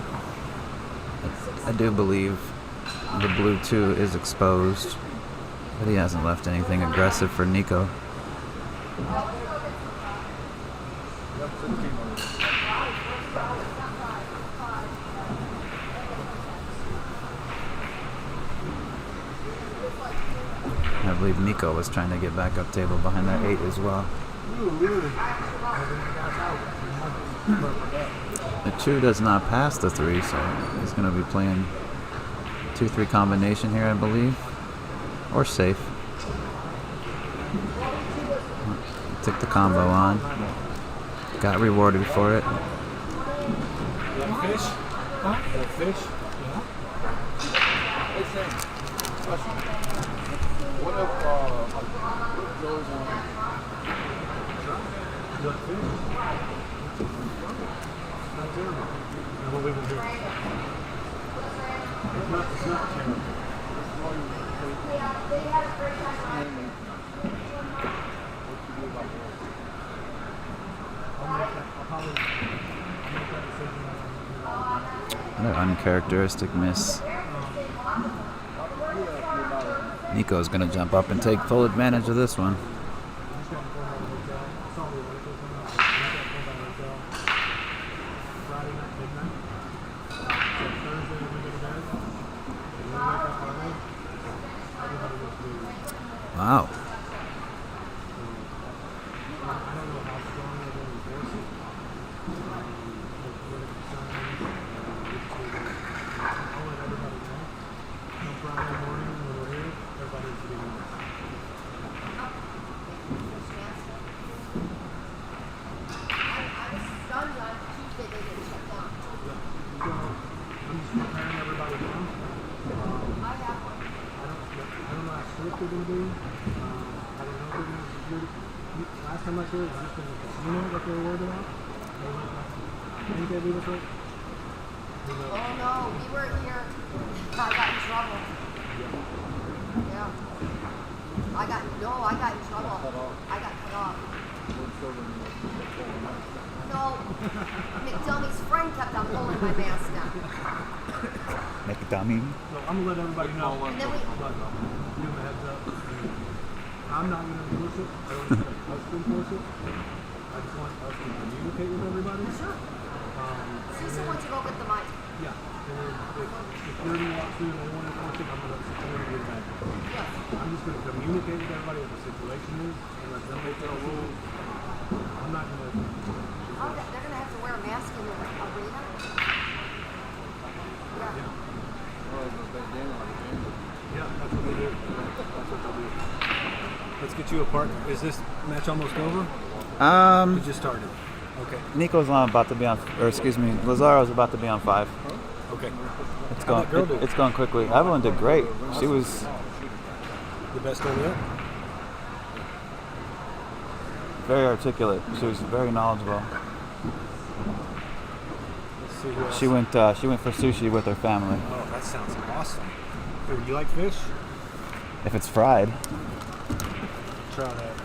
[SPEAKER 4] I do believe the blue 2 is exposed, but he hasn't left anything aggressive for Niko. I believe Niko was trying to get back up table behind that 8 as well. The 2 does not pass the 3, so he's going to be playing 2-3 combination here, I believe, or safe. Took the combo on, got rewarded for it.
[SPEAKER 10] Fish? Huh? Fish? Yeah. Shane, question. What if Joe's on?
[SPEAKER 8] We'll leave him here. It's not terrible.
[SPEAKER 4] Another uncharacteristic miss. Niko's going to jump up and take full advantage of this one. Wow.
[SPEAKER 8] Last time I saw it was just in the casino that they were worried about. Didn't they do this right?
[SPEAKER 5] Oh no, we were here. I got in trouble. Yeah. I got in trouble. I got cut off. No, McDummy's friend kept on pulling my mask down.
[SPEAKER 4] McDummy?
[SPEAKER 8] So I'm gonna let everybody know.
[SPEAKER 5] And then we,
[SPEAKER 8] Give them a heads up. I'm not gonna enforce it. I don't expect us to enforce it. I just want us to communicate with everybody.
[SPEAKER 5] sure. Cecil wants to go get the mic.
[SPEAKER 8] Yeah. And then if security walks through and they want to enforce it, I'm gonna let security get back.
[SPEAKER 5] Yes.
[SPEAKER 8] I'm just gonna communicate with everybody what the situation is and let them make their rules. I'm not gonna.
[SPEAKER 5] Oh, they're gonna have to wear a mask in the arena. Yeah.
[SPEAKER 8] Yeah, that's what they do. Let's get you a partner. Is this match almost over? We just started. Okay.
[SPEAKER 4] Niko's about to be on, or excuse me, Lazaro's about to be on 5.
[SPEAKER 8] Okay.
[SPEAKER 4] It's going. It's going quickly. Evelyn did great. She was
[SPEAKER 8] the best one yet.
[SPEAKER 4] Very articulate. She was very knowledgeable.
[SPEAKER 8] Let's see who else.
[SPEAKER 4] She went for sushi with her family.
[SPEAKER 8] Oh, that sounds awesome. Dude, you like fish?
[SPEAKER 4] If it's fried.
[SPEAKER 8] Try that.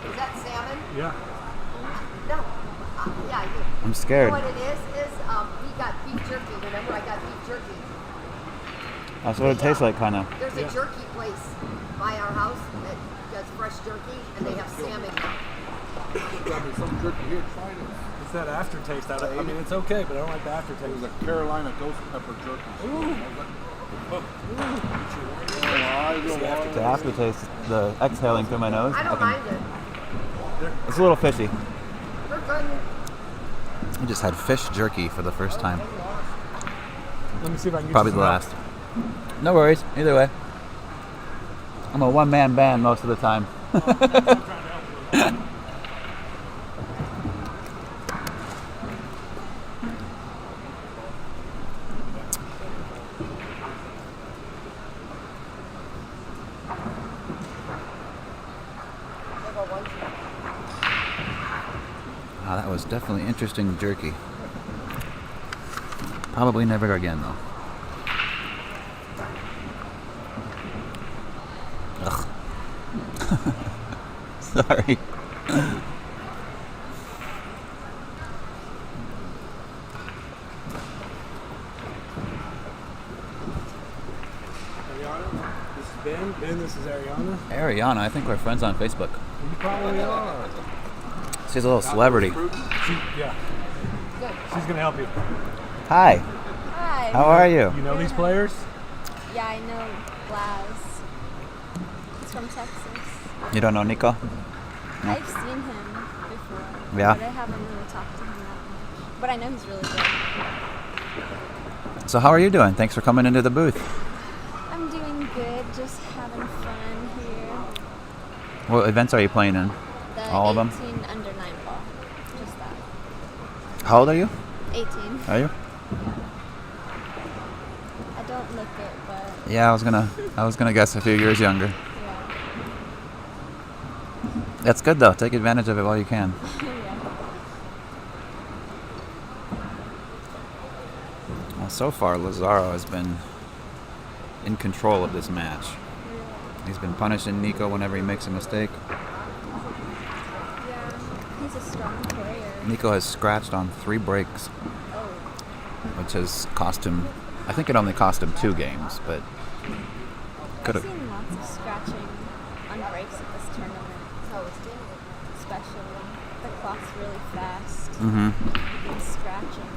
[SPEAKER 5] Is that salmon?
[SPEAKER 8] Yeah.
[SPEAKER 5] No. Yeah, I do.
[SPEAKER 4] I'm scared.
[SPEAKER 5] You know what it is we got beef jerky. Remember, I got beef jerky.
[SPEAKER 4] That's what it tastes like, kind of.
[SPEAKER 5] There's a jerky place by our house that does fresh jerky, and they have salmon.
[SPEAKER 10] Got me some jerky here. Try it.
[SPEAKER 8] It's that aftertaste. I mean, it's okay, but I don't like the aftertaste.
[SPEAKER 10] It was a Carolina ghost pepper jerky.
[SPEAKER 8] Ooh.
[SPEAKER 4] The aftertaste, the exhaling through my nose.
[SPEAKER 5] I don't mind it.
[SPEAKER 4] It's a little fishy.
[SPEAKER 5] We're good.
[SPEAKER 4] I just had fish jerky for the first time.
[SPEAKER 8] Let me see if I can get
[SPEAKER 4] Probably
[SPEAKER 8] you
[SPEAKER 4] the last. No worries. Either way. I'm a one-man band most of the time. Wow, that was definitely interesting jerky. Probably never again, though. Ugh. Sorry.
[SPEAKER 8] This is Ben. Ben, this is Ariana.
[SPEAKER 4] Ariana, I think we're friends on Facebook.
[SPEAKER 8] You probably are.
[SPEAKER 4] She's a little celebrity.
[SPEAKER 8] Yeah. She's gonna help you.
[SPEAKER 4] Hi.
[SPEAKER 12] Hi.
[SPEAKER 4] How are you?
[SPEAKER 8] You know these players?
[SPEAKER 12] Yeah, I know Laz. He's from Texas.
[SPEAKER 4] You don't know Niko? No?
[SPEAKER 12] I've seen him before.
[SPEAKER 4] Yeah.
[SPEAKER 12] But I haven't really talked to him that much. But I know he's really good.
[SPEAKER 4] So how are you doing? Thanks for coming into the booth.
[SPEAKER 12] I'm doing good, just having fun here.
[SPEAKER 4] What events are you playing in?
[SPEAKER 12] The
[SPEAKER 4] All of them?
[SPEAKER 12] 18 under 9 ball. Just that.
[SPEAKER 4] How old are you?
[SPEAKER 12] 18.
[SPEAKER 4] Are you?
[SPEAKER 12] don't look it, but
[SPEAKER 4] Yeah, I was gonna guess a few years younger.
[SPEAKER 12] yeah.
[SPEAKER 4] That's good though. Take advantage of it while you can.
[SPEAKER 12] Yeah.
[SPEAKER 4] Well, so far Lazaro has been in control of this match. He's been punishing Niko whenever he makes a mistake.
[SPEAKER 12] Yeah, he's a strong player.
[SPEAKER 4] Niko has scratched on 3 breaks,
[SPEAKER 12] Oh,
[SPEAKER 4] which has cost him. I think it only cost him 2 games, but could
[SPEAKER 12] I've
[SPEAKER 4] have.
[SPEAKER 12] seen lots of scratching on breaks at this tournament. Especially, the clock's really fast.
[SPEAKER 4] Mm-hmm.
[SPEAKER 12] And scratching.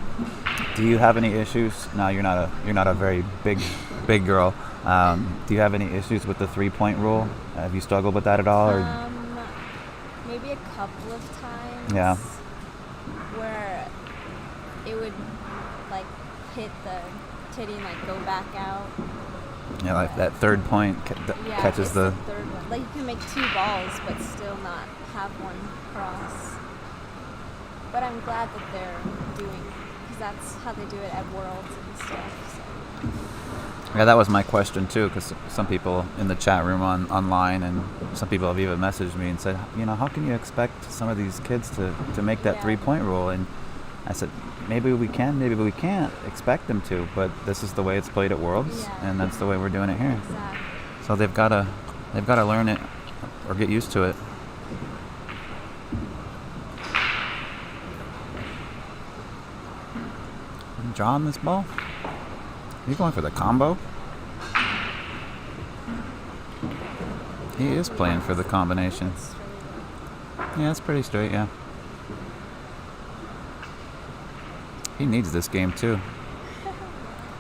[SPEAKER 4] Do you have any issues? No, you're not a very big girl. Do you have any issues with the 3-point rule? Have you struggled with that at all? Or?
[SPEAKER 12] Maybe a couple of times.
[SPEAKER 4] Yeah.
[SPEAKER 12] Where it would like hit the titty and like go back out.
[SPEAKER 4] Yeah, like that 3rd point
[SPEAKER 12] Yeah,
[SPEAKER 4] catches
[SPEAKER 12] it's
[SPEAKER 4] the.
[SPEAKER 12] third one. Like you can make 2 balls but still not have one cross. But I'm glad that they're doing, because that's how they do it at Worlds and stuff. So.
[SPEAKER 4] Yeah, that was my question too, because some people in the chat room online and some people have even messaged me and said, how can you expect some of these kids to make that 3-point rule? And I said, maybe we can, maybe we can't expect them to, but this is the way it's played at Worlds, and that's the way we're doing it here.
[SPEAKER 12] Exactly.
[SPEAKER 4] So they've got to learn it or get used to it. Drawing this ball? He's going for the combo? He is playing for the combination. Yeah, it's pretty straight, yeah. He needs this game too.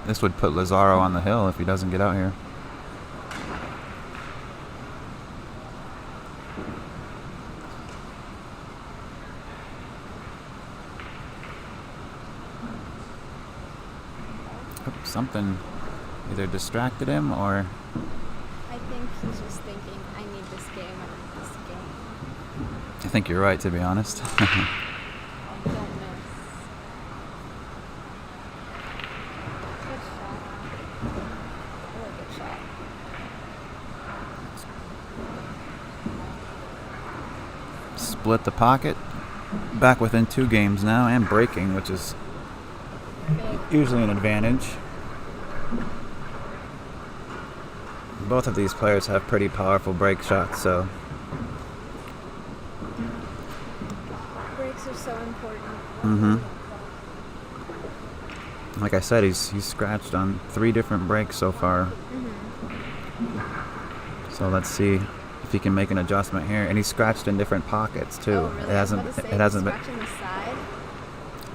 [SPEAKER 4] This would put Lazaro on the hill if he doesn't get out here. Something either distracted him or...
[SPEAKER 12] I think he's just thinking, I need this game, I need this game.
[SPEAKER 4] I think you're right, to be honest.
[SPEAKER 12] Don't miss. Good shot. Really good shot.
[SPEAKER 4] Split the pocket. Back within 2 games now and breaking, which is usually an advantage. Both of these players have pretty powerful break shots, so
[SPEAKER 12] Breaks are so important.
[SPEAKER 4] mm-hmm. Like I said, he's scratched on 3 different breaks so far.
[SPEAKER 12] Mm-hmm.
[SPEAKER 4] So let's see if he can make an adjustment here. And he's scratched in different pockets too.
[SPEAKER 12] Oh, really?
[SPEAKER 4] It hasn't been.
[SPEAKER 12] Scratching the side?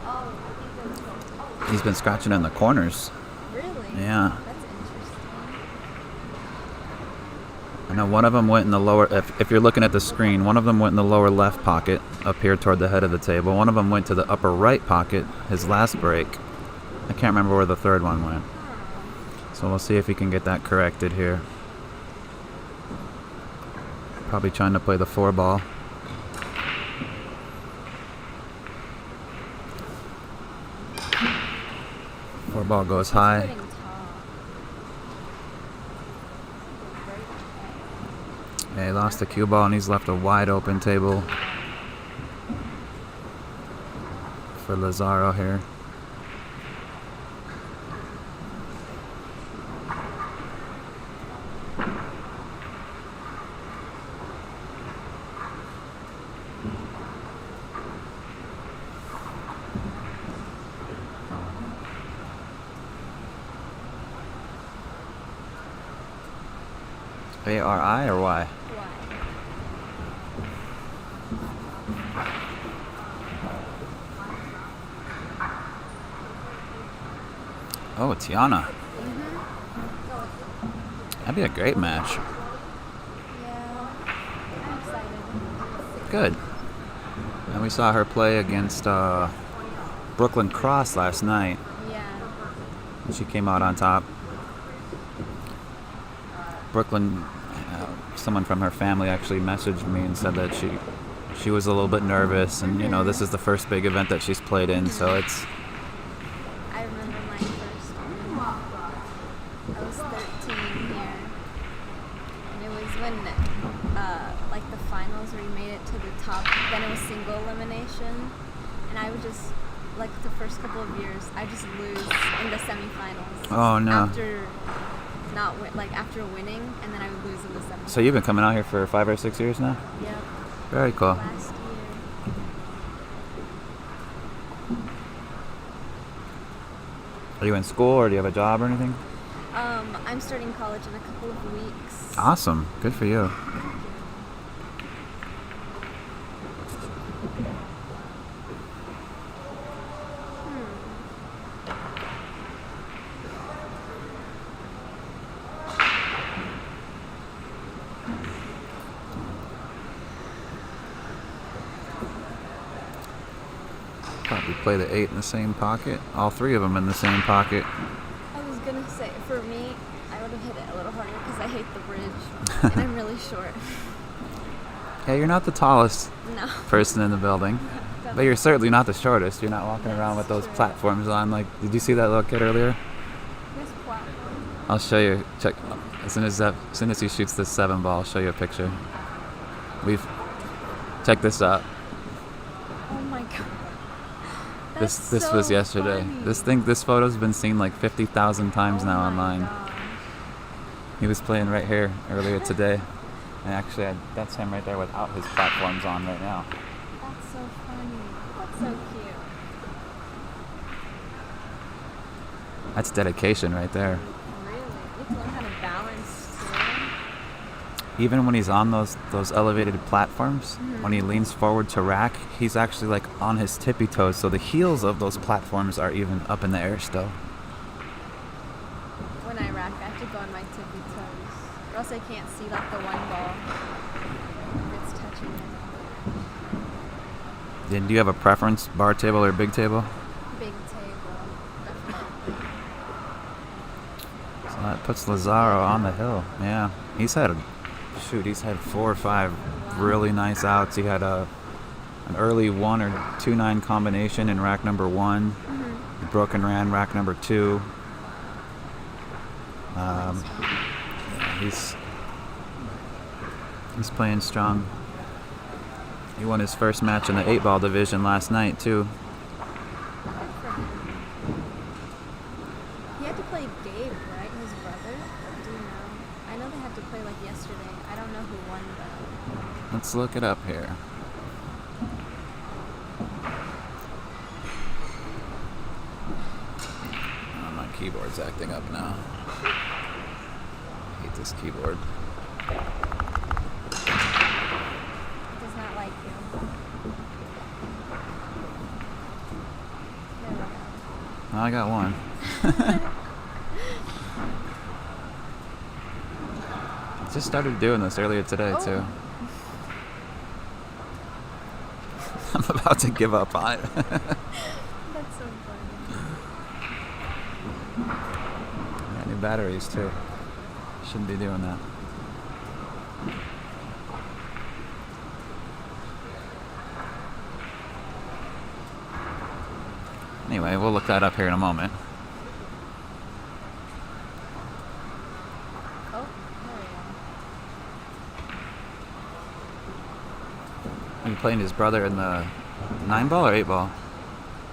[SPEAKER 12] Oh,
[SPEAKER 4] He's been scratching in the corners.
[SPEAKER 12] really?
[SPEAKER 4] Yeah.
[SPEAKER 12] That's interesting.
[SPEAKER 4] I know one of them went in the lower, if you're looking at the screen, one of them went in the lower left pocket up here toward the head of the table. One of them went to the upper right pocket, his last break. I can't remember where the 3rd one went. So we'll see if he can get that corrected here. Probably trying to play the 4 ball. Four ball goes high. Yeah, he lost the cue ball and he's left a wide open table for Lazaro here. A-R-I or Y? Oh, Tiana. That'd be a great match.
[SPEAKER 12] Yeah, I'm excited.
[SPEAKER 4] Good. And we saw her play against Brooklyn Cross last night.
[SPEAKER 12] Yeah.
[SPEAKER 4] And she came out on top. Brooklyn, someone from her family actually messaged me and said that she was a little bit nervous, and this is the first big event that she's played in, so it's...
[SPEAKER 12] I remember my first one. top. Then it was single elimination, and I would just like the first couple of years, I just lose in the semifinals.
[SPEAKER 4] Oh no!
[SPEAKER 12] After winning, and then I would lose in the semifinals.
[SPEAKER 4] So you've been coming out here for 5 or 6 years now?
[SPEAKER 12] Yep.
[SPEAKER 4] Very cool.
[SPEAKER 12] Last year.
[SPEAKER 4] Are you in school or do you have a job or anything?
[SPEAKER 12] I'm starting college in a couple of weeks.
[SPEAKER 4] Awesome. Good for you. Probably play the 8 in the same pocket. All 3 of them in the same pocket.
[SPEAKER 12] I was gonna say, for me, I would have hit it a little harder because I hate the bridge, and I'm really short.
[SPEAKER 4] Yeah, you're not the tallest person in the building,
[SPEAKER 12] Definitely.
[SPEAKER 4] but you're certainly not the shortest. You're not walking around with those platforms on. Like, did you see that little kid earlier?
[SPEAKER 12] This platform.
[SPEAKER 4] I'll show you. Check. As soon as he shoots this 7 ball, I'll show you a picture. Check this out.
[SPEAKER 12] Oh my god.
[SPEAKER 4] This was yesterday.
[SPEAKER 12] Funny.
[SPEAKER 4] This photo's been seen like 50,000 times now online.
[SPEAKER 12] Gosh.
[SPEAKER 4] He was playing right here earlier today, and actually that's him right there without his platforms on right now.
[SPEAKER 12] That's so funny. That's so cute.
[SPEAKER 4] That's dedication right there.
[SPEAKER 12] Really? You have to learn how to balance too.
[SPEAKER 4] Even when he's on those elevated platforms, when he leans forward to rack, he's actually like on his tippy toes, so the heels of those platforms are even up in the air still.
[SPEAKER 12] When I rack, I have to go on my tippy toes, or else I can't see like the one ball if it's touching it.
[SPEAKER 4] Then do you have a preference, bar table or big table?
[SPEAKER 12] Big table, definitely.
[SPEAKER 4] So that puts Lazaro on the hill. Yeah, he's had 4 or 5 really nice outs. He had an early 1 or 2-9 combination in rack number 1.
[SPEAKER 12] Mm-hmm.
[SPEAKER 4] Broke and ran rack number 2. He's playing strong. He won his first match in the 8-ball division last night too.
[SPEAKER 12] He had to play Gabe, right? His brother? Do you know? I know they had to play like yesterday. I don't know who won though.
[SPEAKER 4] Let's look it up here. Oh, my keyboard's acting up now. I hate this keyboard.
[SPEAKER 12] It does not like you. There we go.
[SPEAKER 4] Oh, I got one. Just started doing this earlier today too. I'm about to give up on it.
[SPEAKER 12] That's so funny.
[SPEAKER 4] Got new batteries too. Shouldn't be doing that. Anyway, we'll look that up here in a moment.
[SPEAKER 12] Oh, there we go.
[SPEAKER 4] Are you playing his brother in the 9-ball or 8-ball?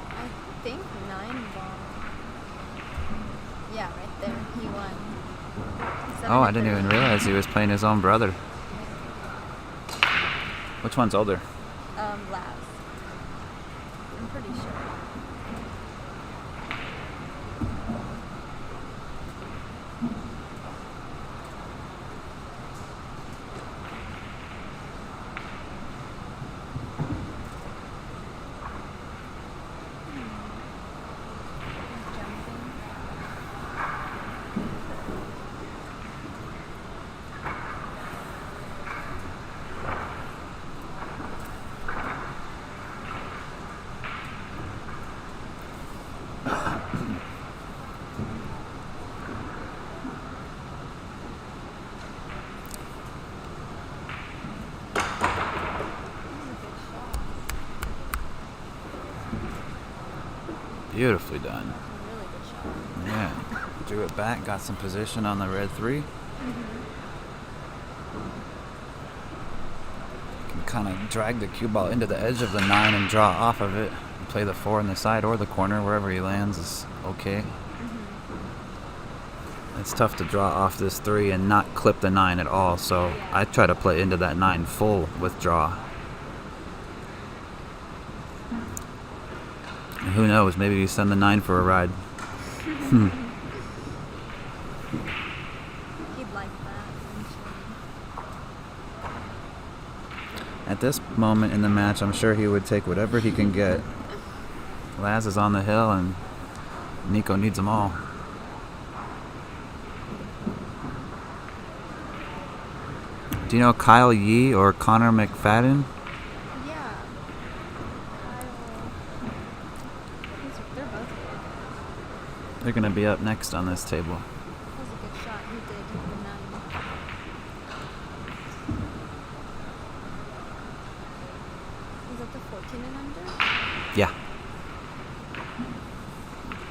[SPEAKER 12] I think 9-ball. Yeah, right there. He won.
[SPEAKER 4] Oh, I didn't even realize he was playing his own brother. Which one's older?
[SPEAKER 12] Laz. I'm pretty sure.
[SPEAKER 4] Beautifully done.
[SPEAKER 12] Really good shot.
[SPEAKER 4] Yeah. Drew it back, got some position on the red 3.
[SPEAKER 12] Mm-hmm.
[SPEAKER 4] Can kind of drag the cue ball into the edge of the 9 and draw off of it. And play the 4 in the side or the corner, wherever he lands is okay. It's tough to draw off this 3 and not clip the 9 at all, so I try to play into that 9 full with draw. And who knows, maybe you send the 9 for a ride.
[SPEAKER 12] He'd like that.
[SPEAKER 4] At this moment in the match, I'm sure he would take whatever he can get. Laz is on the hill and Niko needs them all. Do you know Kyle Yee or Konner McFadyen?
[SPEAKER 12] Yeah. They're both really good.
[SPEAKER 4] They're going to be up next on this table.
[SPEAKER 12] That was a good shot. He did the 9. Is that the 14 and under?
[SPEAKER 4] Yeah.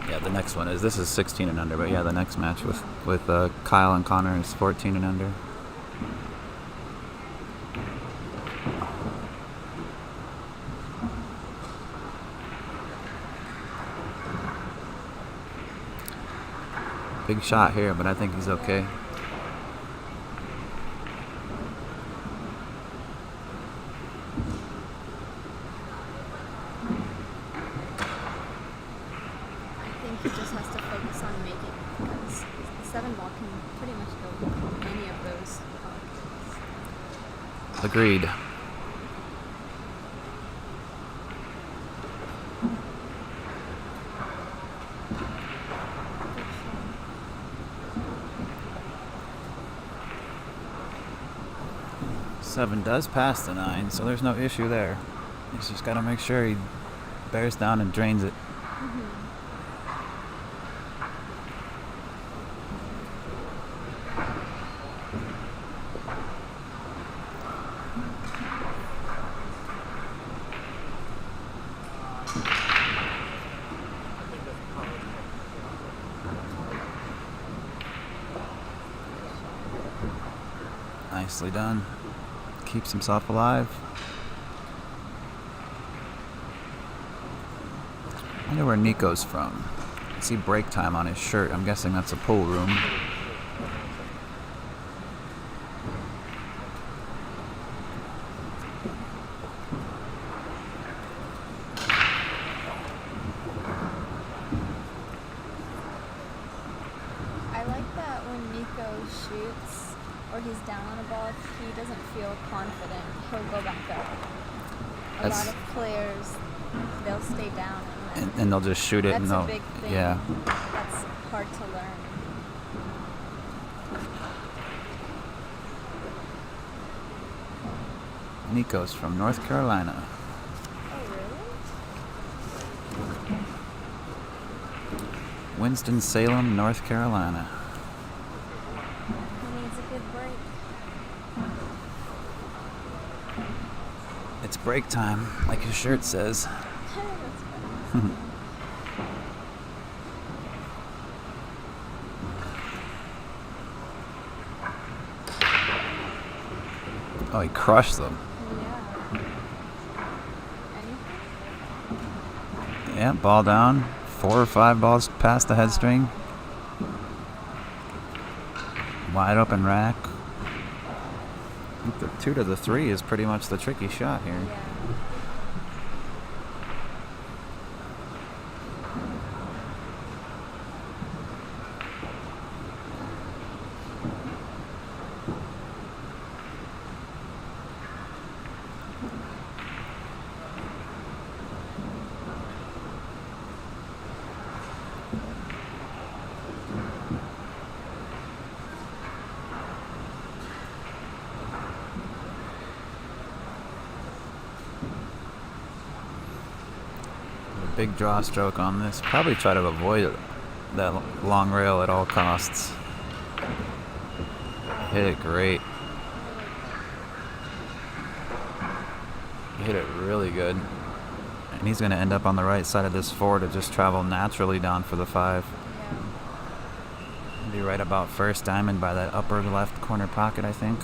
[SPEAKER 4] Yeah, the next one is, this is 16 and under, but yeah, the next match with Kyle and Konner is 14 and under. Big shot here, but I think he's okay.
[SPEAKER 12] I think he just has to focus on making, because the 7 ball can pretty much go any of those pockets.
[SPEAKER 4] Agreed. Seven does pass the 9, so there's no issue there. He's just got to make sure he bears down and drains it. Nicely done. Keeps himself alive. I wonder where Niko's from. I see break time on his shirt. I'm guessing that's a pool room.
[SPEAKER 12] I like that when Niko shoots or he's down on a ball, if he doesn't feel confident, he'll go back up. A lot of players, they'll stay down
[SPEAKER 4] and they'll just shoot it.
[SPEAKER 12] That's
[SPEAKER 4] and they'll,
[SPEAKER 12] a big thing.
[SPEAKER 4] Yeah.
[SPEAKER 12] That's hard to learn.
[SPEAKER 4] Niko's from North Carolina.
[SPEAKER 12] Oh, really?
[SPEAKER 4] Winston-Salem, North Carolina.
[SPEAKER 12] He needs a good break.
[SPEAKER 4] It's break time, like his shirt says. Oh, he crushed them. Yeah, ball down. 4 or 5 balls past the head string. Wide open rack. I think the 2 to the 3 is pretty much the tricky shot here. Big draw stroke on this. Probably try to avoid that long rail at all costs. Hit it great. Hit it really good. And he's going to end up on the right side of this 4 to just travel naturally down for the 5. Be right about first diamond by that upper left corner pocket, I think.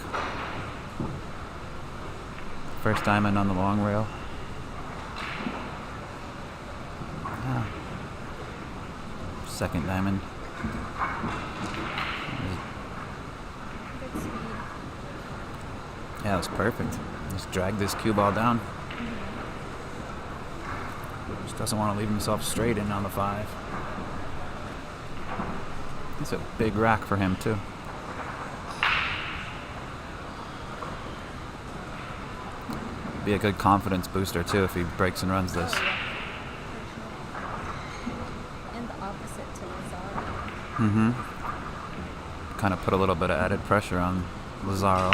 [SPEAKER 4] First diamond on the long rail. Ah. Second diamond. Yeah, it was perfect. Just dragged this cue ball down. Just doesn't want to leave himself straight in on the 5. It's a big rack for him too. Be a good confidence booster too if he breaks and runs this.
[SPEAKER 12] And the opposite to Lazaro.
[SPEAKER 4] Mm-hmm. Kind of put a little bit of added pressure on Lazaro.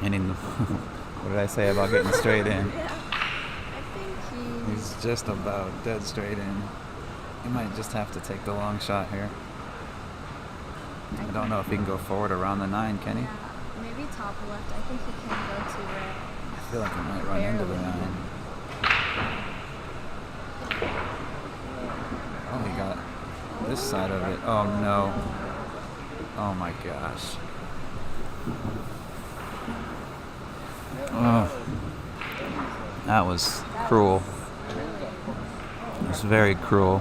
[SPEAKER 4] And what did I say about getting straight in?
[SPEAKER 12] Yeah. I think
[SPEAKER 4] He's just about dead straight in. He might just have to take the long shot here. I don't know if he can go forward around the 9, can he?
[SPEAKER 12] Yeah, maybe top left. I think he can go to where.
[SPEAKER 4] I feel like he might run into the 9. Oh, he got this side of it. Oh no. Oh my gosh. Oh. That was cruel. It was very cruel.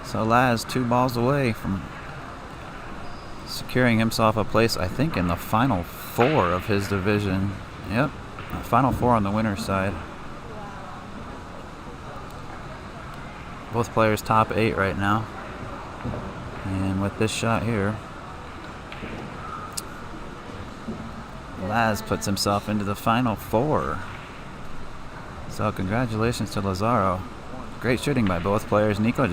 [SPEAKER 4] So Laz 2 balls away from securing himself a place, I think, in the final 4 of his division. Yep, final 4 on the winner's side. Both players top 8 right now. And with this shot here, Laz puts himself into the final 4. So congratulations to Lazaro. Great shooting by both players. Niko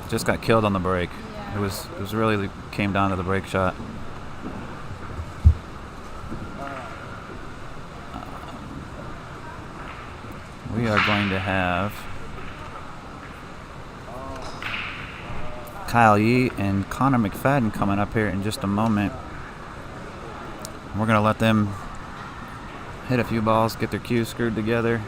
[SPEAKER 4] just got killed on the break. Yeah. It was really came down to the break shot. We are going to have Kyle Yee and Konner McFadyen coming up here in just a moment. We're going to let them hit a few balls, get their cues screwed together.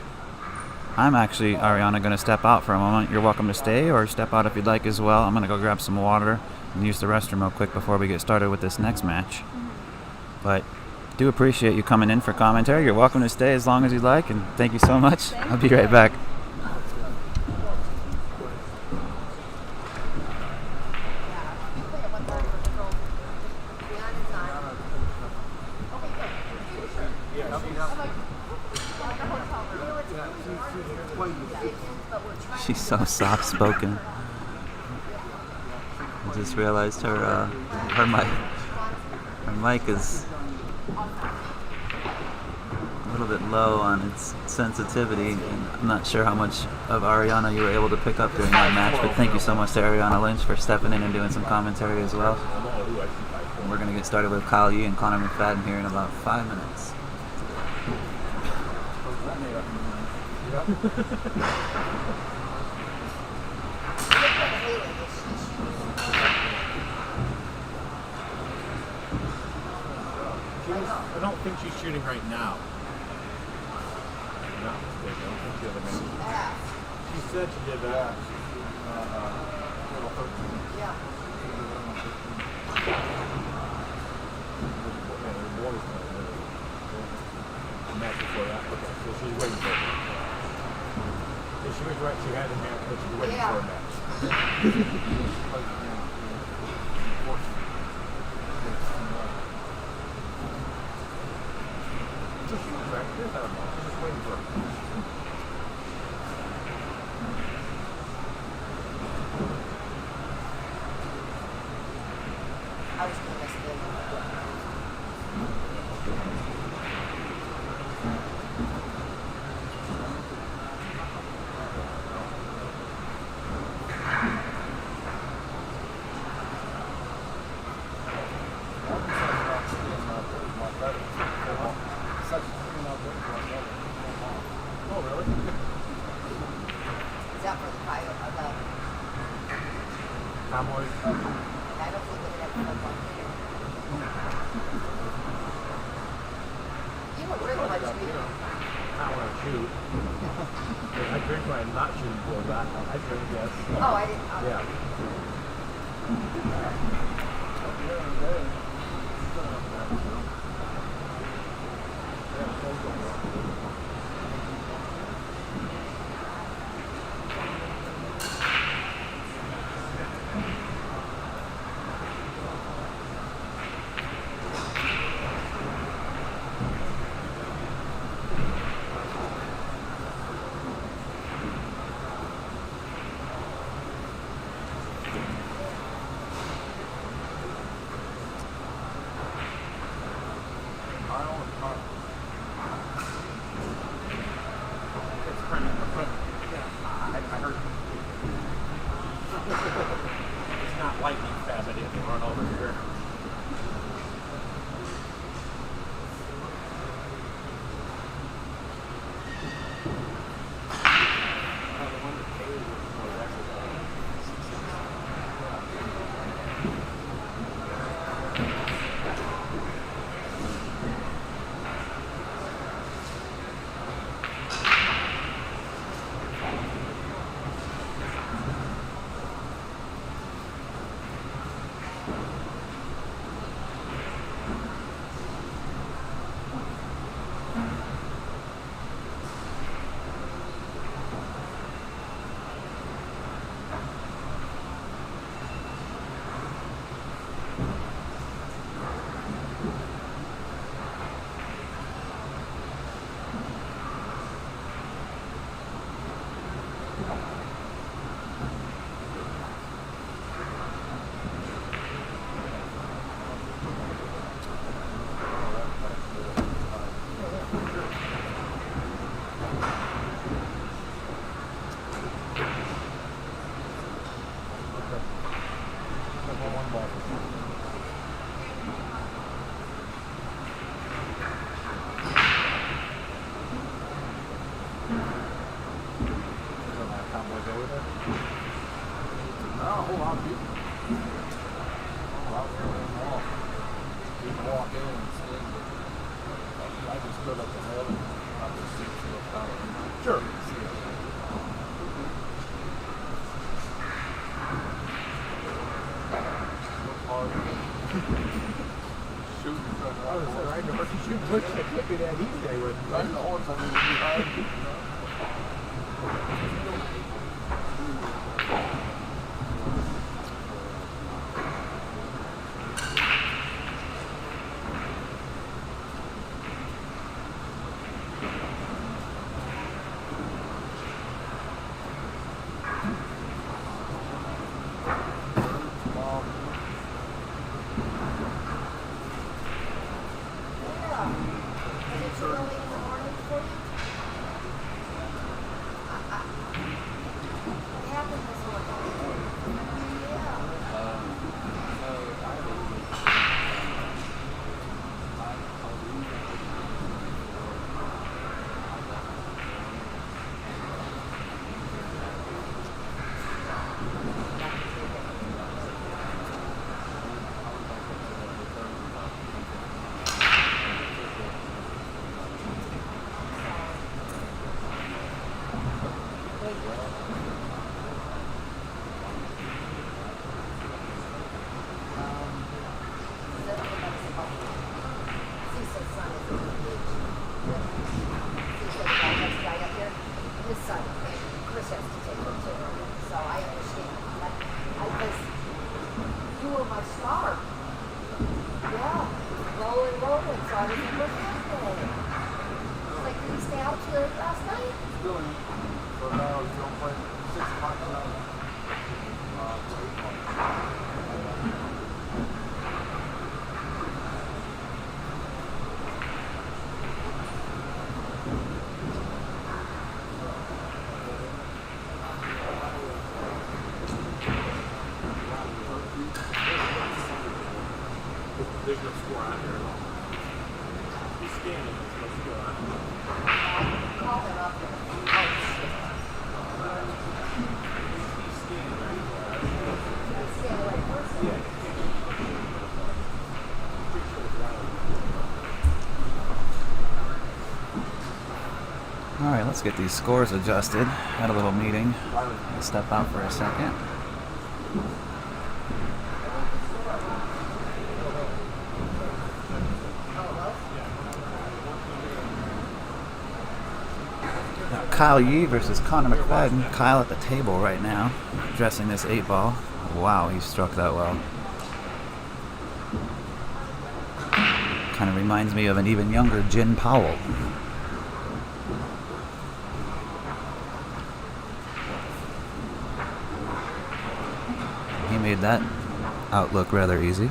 [SPEAKER 4] I'm actually, Ariana, going to step out for a moment. You're welcome to stay or step out if you'd like as well. I'm going to go grab some water and use the restroom real quick before we get started with this next match. But do appreciate you coming in for commentary. You're welcome to stay as long as you'd like, and thank you so much. I'll be right back. She's so soft-spoken. I just realized her mic is a little bit low on its sensitivity, and I'm not sure how much of Ariana you were able to pick up during that match, but thank you so much to Ariana Lynch for stepping in and doing some commentary as well. And we're going to get started with Kyle Yee and Konner McFadyen here in about 5 minutes.
[SPEAKER 6] I don't think she's shooting right now. No, I don't think she did. She said she did that.
[SPEAKER 5] Yeah.
[SPEAKER 6] Match before that. Okay, so she's waiting for it. If she was right, she had a match, but she's waiting for a match. So she was right. She had a match. She's just waiting for it.
[SPEAKER 5] I was going to miss it.
[SPEAKER 6] Cowboys.
[SPEAKER 5] I don't think they're going to have football. You don't drink much, do you?
[SPEAKER 6] Not when I shoot. I drink when I'm not shooting for that. I drink, yes.
[SPEAKER 5] Oh, I didn't.
[SPEAKER 6] Yeah.
[SPEAKER 10] It's not lightning fast. I didn't run over here.
[SPEAKER 4] Alright, let's get these scores adjusted. Had a little meeting. I'll step out for a second. Now, Kyle Yee versus Connor McFadyen. Kyle at the table right now, addressing this 8-ball. Wow, he struck that well. Kind of reminds me of an even younger Jin Powell. He made that outlook rather easy.
[SPEAKER 7] You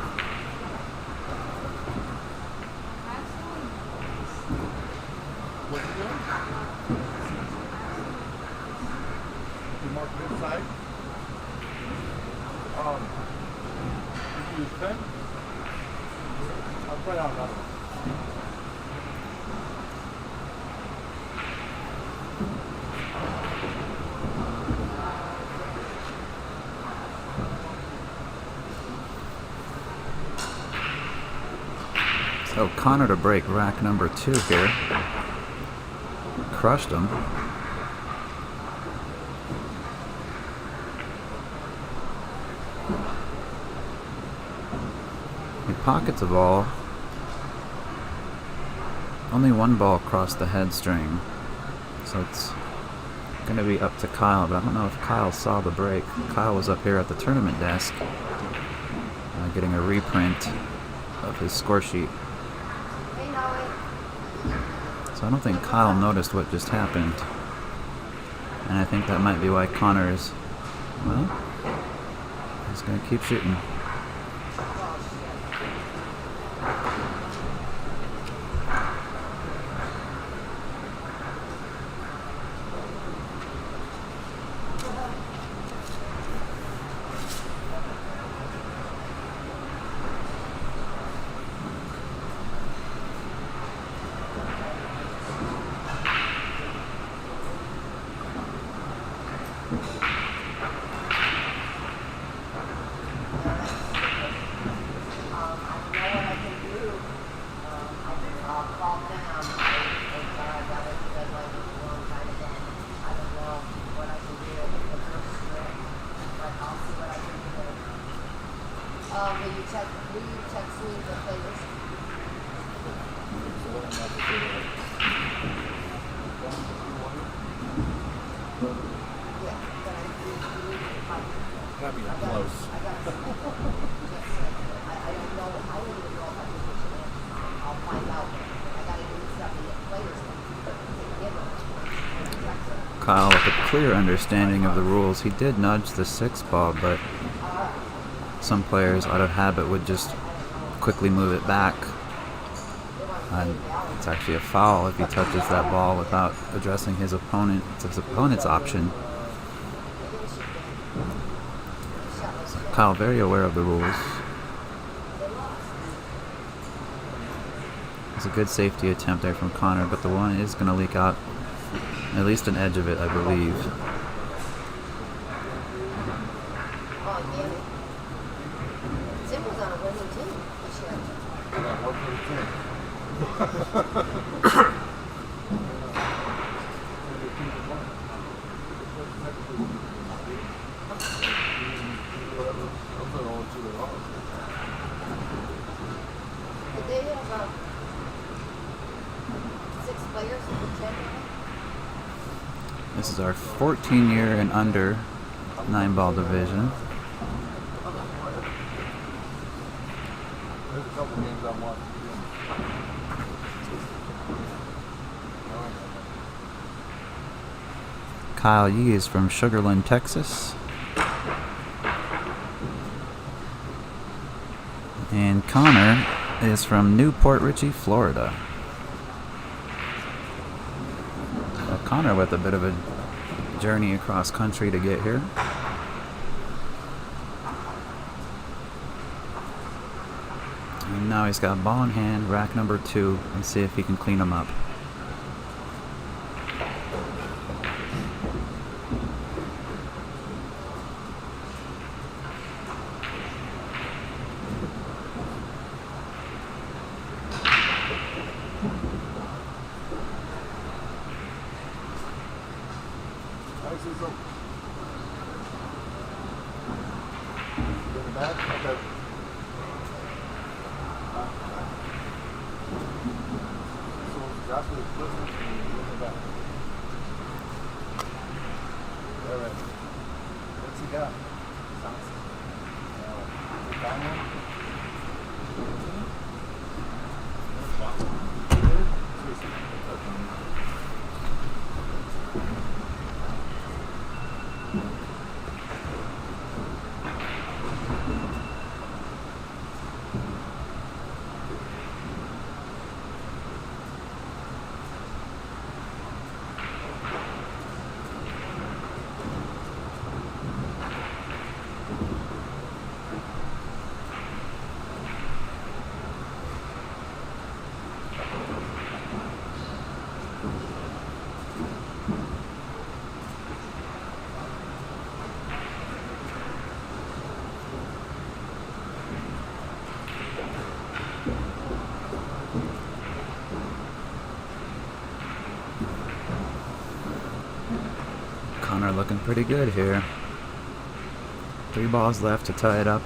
[SPEAKER 7] mark it inside. Did you use pen? I'll try out another one.
[SPEAKER 4] So Konner to break rack number 2 here. Crushed him. He pockets a ball. Only one ball crossed the head string. So it's going to be up to Kyle, but I don't know if Kyle saw the break. Kyle was up here at the tournament desk getting a reprint of his score sheet. So I don't think Kyle noticed what just happened. And I think that might be why Konner is, well, he's going to keep shooting.
[SPEAKER 5] Will you text me the playlist? Yeah, but
[SPEAKER 6] Gotta be that close.
[SPEAKER 5] I don't know. I don't even know if I can push it in. I'll find out. I gotta do stuff to get players to give them.
[SPEAKER 4] Kyle, with a clear understanding of the rules, he did nudge the 6-ball, but some players out of habit would just quickly move it back. And it's actually a foul if he touches that ball without addressing his opponent. It's his opponent's option. So Kyle, very aware of the rules. It's a good safety attempt there from Konner, but the one is going to leak out at least an edge of it, I believe. This is our 14-year and under 9-ball division.
[SPEAKER 7] There's a couple games I want.
[SPEAKER 4] Kyle Yee is from Sugarland, Texas. And Konner is from Newport Richey, Florida. Konner with a bit of a journey across country to get here. And now he's got ball in hand, rack number 2, and see if he can clean them up.
[SPEAKER 6] Possibly split and get back. All right. What's he got?
[SPEAKER 4] Konner looking pretty good here. 3 balls left to tie it up.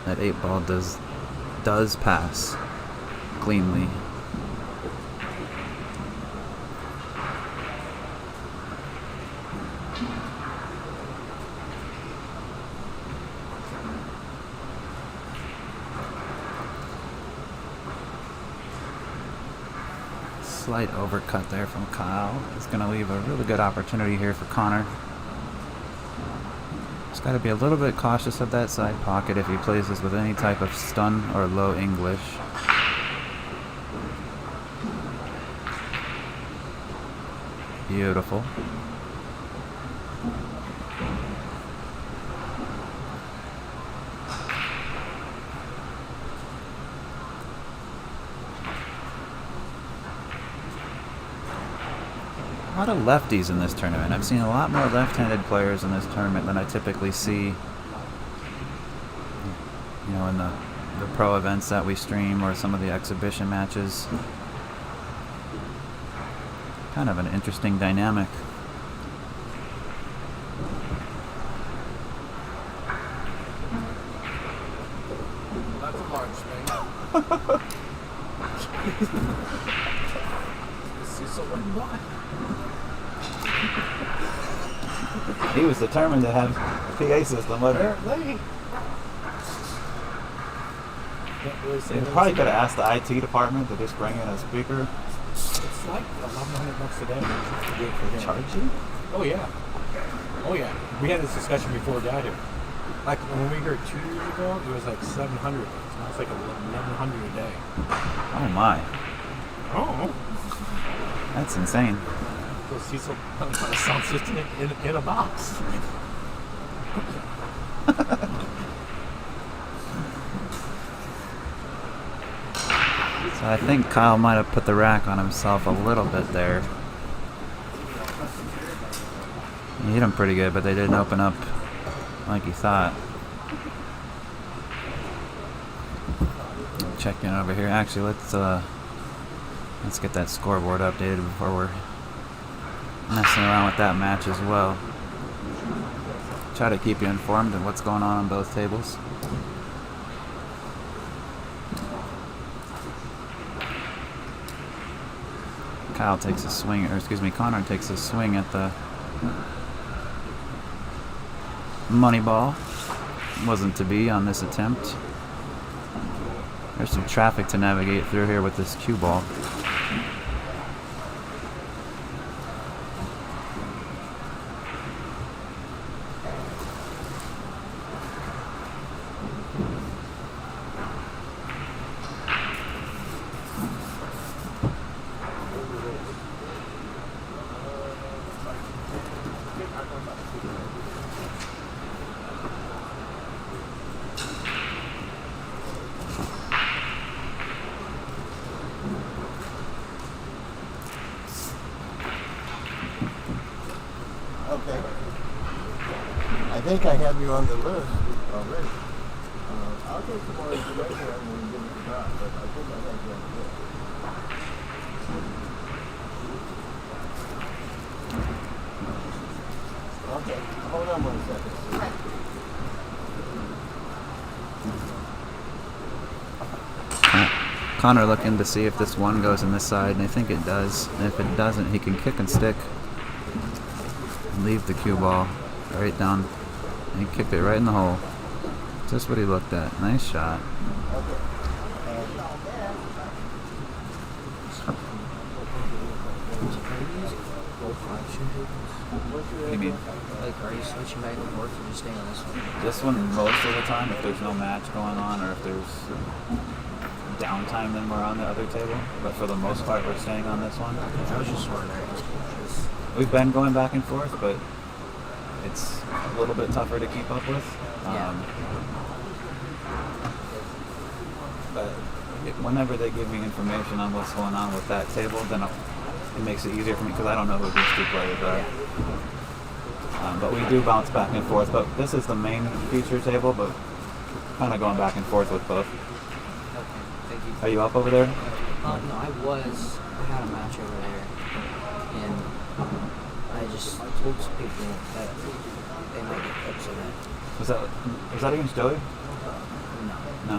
[SPEAKER 4] That 8 ball does pass cleanly. Slight overcut there from Kyle. It's going to leave a really good opportunity here for Konner. He's got to be a little bit cautious of that side pocket if he plays this with any type of stun or low English. Beautiful. A lot of lefties in this tournament. I've seen a lot more left-handed players in this tournament than I typically see, you know, in the pro events that we stream or some of the exhibition matches. Kind of an interesting dynamic.
[SPEAKER 6] That's a large swing. See someone by.
[SPEAKER 4] He was determined to have a PA system, wasn't he?
[SPEAKER 6] Apparently.
[SPEAKER 4] They probably could have asked the IT department to just bring in a speaker.
[SPEAKER 6] It's like $1,100 a day. Good for him.
[SPEAKER 4] Charge you?
[SPEAKER 6] Oh yeah. Oh yeah. We had this discussion before we got here. Like when we were here 2 years ago, it was like $700. Now it's like $1,100 a day.
[SPEAKER 4] Oh my.
[SPEAKER 6] Oh.
[SPEAKER 4] That's insane.
[SPEAKER 6] Go see some sound system in a box.
[SPEAKER 4] So I think Kyle might have put the rack on himself a little bit there. He hit him pretty good, but they didn't open up like he thought. Check in over here. Actually, let's get that scoreboard updated before we're messing around with that match as well. Try to keep you informed of what's going on both tables. Kyle takes a swing, or excuse me, Konner takes a swing at the money ball. Wasn't to be on this attempt. There's some traffic to navigate through here with this cue ball.
[SPEAKER 7] Okay. I think I have you on the list already. I'll get some more information and we can give it a shot, but I think I have you on the list. Okay, hold on 1 second.
[SPEAKER 4] Konner looking to see if this one goes in this side, and I think it does. And if it doesn't, he can kick and stick and leave the cue ball right down. And he kicked it right in the hole. Just what he looked at. Nice shot. What do you mean?
[SPEAKER 9] Like, are you switching back and forth or just staying on this one?
[SPEAKER 4] This one, most of the time, if there's no match going on or if there's downtime, then we're on the other table. But for the most part, we're staying on this one.
[SPEAKER 9] I was just wondering.
[SPEAKER 4] We've been going back and forth, but it's a little bit tougher to keep up with. But whenever they give me information on what's going on with that table, then it makes it easier for me because I don't know who these two players are. But we do bounce back and forth. But this is the main feature table, but kind of going back and forth with both.
[SPEAKER 9] Thank you.
[SPEAKER 4] Are you up over there?
[SPEAKER 9] No, I had a match over there, and I just told some people that they might get clips of that.
[SPEAKER 4] Was that against Joey?
[SPEAKER 9] No.
[SPEAKER 4] No.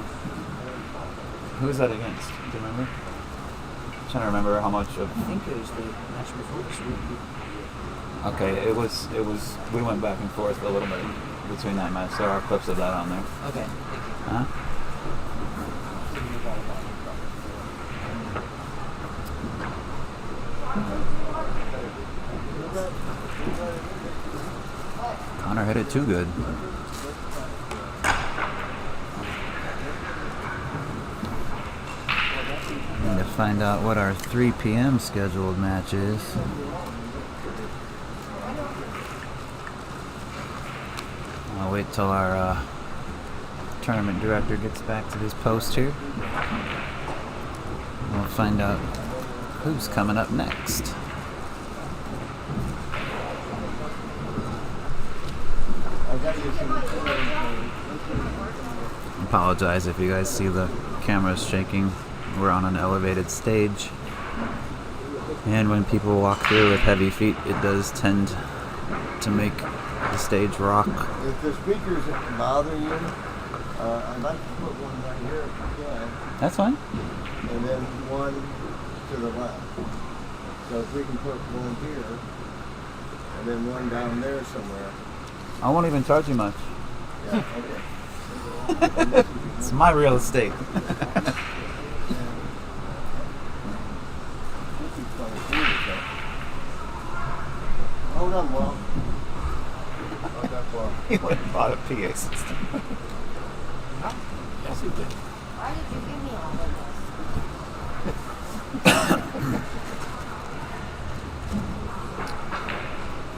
[SPEAKER 4] Who was that against? Do you remember? I'm trying to remember how much of.
[SPEAKER 9] I think it was the match before this week.
[SPEAKER 4] Okay, it was. We went back and forth a little bit between that match. There are clips of that on there.
[SPEAKER 9] Okay, thank you.
[SPEAKER 4] Huh? Konner hit it too good. Need to find out what our 3 p.m. scheduled match is. I'll wait till our tournament director gets back to his post here. We'll find out who's coming up next. Apologize if you guys see the cameras shaking. We're on an elevated stage, and when people walk through with heavy feet, it does tend to make the stage rock.
[SPEAKER 7] If the speakers bother you, I'd like to put one right here if you can.
[SPEAKER 4] That's fine.
[SPEAKER 7] And then one to the left. So if we can put one here, and then one down there somewhere.
[SPEAKER 4] I won't even charge you much.
[SPEAKER 7] Yeah, okay.
[SPEAKER 4] It's my real estate.
[SPEAKER 7] Hold on, Walt. Hold that Walt.
[SPEAKER 4] He went and bought a PA system.
[SPEAKER 5] Yes, he did. Why did you give me all of this?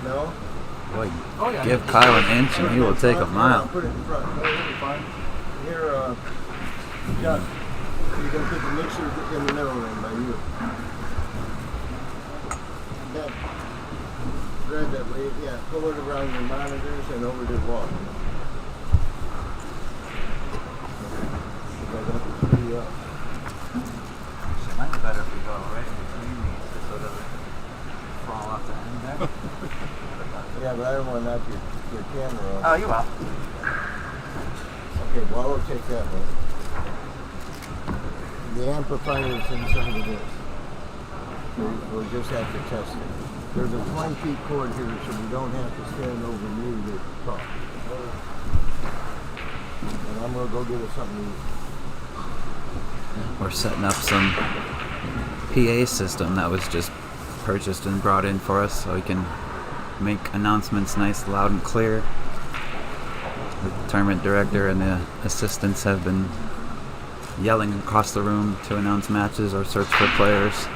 [SPEAKER 7] No?
[SPEAKER 4] Boy, give Kyle an inch and he will take a mile.
[SPEAKER 7] Put it in front. No, it'll be fine. Here, John, you're going to put the mixer in the middle then by you. That, grab that way. Yeah, pull it around your monitors and over to the wall.
[SPEAKER 4] It might be better if we go right in between these so it doesn't fall off the end there.
[SPEAKER 7] Yeah, but I don't want to knock your camera off.
[SPEAKER 4] Oh, you will.
[SPEAKER 7] Okay, well, I'll take that one. The amplifier is inside of this. We'll just have to test it. There's a 20 feet cord here, so we don't have to stand over me to talk. And I'm going to go get us something to eat.
[SPEAKER 4] We're setting up some PA system that was just purchased and brought in for us so we can make announcements nice, loud, and clear. The tournament director and the assistants have been yelling across the room to announce matches or search for players.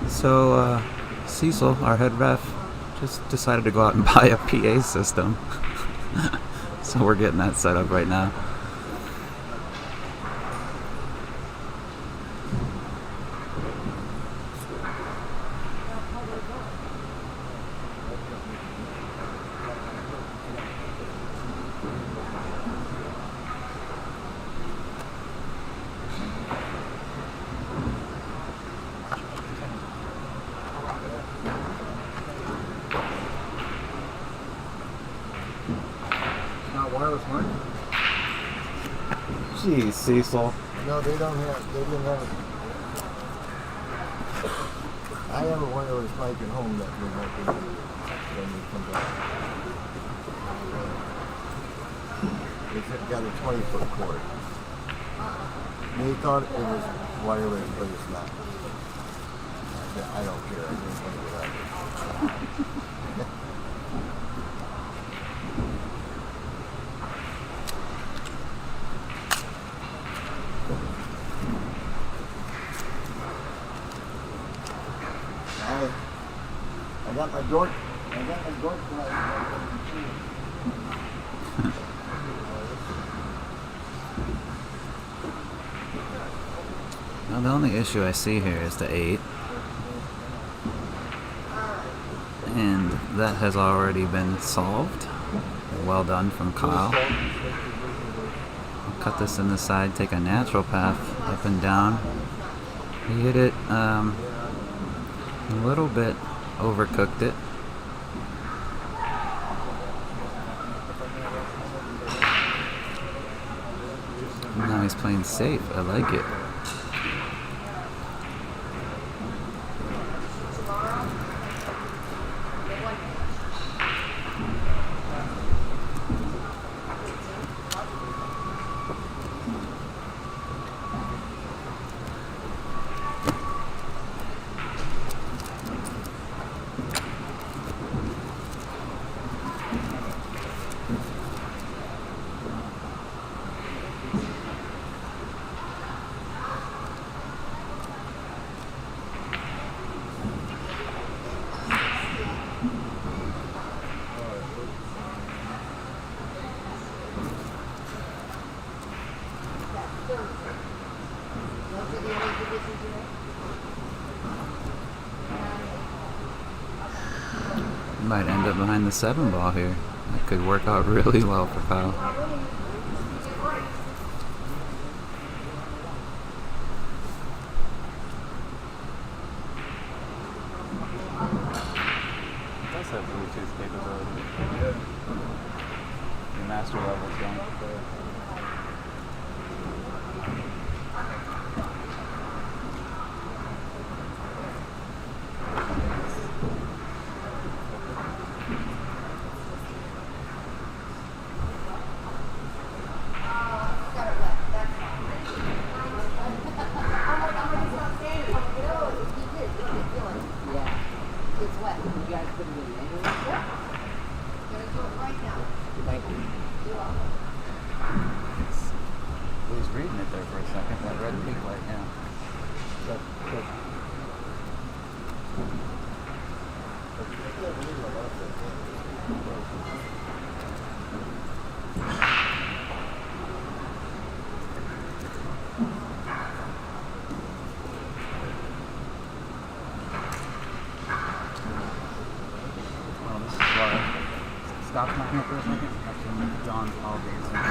[SPEAKER 4] So Cecil, our head ref, just decided to go out and buy a PA system. So we're getting that set up right now.
[SPEAKER 6] us, Mike.
[SPEAKER 4] Jeez, Cecil.
[SPEAKER 7] No, they didn't have it. I have a one that was biking home that we might be when we come back. It's got a 20-foot cord. They thought it was wireless, but it's not. I don't care. I just want to get out of it. I got my dork flag.
[SPEAKER 4] Well, the only issue I see here is the 8. And that has already been solved. Well done from Kyle. I'll cut this in the side, take a natural path up and down. He hit it a little bit, overcooked it. Now he's playing safe. I like it. Might end up behind the 7 ball here. That could work out really well for Kyle. It does have Bluetooth capability. The master level is going there. Reading it there for a second, that red peak light, yeah. Well, this is stop my here for a second. Actually, John's all being sent.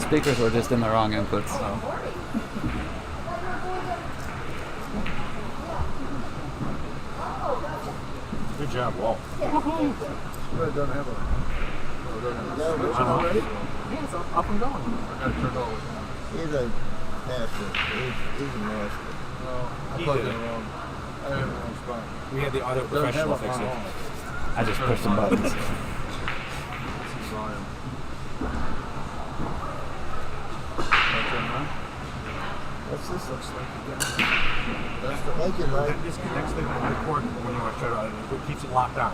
[SPEAKER 4] Speakers were just in the wrong inputs. So.
[SPEAKER 6] Good job, Walt. It doesn't have a switch already? Yeah, it's up and going. I got to turn it over.
[SPEAKER 7] He's a master. He's a master.
[SPEAKER 6] I plugged it wrong. I had the wrong spot.
[SPEAKER 8] We had the auto professional fix it.
[SPEAKER 4] I just pushed some buttons.
[SPEAKER 7] What's this looks like again? That's the Lincoln, right?
[SPEAKER 8] That disconnects the cord when you want to shut it. It keeps it locked on.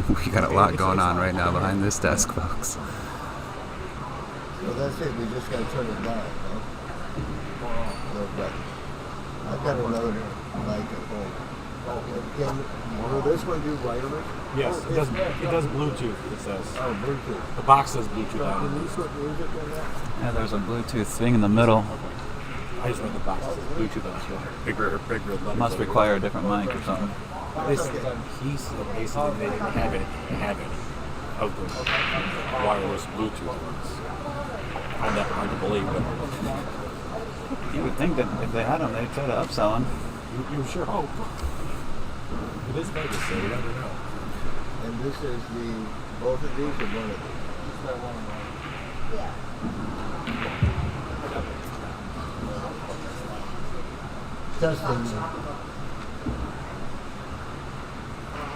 [SPEAKER 4] We got a lot going on right now behind this desk, folks.
[SPEAKER 7] So that's it. We just got to turn it down, huh? I've got another mic at home. Will this one do wireless?
[SPEAKER 8] Yes, it does Bluetooth, it says.
[SPEAKER 7] Oh, Bluetooth.
[SPEAKER 8] The box says Bluetooth on
[SPEAKER 7] Can
[SPEAKER 8] it.
[SPEAKER 7] you put music in that?
[SPEAKER 4] Yeah, there's a Bluetooth thing in the middle.
[SPEAKER 8] I just read the box says Bluetooth on it. Bigger letters.
[SPEAKER 4] Must require a different mic or something.
[SPEAKER 8] He said basically they didn't have any of the wireless Bluetooth ones. I find that hard to believe, but
[SPEAKER 4] You would think that if they had them, they'd try to upsell them.
[SPEAKER 8] you sure hope. It is Vegas, so you never know.
[SPEAKER 7] And this is both of these or one of these?
[SPEAKER 10] Just that one.
[SPEAKER 5] Yeah.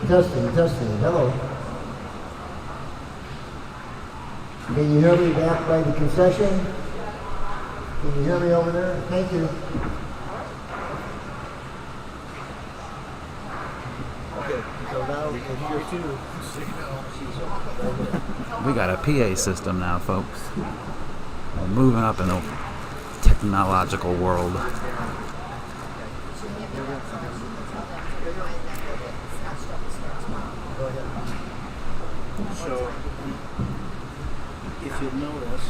[SPEAKER 7] Testing. Testing. Hello. Can you hear me back by the concession? Can you hear me over there? Thank you. Okay, so now we can hear you.
[SPEAKER 4] We got a PA system now, folks. We're moving up in the technological world.
[SPEAKER 13] So, if you'll notice,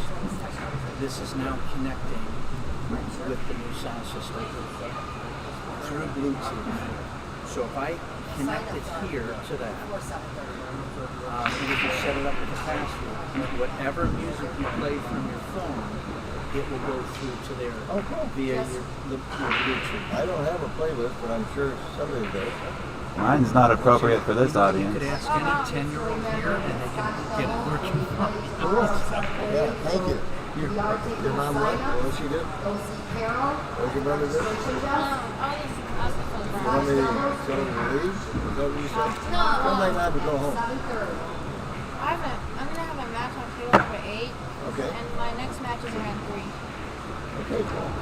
[SPEAKER 13] this is now connecting with the new sound system through Bluetooth. So if I connect it here to that, and if you set it up with a password, whatever music you play from your phone, it will go through to there via your Bluetooth.
[SPEAKER 7] I don't have a playlist, but I'm sure somebody does.
[SPEAKER 4] Mine's not appropriate for this
[SPEAKER 13] You
[SPEAKER 4] audience.
[SPEAKER 13] could ask any 10-year-old here, and they can get it working.
[SPEAKER 7] Yeah, thank you. Your mom what? What does she do? What's your brother do? You want me to leave? Is that what you said?
[SPEAKER 14] No.
[SPEAKER 7] When am I allowed to go home?
[SPEAKER 14] I'm gonna have a match on table number 8.
[SPEAKER 7] Okay.
[SPEAKER 14] And my next match is around 3.
[SPEAKER 7] Okay, cool.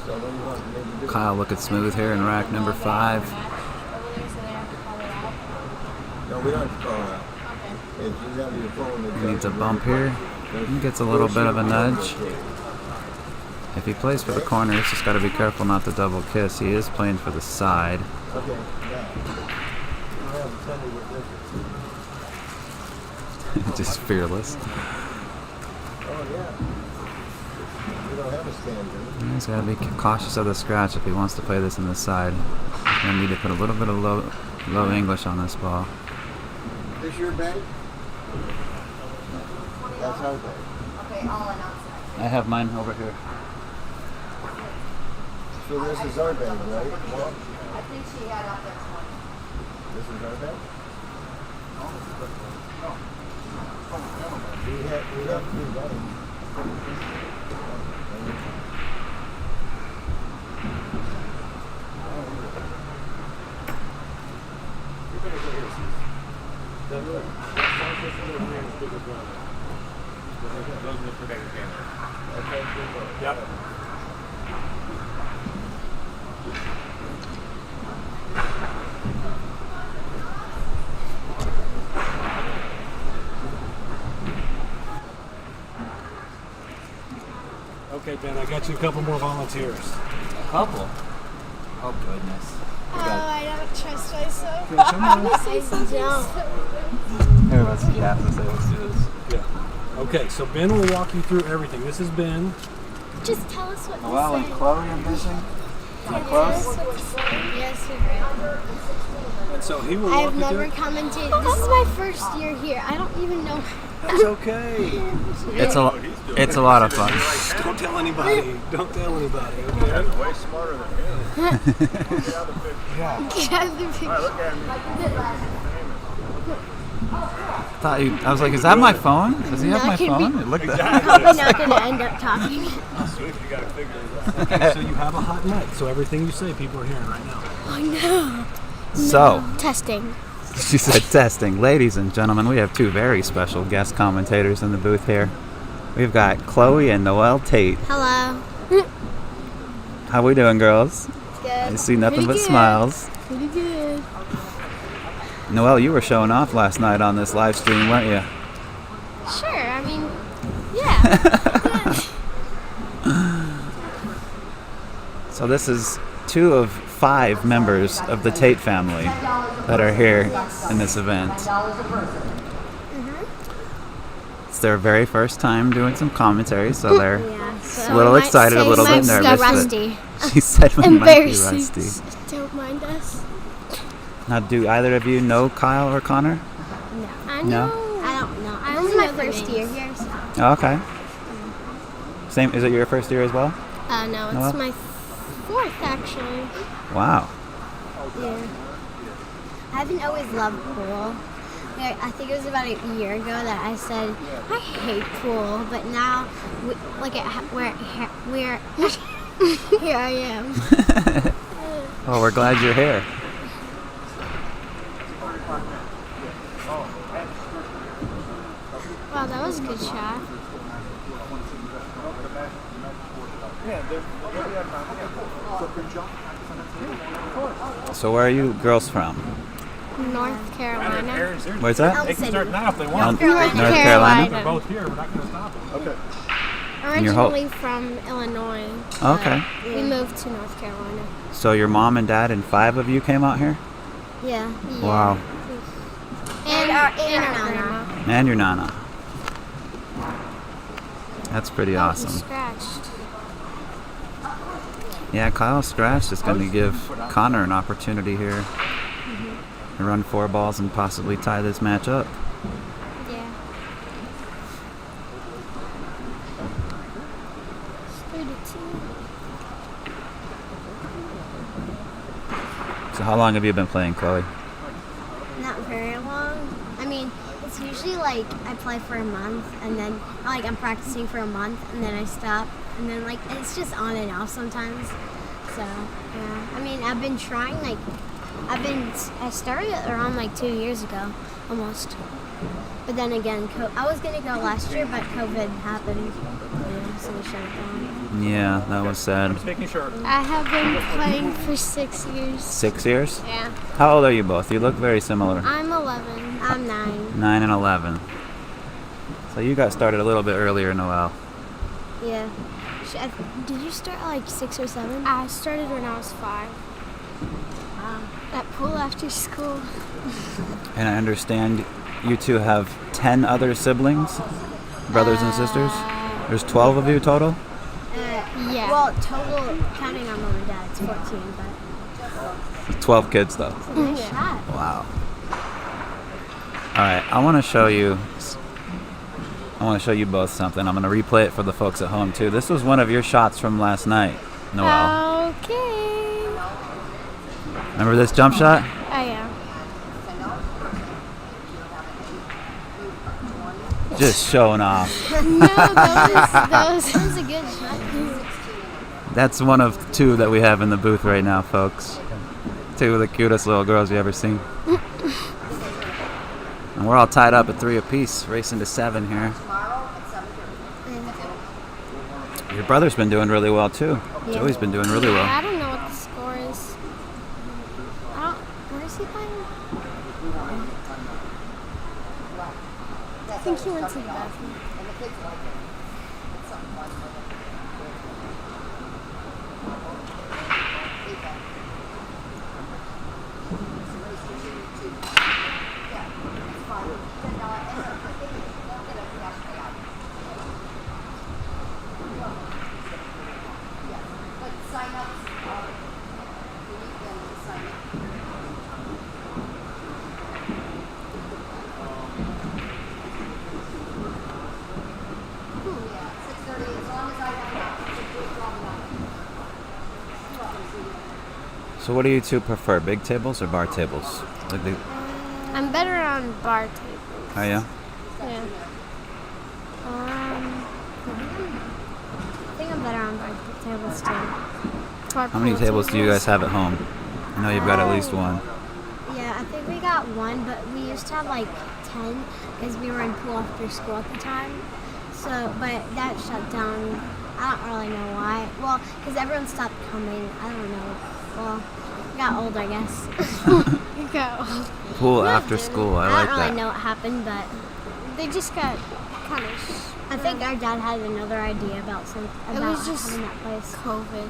[SPEAKER 7] So when you want maybe do
[SPEAKER 4] Kyle looking smooth here in rack number 5.
[SPEAKER 14] Over there, so they have to call it out.
[SPEAKER 7] No, we don't have to call out.
[SPEAKER 14] Okay.
[SPEAKER 7] If you have your phone,
[SPEAKER 4] He needs a bump here. He gets a little bit of a nudge. If he plays for the corner, he's just got to be careful not to double kiss. He is playing for the side.
[SPEAKER 7] Okay, yeah. I have to tell you what this is.
[SPEAKER 4] Just fearless.
[SPEAKER 7] Oh, yeah. We don't have a stand, do we?
[SPEAKER 4] He's got to be cautious of the scratch if he wants to play this in the side. He's going to need to put a little bit of low English on this ball.
[SPEAKER 7] This your bag? That's our bag.
[SPEAKER 5] Okay, I'll announce it.
[SPEAKER 4] I have mine over here.
[SPEAKER 7] So this is our bag, right? Well,
[SPEAKER 5] I think she had up there 20.
[SPEAKER 7] this is our bag? We have three bags.
[SPEAKER 8] Yep. Okay, Ben, I got you a couple more volunteers.
[SPEAKER 4] A couple? Oh, goodness.
[SPEAKER 14] I don't trust myself.
[SPEAKER 8] Yeah, come on.
[SPEAKER 14] I don't.
[SPEAKER 4] Here, let's see. Yeah, let's do this.
[SPEAKER 8] Yeah. Okay, so Ben will walk you through everything. This is Ben.
[SPEAKER 14] Just tell us what
[SPEAKER 4] Well,
[SPEAKER 14] to
[SPEAKER 4] and
[SPEAKER 14] say.
[SPEAKER 4] Chloe, I'm guessing? Am I close?
[SPEAKER 14] Yes, you're right.
[SPEAKER 8] And so he will walk
[SPEAKER 14] I've
[SPEAKER 8] you
[SPEAKER 14] never
[SPEAKER 8] through.
[SPEAKER 14] commented. This is my first year here. I don't even know.
[SPEAKER 8] That's okay.
[SPEAKER 4] It's a lot of fun.
[SPEAKER 8] Don't tell anybody. Don't tell anybody. Okay.
[SPEAKER 10] That's way smarter than him.
[SPEAKER 8] Yeah.
[SPEAKER 14] Get out of the picture.
[SPEAKER 10] Alright, look at me.
[SPEAKER 4] I was like, is that my phone? Does he have my phone? It looked
[SPEAKER 14] Probably not going to end up talking.
[SPEAKER 8] Okay, so you have a hot mic, so everything you say, people are hearing right now.
[SPEAKER 14] Oh no.
[SPEAKER 4] So,
[SPEAKER 14] Testing.
[SPEAKER 4] she said testing. Ladies and gentlemen, we have two very special guest commentators in the booth here. We've got Chloe and Noelle Tate.
[SPEAKER 14] Hello.
[SPEAKER 4] How we doing, girls?
[SPEAKER 14] Good.
[SPEAKER 4] I see nothing
[SPEAKER 14] Pretty
[SPEAKER 4] but
[SPEAKER 14] good.
[SPEAKER 4] smiles.
[SPEAKER 14] Pretty good.
[SPEAKER 4] Noelle, you were showing off last night on this live stream, weren't you?
[SPEAKER 14] Sure. I mean, yeah.
[SPEAKER 4] So this is 2 of 5 members of the Tate family that are here in this event. It's their very first time doing some commentary, so they're a little excited, a little bit nervous.
[SPEAKER 14] Rusty.
[SPEAKER 4] She said we might be rusty.
[SPEAKER 14] Don't mind us.
[SPEAKER 4] Now, do either of you know Kyle or Konner?
[SPEAKER 14] No.
[SPEAKER 4] I
[SPEAKER 14] don't know. This is my first year here. So.
[SPEAKER 4] Oh, okay. Same. Is it your first year as well?
[SPEAKER 14] No, it's
[SPEAKER 4] Noah?
[SPEAKER 14] my 4th actually.
[SPEAKER 4] Wow.
[SPEAKER 14] Yeah. I haven't always loved pool. I think it was about a year ago that I said I hate pool, but now look at where here I am.
[SPEAKER 4] Oh, we're glad you're here.
[SPEAKER 14] Wow, that was a good shot.
[SPEAKER 4] So where are you girls from?
[SPEAKER 14] North Carolina.
[SPEAKER 4] Where's that?
[SPEAKER 14] Elm City.
[SPEAKER 4] North
[SPEAKER 14] North
[SPEAKER 4] Carolina.
[SPEAKER 14] Carolina.
[SPEAKER 10] They're both here. We're not going to stop them. Okay.
[SPEAKER 14] Originally from Illinois.
[SPEAKER 4] Okay.
[SPEAKER 14] We moved to North Carolina.
[SPEAKER 4] So your mom and dad and 5 of you came out here?
[SPEAKER 14] Yeah.
[SPEAKER 4] Wow.
[SPEAKER 14] And our grandma.
[SPEAKER 4] And your nana. That's pretty awesome.
[SPEAKER 14] Scratched.
[SPEAKER 4] Yeah, Kyle scratched is going to give Konner an opportunity here to run 4 balls and possibly tie this match up.
[SPEAKER 14] Yeah. It's 32.
[SPEAKER 4] So how long have you been playing, Chloe?
[SPEAKER 14] Not very long. I mean, it's usually like I play for a month and then like I'm practicing for a month and then I stop and then like it's just on and off sometimes. So yeah, I mean I've been trying I started around like 2 years ago almost. But then again, I was gonna go last year, but COVID happened, so we shut it down.
[SPEAKER 4] Yeah, that was sad.
[SPEAKER 10] Just making sure.
[SPEAKER 14] I have been playing for 6 years.
[SPEAKER 4] 6 years?
[SPEAKER 14] Yeah.
[SPEAKER 4] How old are you both? You look very similar.
[SPEAKER 14] I'm 11. I'm 9.
[SPEAKER 4] 9 and 11. So you got started a little bit earlier, Noelle.
[SPEAKER 14] Yeah. Did you start like 6 or 7? I started when I was 5. At pool after school.
[SPEAKER 4] And I understand you two have 10 other siblings, brothers and sisters? There's 12 of you total?
[SPEAKER 14] Yeah. Well, total, counting our mom and dad, it's 14, but...
[SPEAKER 4] 12 kids, though.
[SPEAKER 14] It's a nice shot.
[SPEAKER 4] Wow. All right, I want to show you both something. I'm going to replay it for the folks at home, too. This was one of your shots from last night, Noelle.
[SPEAKER 14] Okay.
[SPEAKER 4] Remember this jump shot?
[SPEAKER 14] Oh, yeah.
[SPEAKER 4] Just showing off.
[SPEAKER 14] No, that was a good shot.
[SPEAKER 4] That's one of 2 that we have in the booth right now, folks. 2 of the cutest little girls you ever seen. And we're all tied up at 3 apiece, racing to 7 here. Your brother's been doing really well, too.
[SPEAKER 14] Yeah.
[SPEAKER 4] Joey's been doing really well.
[SPEAKER 14] I don't know what the score is. Where is he playing? I think he went to the bathroom.
[SPEAKER 4] So what do you two prefer, big tables or bar tables?
[SPEAKER 14] I'm better on bar tables.
[SPEAKER 4] Oh, yeah?
[SPEAKER 14] Yeah. I think I'm better on bar tables too.
[SPEAKER 4] How many tables do you guys have at home? I know you've got at least one.
[SPEAKER 14] Yeah, I think we got one, but we used to have like 10 because we were in pool after school at the time. So, but that shut down. I don't really know why. Well, because everyone stopped coming. I don't know. Well, we got old, I guess. We got old.
[SPEAKER 4] Pool after school, I like
[SPEAKER 14] don't
[SPEAKER 4] that.
[SPEAKER 14] really know what happened, but they just got kind of. I think our dad had another idea about having that place. COVID.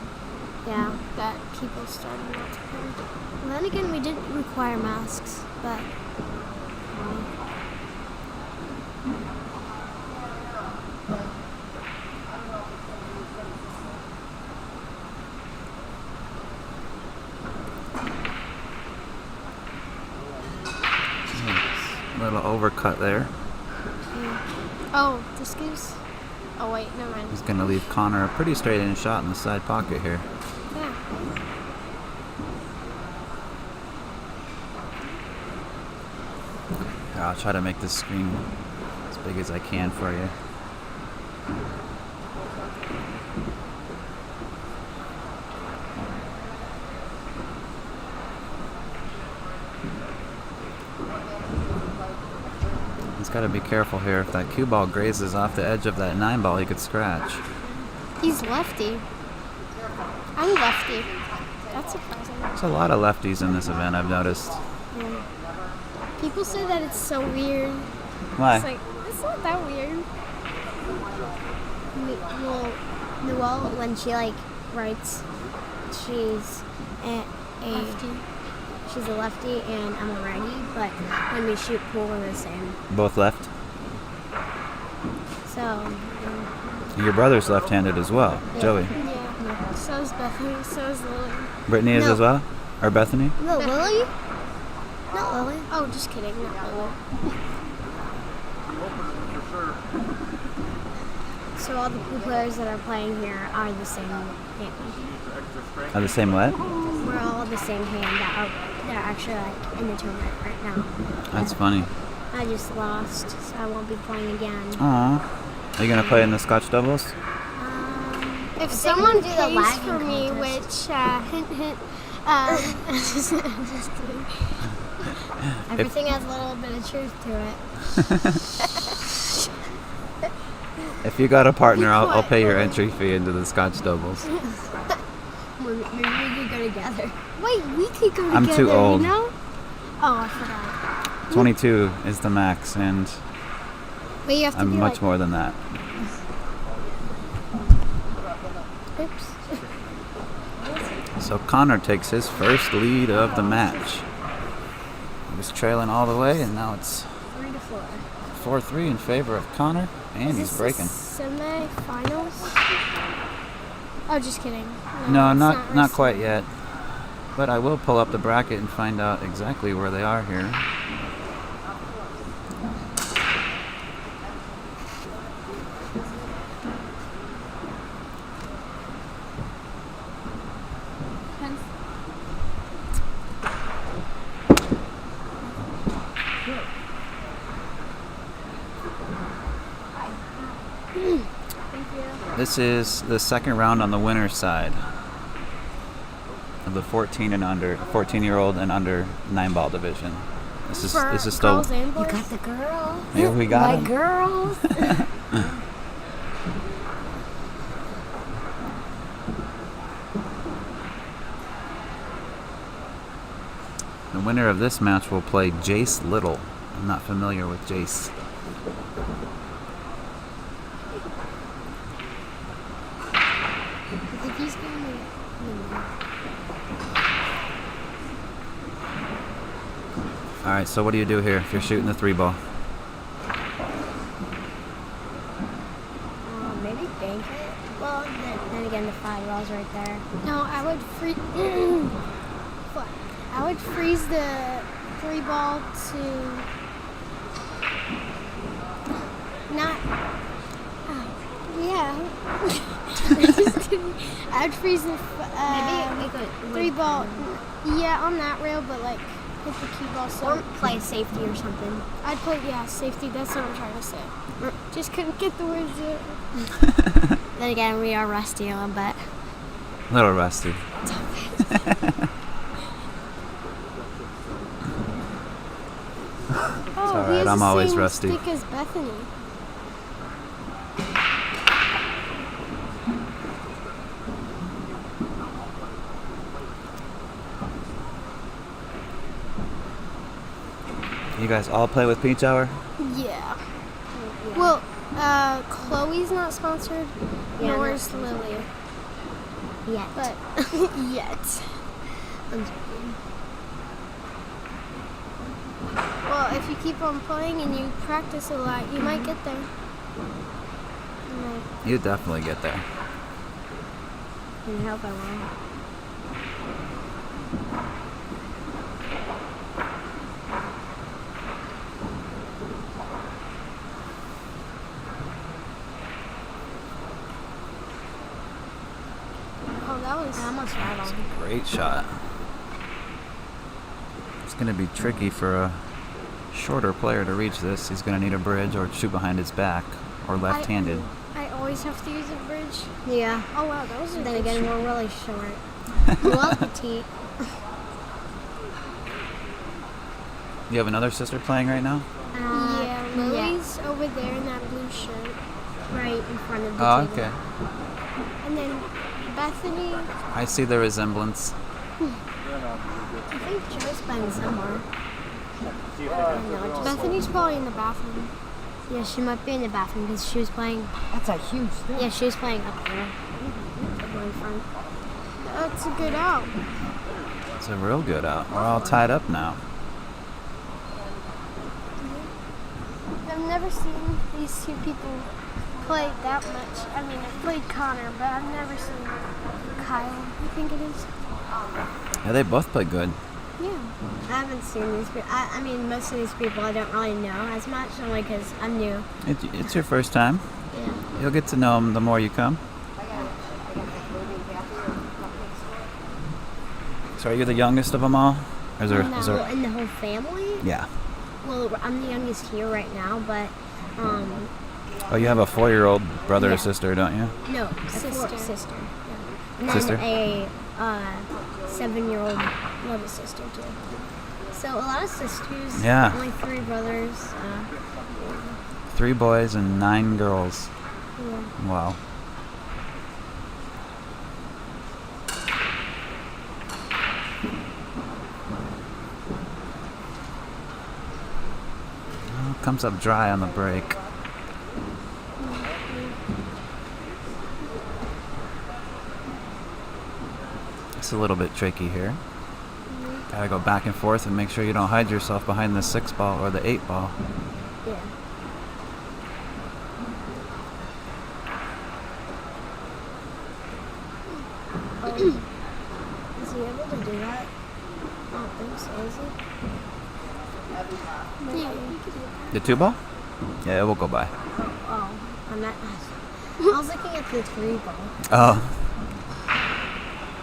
[SPEAKER 14] Yeah, that people started not to play. Well, then again, we did require masks, but.
[SPEAKER 4] Little overcut there.
[SPEAKER 14] Oh, this goose. Oh wait, never mind.
[SPEAKER 4] He's going to leave Konner a pretty straight-in shot in the side pocket here.
[SPEAKER 14] Yeah.
[SPEAKER 4] Here, I'll try to make this screen as big as I can for you. He's got to be careful here. If that cue ball grazes off the edge of that 9 ball, he could scratch.
[SPEAKER 14] He's lefty. I'm lefty. That's surprising.
[SPEAKER 4] There's a lot of lefties in this event, I've noticed.
[SPEAKER 14] Yeah. People say that it's so weird.
[SPEAKER 4] Why?
[SPEAKER 14] It's like, it's not that weird. Well, Noelle, when she writes, she's a lefty. She's a lefty and I'm a righty, but when we shoot pool, we're the same.
[SPEAKER 4] Both left?
[SPEAKER 14] So, yeah.
[SPEAKER 4] Your brother's left-handed as well,
[SPEAKER 14] Yeah.
[SPEAKER 4] Joey.
[SPEAKER 14] Yeah. So is Bethany. So is Lily.
[SPEAKER 4] Brittany is as well? Or Bethany?
[SPEAKER 14] No, Lily? Not Lily. Oh, just kidding. Not Lily. So all the pool players that are playing here are the same hand.
[SPEAKER 4] Are the same what?
[SPEAKER 14] We're all the same hand that are actually in the tournament right now.
[SPEAKER 4] That's funny.
[SPEAKER 14] I just lost, so I won't be playing again.
[SPEAKER 4] Aw. Are you going to play in the Scotch doubles?
[SPEAKER 14] If someone pays for me, which hint hint, just kidding. Everything has a little bit of truth to it.
[SPEAKER 4] If you got a partner, I'll pay your entry fee into the Scotch doubles.
[SPEAKER 14] Maybe we could go together. Wait, we could go together.
[SPEAKER 4] I'm too old.
[SPEAKER 14] You know? Oh, I forgot.
[SPEAKER 4] 22 is the max, and
[SPEAKER 14] But you have to
[SPEAKER 4] I'm
[SPEAKER 14] be
[SPEAKER 4] much more than that.
[SPEAKER 14] Oops.
[SPEAKER 4] So Konner takes his first lead of the match. He was trailing all the way, and now it's
[SPEAKER 14] 3-4.
[SPEAKER 4] 4-3 in favor of Konner, and he's breaking.
[SPEAKER 14] Semi-finals? Oh, just kidding.
[SPEAKER 4] No,
[SPEAKER 14] it's
[SPEAKER 4] not quite yet. But I will pull up the bracket and find out exactly where they are here. This is the second round on the winner's side of the 14-year-old and under 9-ball division. This is still.
[SPEAKER 14] You got the girl.
[SPEAKER 4] Yeah, we got
[SPEAKER 14] my
[SPEAKER 4] him.
[SPEAKER 14] girls.
[SPEAKER 4] The winner of this match will play Jace Little. I'm not familiar with Jace.
[SPEAKER 14] If he's going to,
[SPEAKER 4] All right, so what do you do here if you're shooting the 3-ball?
[SPEAKER 14] maybe bank it. Well, then again, the 5-ball's right there. No, I would I would freeze the 3-ball to not. Yeah. Just kidding. I would freeze the 3-ball. Yeah, on that rail, but hit the cue ball. So or play safety or something. I'd play safety. That's what I'm trying to say. Just couldn't get the words out. Then again, we are rusty a little bit.
[SPEAKER 4] A little rusty.
[SPEAKER 14] Oh,
[SPEAKER 4] all right, I'm always rusty.
[SPEAKER 14] Stick as Bethany.
[SPEAKER 4] You guys all play with Peach Hour?
[SPEAKER 14] Yeah. Well, Chloe's not sponsored, nor is Lily. Yet.
[SPEAKER 15] But yet. I'm joking. Well, if you keep on playing and you practice a lot, you might get there.
[SPEAKER 4] You definitely get there.
[SPEAKER 14] I hope I will.
[SPEAKER 15] Oh, that was
[SPEAKER 14] almost right on.
[SPEAKER 4] Great shot. It's going to be tricky for a shorter player to reach this. He's going to need a bridge or shoot behind his back or left-handed.
[SPEAKER 15] I always have to use a bridge.
[SPEAKER 14] Yeah.
[SPEAKER 15] Oh wow, that was a
[SPEAKER 14] Then
[SPEAKER 15] good
[SPEAKER 14] again,
[SPEAKER 15] shot.
[SPEAKER 14] we're really short. Well, petite.
[SPEAKER 4] You have another sister playing right now?
[SPEAKER 15] Yeah, Lily's over there in that blue shirt.
[SPEAKER 14] Right in front of the
[SPEAKER 4] Oh,
[SPEAKER 14] table.
[SPEAKER 4] okay.
[SPEAKER 15] And then Bethany,
[SPEAKER 4] I see the resemblance.
[SPEAKER 14] I think Joe's playing somewhere.
[SPEAKER 15] Bethany's probably in the bathroom.
[SPEAKER 14] Yeah, she might be in the bathroom because she was playing.
[SPEAKER 5] That's a huge thing.
[SPEAKER 14] Yeah, she was playing up there. In front.
[SPEAKER 15] That's a good out.
[SPEAKER 4] It's a real good out. We're all tied up now.
[SPEAKER 15] I've never seen these two people play that much. I mean, I've played Konner, but I've never seen Kyle, I think it is.
[SPEAKER 4] Yeah, they both play good.
[SPEAKER 14] Yeah. I haven't seen these people. I mean, most of these people I don't really know as much, only because I'm new.
[SPEAKER 4] It's your first time.
[SPEAKER 14] Yeah.
[SPEAKER 4] You'll get to know them the more you come. So are you the youngest of them all? Or is there,
[SPEAKER 14] No,
[SPEAKER 4] is there...
[SPEAKER 14] in the whole family?
[SPEAKER 4] Yeah.
[SPEAKER 14] Well, I'm the youngest here right now, but
[SPEAKER 4] Oh, you have a 4-year-old brother
[SPEAKER 14] Yeah.
[SPEAKER 4] or sister, don't you?
[SPEAKER 14] no, sister. Sister. Yeah. And
[SPEAKER 4] Sister?
[SPEAKER 14] then a 7-year-old little sister too. So a lot of sisters.
[SPEAKER 4] Yeah.
[SPEAKER 14] Only 3 brothers.
[SPEAKER 4] 3 boys and 9 girls.
[SPEAKER 14] Yeah.
[SPEAKER 4] Wow. Oh, comes up dry on the break. It's a little bit tricky here. Gotta go back and forth and make sure you don't hide yourself behind the 6 ball or the 8 ball.
[SPEAKER 14] Yeah. Is he able to do that? I don't think so, is he?
[SPEAKER 15] Yeah, you could do that.
[SPEAKER 4] The 2 ball? Yeah, it will go by.
[SPEAKER 14] Oh, I'm not. I was looking at the 3 ball.
[SPEAKER 4] Oh.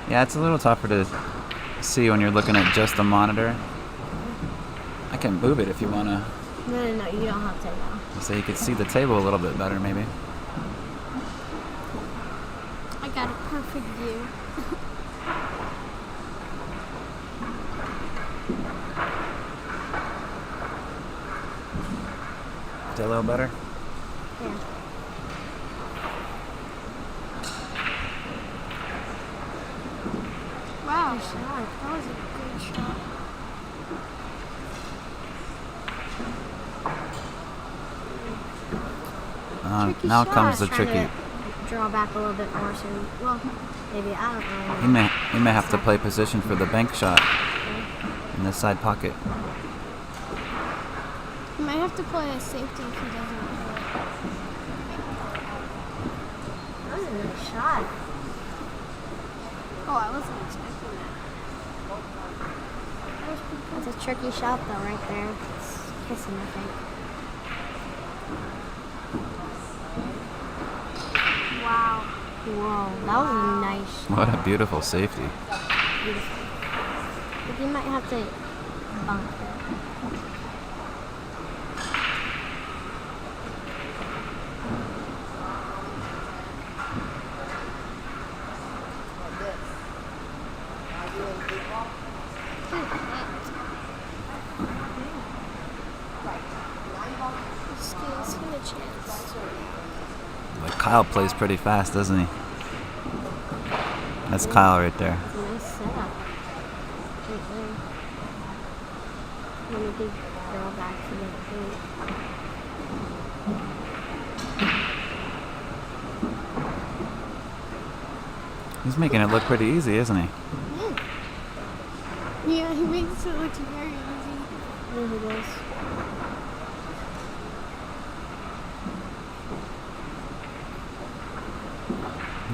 [SPEAKER 4] Yeah, it's a little tougher to see when you're looking at just the monitor. I can move it if you want to.
[SPEAKER 14] No, you don't have to now.
[SPEAKER 4] So you can see the table a little bit better, maybe.
[SPEAKER 15] I got a perfect view.
[SPEAKER 4] Is that a little better?
[SPEAKER 14] Yeah.
[SPEAKER 15] Wow, that was a good shot.
[SPEAKER 4] Now
[SPEAKER 14] shot.
[SPEAKER 4] comes the
[SPEAKER 14] I was trying
[SPEAKER 4] tricky.
[SPEAKER 14] to draw back a little bit more soon. Well, maybe I don't know.
[SPEAKER 4] You may have to play position for the bank shot in the side pocket.
[SPEAKER 15] You might have to play a safety if he doesn't do it.
[SPEAKER 14] That was a nice shot.
[SPEAKER 15] Oh, I wasn't expecting that. That was pretty cool.
[SPEAKER 14] That's a tricky shot though, right there. It's kissing, I think.
[SPEAKER 15] Wow.
[SPEAKER 14] Whoa, that was a nice shot.
[SPEAKER 4] What a beautiful safety.
[SPEAKER 14] Beautiful. But you might have to bump it.
[SPEAKER 4] Like Kyle plays pretty fast, doesn't he? That's Kyle right there.
[SPEAKER 14] It's a nice setup. Right there. Let me give girl back for the paint.
[SPEAKER 4] He's making it look pretty easy, isn't he?
[SPEAKER 15] Yeah, he makes it look very easy.
[SPEAKER 14] There he goes.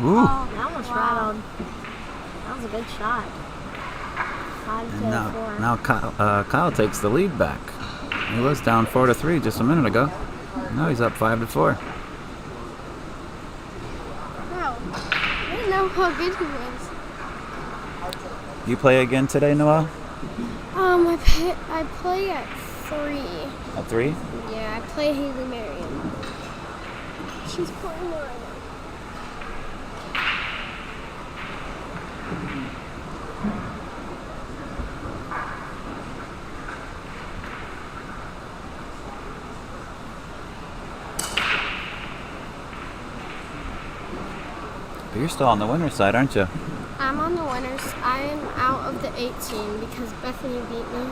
[SPEAKER 4] Ooh.
[SPEAKER 14] Oh, that almost rattled. That was a good shot. 5 to
[SPEAKER 4] And
[SPEAKER 14] 4.
[SPEAKER 4] now Kyle takes the lead back. He was down 4-3 just a minute ago. Now he's up 5-4.
[SPEAKER 15] Wow. I didn't know how good he was.
[SPEAKER 4] You play again today, Noel?
[SPEAKER 15] I play at 3.
[SPEAKER 4] At 3?
[SPEAKER 15] Yeah, I play Haley Marion. She's playing right now.
[SPEAKER 4] But you're still on the winner's side, aren't you?
[SPEAKER 15] I'm on the winners. I am out of the 18 because Bethany beat me.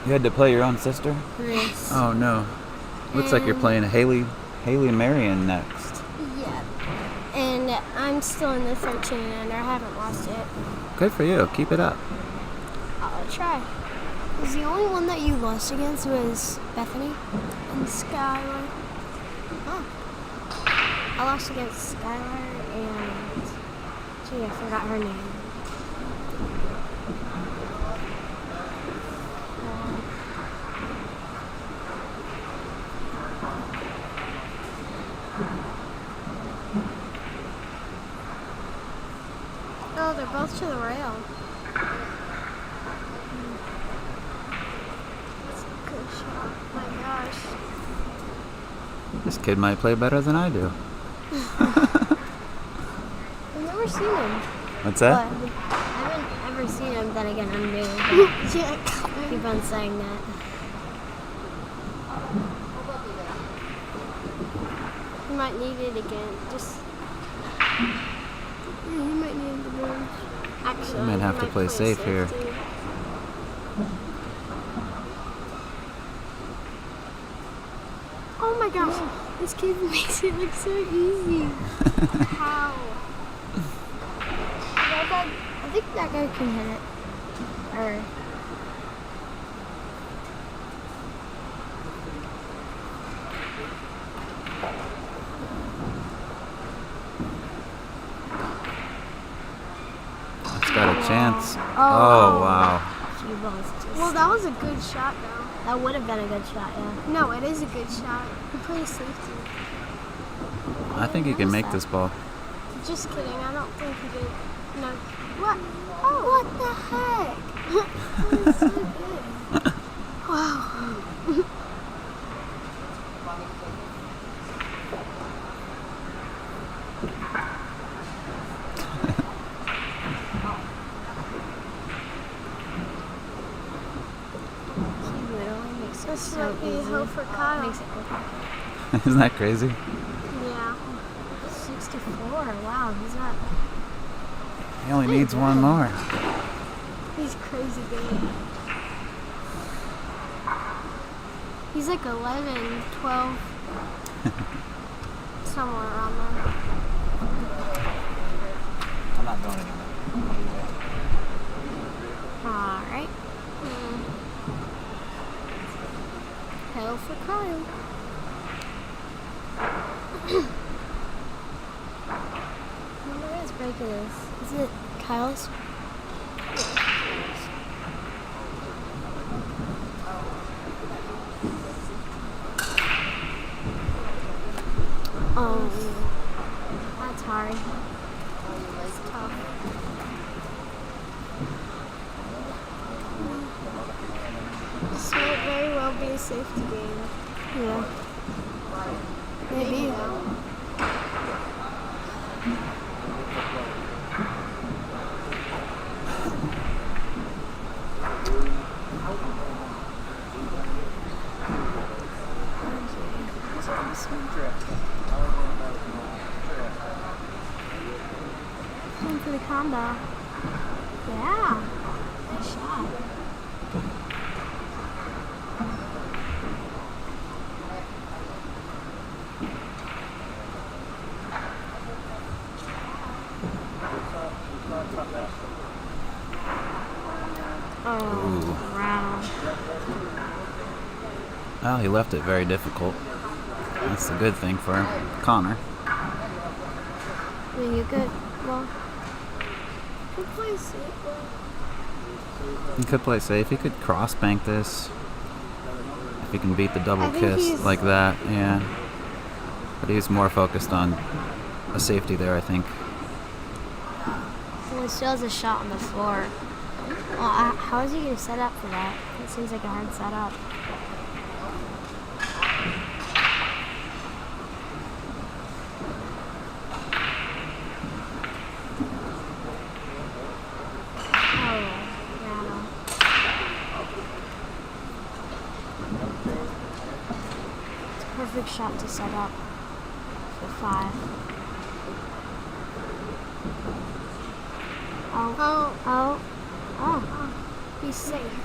[SPEAKER 4] You had to play your own sister?
[SPEAKER 15] Yes.
[SPEAKER 4] Oh no. Looks like you're playing Haley Marion next.
[SPEAKER 15] Yeah. And I'm still in the 13 and I haven't lost yet.
[SPEAKER 4] Good for you. Keep it up.
[SPEAKER 15] I'll try. Because the only one that you lost against was Bethany and Skylar.
[SPEAKER 14] Oh. I lost against Skylar and... Gee, I forgot her name.
[SPEAKER 15] Oh, they're both to the rail. That's a good shot. My gosh.
[SPEAKER 4] This kid might play better than I do.
[SPEAKER 14] I've never seen him.
[SPEAKER 4] What's that?
[SPEAKER 14] But I haven't ever seen him, then again, I'm new. But keep on saying that.
[SPEAKER 15] You might need it again. Just... Yeah, you might need the board. Actually,
[SPEAKER 4] You might have to play safe here.
[SPEAKER 15] too. Oh my gosh, this kid makes it look so easy. How?
[SPEAKER 14] I think that guy can hit it. Or...
[SPEAKER 4] It's got a chance. Oh, wow.
[SPEAKER 15] Well, that was a good shot, though.
[SPEAKER 14] That would have been a good shot, yeah.
[SPEAKER 15] No, it is a good shot. You play safety.
[SPEAKER 4] I think you can make this ball.
[SPEAKER 15] Just kidding. I don't think he did. No. What? Oh, what the heck? That was so good. Wow. This might be a hoe for Kyle.
[SPEAKER 14] Makes it look
[SPEAKER 4] Isn't that crazy?
[SPEAKER 15] Yeah.
[SPEAKER 14] 64. Wow, he's not...
[SPEAKER 4] He only needs one more.
[SPEAKER 15] He's crazy good. He's like 11, 12, somewhere around there.
[SPEAKER 4] I'm not going anywhere.
[SPEAKER 15] Alright. Hell for Kyle.
[SPEAKER 14] Who is breaking this? Is it Kyle's? That's hard. It's tough.
[SPEAKER 15] This might very well be a safety game.
[SPEAKER 14] Yeah.
[SPEAKER 15] Maybe.
[SPEAKER 14] Going for the combo. Yeah. Nice shot.
[SPEAKER 4] Ooh.
[SPEAKER 14] Wow.
[SPEAKER 4] Well, he left it very difficult. That's a good thing for Konner.
[SPEAKER 14] I mean, you could, well, you could play safe.
[SPEAKER 4] He could play safe. He could cross bank this. If he can beat the double
[SPEAKER 14] I think
[SPEAKER 4] kiss
[SPEAKER 14] he's-
[SPEAKER 4] like that, yeah. But he's more focused on a safety there, I think.
[SPEAKER 14] Well, it still has a shot on the floor. Well, how is he going to set up for that? It seems like a hard setup. Perfect shot to set up for 5. Oh. He's safe.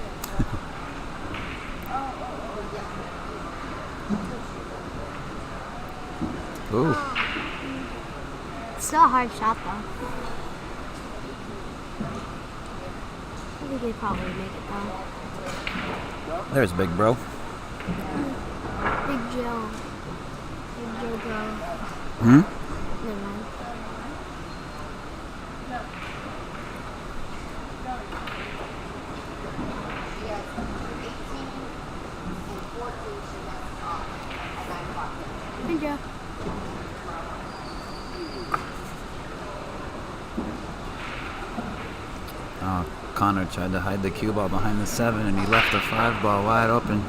[SPEAKER 4] Ooh.
[SPEAKER 14] It's still a hard shot though. I think he'd probably make it though.
[SPEAKER 4] There's Big Bro.
[SPEAKER 14] Big Joe. Big Joe Bro. Never mind. Hey Joe.
[SPEAKER 4] Oh, Konner tried to hide the cue ball behind the 7 and he left the 5 ball wide open.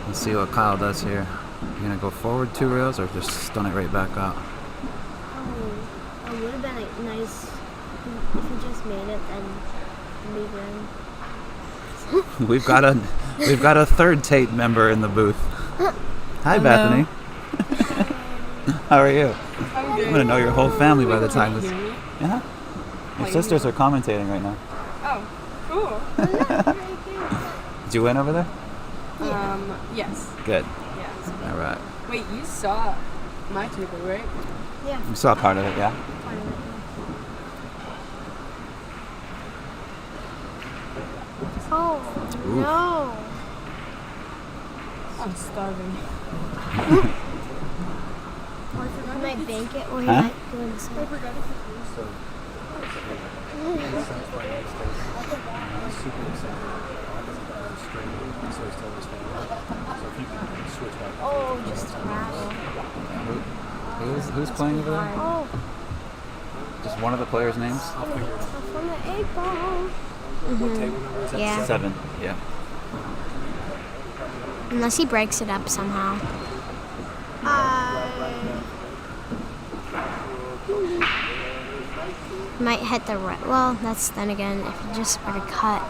[SPEAKER 4] Let's see what Kyle does here. You gonna go forward 2 rails or just stun it right back out?
[SPEAKER 14] Oh, it would have been like, nice if he just made it then be good.
[SPEAKER 4] We've got a third Tate member in the booth. Hi,
[SPEAKER 16] Hello.
[SPEAKER 4] Bethany. How are you?
[SPEAKER 16] I'm good.
[SPEAKER 4] I'm gonna know your whole family by the time
[SPEAKER 16] Can
[SPEAKER 4] this.
[SPEAKER 16] you hear me?
[SPEAKER 4] Yeah. Your
[SPEAKER 16] Like,
[SPEAKER 4] sisters are commentating right now.
[SPEAKER 16] Oh, cool.
[SPEAKER 4] Did you win over there?
[SPEAKER 16] Yes.
[SPEAKER 4] Good.
[SPEAKER 16] Yeah.
[SPEAKER 4] All right.
[SPEAKER 16] Wait, you saw my table, right?
[SPEAKER 14] Yeah.
[SPEAKER 4] You saw part of it, yeah.
[SPEAKER 14] Oh,
[SPEAKER 4] Oof.
[SPEAKER 14] no.
[SPEAKER 16] I'm starving.
[SPEAKER 14] Can I bank it or
[SPEAKER 4] Huh?
[SPEAKER 14] not doing the same? Oh, just travel.
[SPEAKER 4] Who's playing over there?
[SPEAKER 14] Oh,
[SPEAKER 4] Just one of the players' names?
[SPEAKER 14] from the 8 ball. Mm-hmm. Yeah.
[SPEAKER 4] 7. Yeah.
[SPEAKER 14] Unless he breaks it up somehow. Might hit the right. Well, that's then again. If you just were to cut,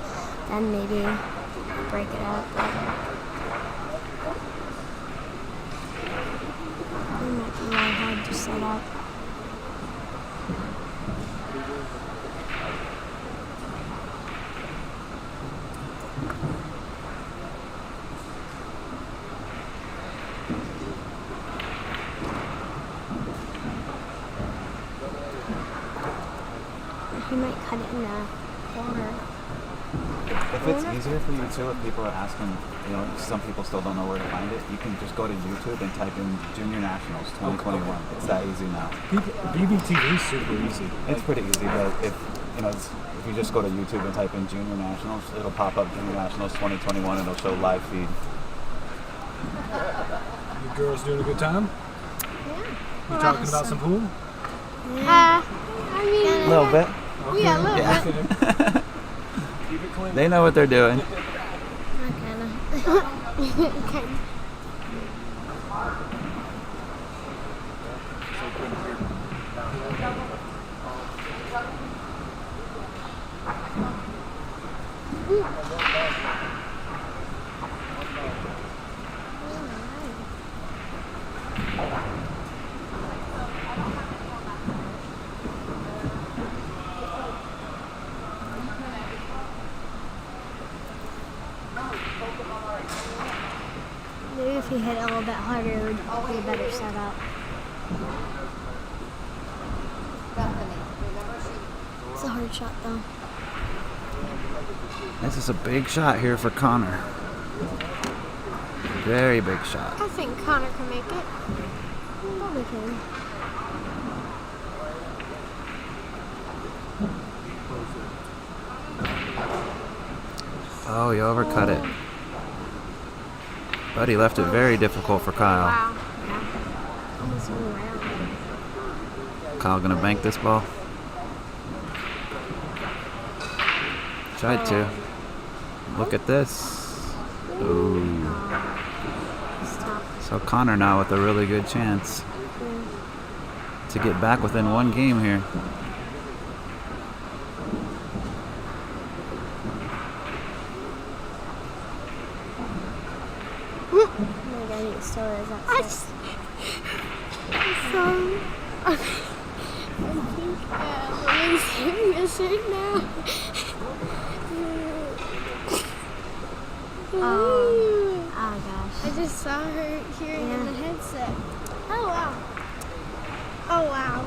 [SPEAKER 14] then maybe break it up. It might be really hard to set up. He might cut it in the corner.
[SPEAKER 4] If it's easier for you too, if people are asking, some people still don't know where to find it, you can just go to YouTube and type in Junior Nationals 2021. It's that easy now.
[SPEAKER 17] BBTV is super easy.
[SPEAKER 4] It's pretty easy, but if you just go to YouTube and type in Junior Nationals, it'll pop up Junior Nationals 2021 and it'll show live feed.
[SPEAKER 17] You girls doing a good time?
[SPEAKER 14] Yeah.
[SPEAKER 17] You talking about some pool?
[SPEAKER 14] I mean,
[SPEAKER 4] A little bit.
[SPEAKER 14] Yeah, a little bit.
[SPEAKER 17] Keep it clean.
[SPEAKER 4] They know what they're doing.
[SPEAKER 14] Okay. Maybe if he hit it a little bit harder, it would be a better setup. It's a hard shot though.
[SPEAKER 4] This is a big shot here for Konner. Very big shot.
[SPEAKER 15] I think Konner can make it. Probably can.
[SPEAKER 4] Oh, he overcut it. But he left it very difficult for Kyle.
[SPEAKER 15] Wow. Yeah. Almost all around.
[SPEAKER 4] Kyle gonna bank this ball. Tried to. Look at this. Ooh. So Konner now with a really good chance to get back within one game here.
[SPEAKER 15] Oh my god, it still is upset. I'm sorry. I think Lily's serious right now.
[SPEAKER 14] Oh gosh.
[SPEAKER 15] I just saw her hearing in the headset. Oh wow. Oh wow.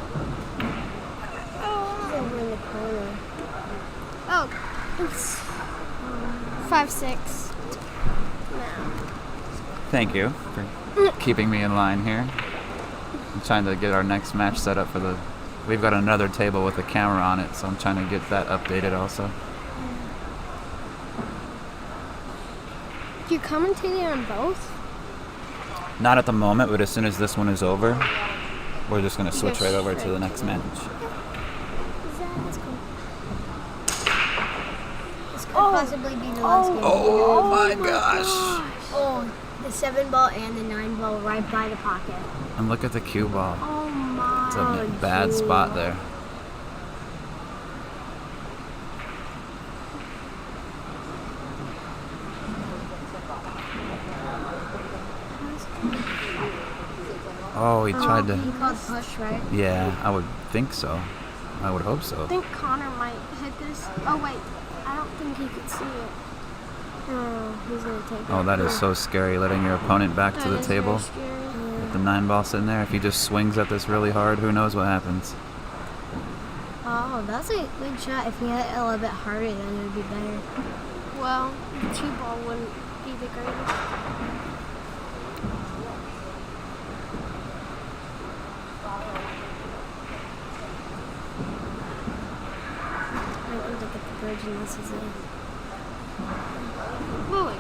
[SPEAKER 14] He's over in the corner.
[SPEAKER 15] Oh, it's 5-6.
[SPEAKER 4] Thank you for keeping me in line here. I'm trying to get our next match set up for the... We've got another table with a camera on it, so I'm trying to get that updated also.
[SPEAKER 15] You commentating on both?
[SPEAKER 4] Not at the moment, but as soon as this one is over, we're just going to switch right over to the next match.
[SPEAKER 15] That's cool.
[SPEAKER 14] This could possibly be the last game.
[SPEAKER 4] Oh my gosh.
[SPEAKER 14] Oh, the 7-ball and the 9-ball right by the pocket.
[SPEAKER 4] And look at the cue ball.
[SPEAKER 15] Oh my.
[SPEAKER 4] It's a bad spot there. Oh, he tried to...
[SPEAKER 14] He called push, right?
[SPEAKER 4] Yeah, I would think so. I would hope so.
[SPEAKER 15] I think Konner might hit this. Oh wait, I don't think he could see it. Oh, he's gonna take it.
[SPEAKER 4] Oh, that is so scary, letting your opponent back to the
[SPEAKER 15] That is
[SPEAKER 4] table.
[SPEAKER 15] very scary.
[SPEAKER 4] With the 9-ball sitting there. If he just swings at this really hard, who knows what happens.
[SPEAKER 14] Oh, that's a good shot. If he hit it a little bit harder, then it would be better.
[SPEAKER 15] Well, the 2-ball wouldn't be the greatest.
[SPEAKER 14] I can look at the bridge and this is it.
[SPEAKER 15] Lily.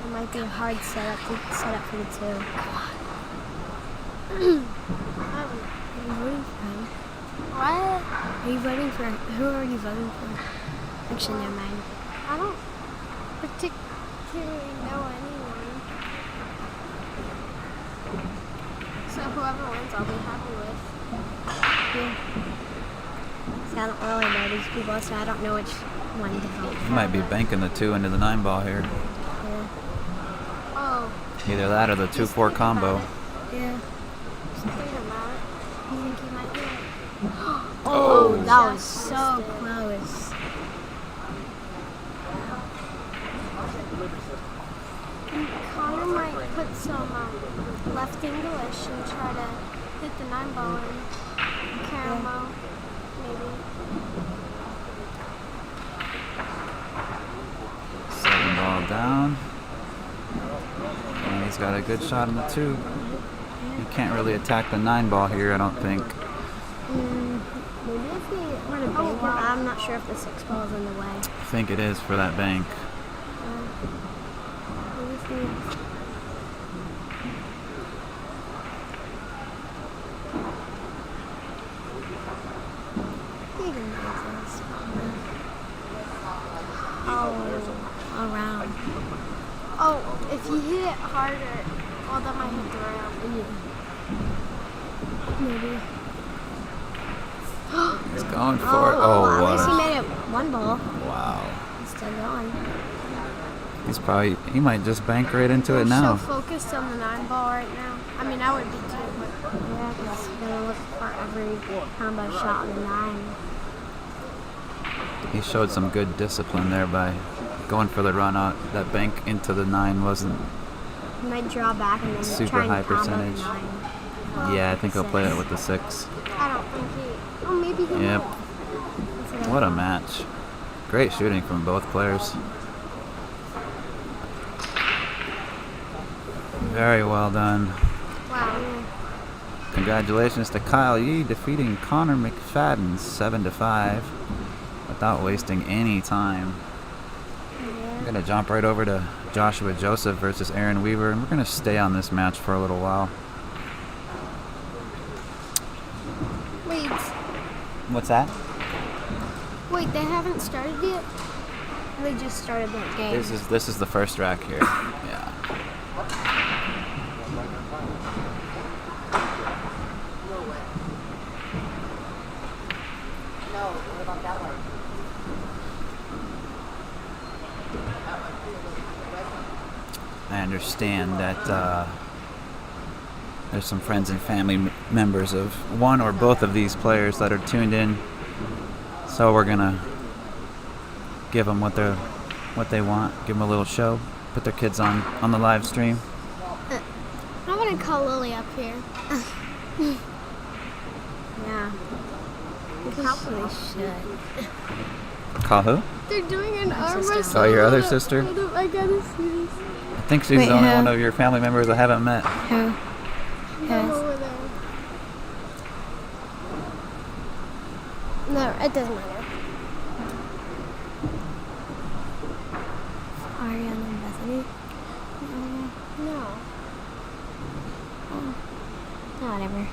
[SPEAKER 14] It might be a hard setup for the 2. Are you voting for him?
[SPEAKER 15] What?
[SPEAKER 14] Are you voting for... Who are you voting for? Actually, never mind.
[SPEAKER 15] I don't particularly know anyone. So whoever wins, I'll be happy with.
[SPEAKER 14] Yeah. So I don't really know these people, so I don't know which one to vote for.
[SPEAKER 4] You might be banking the 2 into the 9-ball here.
[SPEAKER 14] Yeah.
[SPEAKER 15] Oh.
[SPEAKER 4] Either that or the 2-4 combo.
[SPEAKER 14] Yeah.
[SPEAKER 15] Just think about it. You think he might do it?
[SPEAKER 14] Oh, that was so close.
[SPEAKER 15] Konner might put some left English and try to hit the 9-ball in caramel, maybe.
[SPEAKER 4] 7-ball down. And he's got a good shot on the 2. You can't really attack the 9-ball here, I don't think.
[SPEAKER 14] Maybe if he were to bank it, I'm not sure if the 6-ball is in the way.
[SPEAKER 4] I think it is for that bank.
[SPEAKER 14] Maybe if he... Around.
[SPEAKER 15] Oh, if you hit it harder, well, that might hit the round.
[SPEAKER 14] Maybe.
[SPEAKER 4] He's going for it. Oh,
[SPEAKER 14] at
[SPEAKER 4] what
[SPEAKER 14] least he
[SPEAKER 4] a...
[SPEAKER 14] made it 1 ball.
[SPEAKER 4] Wow.
[SPEAKER 14] He's still going.
[SPEAKER 4] He's probably... He might just bank right into it
[SPEAKER 15] I'm
[SPEAKER 4] now.
[SPEAKER 15] so focused on the 9-ball right now. I mean, I would be too, but...
[SPEAKER 14] Yeah, because he's going to look for every combo shot on the 9.
[SPEAKER 4] He showed some good discipline there by going for the run out. That bank into the 9 wasn't
[SPEAKER 14] He might draw back and then
[SPEAKER 4] super
[SPEAKER 14] try
[SPEAKER 4] high
[SPEAKER 14] and combo
[SPEAKER 4] percentage.
[SPEAKER 14] the 9.
[SPEAKER 4] Yeah, I think he'll play it with the 6.
[SPEAKER 15] I don't think he. Oh, maybe he
[SPEAKER 4] Yep.
[SPEAKER 15] will.
[SPEAKER 4] What a match. Great shooting from both players. Very well done.
[SPEAKER 15] Wow.
[SPEAKER 4] Congratulations to Kyle Yee defeating Konner McFadyen 7-5 without wasting any time. I'm going to jump right over to Joshua Joseph versus Aaron Weaver, and we're going to stay on this match for a little while.
[SPEAKER 15] Wait.
[SPEAKER 4] What's that?
[SPEAKER 15] Wait, they haven't started yet? They just started that game.
[SPEAKER 4] This is the first rack here. Yeah.
[SPEAKER 5] No, what about that one?
[SPEAKER 4] I understand that there's some friends and family members of one or both of these players that are tuned in, so we're gonna give them what they want, give them a little show, put their kids on the live stream.
[SPEAKER 15] I'm gonna call Lily up here.
[SPEAKER 14] Yeah. We probably should.
[SPEAKER 4] Call who?
[SPEAKER 15] They're doing an arm
[SPEAKER 14] sister.
[SPEAKER 15] wrestle.
[SPEAKER 4] Oh, your other sister?
[SPEAKER 15] I gotta see this.
[SPEAKER 4] I think she's
[SPEAKER 14] Wait,
[SPEAKER 4] the only
[SPEAKER 14] who?
[SPEAKER 4] one of your family members I haven't met.
[SPEAKER 14] Who?
[SPEAKER 15] Them over there. No, it doesn't matter.
[SPEAKER 14] Ariana and Bethany?
[SPEAKER 15] No.
[SPEAKER 14] Oh, whatever.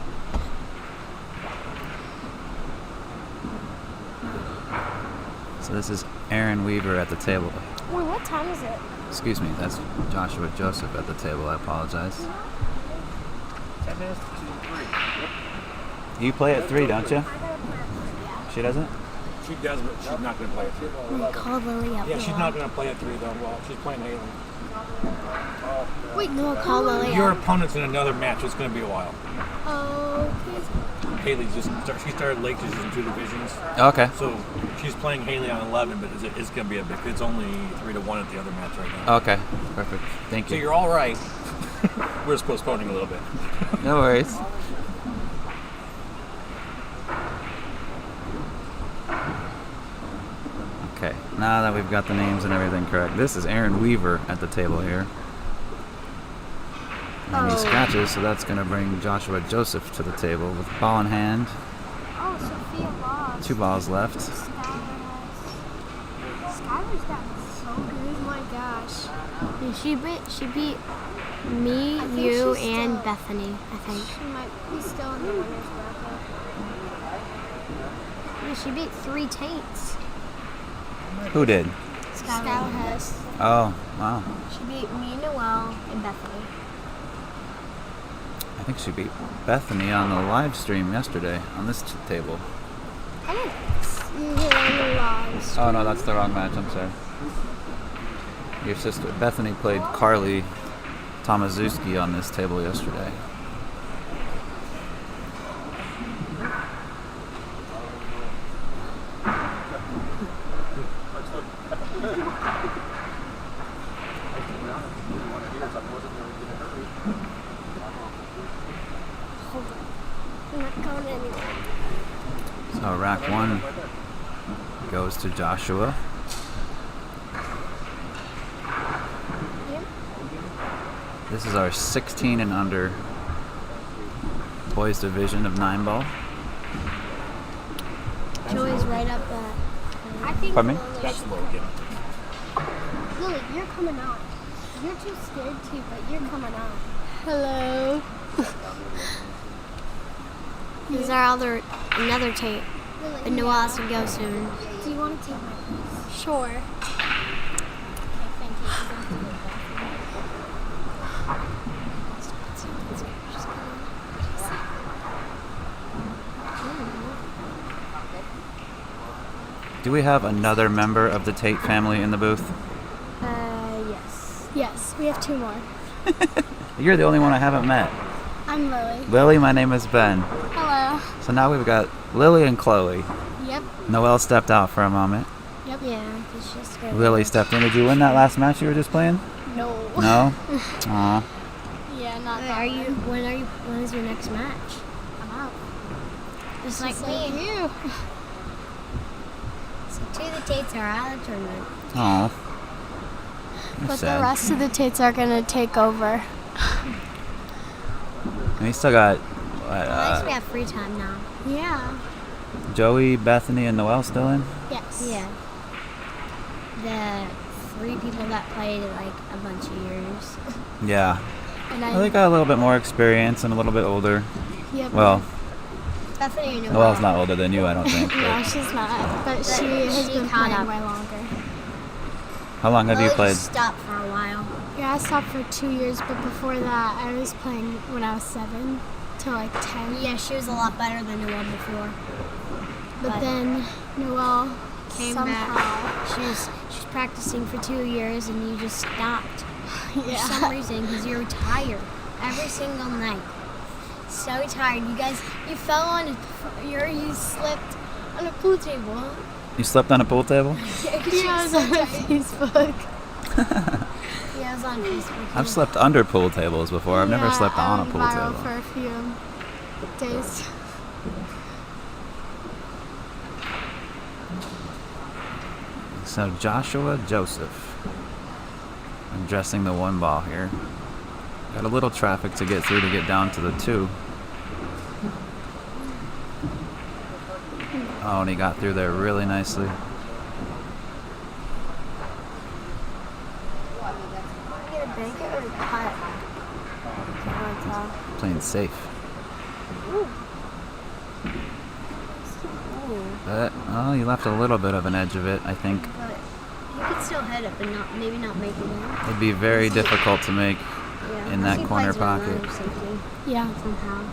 [SPEAKER 4] So this is Aaron Weaver at the table.
[SPEAKER 15] Wait, what time is it?
[SPEAKER 4] Excuse me, that's Joshua Joseph at the table. I apologize.
[SPEAKER 10] 10 minutes to 3.
[SPEAKER 4] You play at 3, don't you? She doesn't?
[SPEAKER 17] She does, but she's not going to play at 3.
[SPEAKER 14] I'm gonna call Lily up.
[SPEAKER 17] Yeah, she's not going to play at 3 though. Well, she's playing Haley.
[SPEAKER 15] Wait,
[SPEAKER 14] No, call Lily
[SPEAKER 17] Your
[SPEAKER 14] up.
[SPEAKER 17] opponent's in another match. It's going to be a while.
[SPEAKER 15] Okay.
[SPEAKER 17] Haley she started late because she's in 2 divisions.
[SPEAKER 4] Okay.
[SPEAKER 17] So she's playing Haley on 11, but it's going to be a big. It's only 3-1 at the other match right now.
[SPEAKER 4] Okay, perfect. Thank
[SPEAKER 17] So
[SPEAKER 4] you.
[SPEAKER 17] you're all right. We're just postponing a little bit.
[SPEAKER 4] No worries. Okay, now that we've got the names and everything correct, this is Aaron Weaver at the table here. And he scratches, so that's going to bring Joshua Joseph to the table with ball in hand.
[SPEAKER 15] Oh, Sophia lost.
[SPEAKER 4] 2 balls left.
[SPEAKER 15] Skylar's gotten so good. Oh my gosh.
[SPEAKER 14] And she beat me,
[SPEAKER 15] think
[SPEAKER 14] you,
[SPEAKER 15] she's
[SPEAKER 14] and
[SPEAKER 15] still-
[SPEAKER 14] Bethany, I think.
[SPEAKER 15] She might be still in the winner's bracket.
[SPEAKER 14] Yeah, she beat 3 Taints.
[SPEAKER 4] Who did?
[SPEAKER 14] Skylar has.
[SPEAKER 4] Oh, wow.
[SPEAKER 14] She beat me, Noelle, and Bethany.
[SPEAKER 4] I think she beat Bethany on the live stream yesterday on this table.
[SPEAKER 15] I didn't see her on the live.
[SPEAKER 4] Oh, no, that's the wrong match. I'm sorry. Your sister Bethany played Carly Tomaszewski on this table yesterday.
[SPEAKER 15] I'm not going anywhere.
[SPEAKER 4] So rack 1 goes to Joshua.
[SPEAKER 15] Yep.
[SPEAKER 4] This is our 16 and under boys division of 9-ball.
[SPEAKER 14] Joey's right up at.
[SPEAKER 15] I think
[SPEAKER 4] Pardon me?
[SPEAKER 17] That's Logan.
[SPEAKER 15] Lily, you're coming on. You're too scared to, but you're coming on. Hello.
[SPEAKER 14] These are another tape.
[SPEAKER 15] Lily,
[SPEAKER 14] But Noelle has to go soon.
[SPEAKER 15] do you want to take my place? Sure. Okay, thank you.
[SPEAKER 4] Do we have another member of the Tate family in the booth?
[SPEAKER 15] Yes. Yes, we have 2 more.
[SPEAKER 4] You're the only one I haven't met.
[SPEAKER 15] I'm Lily.
[SPEAKER 4] Lily, my name is Ben.
[SPEAKER 15] Hello.
[SPEAKER 4] So now we've got Lily and Chloe.
[SPEAKER 15] Yep.
[SPEAKER 4] Noelle stepped out for a moment.
[SPEAKER 15] Yep.
[SPEAKER 14] Yeah, it's just good.
[SPEAKER 4] Lily stepped in. Did you win that last match you were just playing?
[SPEAKER 15] No.
[SPEAKER 4] No? Aw.
[SPEAKER 15] Yeah, not that
[SPEAKER 14] When is when's your next match?
[SPEAKER 15] I'm out.
[SPEAKER 14] Just like me.
[SPEAKER 15] You.
[SPEAKER 14] So 2 of the Tates are out of the tournament.
[SPEAKER 4] Oh.
[SPEAKER 15] But the rest of the Tates are going to take over.
[SPEAKER 4] And we still got
[SPEAKER 14] At least we have free time now.
[SPEAKER 15] Yeah.
[SPEAKER 4] Joey, Bethany, and Noelle still in?
[SPEAKER 14] Yes. Yeah. The 3 people that played like a bunch of years.
[SPEAKER 4] Yeah.
[SPEAKER 15] And
[SPEAKER 4] Well, they got a little bit more experience and a little bit older.
[SPEAKER 15] Yep.
[SPEAKER 4] Well,
[SPEAKER 14] Bethany and
[SPEAKER 4] Noelle's not older than you, I don't think.
[SPEAKER 15] No, she's not. But she has been
[SPEAKER 14] caught
[SPEAKER 15] playing
[SPEAKER 14] up.
[SPEAKER 15] way longer.
[SPEAKER 4] How long have you played?
[SPEAKER 14] Stopped for a while.
[SPEAKER 15] Yeah, I stopped for 2 years, but before that, I was playing when I was 7 to like 10.
[SPEAKER 14] Yeah, she was a lot better than Noelle before.
[SPEAKER 15] But then Noelle
[SPEAKER 14] Came
[SPEAKER 15] somehow.
[SPEAKER 14] back. She's practicing for 2 years and you just stopped.
[SPEAKER 15] Yeah.
[SPEAKER 14] For some reason, because you were tired every single night. So tired. You guys, you fell on you slipped on a pool table.
[SPEAKER 4] You slept on a pool table?
[SPEAKER 15] Yeah, I was on Facebook.
[SPEAKER 14] Yeah, I was on Facebook.
[SPEAKER 4] I've slept under pool tables before. I've never slept on a pool
[SPEAKER 15] viral
[SPEAKER 4] table.
[SPEAKER 15] for a few days.
[SPEAKER 4] So Joshua Joseph addressing the 1 ball here. Got a little traffic to get through to get down to the 2. Oh, and he got through there really nicely.
[SPEAKER 15] Get a blanket or a putt?
[SPEAKER 4] Playing safe. But, oh, you left a little bit of an edge of it, I think.
[SPEAKER 14] But you could still hit it, but maybe not make it in.
[SPEAKER 4] It'd be very difficult to make in that corner pocket.
[SPEAKER 15] Yeah.
[SPEAKER 14] Somehow.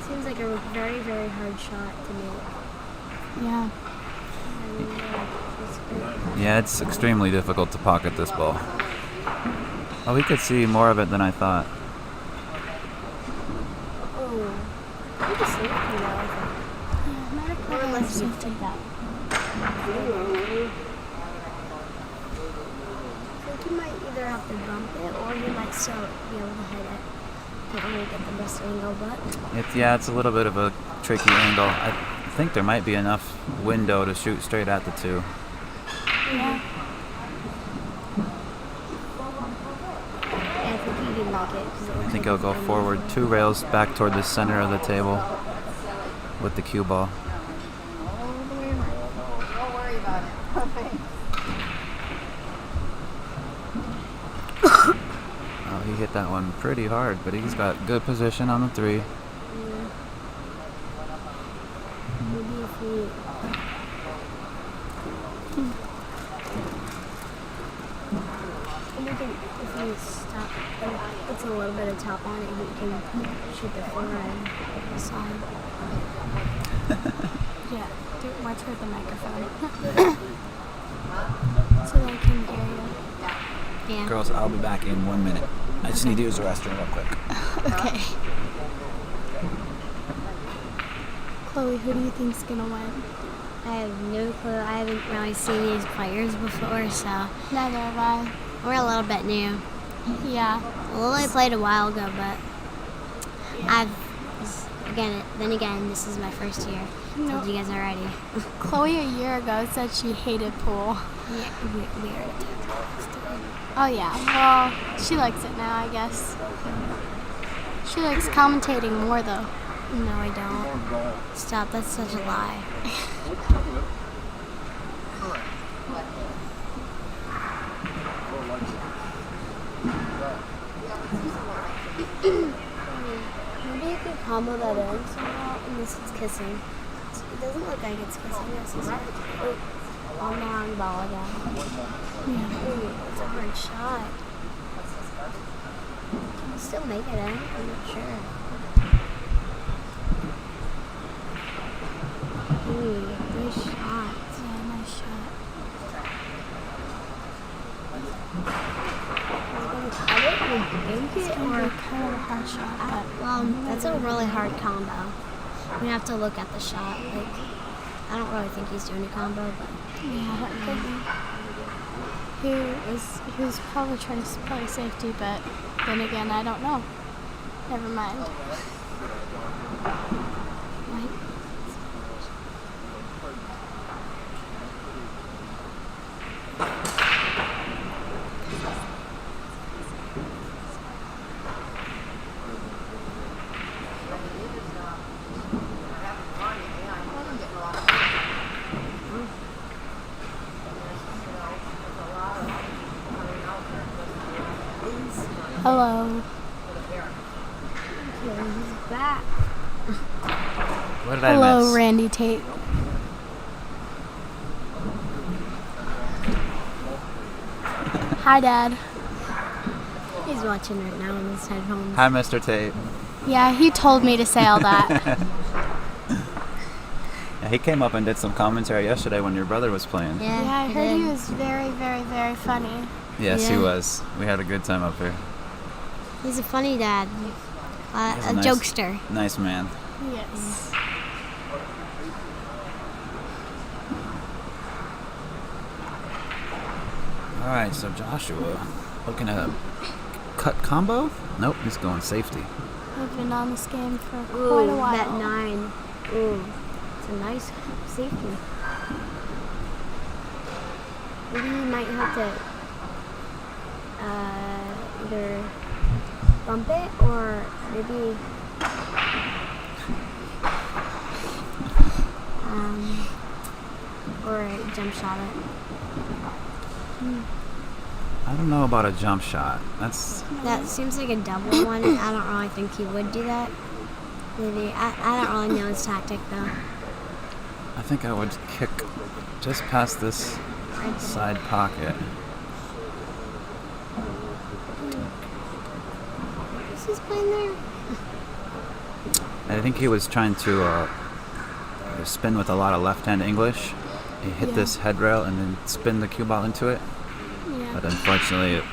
[SPEAKER 14] Seems like a very, very hard shot to make.
[SPEAKER 15] Yeah.
[SPEAKER 4] Yeah, it's extremely difficult to pocket this ball. Oh, we could see more of it than I thought.
[SPEAKER 14] Oh. I think it's safety now, I think.
[SPEAKER 15] Yeah, I might have played a less safety that.
[SPEAKER 14] I think you might either have to bump it or you might still be able to hit it. Can't really get the best angle, but
[SPEAKER 4] It's a little bit of a tricky angle. I think there might be enough window to shoot straight at the 2.
[SPEAKER 15] Yeah.
[SPEAKER 14] I think you can make it.
[SPEAKER 4] I think I'll go forward 2 rails back toward the center of the table with the cue ball.
[SPEAKER 5] Don't worry about it.
[SPEAKER 4] Oh, he hit that one pretty hard, but he's got good position on the 3.
[SPEAKER 14] Yeah. Maybe if we... If you stop, puts a little bit of top on it, you can shoot the forehand side.
[SPEAKER 15] Yeah. Watch her with the microphone. So they can hear you.
[SPEAKER 14] Yeah.
[SPEAKER 4] Girls, I'll be back in 1 minute. I just need to use the restroom real quick.
[SPEAKER 15] Okay. Chloe, who do you think's gonna win?
[SPEAKER 14] I have no clue. I haven't really seen these players before, so
[SPEAKER 15] Neither have I.
[SPEAKER 14] we're a little bit new.
[SPEAKER 15] Yeah.
[SPEAKER 14] Lily played a while ago, but then again, this is my first year.
[SPEAKER 15] No.
[SPEAKER 14] Told you guys already.
[SPEAKER 15] Chloe a year ago said she hated pool.
[SPEAKER 14] Yeah, we already talked.
[SPEAKER 15] Oh yeah, well, she likes it now, I guess. She likes commentating more though.
[SPEAKER 14] No, I don't. Stop, that's such a lie. Maybe you could combo that in somehow, unless it's kissing. It doesn't look like it's kissing. It's just on the wrong ball again. Ooh, it's a hard shot. Can you still make it in? I'm not sure. Ooh, nice shot.
[SPEAKER 15] Yeah, nice shot.
[SPEAKER 14] Are you gonna cut it and bank it, or
[SPEAKER 15] kind of a hard shot?
[SPEAKER 14] That's a really hard combo. We have to look at the shot. Like, I don't really think he's doing a combo, but
[SPEAKER 15] Yeah, it could be. He was probably trying to play safety, but then again, I don't know. Never mind. Hello.
[SPEAKER 14] Okay, he's back.
[SPEAKER 4] What did I
[SPEAKER 15] Hello,
[SPEAKER 4] miss?
[SPEAKER 15] Randy Tate. Hi, Dad.
[SPEAKER 14] He's watching right now in his headphones.
[SPEAKER 4] Hi, Mr. Tate.
[SPEAKER 15] Yeah, he told me to say all that.
[SPEAKER 4] Yeah, he came up and did some commentary yesterday when your brother was playing.
[SPEAKER 15] Yeah, I heard he was very, very, very funny.
[SPEAKER 4] Yes, he was. We had a good time up here.
[SPEAKER 14] He's a funny dad.
[SPEAKER 4] He's
[SPEAKER 14] A
[SPEAKER 4] nice-
[SPEAKER 14] jokester.
[SPEAKER 4] Nice man.
[SPEAKER 15] Yes.
[SPEAKER 4] All right, so Joshua looking at a cut combo. Nope, he's going safety.
[SPEAKER 15] I've been on this game for
[SPEAKER 14] Ooh,
[SPEAKER 15] quite a while.
[SPEAKER 14] that 9. Ooh, it's a nice safety. Maybe you might have to either bump it or maybe or jump shot it.
[SPEAKER 4] I don't know about a jump shot.
[SPEAKER 14] That seems like a double one. I don't really think he would do that. Maybe I don't really know his tactic though.
[SPEAKER 4] I think I would kick just past this side pocket.
[SPEAKER 14] Is he playing there?
[SPEAKER 4] I think he was trying to spin with a lot of left-hand English. He hit this head rail and then spin the cue ball into it.
[SPEAKER 15] Yeah.
[SPEAKER 4] But unfortunately, it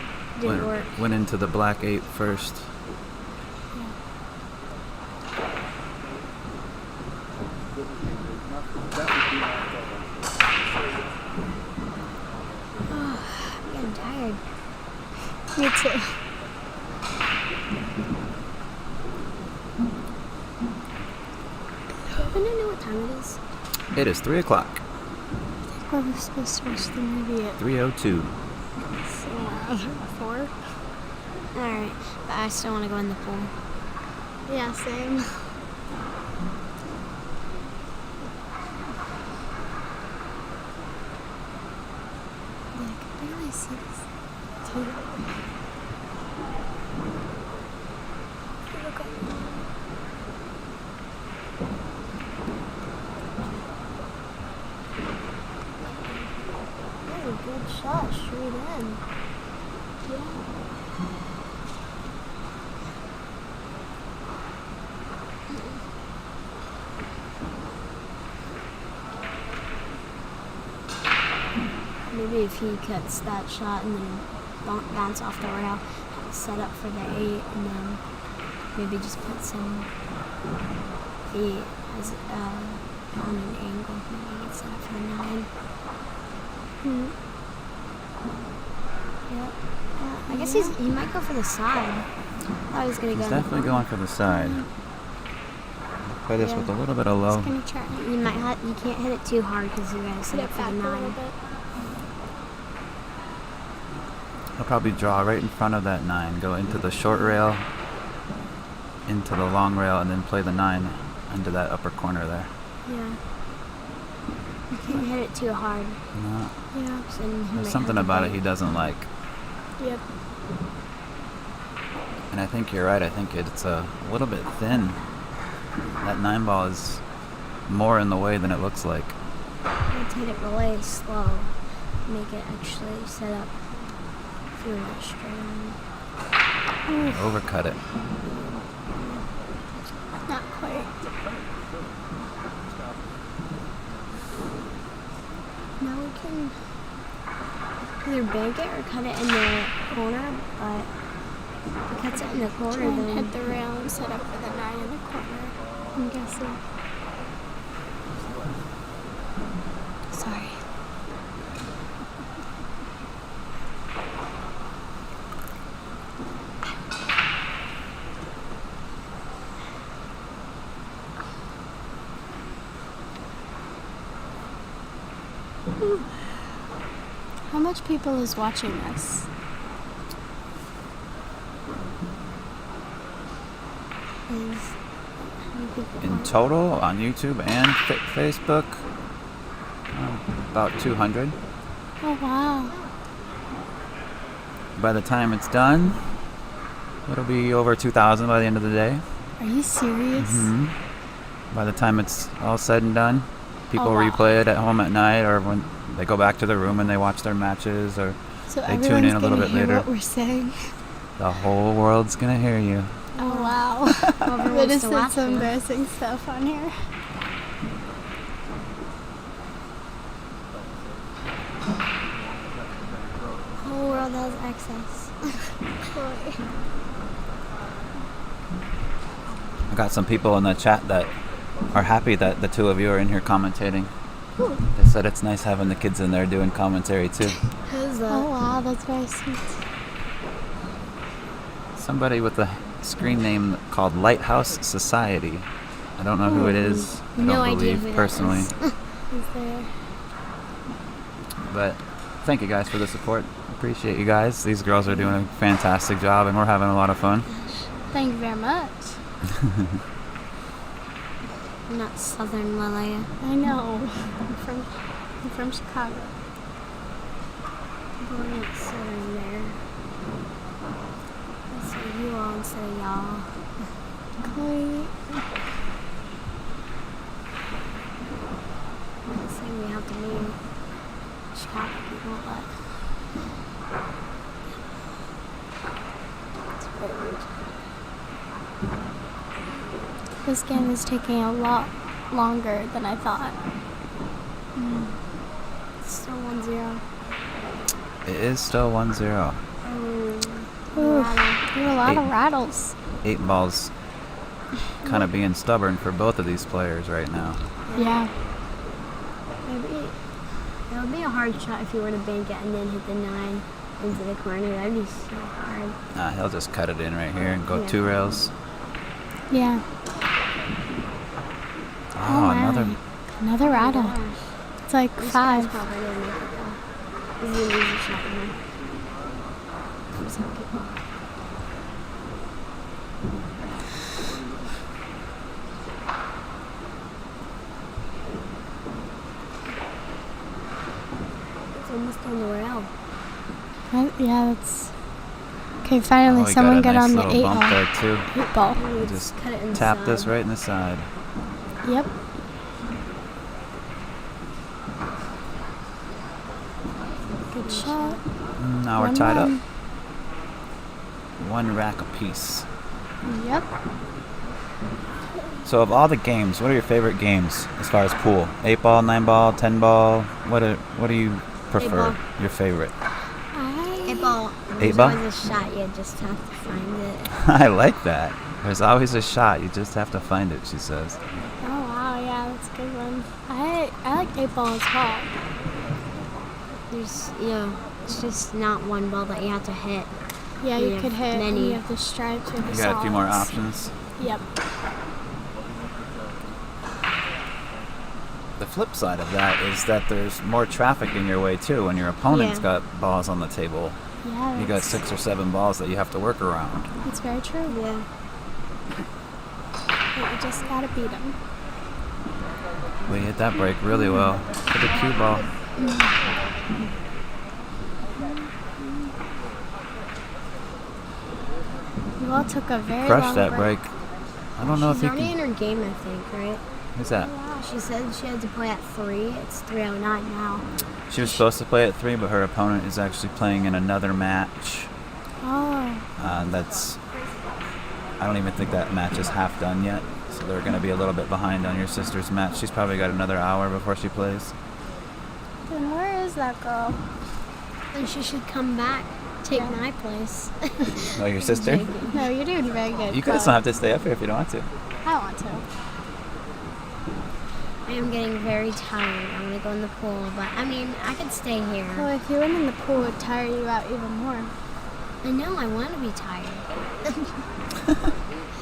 [SPEAKER 14] Didn't work.
[SPEAKER 4] went into the black 8 first.
[SPEAKER 14] I'm getting tired.
[SPEAKER 15] Me too.
[SPEAKER 14] I don't know what time it is.
[SPEAKER 4] It is 3 o'clock.
[SPEAKER 15] I was supposed to watch the movie at
[SPEAKER 4] 3:02.
[SPEAKER 15] around 4.
[SPEAKER 14] Alright, but I still want to go in the pool.
[SPEAKER 15] Yeah, same. Yeah, I can barely see this.
[SPEAKER 14] That was a good shot straight in. Maybe if he cuts that shot and then bounce off the rail, set up for the 8, and then maybe just put some. If he has on an angle, maybe he can set up for the 9. Yep. I guess he might go for the side. I thought he was gonna go.
[SPEAKER 4] He's
[SPEAKER 14] in the
[SPEAKER 4] definitely
[SPEAKER 14] corner.
[SPEAKER 4] going for the side. Play this with a little bit of low.
[SPEAKER 14] You might you can't hit it too hard because you gotta set up for the 9.
[SPEAKER 4] He'll probably draw right in front of that 9, go into the short rail, into the long rail, and then play the 9 into that upper corner there.
[SPEAKER 14] Yeah. You can't hit it too hard.
[SPEAKER 4] No.
[SPEAKER 14] Yeah. So then he might
[SPEAKER 4] There's something
[SPEAKER 14] have to
[SPEAKER 4] about it
[SPEAKER 14] wait.
[SPEAKER 4] he doesn't like.
[SPEAKER 15] Yep.
[SPEAKER 4] And I think you're right. I think it's a little bit thin. That 9 ball is more in the way than it looks like.
[SPEAKER 14] Let's hit it really slow. Make it actually set up for a straight line.
[SPEAKER 4] Overcut it.
[SPEAKER 15] Not quite.
[SPEAKER 14] Now we can either bank it or cut it in the corner, but if it cuts it in the corner,
[SPEAKER 15] Try and
[SPEAKER 14] then
[SPEAKER 15] hit the rail and set up for the 9 in the corner, I'm guessing. How much people is watching this?
[SPEAKER 4] In total, on YouTube and Facebook, about 200.
[SPEAKER 15] Oh, wow.
[SPEAKER 4] By the time it's done, it'll be over 2,000 by the end of the day.
[SPEAKER 15] Are you serious?
[SPEAKER 4] By the time it's all said and done, people
[SPEAKER 15] Oh, wow.
[SPEAKER 4] replay it at home at night, or when they go back to their room and they watch their matches, or
[SPEAKER 15] So
[SPEAKER 4] they tune in a little bit
[SPEAKER 15] hear
[SPEAKER 4] later.
[SPEAKER 15] what we're saying.
[SPEAKER 4] The whole world's gonna hear you.
[SPEAKER 15] Oh, wow. What is some embarrassing stuff on here?
[SPEAKER 14] The whole world has access.
[SPEAKER 4] I got some people in the chat that are happy that the two of you are in here commentating. They said it's nice having the kids in there doing commentary too.
[SPEAKER 15] Who's that? Oh, wow, that's very sweet.
[SPEAKER 4] Somebody with a screen name called Lighthouse Society. I don't know who it is. I
[SPEAKER 14] No
[SPEAKER 4] don't
[SPEAKER 14] idea
[SPEAKER 4] believe
[SPEAKER 14] who that
[SPEAKER 4] personally.
[SPEAKER 14] is.
[SPEAKER 15] Is there?
[SPEAKER 4] But thank you guys for the support. Appreciate you guys. These girls are doing a fantastic job and we're having a lot of fun.
[SPEAKER 15] Thank you very much.
[SPEAKER 14] I'm not Southern Malaya.
[SPEAKER 15] I know. I'm from Chicago.
[SPEAKER 14] I'm not Southern there. I say you all instead of y'all.
[SPEAKER 15] Chloe.
[SPEAKER 14] I'm not saying we have to mean Chicago people, but it's very rude.
[SPEAKER 15] This game is taking a lot longer than I thought.
[SPEAKER 14] It's still 1-0.
[SPEAKER 4] It is still 1-0.
[SPEAKER 15] Ooh, there are a lot of rattles.
[SPEAKER 4] 8 balls kind of being stubborn for both of these players right now.
[SPEAKER 15] Yeah.
[SPEAKER 14] It would be a hard shot if you were to bank it and then hit the 9 into the corner. That would be so hard.
[SPEAKER 4] He'll just cut it in right here and go
[SPEAKER 14] Yeah.
[SPEAKER 4] 2 rails.
[SPEAKER 15] Yeah.
[SPEAKER 4] Oh,
[SPEAKER 15] Another rattle. It's like
[SPEAKER 14] This
[SPEAKER 15] 5.
[SPEAKER 14] guy's probably gonna make it though. This is an easy shot for him. For some people. It's almost on the rail.
[SPEAKER 15] Yeah, that's... Okay, finally
[SPEAKER 4] he
[SPEAKER 15] someone
[SPEAKER 4] got
[SPEAKER 15] get
[SPEAKER 4] a nice
[SPEAKER 15] on the
[SPEAKER 4] little
[SPEAKER 15] 8
[SPEAKER 4] bump
[SPEAKER 15] ball.
[SPEAKER 4] there too.
[SPEAKER 15] 8 ball.
[SPEAKER 4] Just
[SPEAKER 14] cut it
[SPEAKER 4] tap this
[SPEAKER 14] inside.
[SPEAKER 4] right in the side.
[SPEAKER 15] Yep. Good shot.
[SPEAKER 4] Now we're
[SPEAKER 15] 1-1.
[SPEAKER 4] tied up. 1 rack apiece.
[SPEAKER 15] Yep.
[SPEAKER 4] So of all the games, what are your favorite games as far as pool? 8 ball, 9 ball, 10 ball? What do you prefer?
[SPEAKER 14] ball.
[SPEAKER 4] Your favorite?
[SPEAKER 14] 8 ball.
[SPEAKER 4] 8
[SPEAKER 14] There's
[SPEAKER 4] ball?
[SPEAKER 14] always a shot. You just have to find it.
[SPEAKER 4] I like that. There's always a shot. You just have to find it, she says.
[SPEAKER 15] Oh wow, yeah, that's a good one. I like 8 ball as well.
[SPEAKER 14] There's, it's just not one ball that you have to hit.
[SPEAKER 15] Yeah, you could hit
[SPEAKER 14] many.
[SPEAKER 15] and you have the stripes or the
[SPEAKER 4] You got a few more
[SPEAKER 15] solids.
[SPEAKER 4] options.
[SPEAKER 15] Yep.
[SPEAKER 4] The flip side of that is that there's more traffic in your way too. When your opponent's
[SPEAKER 15] Yeah.
[SPEAKER 4] got balls on the table,
[SPEAKER 15] Yeah,
[SPEAKER 4] you got 6 or 7 balls that you have to work around.
[SPEAKER 15] that's very true.
[SPEAKER 14] Yeah.
[SPEAKER 15] But you just gotta beat them.
[SPEAKER 4] We hit that break really well for the cue ball.
[SPEAKER 15] You all took a very
[SPEAKER 4] Crushed
[SPEAKER 15] long
[SPEAKER 4] that break. I don't know
[SPEAKER 14] She's
[SPEAKER 4] if you
[SPEAKER 14] already
[SPEAKER 4] can.
[SPEAKER 14] in her game, I think, right?
[SPEAKER 4] Who's that?
[SPEAKER 14] She said she had to play at 3. It's 3:09 now.
[SPEAKER 4] She was supposed to play at 3, but her opponent is actually playing in another match.
[SPEAKER 15] Oh.
[SPEAKER 4] That's. I don't even think that match is half done yet, so they're going to be a little bit behind on your sister's match. She's probably got another hour before she plays.
[SPEAKER 15] Then where is that girl?
[SPEAKER 14] And she should come back, take my place.
[SPEAKER 4] Oh, your sister?
[SPEAKER 15] No, you're doing very good.
[SPEAKER 4] You guys don't have to stay up here if you don't want to.
[SPEAKER 15] I want to.
[SPEAKER 14] I am getting very tired. I want to go in the pool, but I mean, I could stay here.
[SPEAKER 15] Well, if you went in the pool, it would tire you out even more.
[SPEAKER 14] I know, I want to be tired.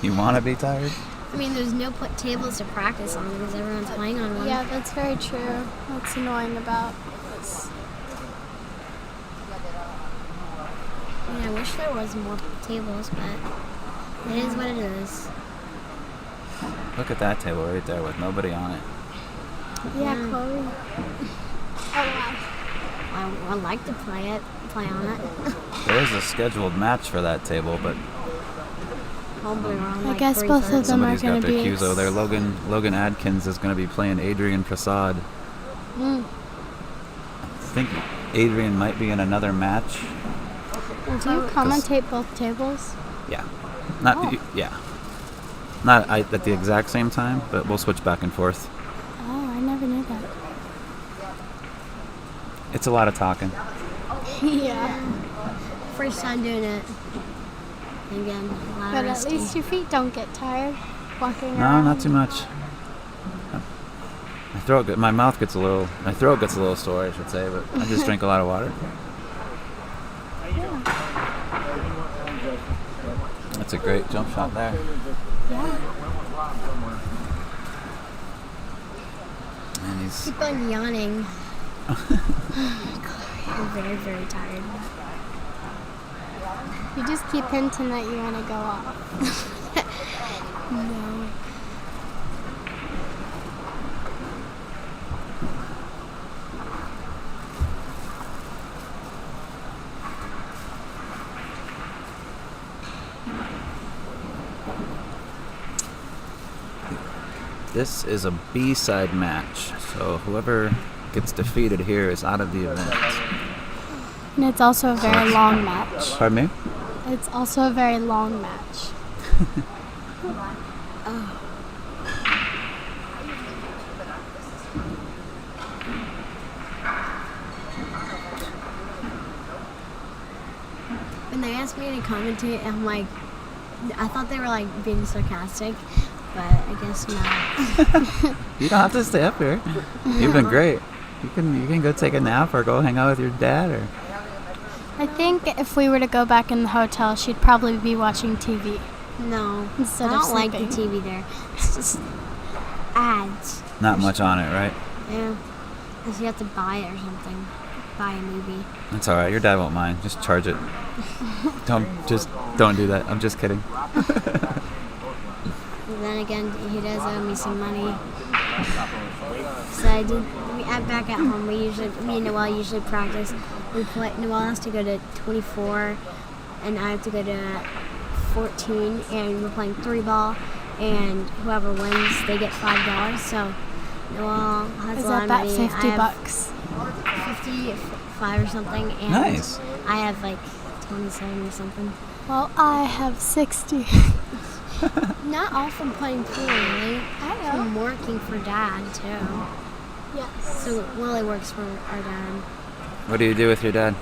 [SPEAKER 4] You want to be tired?
[SPEAKER 14] I mean, there's no tables to practice on because everyone's playing on one.
[SPEAKER 15] Yeah, that's very true. That's annoying about
[SPEAKER 14] wish there was more tables, but it is what it is.
[SPEAKER 4] Look at that table right there with nobody on it.
[SPEAKER 15] Yeah, Chloe. Oh, wow.
[SPEAKER 14] I'd like to play on it.
[SPEAKER 4] There is a scheduled match for that table, but
[SPEAKER 15] I guess both of them are
[SPEAKER 4] somebody's
[SPEAKER 15] going
[SPEAKER 4] got
[SPEAKER 15] to
[SPEAKER 4] their
[SPEAKER 15] be.
[SPEAKER 4] cues over there. Logan Adkins is going to be playing Adrian Prasad.
[SPEAKER 15] Mm.
[SPEAKER 4] I think Adrian might be in another match.
[SPEAKER 15] Do you commentate both tables?
[SPEAKER 4] Yeah.
[SPEAKER 15] Oh.
[SPEAKER 4] Not at the exact same time, but we'll switch back and forth.
[SPEAKER 15] Oh, I never knew that.
[SPEAKER 4] It's a lot of talking.
[SPEAKER 15] Yeah.
[SPEAKER 14] First time doing it. Again, a lot
[SPEAKER 15] But
[SPEAKER 14] of
[SPEAKER 15] at
[SPEAKER 14] resting.
[SPEAKER 15] least your feet don't get tired walking
[SPEAKER 4] No,
[SPEAKER 15] around.
[SPEAKER 4] not too much. My throat gets a little sore, I should say, but I just drink a lot of water. That's a great jump shot there.
[SPEAKER 15] Yeah.
[SPEAKER 4] And he's
[SPEAKER 14] Keep on yawning. I'm very, very tired.
[SPEAKER 15] You just keep hinting that you want to go off. No.
[SPEAKER 4] This is a B-side match, so whoever gets defeated here is out of the event.
[SPEAKER 15] And it's also a very long match.
[SPEAKER 4] Pardon me?
[SPEAKER 15] It's also a very long match.
[SPEAKER 14] Oh. When they asked me to commentate, I'm like, I thought they were like being sarcastic, but I guess not.
[SPEAKER 4] You don't have to stay up here. You've been great. You can go take a nap or go hang out with your dad or.
[SPEAKER 15] I think if we were to go back in the hotel, she'd probably be watching TV.
[SPEAKER 14] No,
[SPEAKER 15] Instead
[SPEAKER 14] I
[SPEAKER 15] of
[SPEAKER 14] don't like the
[SPEAKER 15] sleeping.
[SPEAKER 14] TV there. It's just ads.
[SPEAKER 4] Not much on it, right?
[SPEAKER 14] Yeah, unless you have to buy it or something. Buy a movie.
[SPEAKER 4] That's all right. Your dad won't mind. Just charge it. Don't do that. I'm just kidding.
[SPEAKER 14] And then again, he does owe me some money. So back at home, me and Noelle usually practice. Noelle has to go to 24, and I have to go to 14, and we're playing 3-ball, and whoever wins, they get $5. So Noelle has
[SPEAKER 15] Is
[SPEAKER 14] a lot of
[SPEAKER 15] that
[SPEAKER 14] money.
[SPEAKER 15] about $50?
[SPEAKER 14] 55 or something, and
[SPEAKER 4] Nice.
[SPEAKER 14] I have like 27 or something.
[SPEAKER 15] Well, I have 60.
[SPEAKER 14] Not all from playing pool, really.
[SPEAKER 15] I know.
[SPEAKER 14] From working for Dad, too.
[SPEAKER 15] Yes.
[SPEAKER 14] So Willie works for our dad.
[SPEAKER 4] What do you do with your dad?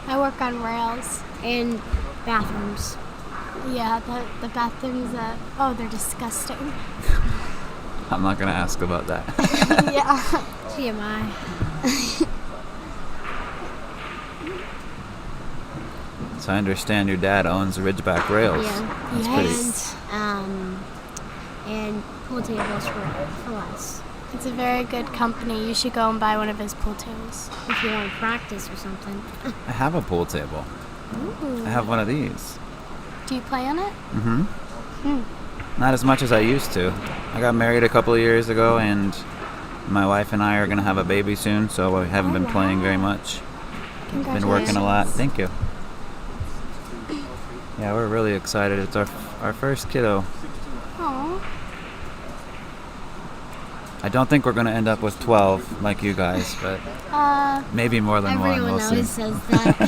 [SPEAKER 15] I work on rails.
[SPEAKER 14] And bathrooms.
[SPEAKER 15] Yeah, the bathrooms they're disgusting.
[SPEAKER 4] I'm not gonna ask about that.
[SPEAKER 15] Yeah.
[SPEAKER 14] TMI.
[SPEAKER 4] So I understand your dad owns Ridgeback Rails.
[SPEAKER 14] Yeah.
[SPEAKER 4] That's pretty.
[SPEAKER 14] And pool tables for us.
[SPEAKER 15] It's a very good company. You should go and buy one of his pool tables.
[SPEAKER 14] If you want to practice or something.
[SPEAKER 4] I have a pool table.
[SPEAKER 15] Ooh.
[SPEAKER 4] I have one of these.
[SPEAKER 15] Do you play on it?
[SPEAKER 4] Mm-hmm.
[SPEAKER 15] Hmm.
[SPEAKER 4] Not as much as I used to. I got married a couple of years ago, and my wife and I are gonna have a baby soon, so I haven't been playing very much. Been working a lot. Thank you. Yeah, we're really excited. It's our first kiddo.
[SPEAKER 15] Aww.
[SPEAKER 4] I don't think we're gonna end up with 12 like you guys, but maybe more than one.
[SPEAKER 14] Everyone
[SPEAKER 4] We'll
[SPEAKER 14] always
[SPEAKER 4] see.
[SPEAKER 14] says that.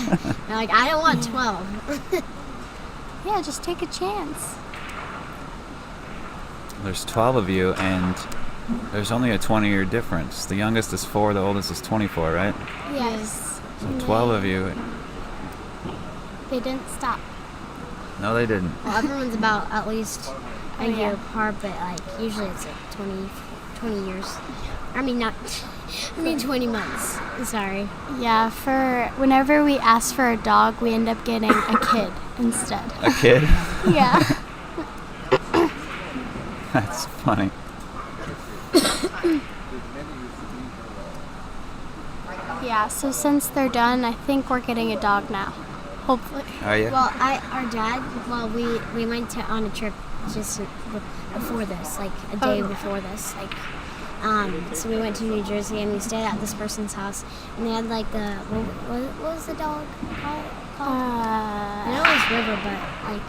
[SPEAKER 14] They're like, I don't want 12.
[SPEAKER 15] Yeah, just take a chance.
[SPEAKER 4] There's 12 of you, and there's only a 20-year difference. The youngest is 4, the oldest is 24, right?
[SPEAKER 15] Yes.
[SPEAKER 4] So 12 of you.
[SPEAKER 15] They didn't stop.
[SPEAKER 4] No, they didn't.
[SPEAKER 14] Well, everyone's about at least a
[SPEAKER 15] yeah.
[SPEAKER 14] year apart, but like usually it's like 20 years. I mean, 20 months. Sorry.
[SPEAKER 15] Yeah, for whenever we ask for a dog, we end up getting a kid instead.
[SPEAKER 4] A kid?
[SPEAKER 15] Yeah.
[SPEAKER 4] That's funny.
[SPEAKER 15] Yeah, so since they're done, I think we're getting a dog now. Hopefully.
[SPEAKER 4] Are you?
[SPEAKER 14] Well, our dad, we went on a trip just before this, like a day before this, like, so we went to New Jersey and we stayed at this person's house, and they had like what was the dog called? I know it was River, but like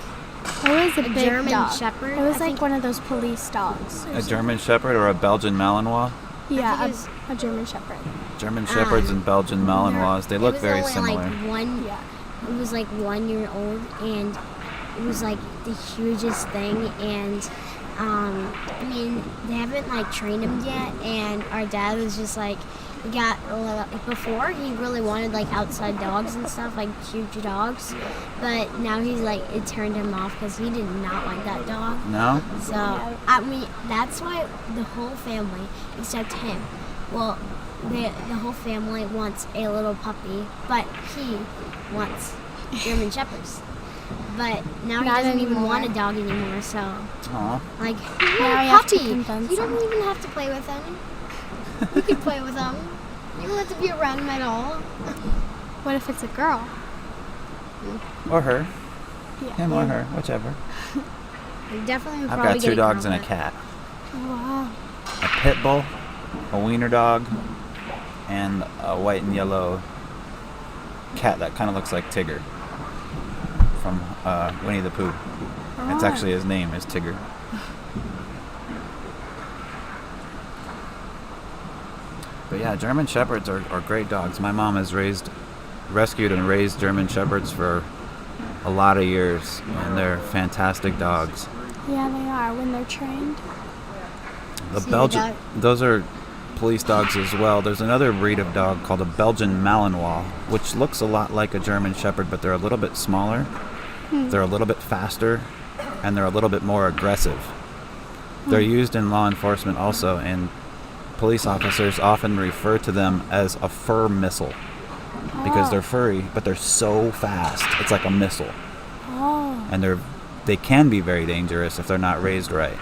[SPEAKER 15] it was a big
[SPEAKER 14] German
[SPEAKER 15] dog.
[SPEAKER 14] Shepherd.
[SPEAKER 15] It was like one of those police dogs.
[SPEAKER 4] A German Shepherd or a Belgian Malinois?
[SPEAKER 15] Yeah, a German Shepherd.
[SPEAKER 4] German Shepherds and Belgian Malinois, they look very similar.
[SPEAKER 14] It was like 1 year old, and it was like the hugest thing, and I mean, they haven't like trained him yet, and our dad was just like, before he really wanted like outside dogs and stuff, like huge dogs, but now he's like, it turned him off because he did not like that dog.
[SPEAKER 4] No?
[SPEAKER 14] So, I mean, that's why the whole family, except him, well, the whole family wants a little puppy, but he wants German Shepherds. But now he doesn't even want a dog anymore, so.
[SPEAKER 4] Aww.
[SPEAKER 14] Like,
[SPEAKER 15] now
[SPEAKER 14] a puppy. You don't even have to play with him. You can play with him. You don't have to be around him at all.
[SPEAKER 15] What if it's a girl?
[SPEAKER 4] Or her.
[SPEAKER 15] Yeah.
[SPEAKER 4] Him or her, whichever.
[SPEAKER 14] Definitely.
[SPEAKER 4] I've got 2 dogs and a cat.
[SPEAKER 15] Wow.
[SPEAKER 4] A pit bull, a wiener dog, and a white and yellow cat that kind of looks like Tigger from Winnie the Pooh. It's actually, his name is Tigger. But yeah, German Shepherds are great dogs. My mom has rescued and raised German Shepherds for a lot of years, and they're fantastic dogs.
[SPEAKER 15] Yeah, they are when they're trained.
[SPEAKER 4] Those are police dogs as well. There's another breed of dog called a Belgian Malinois, which looks a lot like a German Shepherd, but they're a little bit smaller. They're a little bit faster, and they're a little bit more aggressive. They're used in law enforcement also, and police officers often refer to them as a fur missile because they're furry, but they're so fast. It's like a missile. And they can be very dangerous if they're not raised right.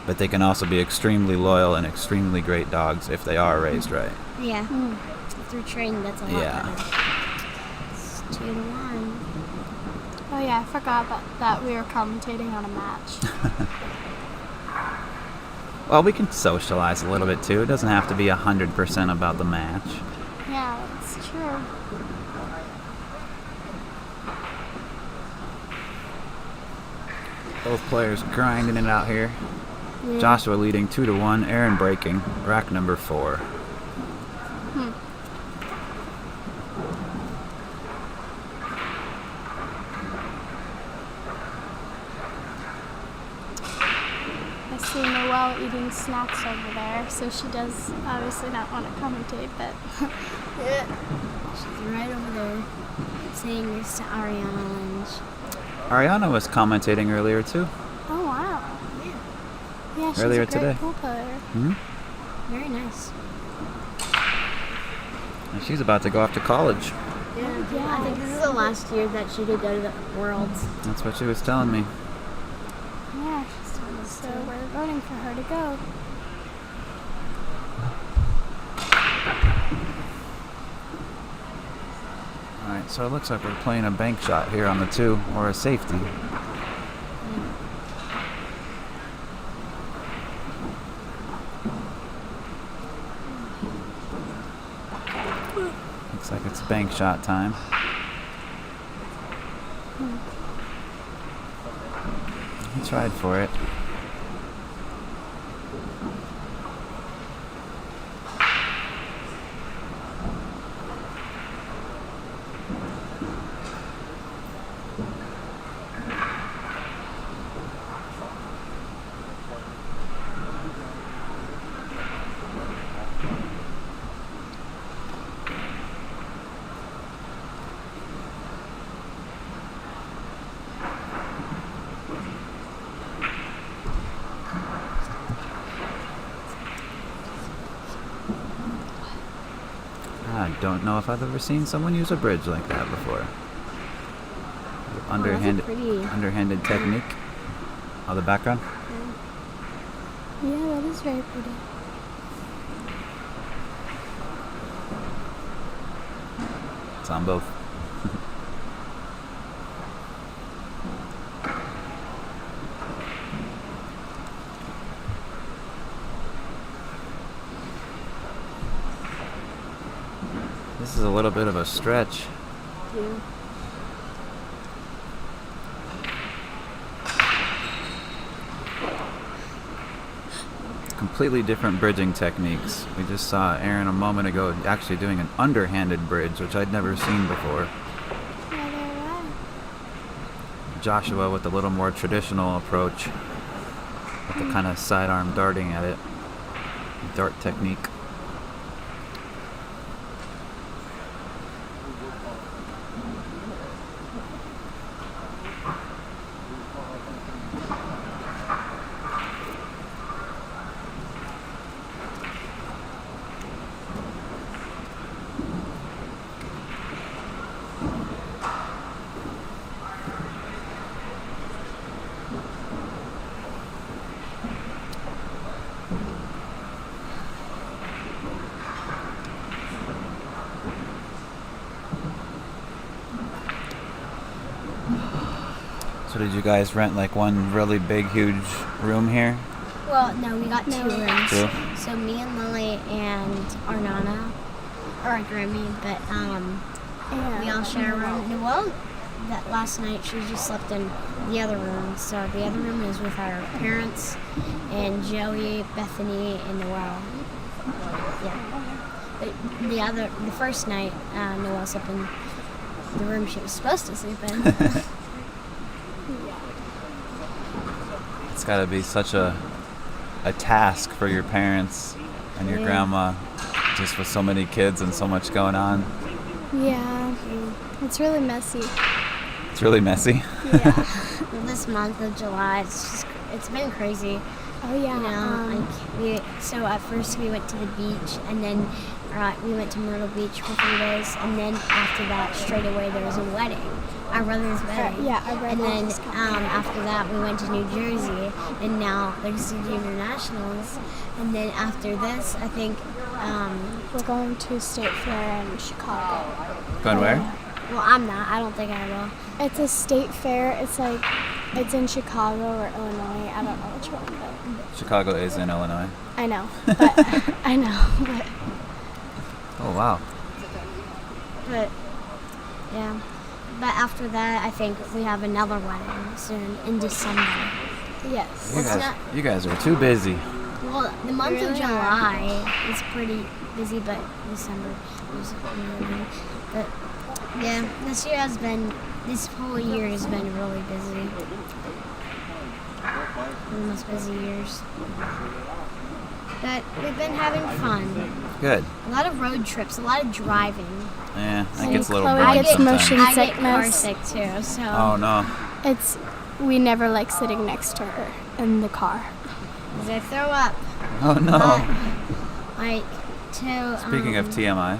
[SPEAKER 4] But they can also be extremely loyal and extremely great dogs if they are raised right.
[SPEAKER 14] Yeah. If they're trained, that's a lot better. It's 2-1.
[SPEAKER 15] Oh yeah, I forgot about that we were commentating on a match.
[SPEAKER 4] Well, we can socialize a little bit too. It doesn't have to be 100% about the match.
[SPEAKER 15] Yeah, that's true.
[SPEAKER 4] Both players grinding it out here.
[SPEAKER 15] Yeah.
[SPEAKER 4] Joshua leading 2-1. Aaron breaking. Rack number 4.
[SPEAKER 15] I see Noelle eating snacks over there, so she does obviously not want to commentate, but
[SPEAKER 14] yeah. She's right over there saying this to Ariana Lynch.
[SPEAKER 4] Ariana was commentating earlier too.
[SPEAKER 15] Oh wow. Yeah, she's
[SPEAKER 4] Earlier
[SPEAKER 15] a great
[SPEAKER 4] today.
[SPEAKER 15] pool player.
[SPEAKER 14] Very nice.
[SPEAKER 4] And she's about to go off to college.
[SPEAKER 14] Yeah, I think this is the last year that she could go to the Worlds.
[SPEAKER 4] That's what she was telling me.
[SPEAKER 15] Yeah, so we're voting for her to go.
[SPEAKER 4] Alright, so it looks like we're playing a bank shot here on the 2, or a safety. Looks like it's bank shot time. He tried for it. I don't know if I've ever seen someone use a bridge like that before. Underhanded technique. Oh, the background?
[SPEAKER 15] Yeah, that is very pretty.
[SPEAKER 4] It's on both. little bit of a stretch.
[SPEAKER 15] Yeah.
[SPEAKER 4] Completely different bridging techniques. We just saw Aaron a moment ago actually doing an underhanded bridge, which I'd never seen before. Joshua with a little more traditional approach, with the kind of sidearm darting at it. Dart technique. So did you guys rent like one really big, huge room here?
[SPEAKER 14] Well, no, we got 2 rooms.
[SPEAKER 4] 2?
[SPEAKER 14] So me and Lily and our Nana, or our Grammy, but we all share a room. Well, that last night she just slept in the other room. So the other room is with our parents and Joey, Bethany, and Noelle. Yeah. But the first night, Noelle slept in the room she was supposed to sleep in.
[SPEAKER 4] It's got to be such a task for your parents and your grandma, just with so many kids and so much going on.
[SPEAKER 15] Yeah, it's really messy.
[SPEAKER 4] It's really messy.
[SPEAKER 15] Yeah.
[SPEAKER 14] This month of July, it's been crazy.
[SPEAKER 15] Oh yeah.
[SPEAKER 14] You know, so at first we went to the beach, and then we went to Myrtle Beach for 3 days, and then after that, straight away there was a wedding. Our brother's wedding.
[SPEAKER 15] Our brother.
[SPEAKER 14] And then after that, we went to New Jersey, and now there's the Junior Nationals. And then after this, I think
[SPEAKER 15] we're going to State Fair in Chicago.
[SPEAKER 4] Going where?
[SPEAKER 14] Well, I'm not. I don't think I will.
[SPEAKER 15] It's a state fair. It's in Chicago or Illinois. I don't know which one. But
[SPEAKER 4] Chicago is in Illinois.
[SPEAKER 15] I know, but I know. But
[SPEAKER 4] oh wow.
[SPEAKER 14] But yeah. But after that, I think we have another wedding soon in December.
[SPEAKER 15] Yes.
[SPEAKER 4] You guys are too busy.
[SPEAKER 14] Well, the month of July is pretty busy, but December is really. But yeah, this whole year has been really busy. One of the most busy years. But we've been having fun.
[SPEAKER 4] Good.
[SPEAKER 14] A lot of road trips, a lot of driving.
[SPEAKER 4] Yeah, that gets a little
[SPEAKER 15] Chloe
[SPEAKER 4] boring
[SPEAKER 15] gets
[SPEAKER 4] sometimes.
[SPEAKER 15] motion
[SPEAKER 14] I get
[SPEAKER 15] sickness.
[SPEAKER 14] car sick too, so.
[SPEAKER 4] Oh no.
[SPEAKER 15] We never like sitting next to her in the car.
[SPEAKER 14] Because I throw up.
[SPEAKER 4] Oh no. Speaking of TMI.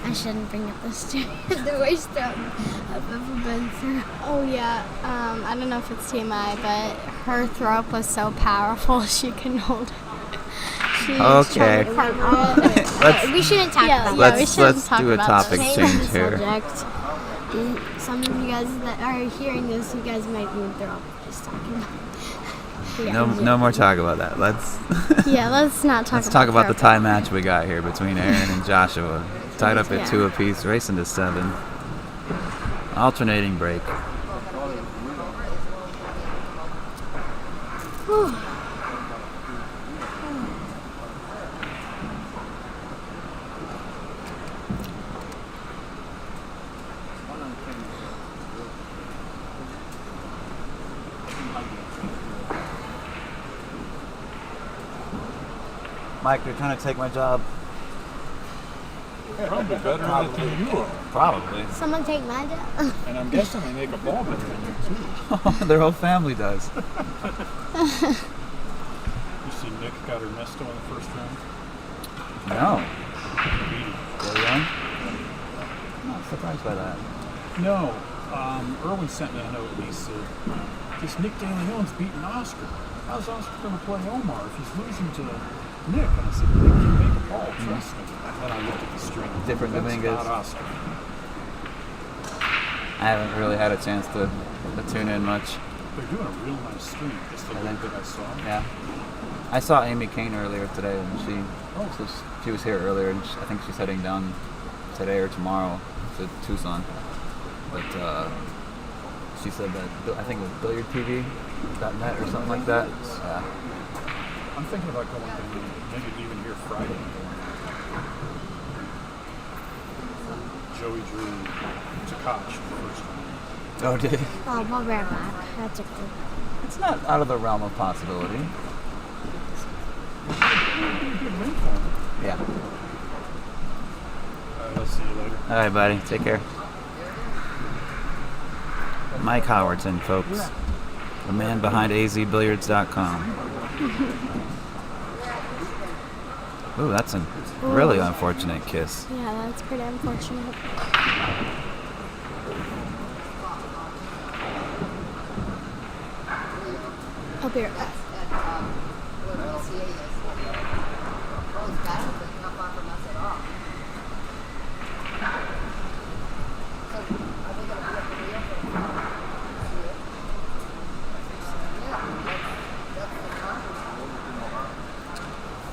[SPEAKER 14] I shouldn't bring up this to the worst I've ever been through.
[SPEAKER 15] Oh yeah, I don't know if it's TMI, but her throw up was so powerful she couldn't hold it.
[SPEAKER 4] Okay.
[SPEAKER 14] We shouldn't talk about
[SPEAKER 15] that.
[SPEAKER 4] Let's do a topic change here.
[SPEAKER 14] Subject. Some of you guys that are hearing this, you guys might even throw up just talking about it.
[SPEAKER 4] No more talk about that. Let's
[SPEAKER 15] not talk
[SPEAKER 4] Let's talk about the tie match we got here between Aaron and Joshua. Tied up at 2 apiece, racing to 7. Alternating break. Mike, they're trying to take my job.
[SPEAKER 17] Probably better at it than you are.
[SPEAKER 4] Probably.
[SPEAKER 14] Someone take my job.
[SPEAKER 17] And I'm guessing they make a ball better than you too.
[SPEAKER 4] Their whole family does.
[SPEAKER 17] You see Nick got her nesto in the first round?
[SPEAKER 4] No. Very young? I'm not surprised by that.
[SPEAKER 17] No. Erwin sent me a note and he said, this Nick De Leon's beating Oscar. How's Oscar going to play Omar if he's losing to Nick? And I said, Nick can make a ball, trust me. And then I looked at the string.
[SPEAKER 4] Different Dominguez.
[SPEAKER 17] Not Oscar.
[SPEAKER 4] I haven't really had a chance to tune in much.
[SPEAKER 17] They're doing a real nice string, just the little bit I saw.
[SPEAKER 4] Yeah. I saw Amy Kane earlier today, and she was here earlier, and I think she's heading down today or tomorrow to Tucson. But she said that, I think it was BilliardTV.net or something like that. Yeah.
[SPEAKER 17] I'm thinking about going down, maybe even here Friday. Joey drew Takash the first time.
[SPEAKER 4] Oh, did he?
[SPEAKER 14] Oh, we'll be right back. That's okay.
[SPEAKER 4] It's not out of the realm of possibility. Yeah.
[SPEAKER 17] I'll see you later.
[SPEAKER 4] All right, buddy. Take care. Mike Howardson, folks. The man behind azbilliards.com. Ooh, that's a really unfortunate kiss.
[SPEAKER 15] Yeah, that's pretty unfortunate. I'll be right back.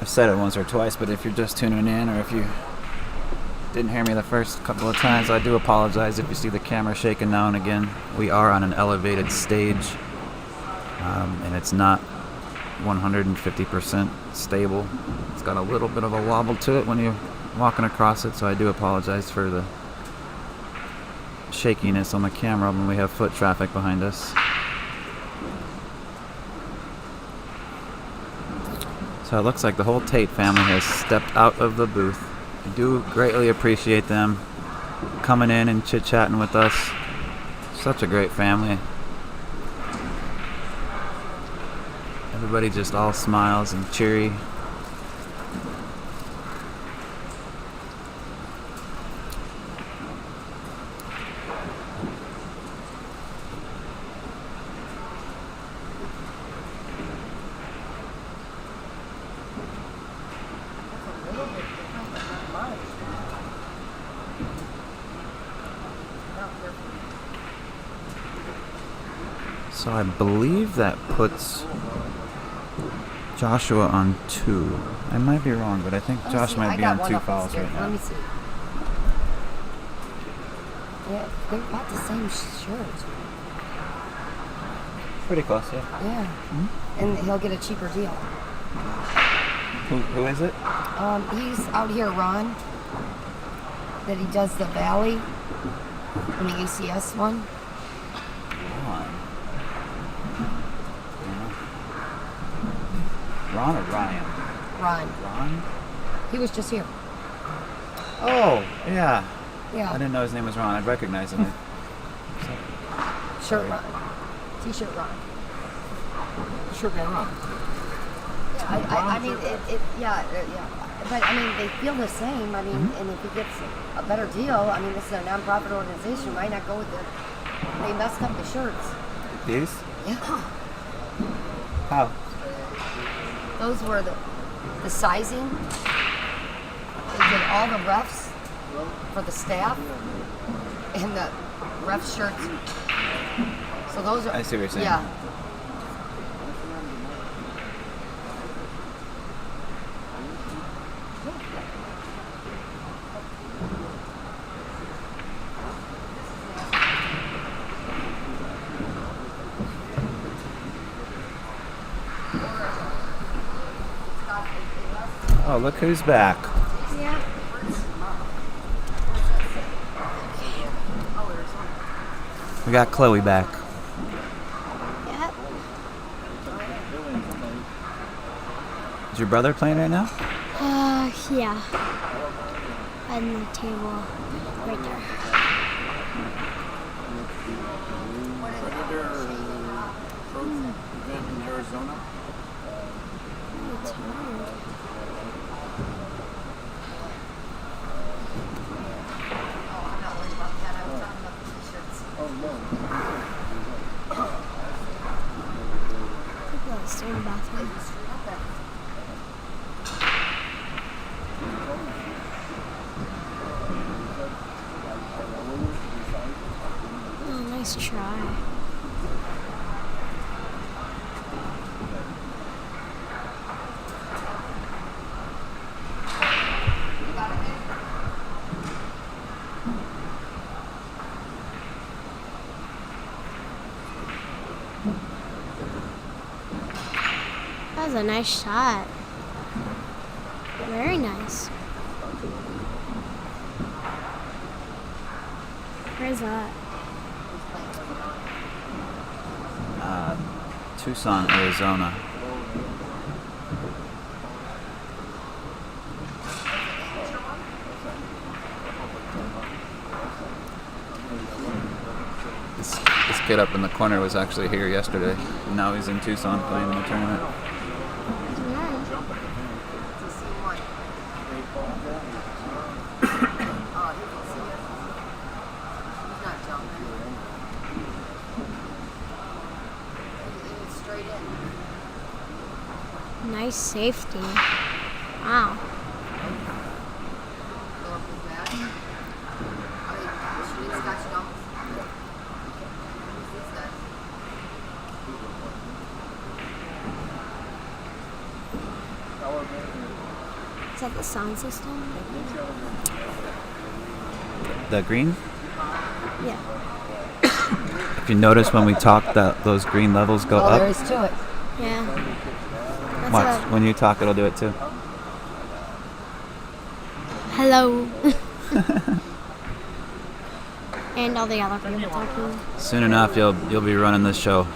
[SPEAKER 4] I've said it once or twice, but if you're just tuning in, or if you didn't hear me the first couple of times, I do apologize if you see the camera shaking now and again. We are on an elevated stage, and it's not 150% stable. It's got a little bit of a wobble to it when you're walking across it, so I do apologize for the shakiness on the camera when we have foot traffic behind us. So it looks like the whole Tate family has stepped out of the booth. I do greatly appreciate them coming in and chit-chatting with us. Such a great family. Everybody just all smiles and cheery. So I believe that puts Joshua on 2. I might be wrong, but I think Josh might be on 2 fouls right now.
[SPEAKER 5] Let me see. Yeah, they're about the same shirt.
[SPEAKER 4] Pretty close, yeah.
[SPEAKER 5] Yeah. And he'll get a cheaper deal.
[SPEAKER 4] Who is it?
[SPEAKER 5] He's out here, Ron. That he does the Valley and the ACS one.
[SPEAKER 4] Ron or Ryan?
[SPEAKER 5] Ron. He was just here.
[SPEAKER 4] Oh, yeah.
[SPEAKER 5] Yeah.
[SPEAKER 4] I didn't know his name was Ron. I'd recognize him.
[SPEAKER 5] Shirt Ron. T-shirt Ron.
[SPEAKER 17] Shirt guy Ron.
[SPEAKER 5] Yeah, I mean, yeah. But, I mean, they feel the same. I mean, and if he gets a better deal, I mean, this is a non-profit organization. Why not go with it? They messed up the shirts.
[SPEAKER 4] These?
[SPEAKER 5] Yeah.
[SPEAKER 4] How?
[SPEAKER 5] Those were the sizing. They did all the refs for the staff and the ref shirts. So those are.
[SPEAKER 4] I see what you're saying.
[SPEAKER 5] Yeah.
[SPEAKER 4] Oh, look who's back.
[SPEAKER 15] Yeah.
[SPEAKER 4] We got Chloe back.
[SPEAKER 15] Yep.
[SPEAKER 4] Is your brother playing right now?
[SPEAKER 15] Yeah. On the table, right there.
[SPEAKER 17] Event in Arizona.
[SPEAKER 15] It's hard. People are still in the bathroom. Oh, nice try.
[SPEAKER 14] was a nice shot. Very nice. Where's that?
[SPEAKER 4] Tucson, Arizona. This kid up in the corner was actually here yesterday. And now he's in Tucson playing in the tournament.
[SPEAKER 14] Nice safety. Wow. Is that the sound system?
[SPEAKER 4] The green?
[SPEAKER 14] Yeah.
[SPEAKER 4] If you notice when we talk, that those green levels go up.
[SPEAKER 5] There is to it.
[SPEAKER 14] Yeah. That's
[SPEAKER 4] Watch, when you talk, it'll do it too.
[SPEAKER 14] Hello. And all the other people talking.
[SPEAKER 4] Soon enough, you'll be running this show.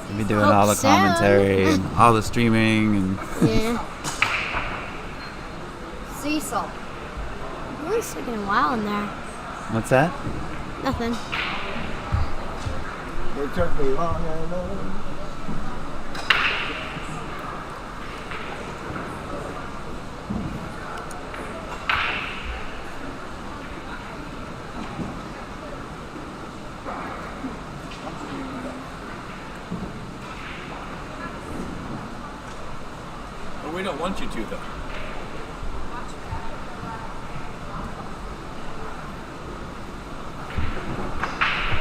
[SPEAKER 4] You'll be doing
[SPEAKER 14] Hope
[SPEAKER 4] all the
[SPEAKER 14] so.
[SPEAKER 4] commentary and all the streaming and.
[SPEAKER 14] Yeah.
[SPEAKER 5] Cecil.
[SPEAKER 14] It's taking a while in there.
[SPEAKER 4] What's that?
[SPEAKER 14] Nothing.
[SPEAKER 7] It took me long enough.
[SPEAKER 17] But we don't want you to, though.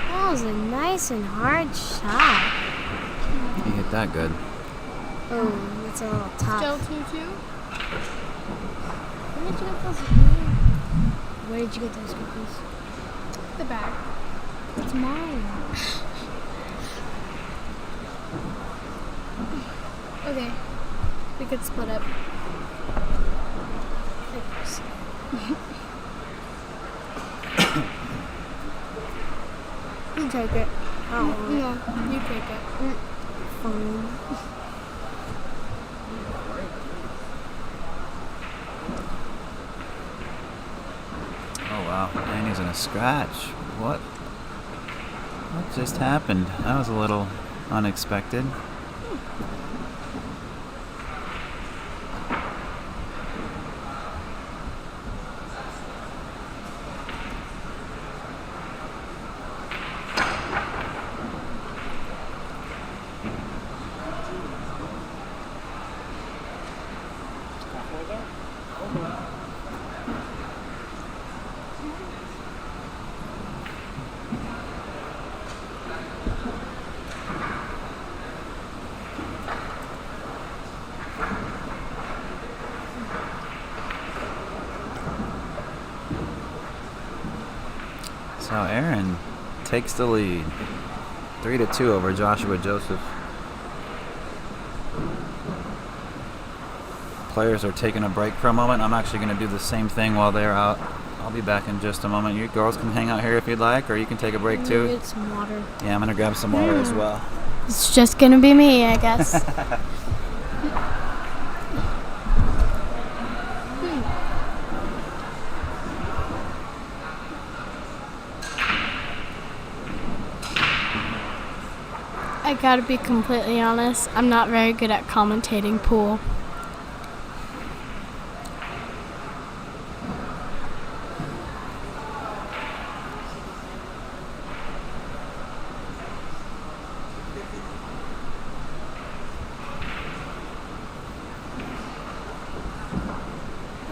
[SPEAKER 14] That was a nice and hard shot.
[SPEAKER 4] You hit that good.
[SPEAKER 14] Oh, it's a little tough.
[SPEAKER 15] Still 2-2?
[SPEAKER 14] Where did you get those? Where did you get those cookies?
[SPEAKER 15] The bag.
[SPEAKER 14] It's mine.
[SPEAKER 15] Okay. We could split up.
[SPEAKER 14] Thanks.
[SPEAKER 15] You take it.
[SPEAKER 14] Oh.
[SPEAKER 15] No, you take it.
[SPEAKER 14] Fine.
[SPEAKER 4] Oh wow, Danny's in a scratch. What just happened? That was a little unexpected. So Aaron takes the lead, 3-2 over Joshua Joseph. Players are taking a break for a moment. I'm actually going to do the same thing while they're out. I'll be back in just a moment. You girls can hang out here if you'd like, or you can take a break too.
[SPEAKER 14] Get some water.
[SPEAKER 4] Yeah, I'm going to grab some water as well.
[SPEAKER 15] It's just gonna be me, I guess. I gotta be completely honest, I'm not very good at commentating pool.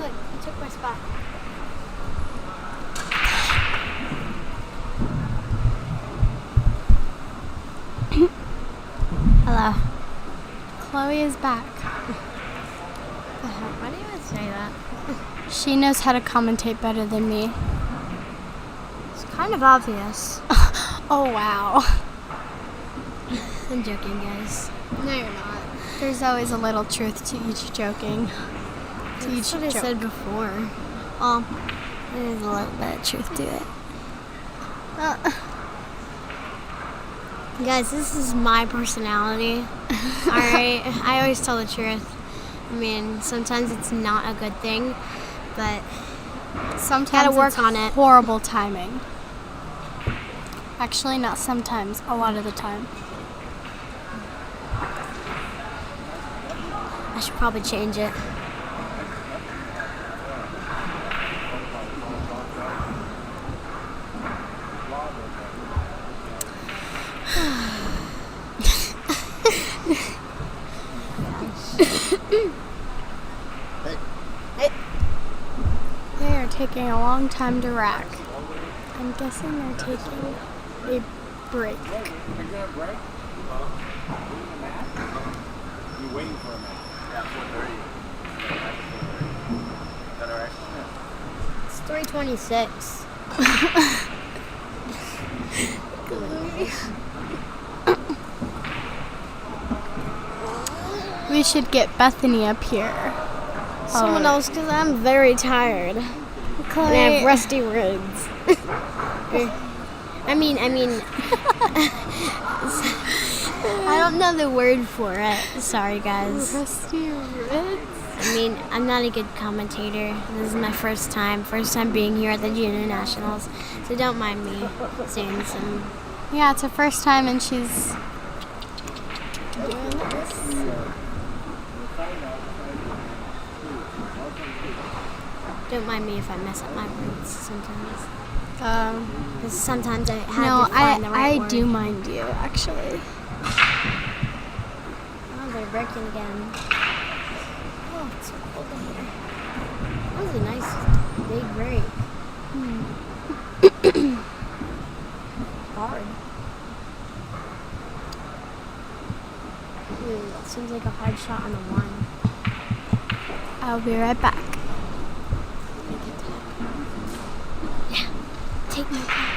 [SPEAKER 14] Look, you took my spot.
[SPEAKER 15] Hello. Chloe is back.
[SPEAKER 14] Why do you even say that?
[SPEAKER 15] She knows how to commentate better than me.
[SPEAKER 14] It's kind of obvious.
[SPEAKER 15] Oh, wow.
[SPEAKER 14] I'm joking, guys.
[SPEAKER 15] No, you're not. There's always a little truth to each joking.
[SPEAKER 14] That's what I said before. There's a little bit of truth to it. Guys, this is my personality. Alright? I always tell the truth. I mean, sometimes it's not a good thing, but
[SPEAKER 15] sometimes
[SPEAKER 14] gotta work
[SPEAKER 15] it's
[SPEAKER 14] on it.
[SPEAKER 15] Horrible timing. Actually, not sometimes. A lot of the time.
[SPEAKER 14] I should probably change it.
[SPEAKER 15] They are taking a long time to rack. I'm guessing they're taking a break.
[SPEAKER 10] You waiting for a match? Yeah, 4:30.
[SPEAKER 14] It's 3:26.
[SPEAKER 15] We should get Bethany up here.
[SPEAKER 14] Someone else, because I'm very tired. And I have rusty ribs. I mean, I don't know the word for it. Sorry, guys.
[SPEAKER 15] Rusty ribs?
[SPEAKER 14] I mean, I'm not a good commentator. This is my first time being here at the Junior Nationals. So don't mind me saying some.
[SPEAKER 15] Yeah, it's her first time and she's doing this.
[SPEAKER 14] Don't mind me if I mess up my words sometimes. Because sometimes I have to find the right word.
[SPEAKER 15] I do mind you, actually.
[SPEAKER 14] Oh, they're breaking again. Oh, it's so cold in here. That was a nice big break. Hard. It seems like a hard shot on the one.
[SPEAKER 15] I'll be right back.
[SPEAKER 14] Yeah, take my pass.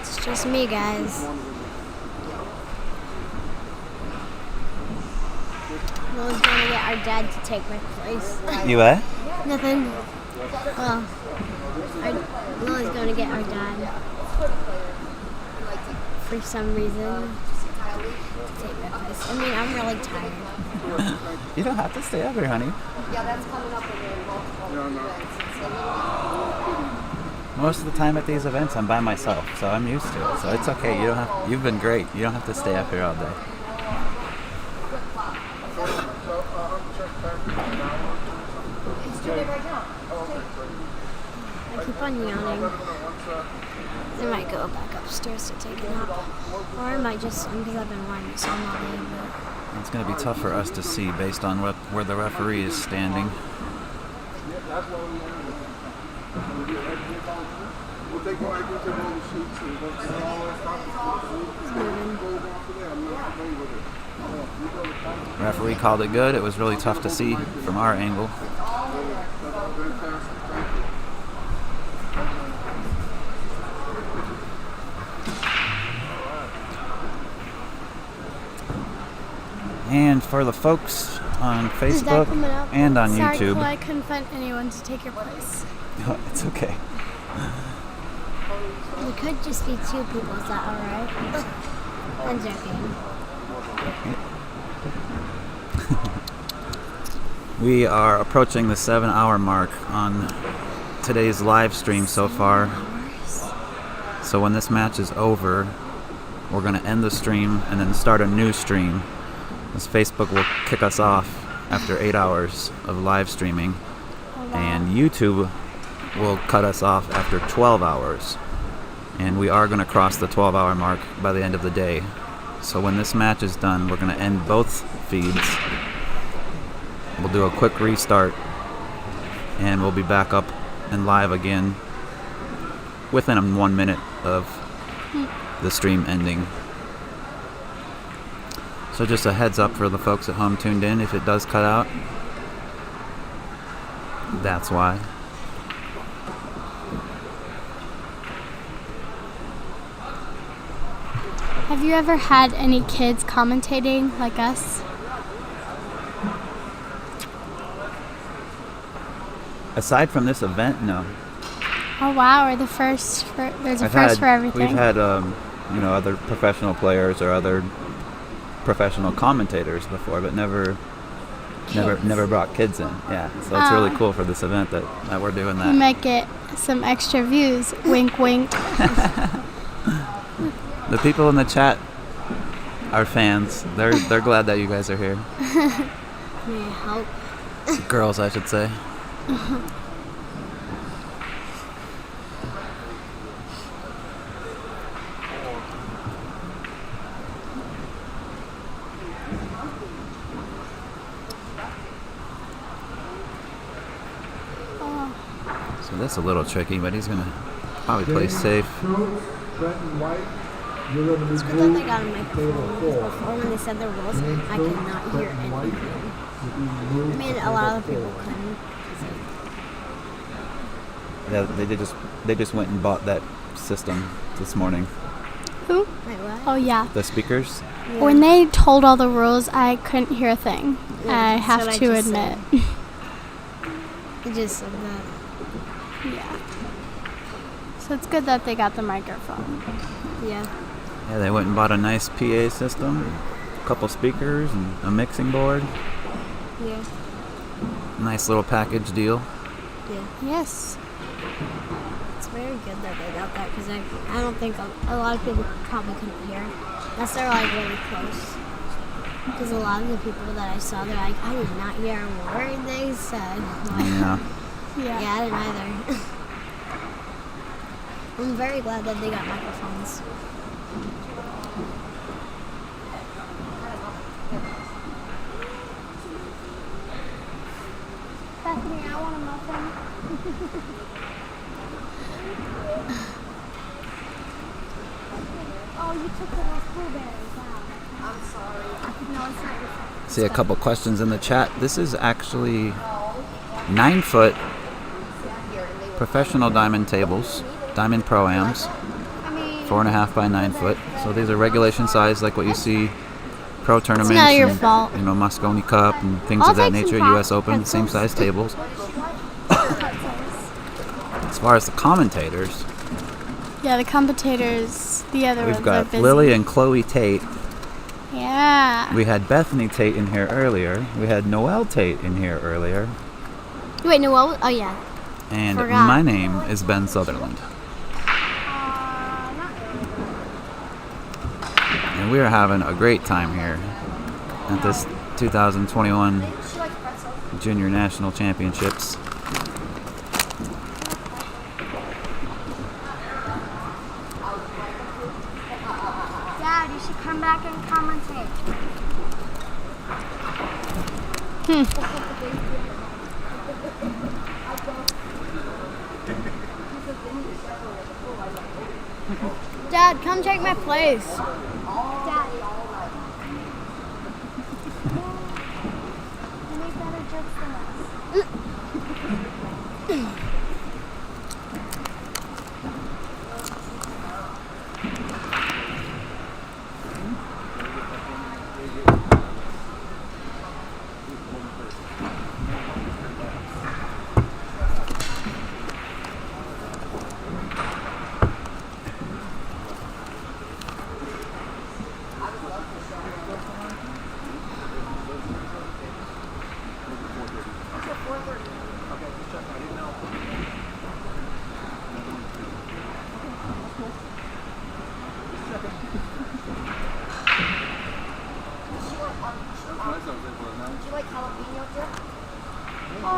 [SPEAKER 14] It's just me, guys. Lily's gonna get our dad to take my place.
[SPEAKER 4] You what?
[SPEAKER 14] Nothing. Well, Lily's gonna get our dad for some reason to take my place. I mean, I'm really tired.
[SPEAKER 4] You don't have to stay up here, honey.
[SPEAKER 5] Yeah, that's coming up in multiple events.
[SPEAKER 4] Most of the time at these events, I'm by myself, so I'm used to it. So it's okay. You don't have. You've been great. You don't have to stay up here all day.
[SPEAKER 14] I keep on yawning. I might go back upstairs to take a nap. Or I might just swim because I've been running so all day. But
[SPEAKER 4] It's going to be tough for us to see based on where the referee is standing. Referee called it good. It was really tough to see from our angle. And for the folks on Facebook and on YouTube.
[SPEAKER 15] Sorry, I couldn't find anyone to take your place.
[SPEAKER 4] Oh, it's okay.
[SPEAKER 14] we could just be 2 people. Is that alright? I'm joking.
[SPEAKER 4] We are approaching the 7-hour mark on today's live stream so far. So when this match is over, we're going to end the stream and then start a new stream, as Facebook will kick us off after 8 hours of live streaming, and YouTube will cut us off after 12 hours. And we are going to cross the 12-hour mark by the end of the day. So when this match is done, we're going to end both feeds. We'll do a quick restart, and we'll be back up and live again within 1 minute of the stream ending. So just a heads up for the folks at home tuned in, if it does cut out, that's why.
[SPEAKER 15] Have you ever had any kids commentating like us?
[SPEAKER 4] Aside from this event, no.
[SPEAKER 15] Oh wow, we're the first. There's a first for everything.
[SPEAKER 4] We've had, other professional players or other professional commentators before, but never brought kids in. Yeah, so it's really cool for this event that we're doing that.
[SPEAKER 15] We might get some extra views. Wink, wink.
[SPEAKER 4] The people in the chat are fans. They're glad that you guys are here.
[SPEAKER 14] May I help?
[SPEAKER 4] Girls, I should say. So that's a little tricky, but he's gonna probably play safe.
[SPEAKER 14] It's good that they got a microphone, because before when they said the rules, I could not hear anything. I mean, a lot of people couldn't.
[SPEAKER 4] Yeah, they just went and bought that system this morning.
[SPEAKER 15] Who?
[SPEAKER 14] Wait, what?
[SPEAKER 15] Oh yeah.
[SPEAKER 4] The speakers?
[SPEAKER 15] Yeah. When they told all the rules, I couldn't hear a thing.
[SPEAKER 14] Yeah,
[SPEAKER 15] I have to admit.
[SPEAKER 14] You just said that.
[SPEAKER 15] Yeah. So it's good that they got the microphone.
[SPEAKER 14] Yeah.
[SPEAKER 4] Yeah, they went and bought a nice PA system, a couple speakers, and a mixing board.
[SPEAKER 14] Yeah.
[SPEAKER 4] Nice little package deal.
[SPEAKER 14] Yeah.
[SPEAKER 15] Yes.
[SPEAKER 14] It's very good that they got that, because I don't think a lot of people probably couldn't hear unless they're like really close. Because a lot of the people that I saw, they're like, I did not hear a word they said.
[SPEAKER 4] Yeah.
[SPEAKER 14] Yeah, I didn't either. I'm very glad that they got microphones.
[SPEAKER 15] Bethany, I want a muffin. Oh, you took those blueberries out. I'm sorry. No, it's not your fault.
[SPEAKER 4] See a couple questions in the chat. This is actually 9-foot professional diamond tables, diamond pro-ams, 4.5 by 9 foot. So these are regulation size, like what you see pro tournaments.
[SPEAKER 15] It's not your
[SPEAKER 4] and,
[SPEAKER 15] fault.
[SPEAKER 4] Mosconi Cup and things of that nature. U.S. Open, same size tables. As far as the commentators,
[SPEAKER 15] yeah, the commentators, the other ones
[SPEAKER 4] we've
[SPEAKER 15] are
[SPEAKER 4] got
[SPEAKER 15] busy.
[SPEAKER 4] Lily and Chloe Tate.
[SPEAKER 15] Yeah.
[SPEAKER 4] We had Bethany Tate in here earlier. We had Noelle Tate in here earlier.
[SPEAKER 15] Wait, Noelle? Oh, yeah.
[SPEAKER 4] And
[SPEAKER 15] Forgot.
[SPEAKER 4] my name is Ben Sutherland. And we are having a great time here at this 2021 Junior National Championships.
[SPEAKER 15] Dad, you should come back and commentate. Dad, come take my place. Dad. You make better jokes than us.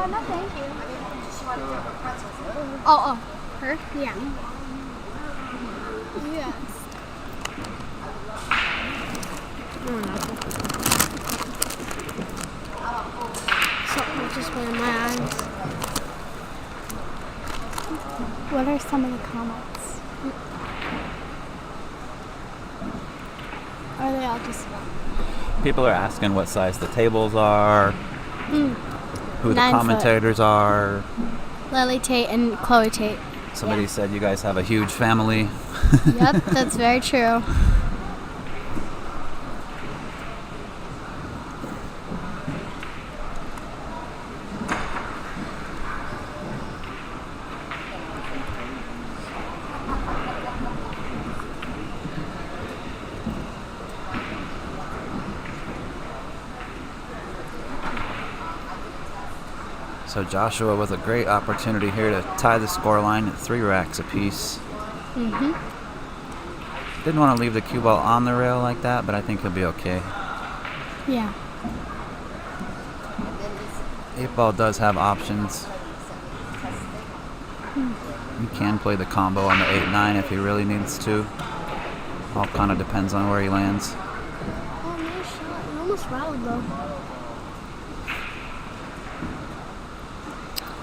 [SPEAKER 15] No, thank you. Oh, her? Yeah. Yes. Something just went in my eyes. What are some of the comments? Are they all just...
[SPEAKER 4] People are asking what size the tables are, who the
[SPEAKER 15] 9
[SPEAKER 4] commentators are.
[SPEAKER 15] Lily Tate and Chloe Tate.
[SPEAKER 4] Somebody said you guys have a huge family.
[SPEAKER 15] Yep, that's very true.
[SPEAKER 4] So Joshua with a great opportunity here to tie the scoreline at 3 racks apiece.
[SPEAKER 15] Mm-hmm.
[SPEAKER 4] Didn't want to leave the cue ball on the rail like that, but I think he'll be okay.
[SPEAKER 15] Yeah.
[SPEAKER 4] 8-ball does have options. He can play the combo on the 8-9 if he really needs to. All kind of depends on where he lands.
[SPEAKER 15] Oh, nice shot. You almost rattled though.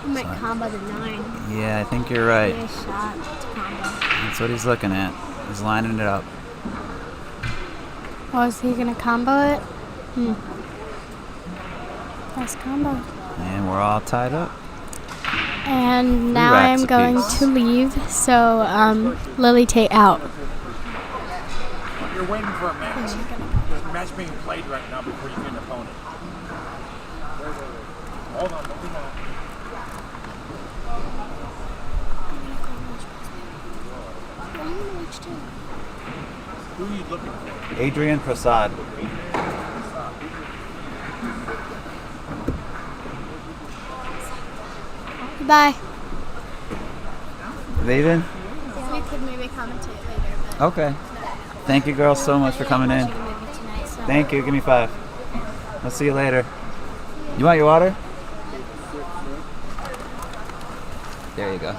[SPEAKER 15] You might combo the 9.
[SPEAKER 4] Yeah, I think you're right.
[SPEAKER 15] Nice shot to combo.
[SPEAKER 4] That's what he's looking at. He's lining it up.
[SPEAKER 15] Oh, is he going to combo it? Nice combo.
[SPEAKER 4] And we're all tied up.
[SPEAKER 15] And now I'm going to leave, so Lily Tate out.
[SPEAKER 17] You're waiting for a match. There's a match being played right now before you get an opponent. Hold on, don't be mad. Who are you looking for?
[SPEAKER 4] Adrian Prasad.
[SPEAKER 15] Goodbye.
[SPEAKER 4] Leaving?
[SPEAKER 15] We could maybe commentate later. But
[SPEAKER 4] Okay. Thank you girls so much for coming in. Thank you. Give me 5. I'll see you later. You want your water? There you go.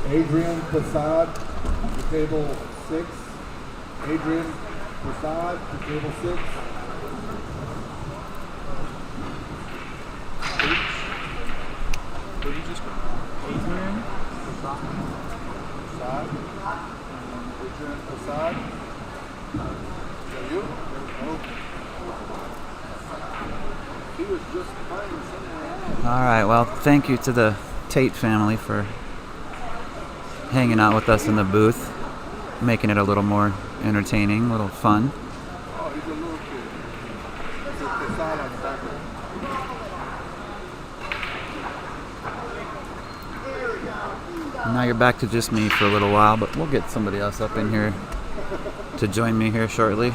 [SPEAKER 7] Adrian Prasad to table 6. Adrian Prasad to table 6.
[SPEAKER 17] Where did you just go? Adrian Prasad.
[SPEAKER 7] Adrian Prasad. Is that you? He was just playing somewhere.
[SPEAKER 4] All right. Well, thank you to the Tate family for hanging out with us in the booth, making it a little more entertaining, a little fun.
[SPEAKER 7] Oh, he's a little kid. That's a Prasad on the back of it.
[SPEAKER 4] Now you're back to just me for a little while, but we'll get somebody else up in here to join me here shortly.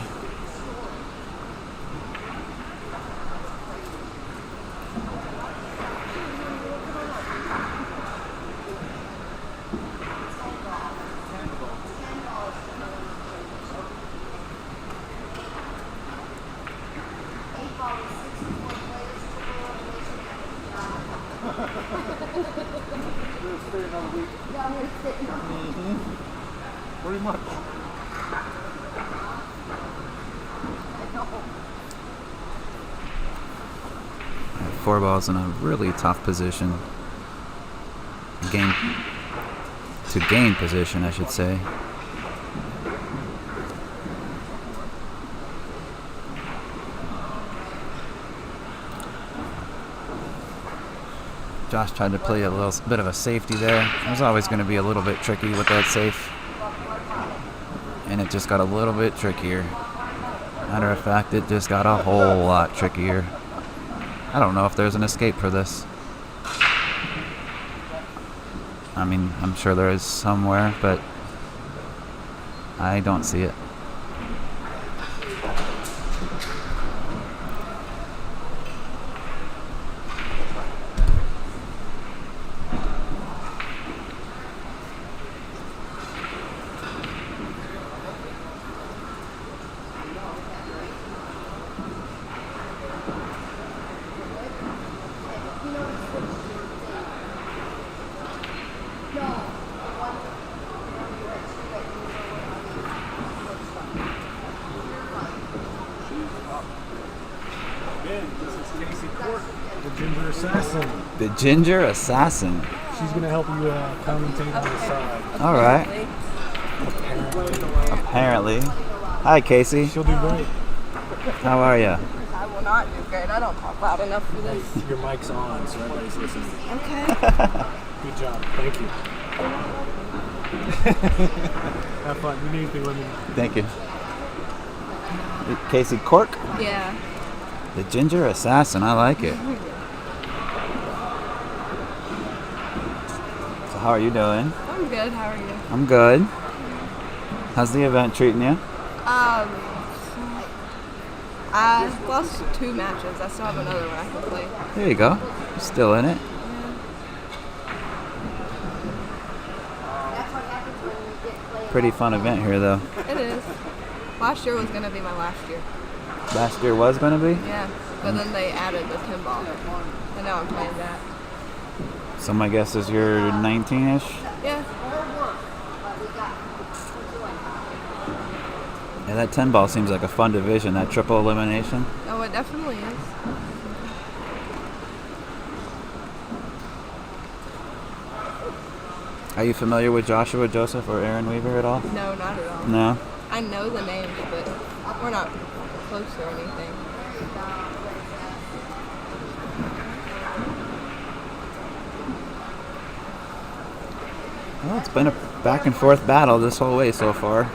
[SPEAKER 7] Pretty much.
[SPEAKER 4] 4 balls in a really tough position. To gain position, I should say. Josh tried to play a little bit of a safety there. It was always going to be a little bit tricky with that safe. And it just got a little bit trickier. Matter of fact, it just got a whole lot trickier. I don't know if there's an escape for this. I mean, I'm sure there is somewhere, but I don't see it.
[SPEAKER 17] in. This is Casey Court, the Ginger Assassin.
[SPEAKER 4] The Ginger Assassin.
[SPEAKER 17] She's going to help you commentate on the side.
[SPEAKER 4] All right. Apparently. Hi, Casey.
[SPEAKER 17] She'll do great.
[SPEAKER 4] How are you?
[SPEAKER 16] I will not do great. I don't talk loud enough for this.
[SPEAKER 17] Your mic's on, so everybody's listening.
[SPEAKER 16] Okay.
[SPEAKER 17] Good job. Thank you. Have fun. You need anything, let me know.
[SPEAKER 4] Thank you. Casey Cork?
[SPEAKER 16] Yeah.
[SPEAKER 4] The Ginger Assassin. I like it. So how are you doing?
[SPEAKER 16] I'm good. How are you?
[SPEAKER 4] I'm good. How's the event treating you?
[SPEAKER 16] I lost 2 matches. I still have another one I can play.
[SPEAKER 4] There you go. You're still in it. Pretty fun event here, though.
[SPEAKER 16] It is. Last year was going to be my last year.
[SPEAKER 4] Last year was going to be?
[SPEAKER 16] Yeah, but then they added the 10 ball. And now I'm playing that.
[SPEAKER 4] So my guess is you're 19-ish?
[SPEAKER 16] Yeah.
[SPEAKER 4] Yeah, that 10 ball seems like a fun division, that triple elimination.
[SPEAKER 16] Oh, it definitely is.
[SPEAKER 4] Are you familiar with Joshua Joseph or Aaron Weaver at all?
[SPEAKER 16] No, not at all.
[SPEAKER 4] No?
[SPEAKER 16] I know the names, but we're not close or anything.
[SPEAKER 4] Well, it's been a back and forth battle this whole way so far.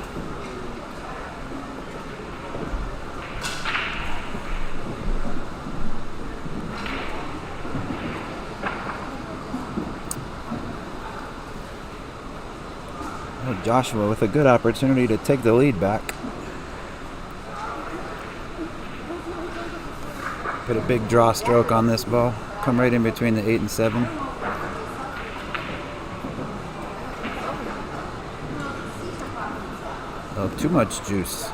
[SPEAKER 4] Joshua with a good opportunity to take the lead back. Put a big draw stroke on this ball. Come right in between the 8 and 7. Oh, too much juice.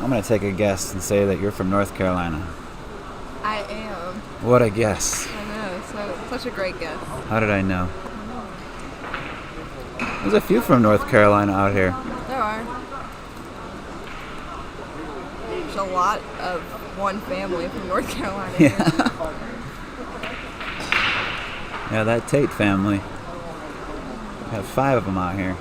[SPEAKER 4] I'm going to take a guess and say that you're from North Carolina.
[SPEAKER 16] I am.
[SPEAKER 4] What a guess.
[SPEAKER 16] I know, so such a great guess.
[SPEAKER 4] How did I know? There's a few from North Carolina out here.
[SPEAKER 16] There are. There's a lot of one family from North Carolina.
[SPEAKER 4] Yeah. Yeah, that Tate family. We have 5 of them out here.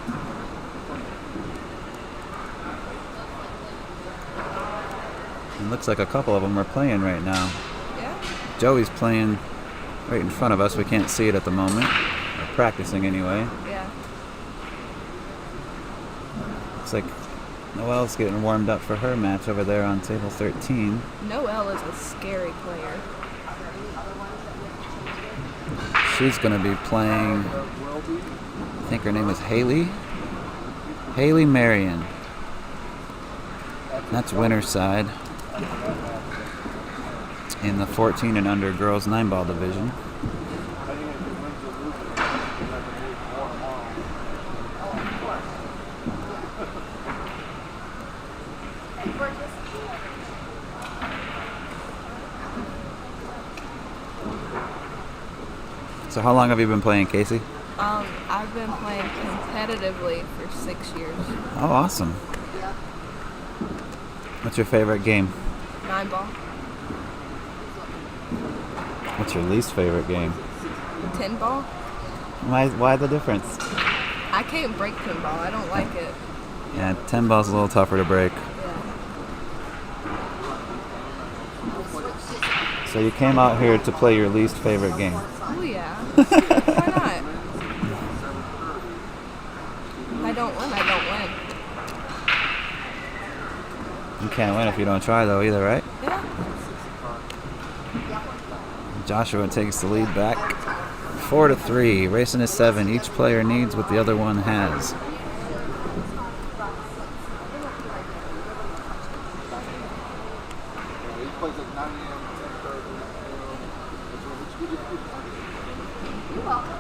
[SPEAKER 4] It looks like a couple of them are playing right now.
[SPEAKER 16] Yeah?
[SPEAKER 4] Joey's playing right in front of us. We can't see it at the moment. We're practicing anyway.
[SPEAKER 16] Yeah.
[SPEAKER 4] Looks like Noelle's getting warmed up for her match over there on table 13.
[SPEAKER 16] Noelle is a scary player.
[SPEAKER 4] She's going to be playing, I think her name is Haley. Haley Marion. That's winner's side in the 14 and under girls 9-ball division. So how long have you been playing, Casey?
[SPEAKER 16] I've been playing competitively for 6 years.
[SPEAKER 4] Oh, awesome. What's your favorite game?
[SPEAKER 16] 9-ball.
[SPEAKER 4] What's your least favorite game?
[SPEAKER 16] 10-ball.
[SPEAKER 4] Why the difference?
[SPEAKER 16] I can't break 10-ball. I don't like it.
[SPEAKER 4] Yeah, 10-ball's a little tougher to break. So you came out here to play your least favorite game.
[SPEAKER 16] Oh yeah. Why not? If I don't win, I don't win.
[SPEAKER 4] You can't win if you don't try, though, either, right?
[SPEAKER 16] Yeah.
[SPEAKER 4] Joshua takes the lead back. 4-3, racing to 7. Each player needs what the other one has.
[SPEAKER 7] He plays at 9 a.m.
[SPEAKER 5] You're welcome.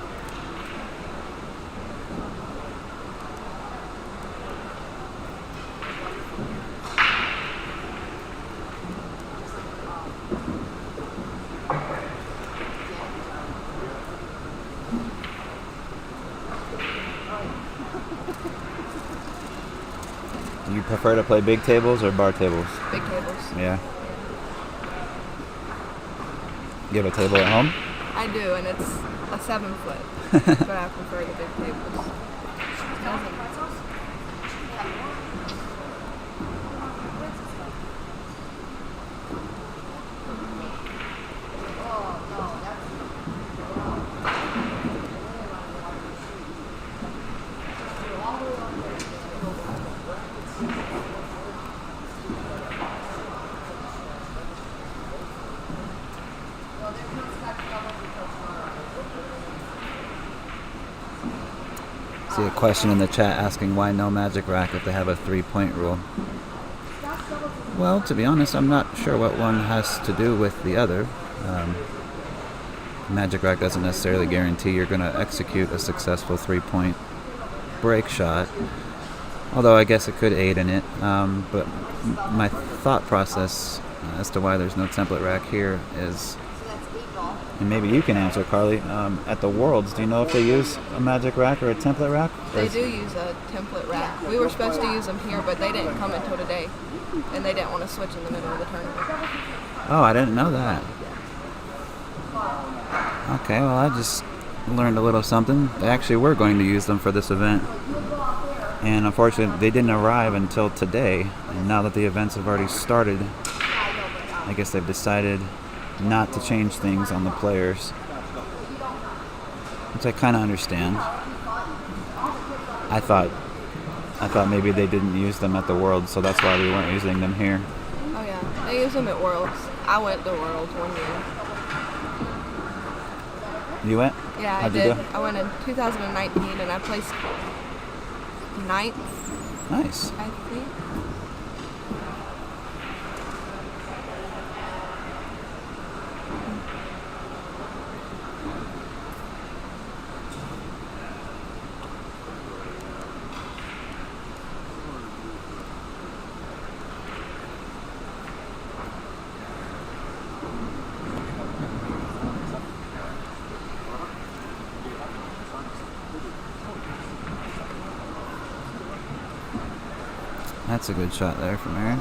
[SPEAKER 4] Do you prefer to play big tables or bar tables?
[SPEAKER 16] Big tables.
[SPEAKER 4] Yeah. You have a table at home?
[SPEAKER 16] I do, and it's a 7 foot, but I prefer the big tables.
[SPEAKER 4] See a question in the chat asking why no magic rack if they have a 3-point rule. Well, to be honest, I'm not sure what one has to do with the other. Magic rack doesn't necessarily guarantee you're going to execute a successful 3-point break shot, although I guess it could aid in it. But my thought process as to why there's no template rack here is, and maybe you can answer, Carly, at the Worlds, do you know if they use a magic rack or a template rack?
[SPEAKER 16] They do use a template rack. We were supposed to use them here, but they didn't come until today, and they didn't want to switch in the middle of the tournament.
[SPEAKER 4] Oh, I didn't know that. Okay, well, I just learned a little something. They actually were going to use them for this event, and unfortunately they didn't arrive until today. And now that the events have already started, I guess they've decided not to change things on the players, which I kind of understand. I thought maybe they didn't use them at the World, so that's why we weren't using them here.
[SPEAKER 16] Oh yeah, they use them at Worlds. I went to Worlds one year.
[SPEAKER 4] You went?
[SPEAKER 16] Yeah,
[SPEAKER 4] How'd
[SPEAKER 16] I
[SPEAKER 4] you
[SPEAKER 16] did.
[SPEAKER 4] do?
[SPEAKER 16] I went in 2019 and I placed 9th.
[SPEAKER 4] Nice.
[SPEAKER 16] I think.
[SPEAKER 4] That's a good shot there from Aaron.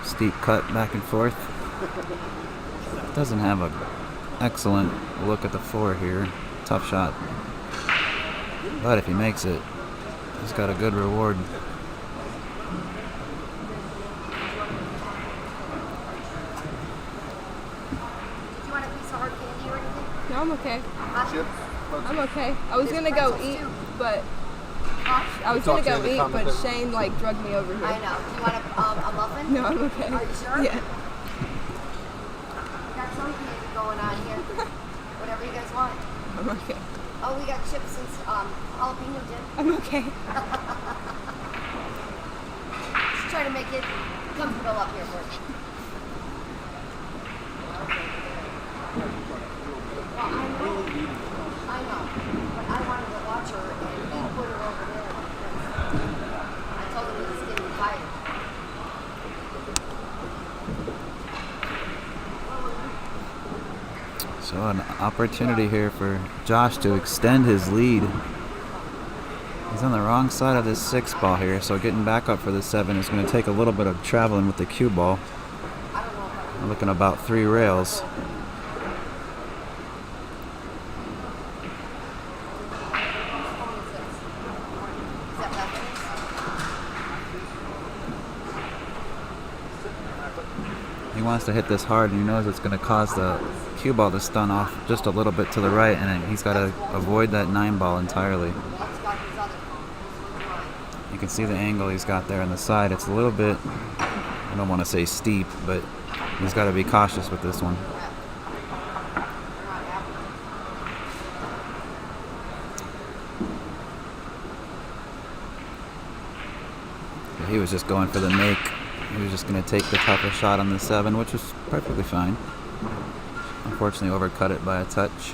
[SPEAKER 4] Steep cut back and forth. Doesn't have an excellent look at the floor here. Tough shot. But if he makes it, he's got a good reward.
[SPEAKER 5] Do you want a piece of hard candy or anything?
[SPEAKER 16] No, I'm okay.
[SPEAKER 5] Chips?
[SPEAKER 16] I'm okay. I was gonna go eat, but Shane like drugged me over here.
[SPEAKER 5] I know. Do you want a muffin?
[SPEAKER 16] No, I'm okay.
[SPEAKER 5] Are you sure?
[SPEAKER 16] Yeah.
[SPEAKER 5] Got some candy going on here. Whatever you guys want.
[SPEAKER 16] I'm okay.
[SPEAKER 5] Oh, we got chips and jalapeno dip.
[SPEAKER 16] I'm okay.
[SPEAKER 5] Just try to make it comfortable up here for you. Well, I know. But I wanted to watch her and he put her over there because I told him he was getting tired.
[SPEAKER 4] So an opportunity here for Josh to extend his lead. He's on the wrong side of this 6 ball here, so getting back up for the 7 is going to take a little bit of traveling with the cue ball. We're looking about 3 rails. He wants to hit this hard, and he knows it's going to cause the cue ball to stun off just a little bit to the right, and he's got to avoid that 9 ball entirely. You can see the angle he's got there on the side. It's a little bit, I don't want to say steep, but he's got to be cautious with this one. He was just going for the make. He was just going to take the tougher shot on the 7, which was perfectly fine. Unfortunately, overcut it by a touch.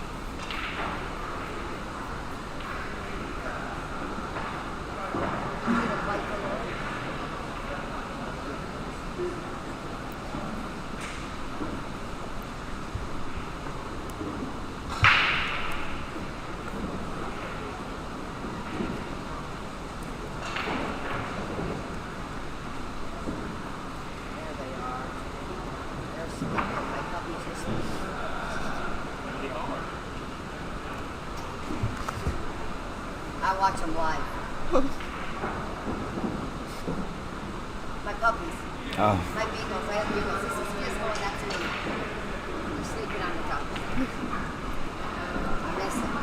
[SPEAKER 5] I watch them live. My puppies.
[SPEAKER 4] Oh.
[SPEAKER 5] My beagles. I have beagles. This is Gizmo and that's me. They're sleeping on the couch. I miss them.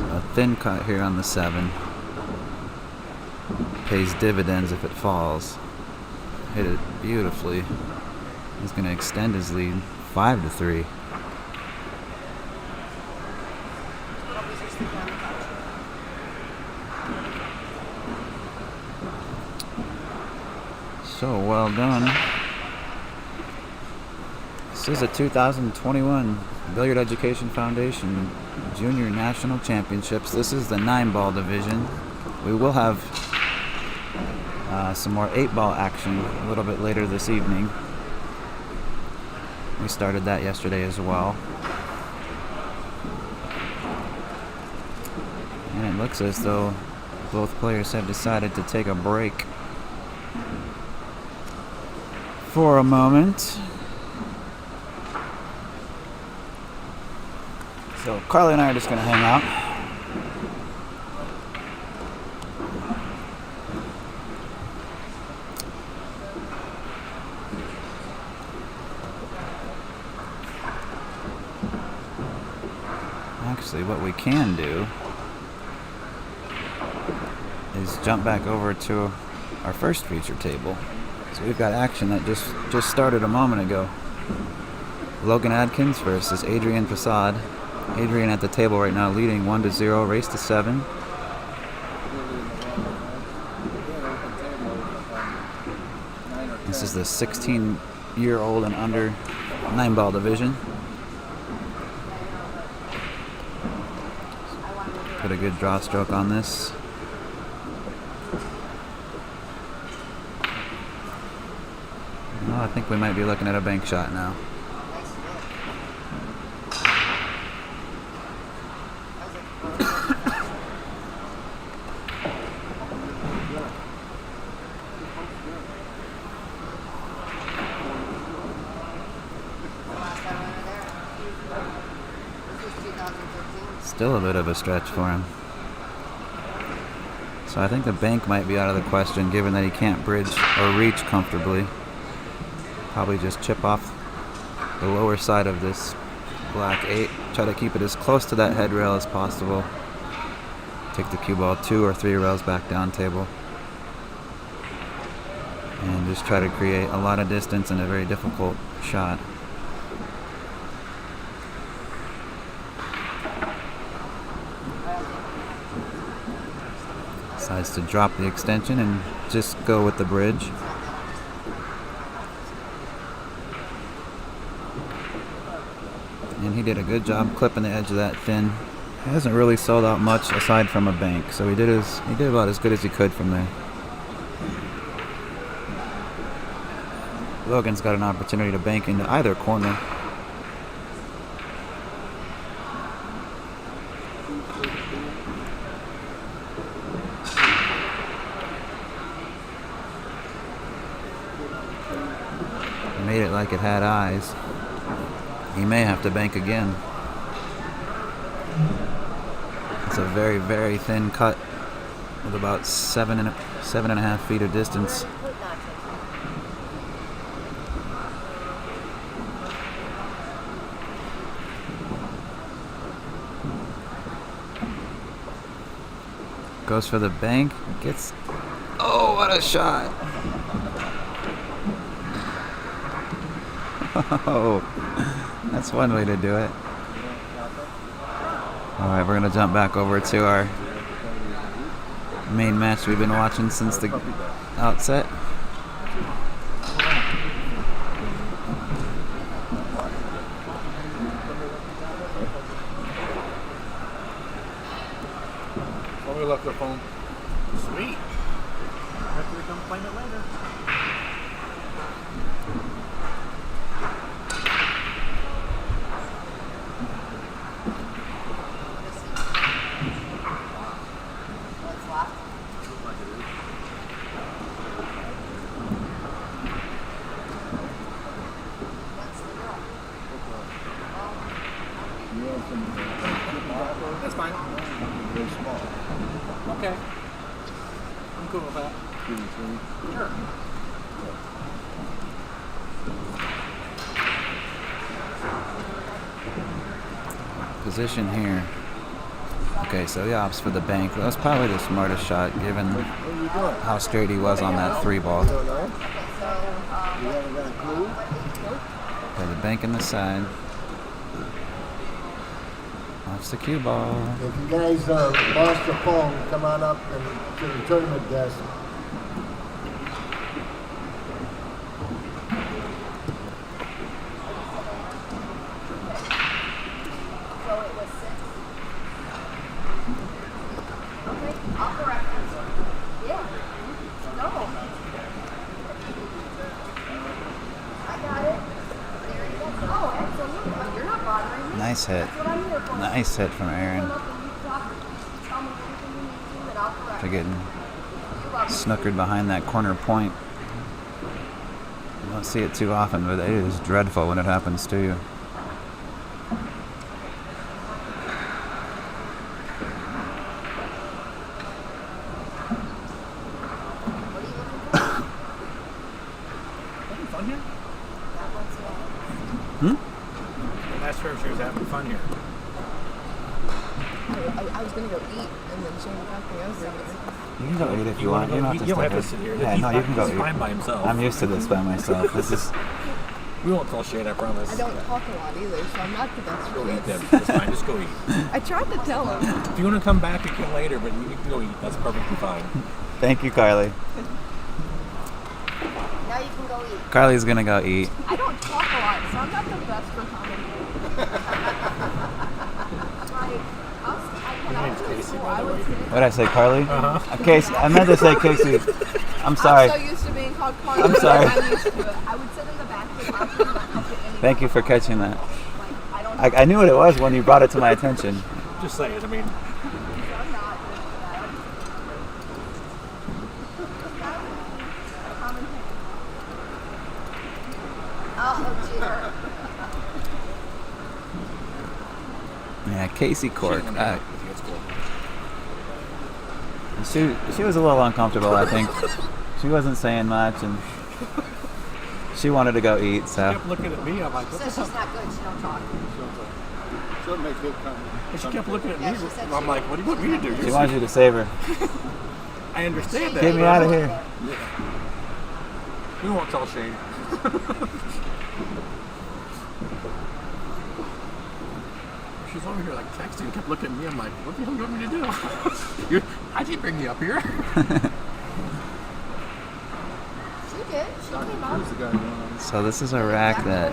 [SPEAKER 4] A thin cut here on the 7. Pays dividends if it falls. Hit it beautifully. He's going to extend his lead 5-3. So well done. This is a 2021 Billiard Education Foundation Junior National Championships. This is the 9-ball division. We will have some more 8-ball action a little bit later this evening. We started that yesterday as well. And it looks as though both players have decided to take a break for a moment. So Carly and I are just going to hang out. Actually, what we can do is jump back over to our first feature table. So we've got action that just started a moment ago. Logan Adkins versus Adrian Prasad. Adrian at the table right now leading 1-0, race to 7. This is the 16-year-old and under 9-ball division. Put a good draw stroke on this. Well, I think we might be looking at a bank shot now. Still a bit of a stretch for him. So I think the bank might be out of the question given that he can't bridge or reach comfortably. Probably just chip off the lower side of this black 8. Try to keep it as close to that head rail as possible. Take the cue ball 2 or 3 rails back down table. And just try to create a lot of distance in a very difficult shot. Decides to drop the extension and just go with the bridge. And he did a good job clipping the edge of that thin. He hasn't really sold out much aside from a bank, so he did about as good as he could from there. Logan's got an opportunity to bank into either corner. Made it like it had eyes. He may have to bank again. It's a very, very thin cut with about 7.5 feet of distance. Goes for the bank. Gets. Oh, what a shot! Oh, that's one way to do it. All right, we're going to jump back over to our main match we've been watching since the outset.
[SPEAKER 17] Somebody left their phone. Sweet. Have to come claim it later. That's fine.
[SPEAKER 7] Very small.
[SPEAKER 17] Okay. I'm cool with that. Sure.
[SPEAKER 4] Position here. Okay, so he opts for the bank. That was probably the smartest shot given how straight he was on that 3 ball.
[SPEAKER 7] You don't know? You haven't got a clue?
[SPEAKER 4] Okay, the bank in the side. That's the cue ball.
[SPEAKER 7] If you guys lost your phone, come on up and to the tournament desk.
[SPEAKER 4] Nice hit. Nice hit from Aaron. After getting snookered behind that corner point. You don't see it too often, but it is dreadful when it happens to you.
[SPEAKER 17] Fun here? Last term she was having fun here.
[SPEAKER 16] I was going to go eat, and then Shane got me over here.
[SPEAKER 4] You can go eat if you want. You don't have to
[SPEAKER 17] don't have to
[SPEAKER 4] stay
[SPEAKER 17] sit here.
[SPEAKER 4] Yeah, no, you can go
[SPEAKER 17] He's
[SPEAKER 4] eat.
[SPEAKER 17] fine by himself.
[SPEAKER 4] I'm used to this by myself. This is.
[SPEAKER 17] We won't call Shane, I promise.
[SPEAKER 16] I don't talk a lot either, so I'm not the best for
[SPEAKER 17] Go eat
[SPEAKER 16] this.
[SPEAKER 17] then. That's fine. Just go eat.
[SPEAKER 16] I tried to tell him.
[SPEAKER 17] If you want to come back, you can later, but you can go eat. That's perfectly fine.
[SPEAKER 4] Thank you, Carly.
[SPEAKER 5] Now you can go eat.
[SPEAKER 4] Carly's gonna go eat.
[SPEAKER 16] I don't talk a lot, so I'm not the best for
[SPEAKER 4] What did I say, Carly? Casey. I meant to say Casey. I'm sorry.
[SPEAKER 16] I'm so used to being called Carly.
[SPEAKER 4] I'm sorry.
[SPEAKER 16] I'm used to it. I would sit in the back of the bathroom and not talk to anyone.
[SPEAKER 4] Thank you for catching that. I knew what it was when you brought it to my attention.
[SPEAKER 17] Just saying, I mean.
[SPEAKER 5] Oh, dear.
[SPEAKER 4] Yeah, Casey Cork. She was a little uncomfortable, I think. She wasn't saying much, and she wanted to go eat, so.
[SPEAKER 17] She kept looking at me, I'm like, what the
[SPEAKER 5] Says she's not good, she don't talk.
[SPEAKER 7] She'll make good comments.
[SPEAKER 17] And she kept looking at me, I'm like, what do you want me to do?
[SPEAKER 4] She wants you to save her.
[SPEAKER 17] I understand that.
[SPEAKER 4] Get me out of here.
[SPEAKER 17] We won't tell Shane. She's over here like texting, kept looking at me. I'm like, what the hell do you want me to do? How'd you bring me up here?
[SPEAKER 5] She did. She came up.
[SPEAKER 4] So this is a rack that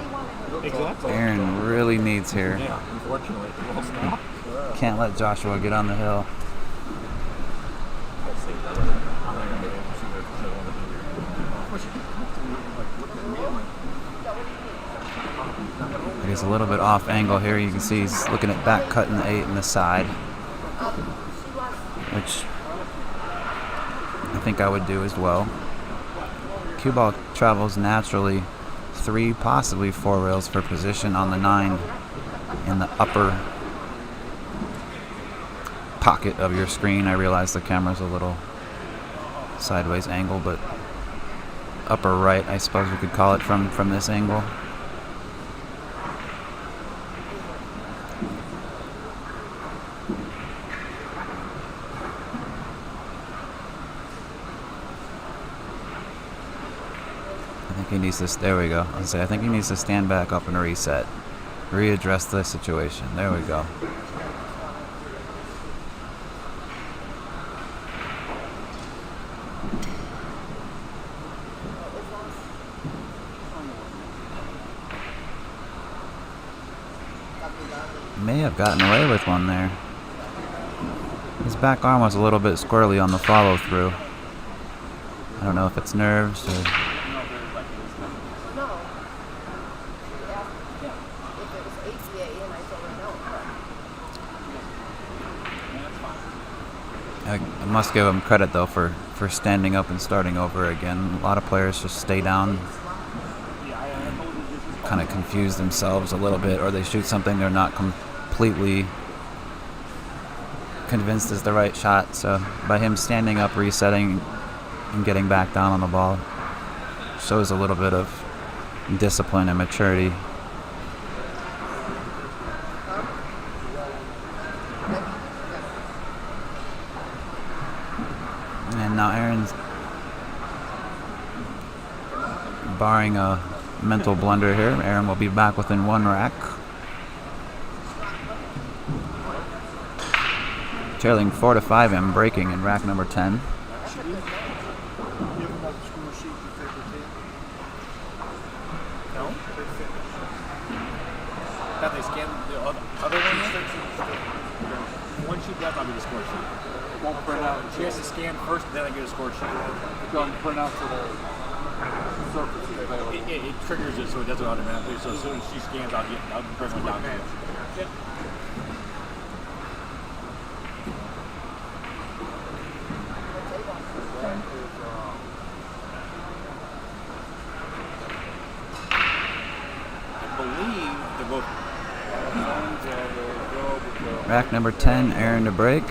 [SPEAKER 4] Aaron really needs here.
[SPEAKER 17] Yeah, unfortunately. It won't stop.
[SPEAKER 4] Can't let Joshua get on the hill. He's a little bit off angle here. You can see he's looking at back cutting the 8 in the side, which I think I would do as well. Cue ball travels naturally 3, possibly 4 rails for position on the 9 in the upper pocket of your screen. I realize the camera's a little sideways angle, but upper right, I suppose we could call it from this angle. I think he needs to. There we go. I think he needs to stand back up and reset. Readdress the situation. There we go. May have gotten away with one there. His back arm was a little bit squirrely on the follow through. I don't know if it's nerves or. I must give him credit though for standing up and starting over again. A lot of players just stay down, kind of confuse themselves a little bit, or they shoot something they're not completely convinced is the right shot. So by him standing up, resetting, and getting back down on the ball shows a little bit of discipline and maturity. And now Aaron's barring a mental blunder here. Aaron will be back within one rack. Trailing 4-5 and breaking in rack number 10.
[SPEAKER 18] That they scan the other one sheet, that might be the score sheet. Won't print out. She has to scan first, then I get a score sheet.
[SPEAKER 17] It doesn't print out to the surface.
[SPEAKER 18] It triggers it so it does it automatically. So as soon as she scans, I'll press one down to it. Yep.
[SPEAKER 4] Rack number 10, Aaron to break.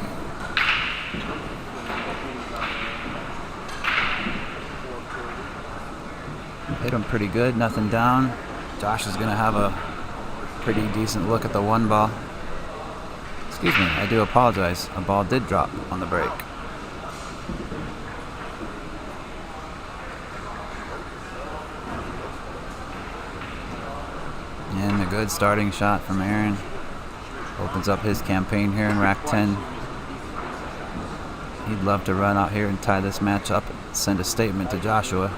[SPEAKER 4] Hit him pretty good, nothing down. Josh is going to have a pretty decent look at the one ball. Excuse me, I do apologize. A ball did drop on the break. And a good starting shot from Aaron. Opens up his campaign here in rack 10. He'd love to run out here and tie this match up and send a statement to Joshua.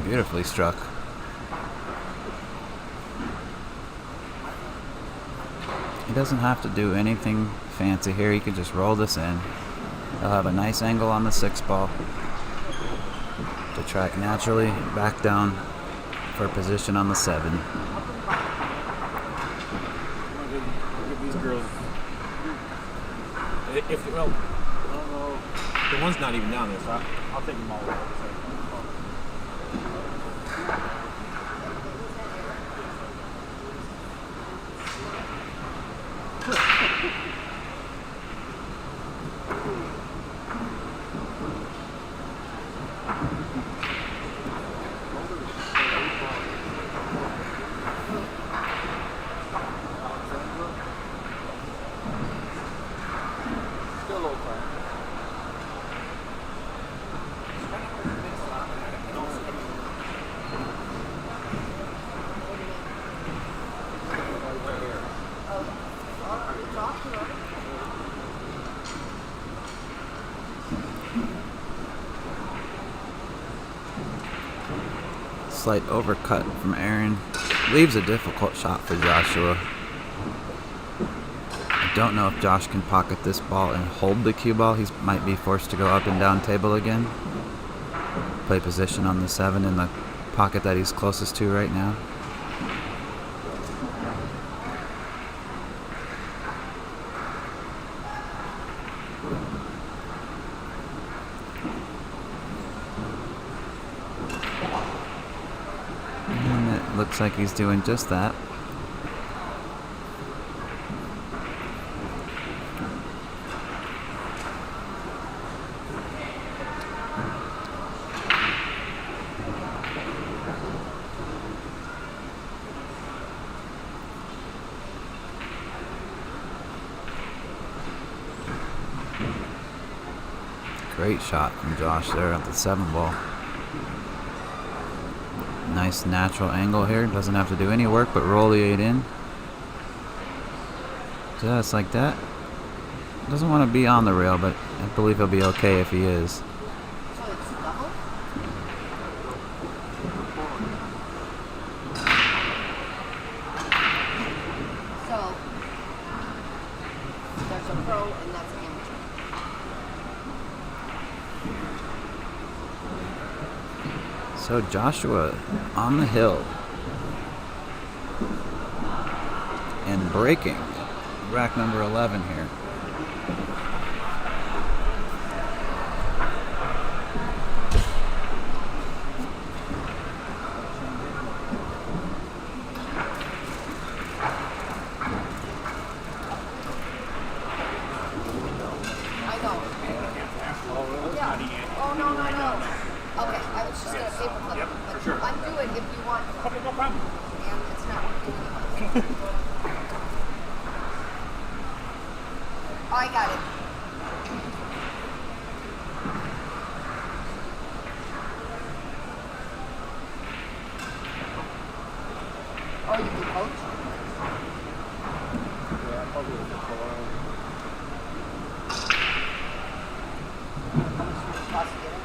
[SPEAKER 4] Beautifully struck. He doesn't have to do anything fancy here. He can just roll this in. He'll have a nice angle on the 6 ball to track naturally back down for position on the 7.
[SPEAKER 18] Give these girls. If well, I don't know. The one's not even down there, so I'll take them all away.
[SPEAKER 4] Slight overcut from Aaron. Leaves a difficult shot for Joshua. I don't know if Josh can pocket this ball and hold the cue ball. He might be forced to go up and down table again. Play position on the 7 in the pocket that he's closest to right now. Looks like he's doing just that. Great shot from Josh there at the 7 ball. Nice natural angle here. Doesn't have to do any work but roll the 8 in. Just like that. Doesn't want to be on the rail, but I believe he'll be okay if he is.
[SPEAKER 5] So it's double? So there's a pro and that's an amateur.
[SPEAKER 4] So Joshua on the hill. And breaking. Rack number 11 here.
[SPEAKER 5] I got it. Oh, you can coach?
[SPEAKER 10] Yeah, probably with the color.
[SPEAKER 5] How much does it cost to get it?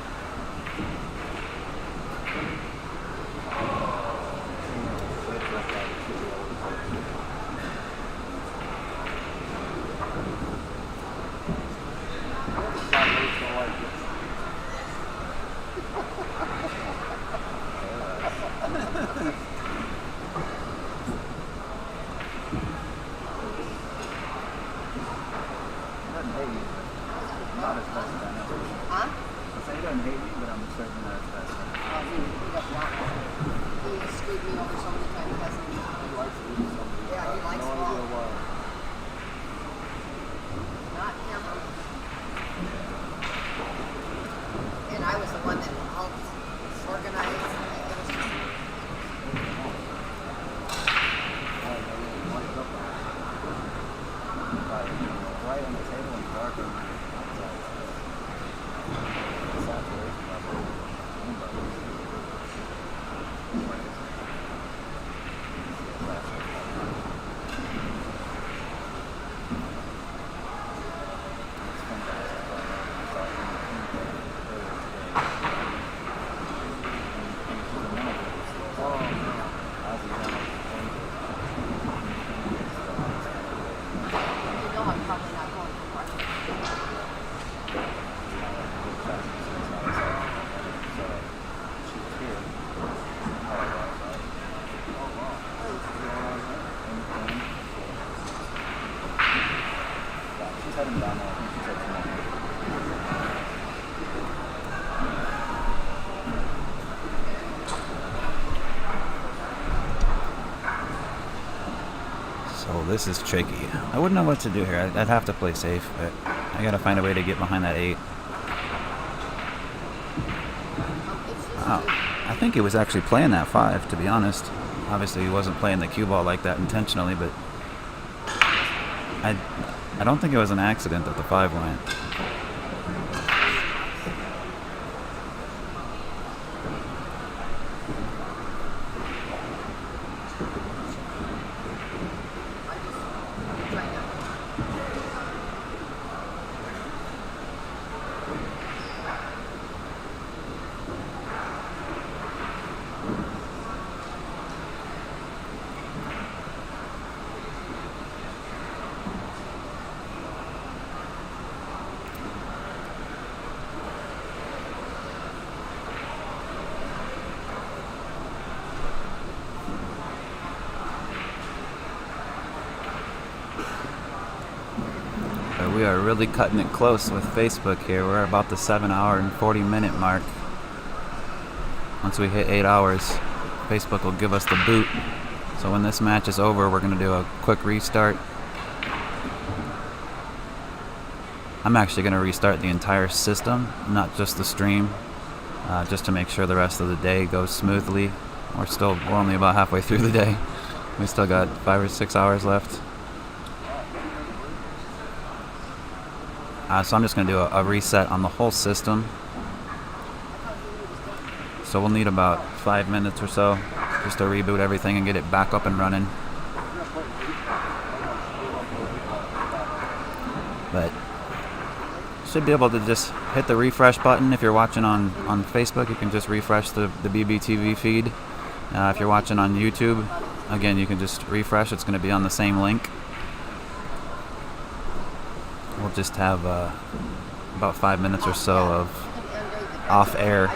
[SPEAKER 4] This is tricky. I wouldn't know what to do here. I'd have to play safe, but I gotta find a way to get behind that 8. Wow. I think he was actually playing that 5, to be honest. Obviously, he wasn't playing the cue ball like that intentionally, but I don't think it was an accident that the 5 went. We are really cutting it close with Facebook here. We're about the 7-hour and 40-minute mark. Once we hit 8 hours, Facebook will give us the boot. So when this match is over, we're going to do a quick restart. I'm actually going to restart the entire system, not just the stream, just to make sure the rest of the day goes smoothly. We're only about halfway through the day. We still got 5 or 6 hours left. So I'm just going to do a reset on the whole system. So we'll need about 5 minutes or so just to reboot everything and get it back up and running. But should be able to just hit the refresh button. If you're watching on Facebook, you can just refresh the BBTV feed. If you're watching on YouTube, again, you can just refresh. It's going to be on the same link. We'll just have about 5 minutes or so of off air.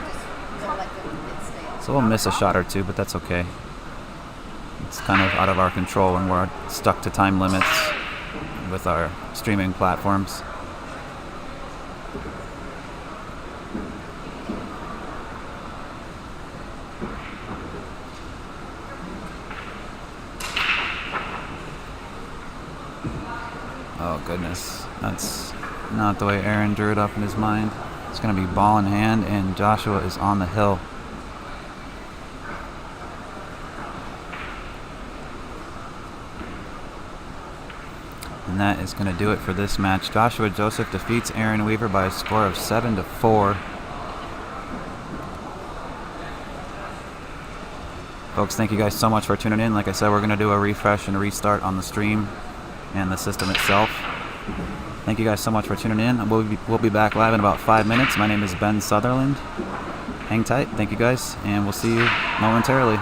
[SPEAKER 4] So we'll miss a shot or two, but that's okay. It's kind of out of our control when we're stuck to time limits with our streaming platforms. Oh goodness, that's not the way Aaron drew it up in his mind. It's going to be ball in hand, and Joshua is on the hill. And that is going to do it for this match. Joshua Joseph defeats Aaron Weaver by a score of 7-4. Folks, thank you guys so much for tuning in. Like I said, we're going to do a refresh and a restart on the stream and the system itself. Thank you guys so much for tuning in. We'll be back live in about 5 minutes. My name is Ben Sutherland. Hang tight. Thank you guys, and we'll see you momentarily.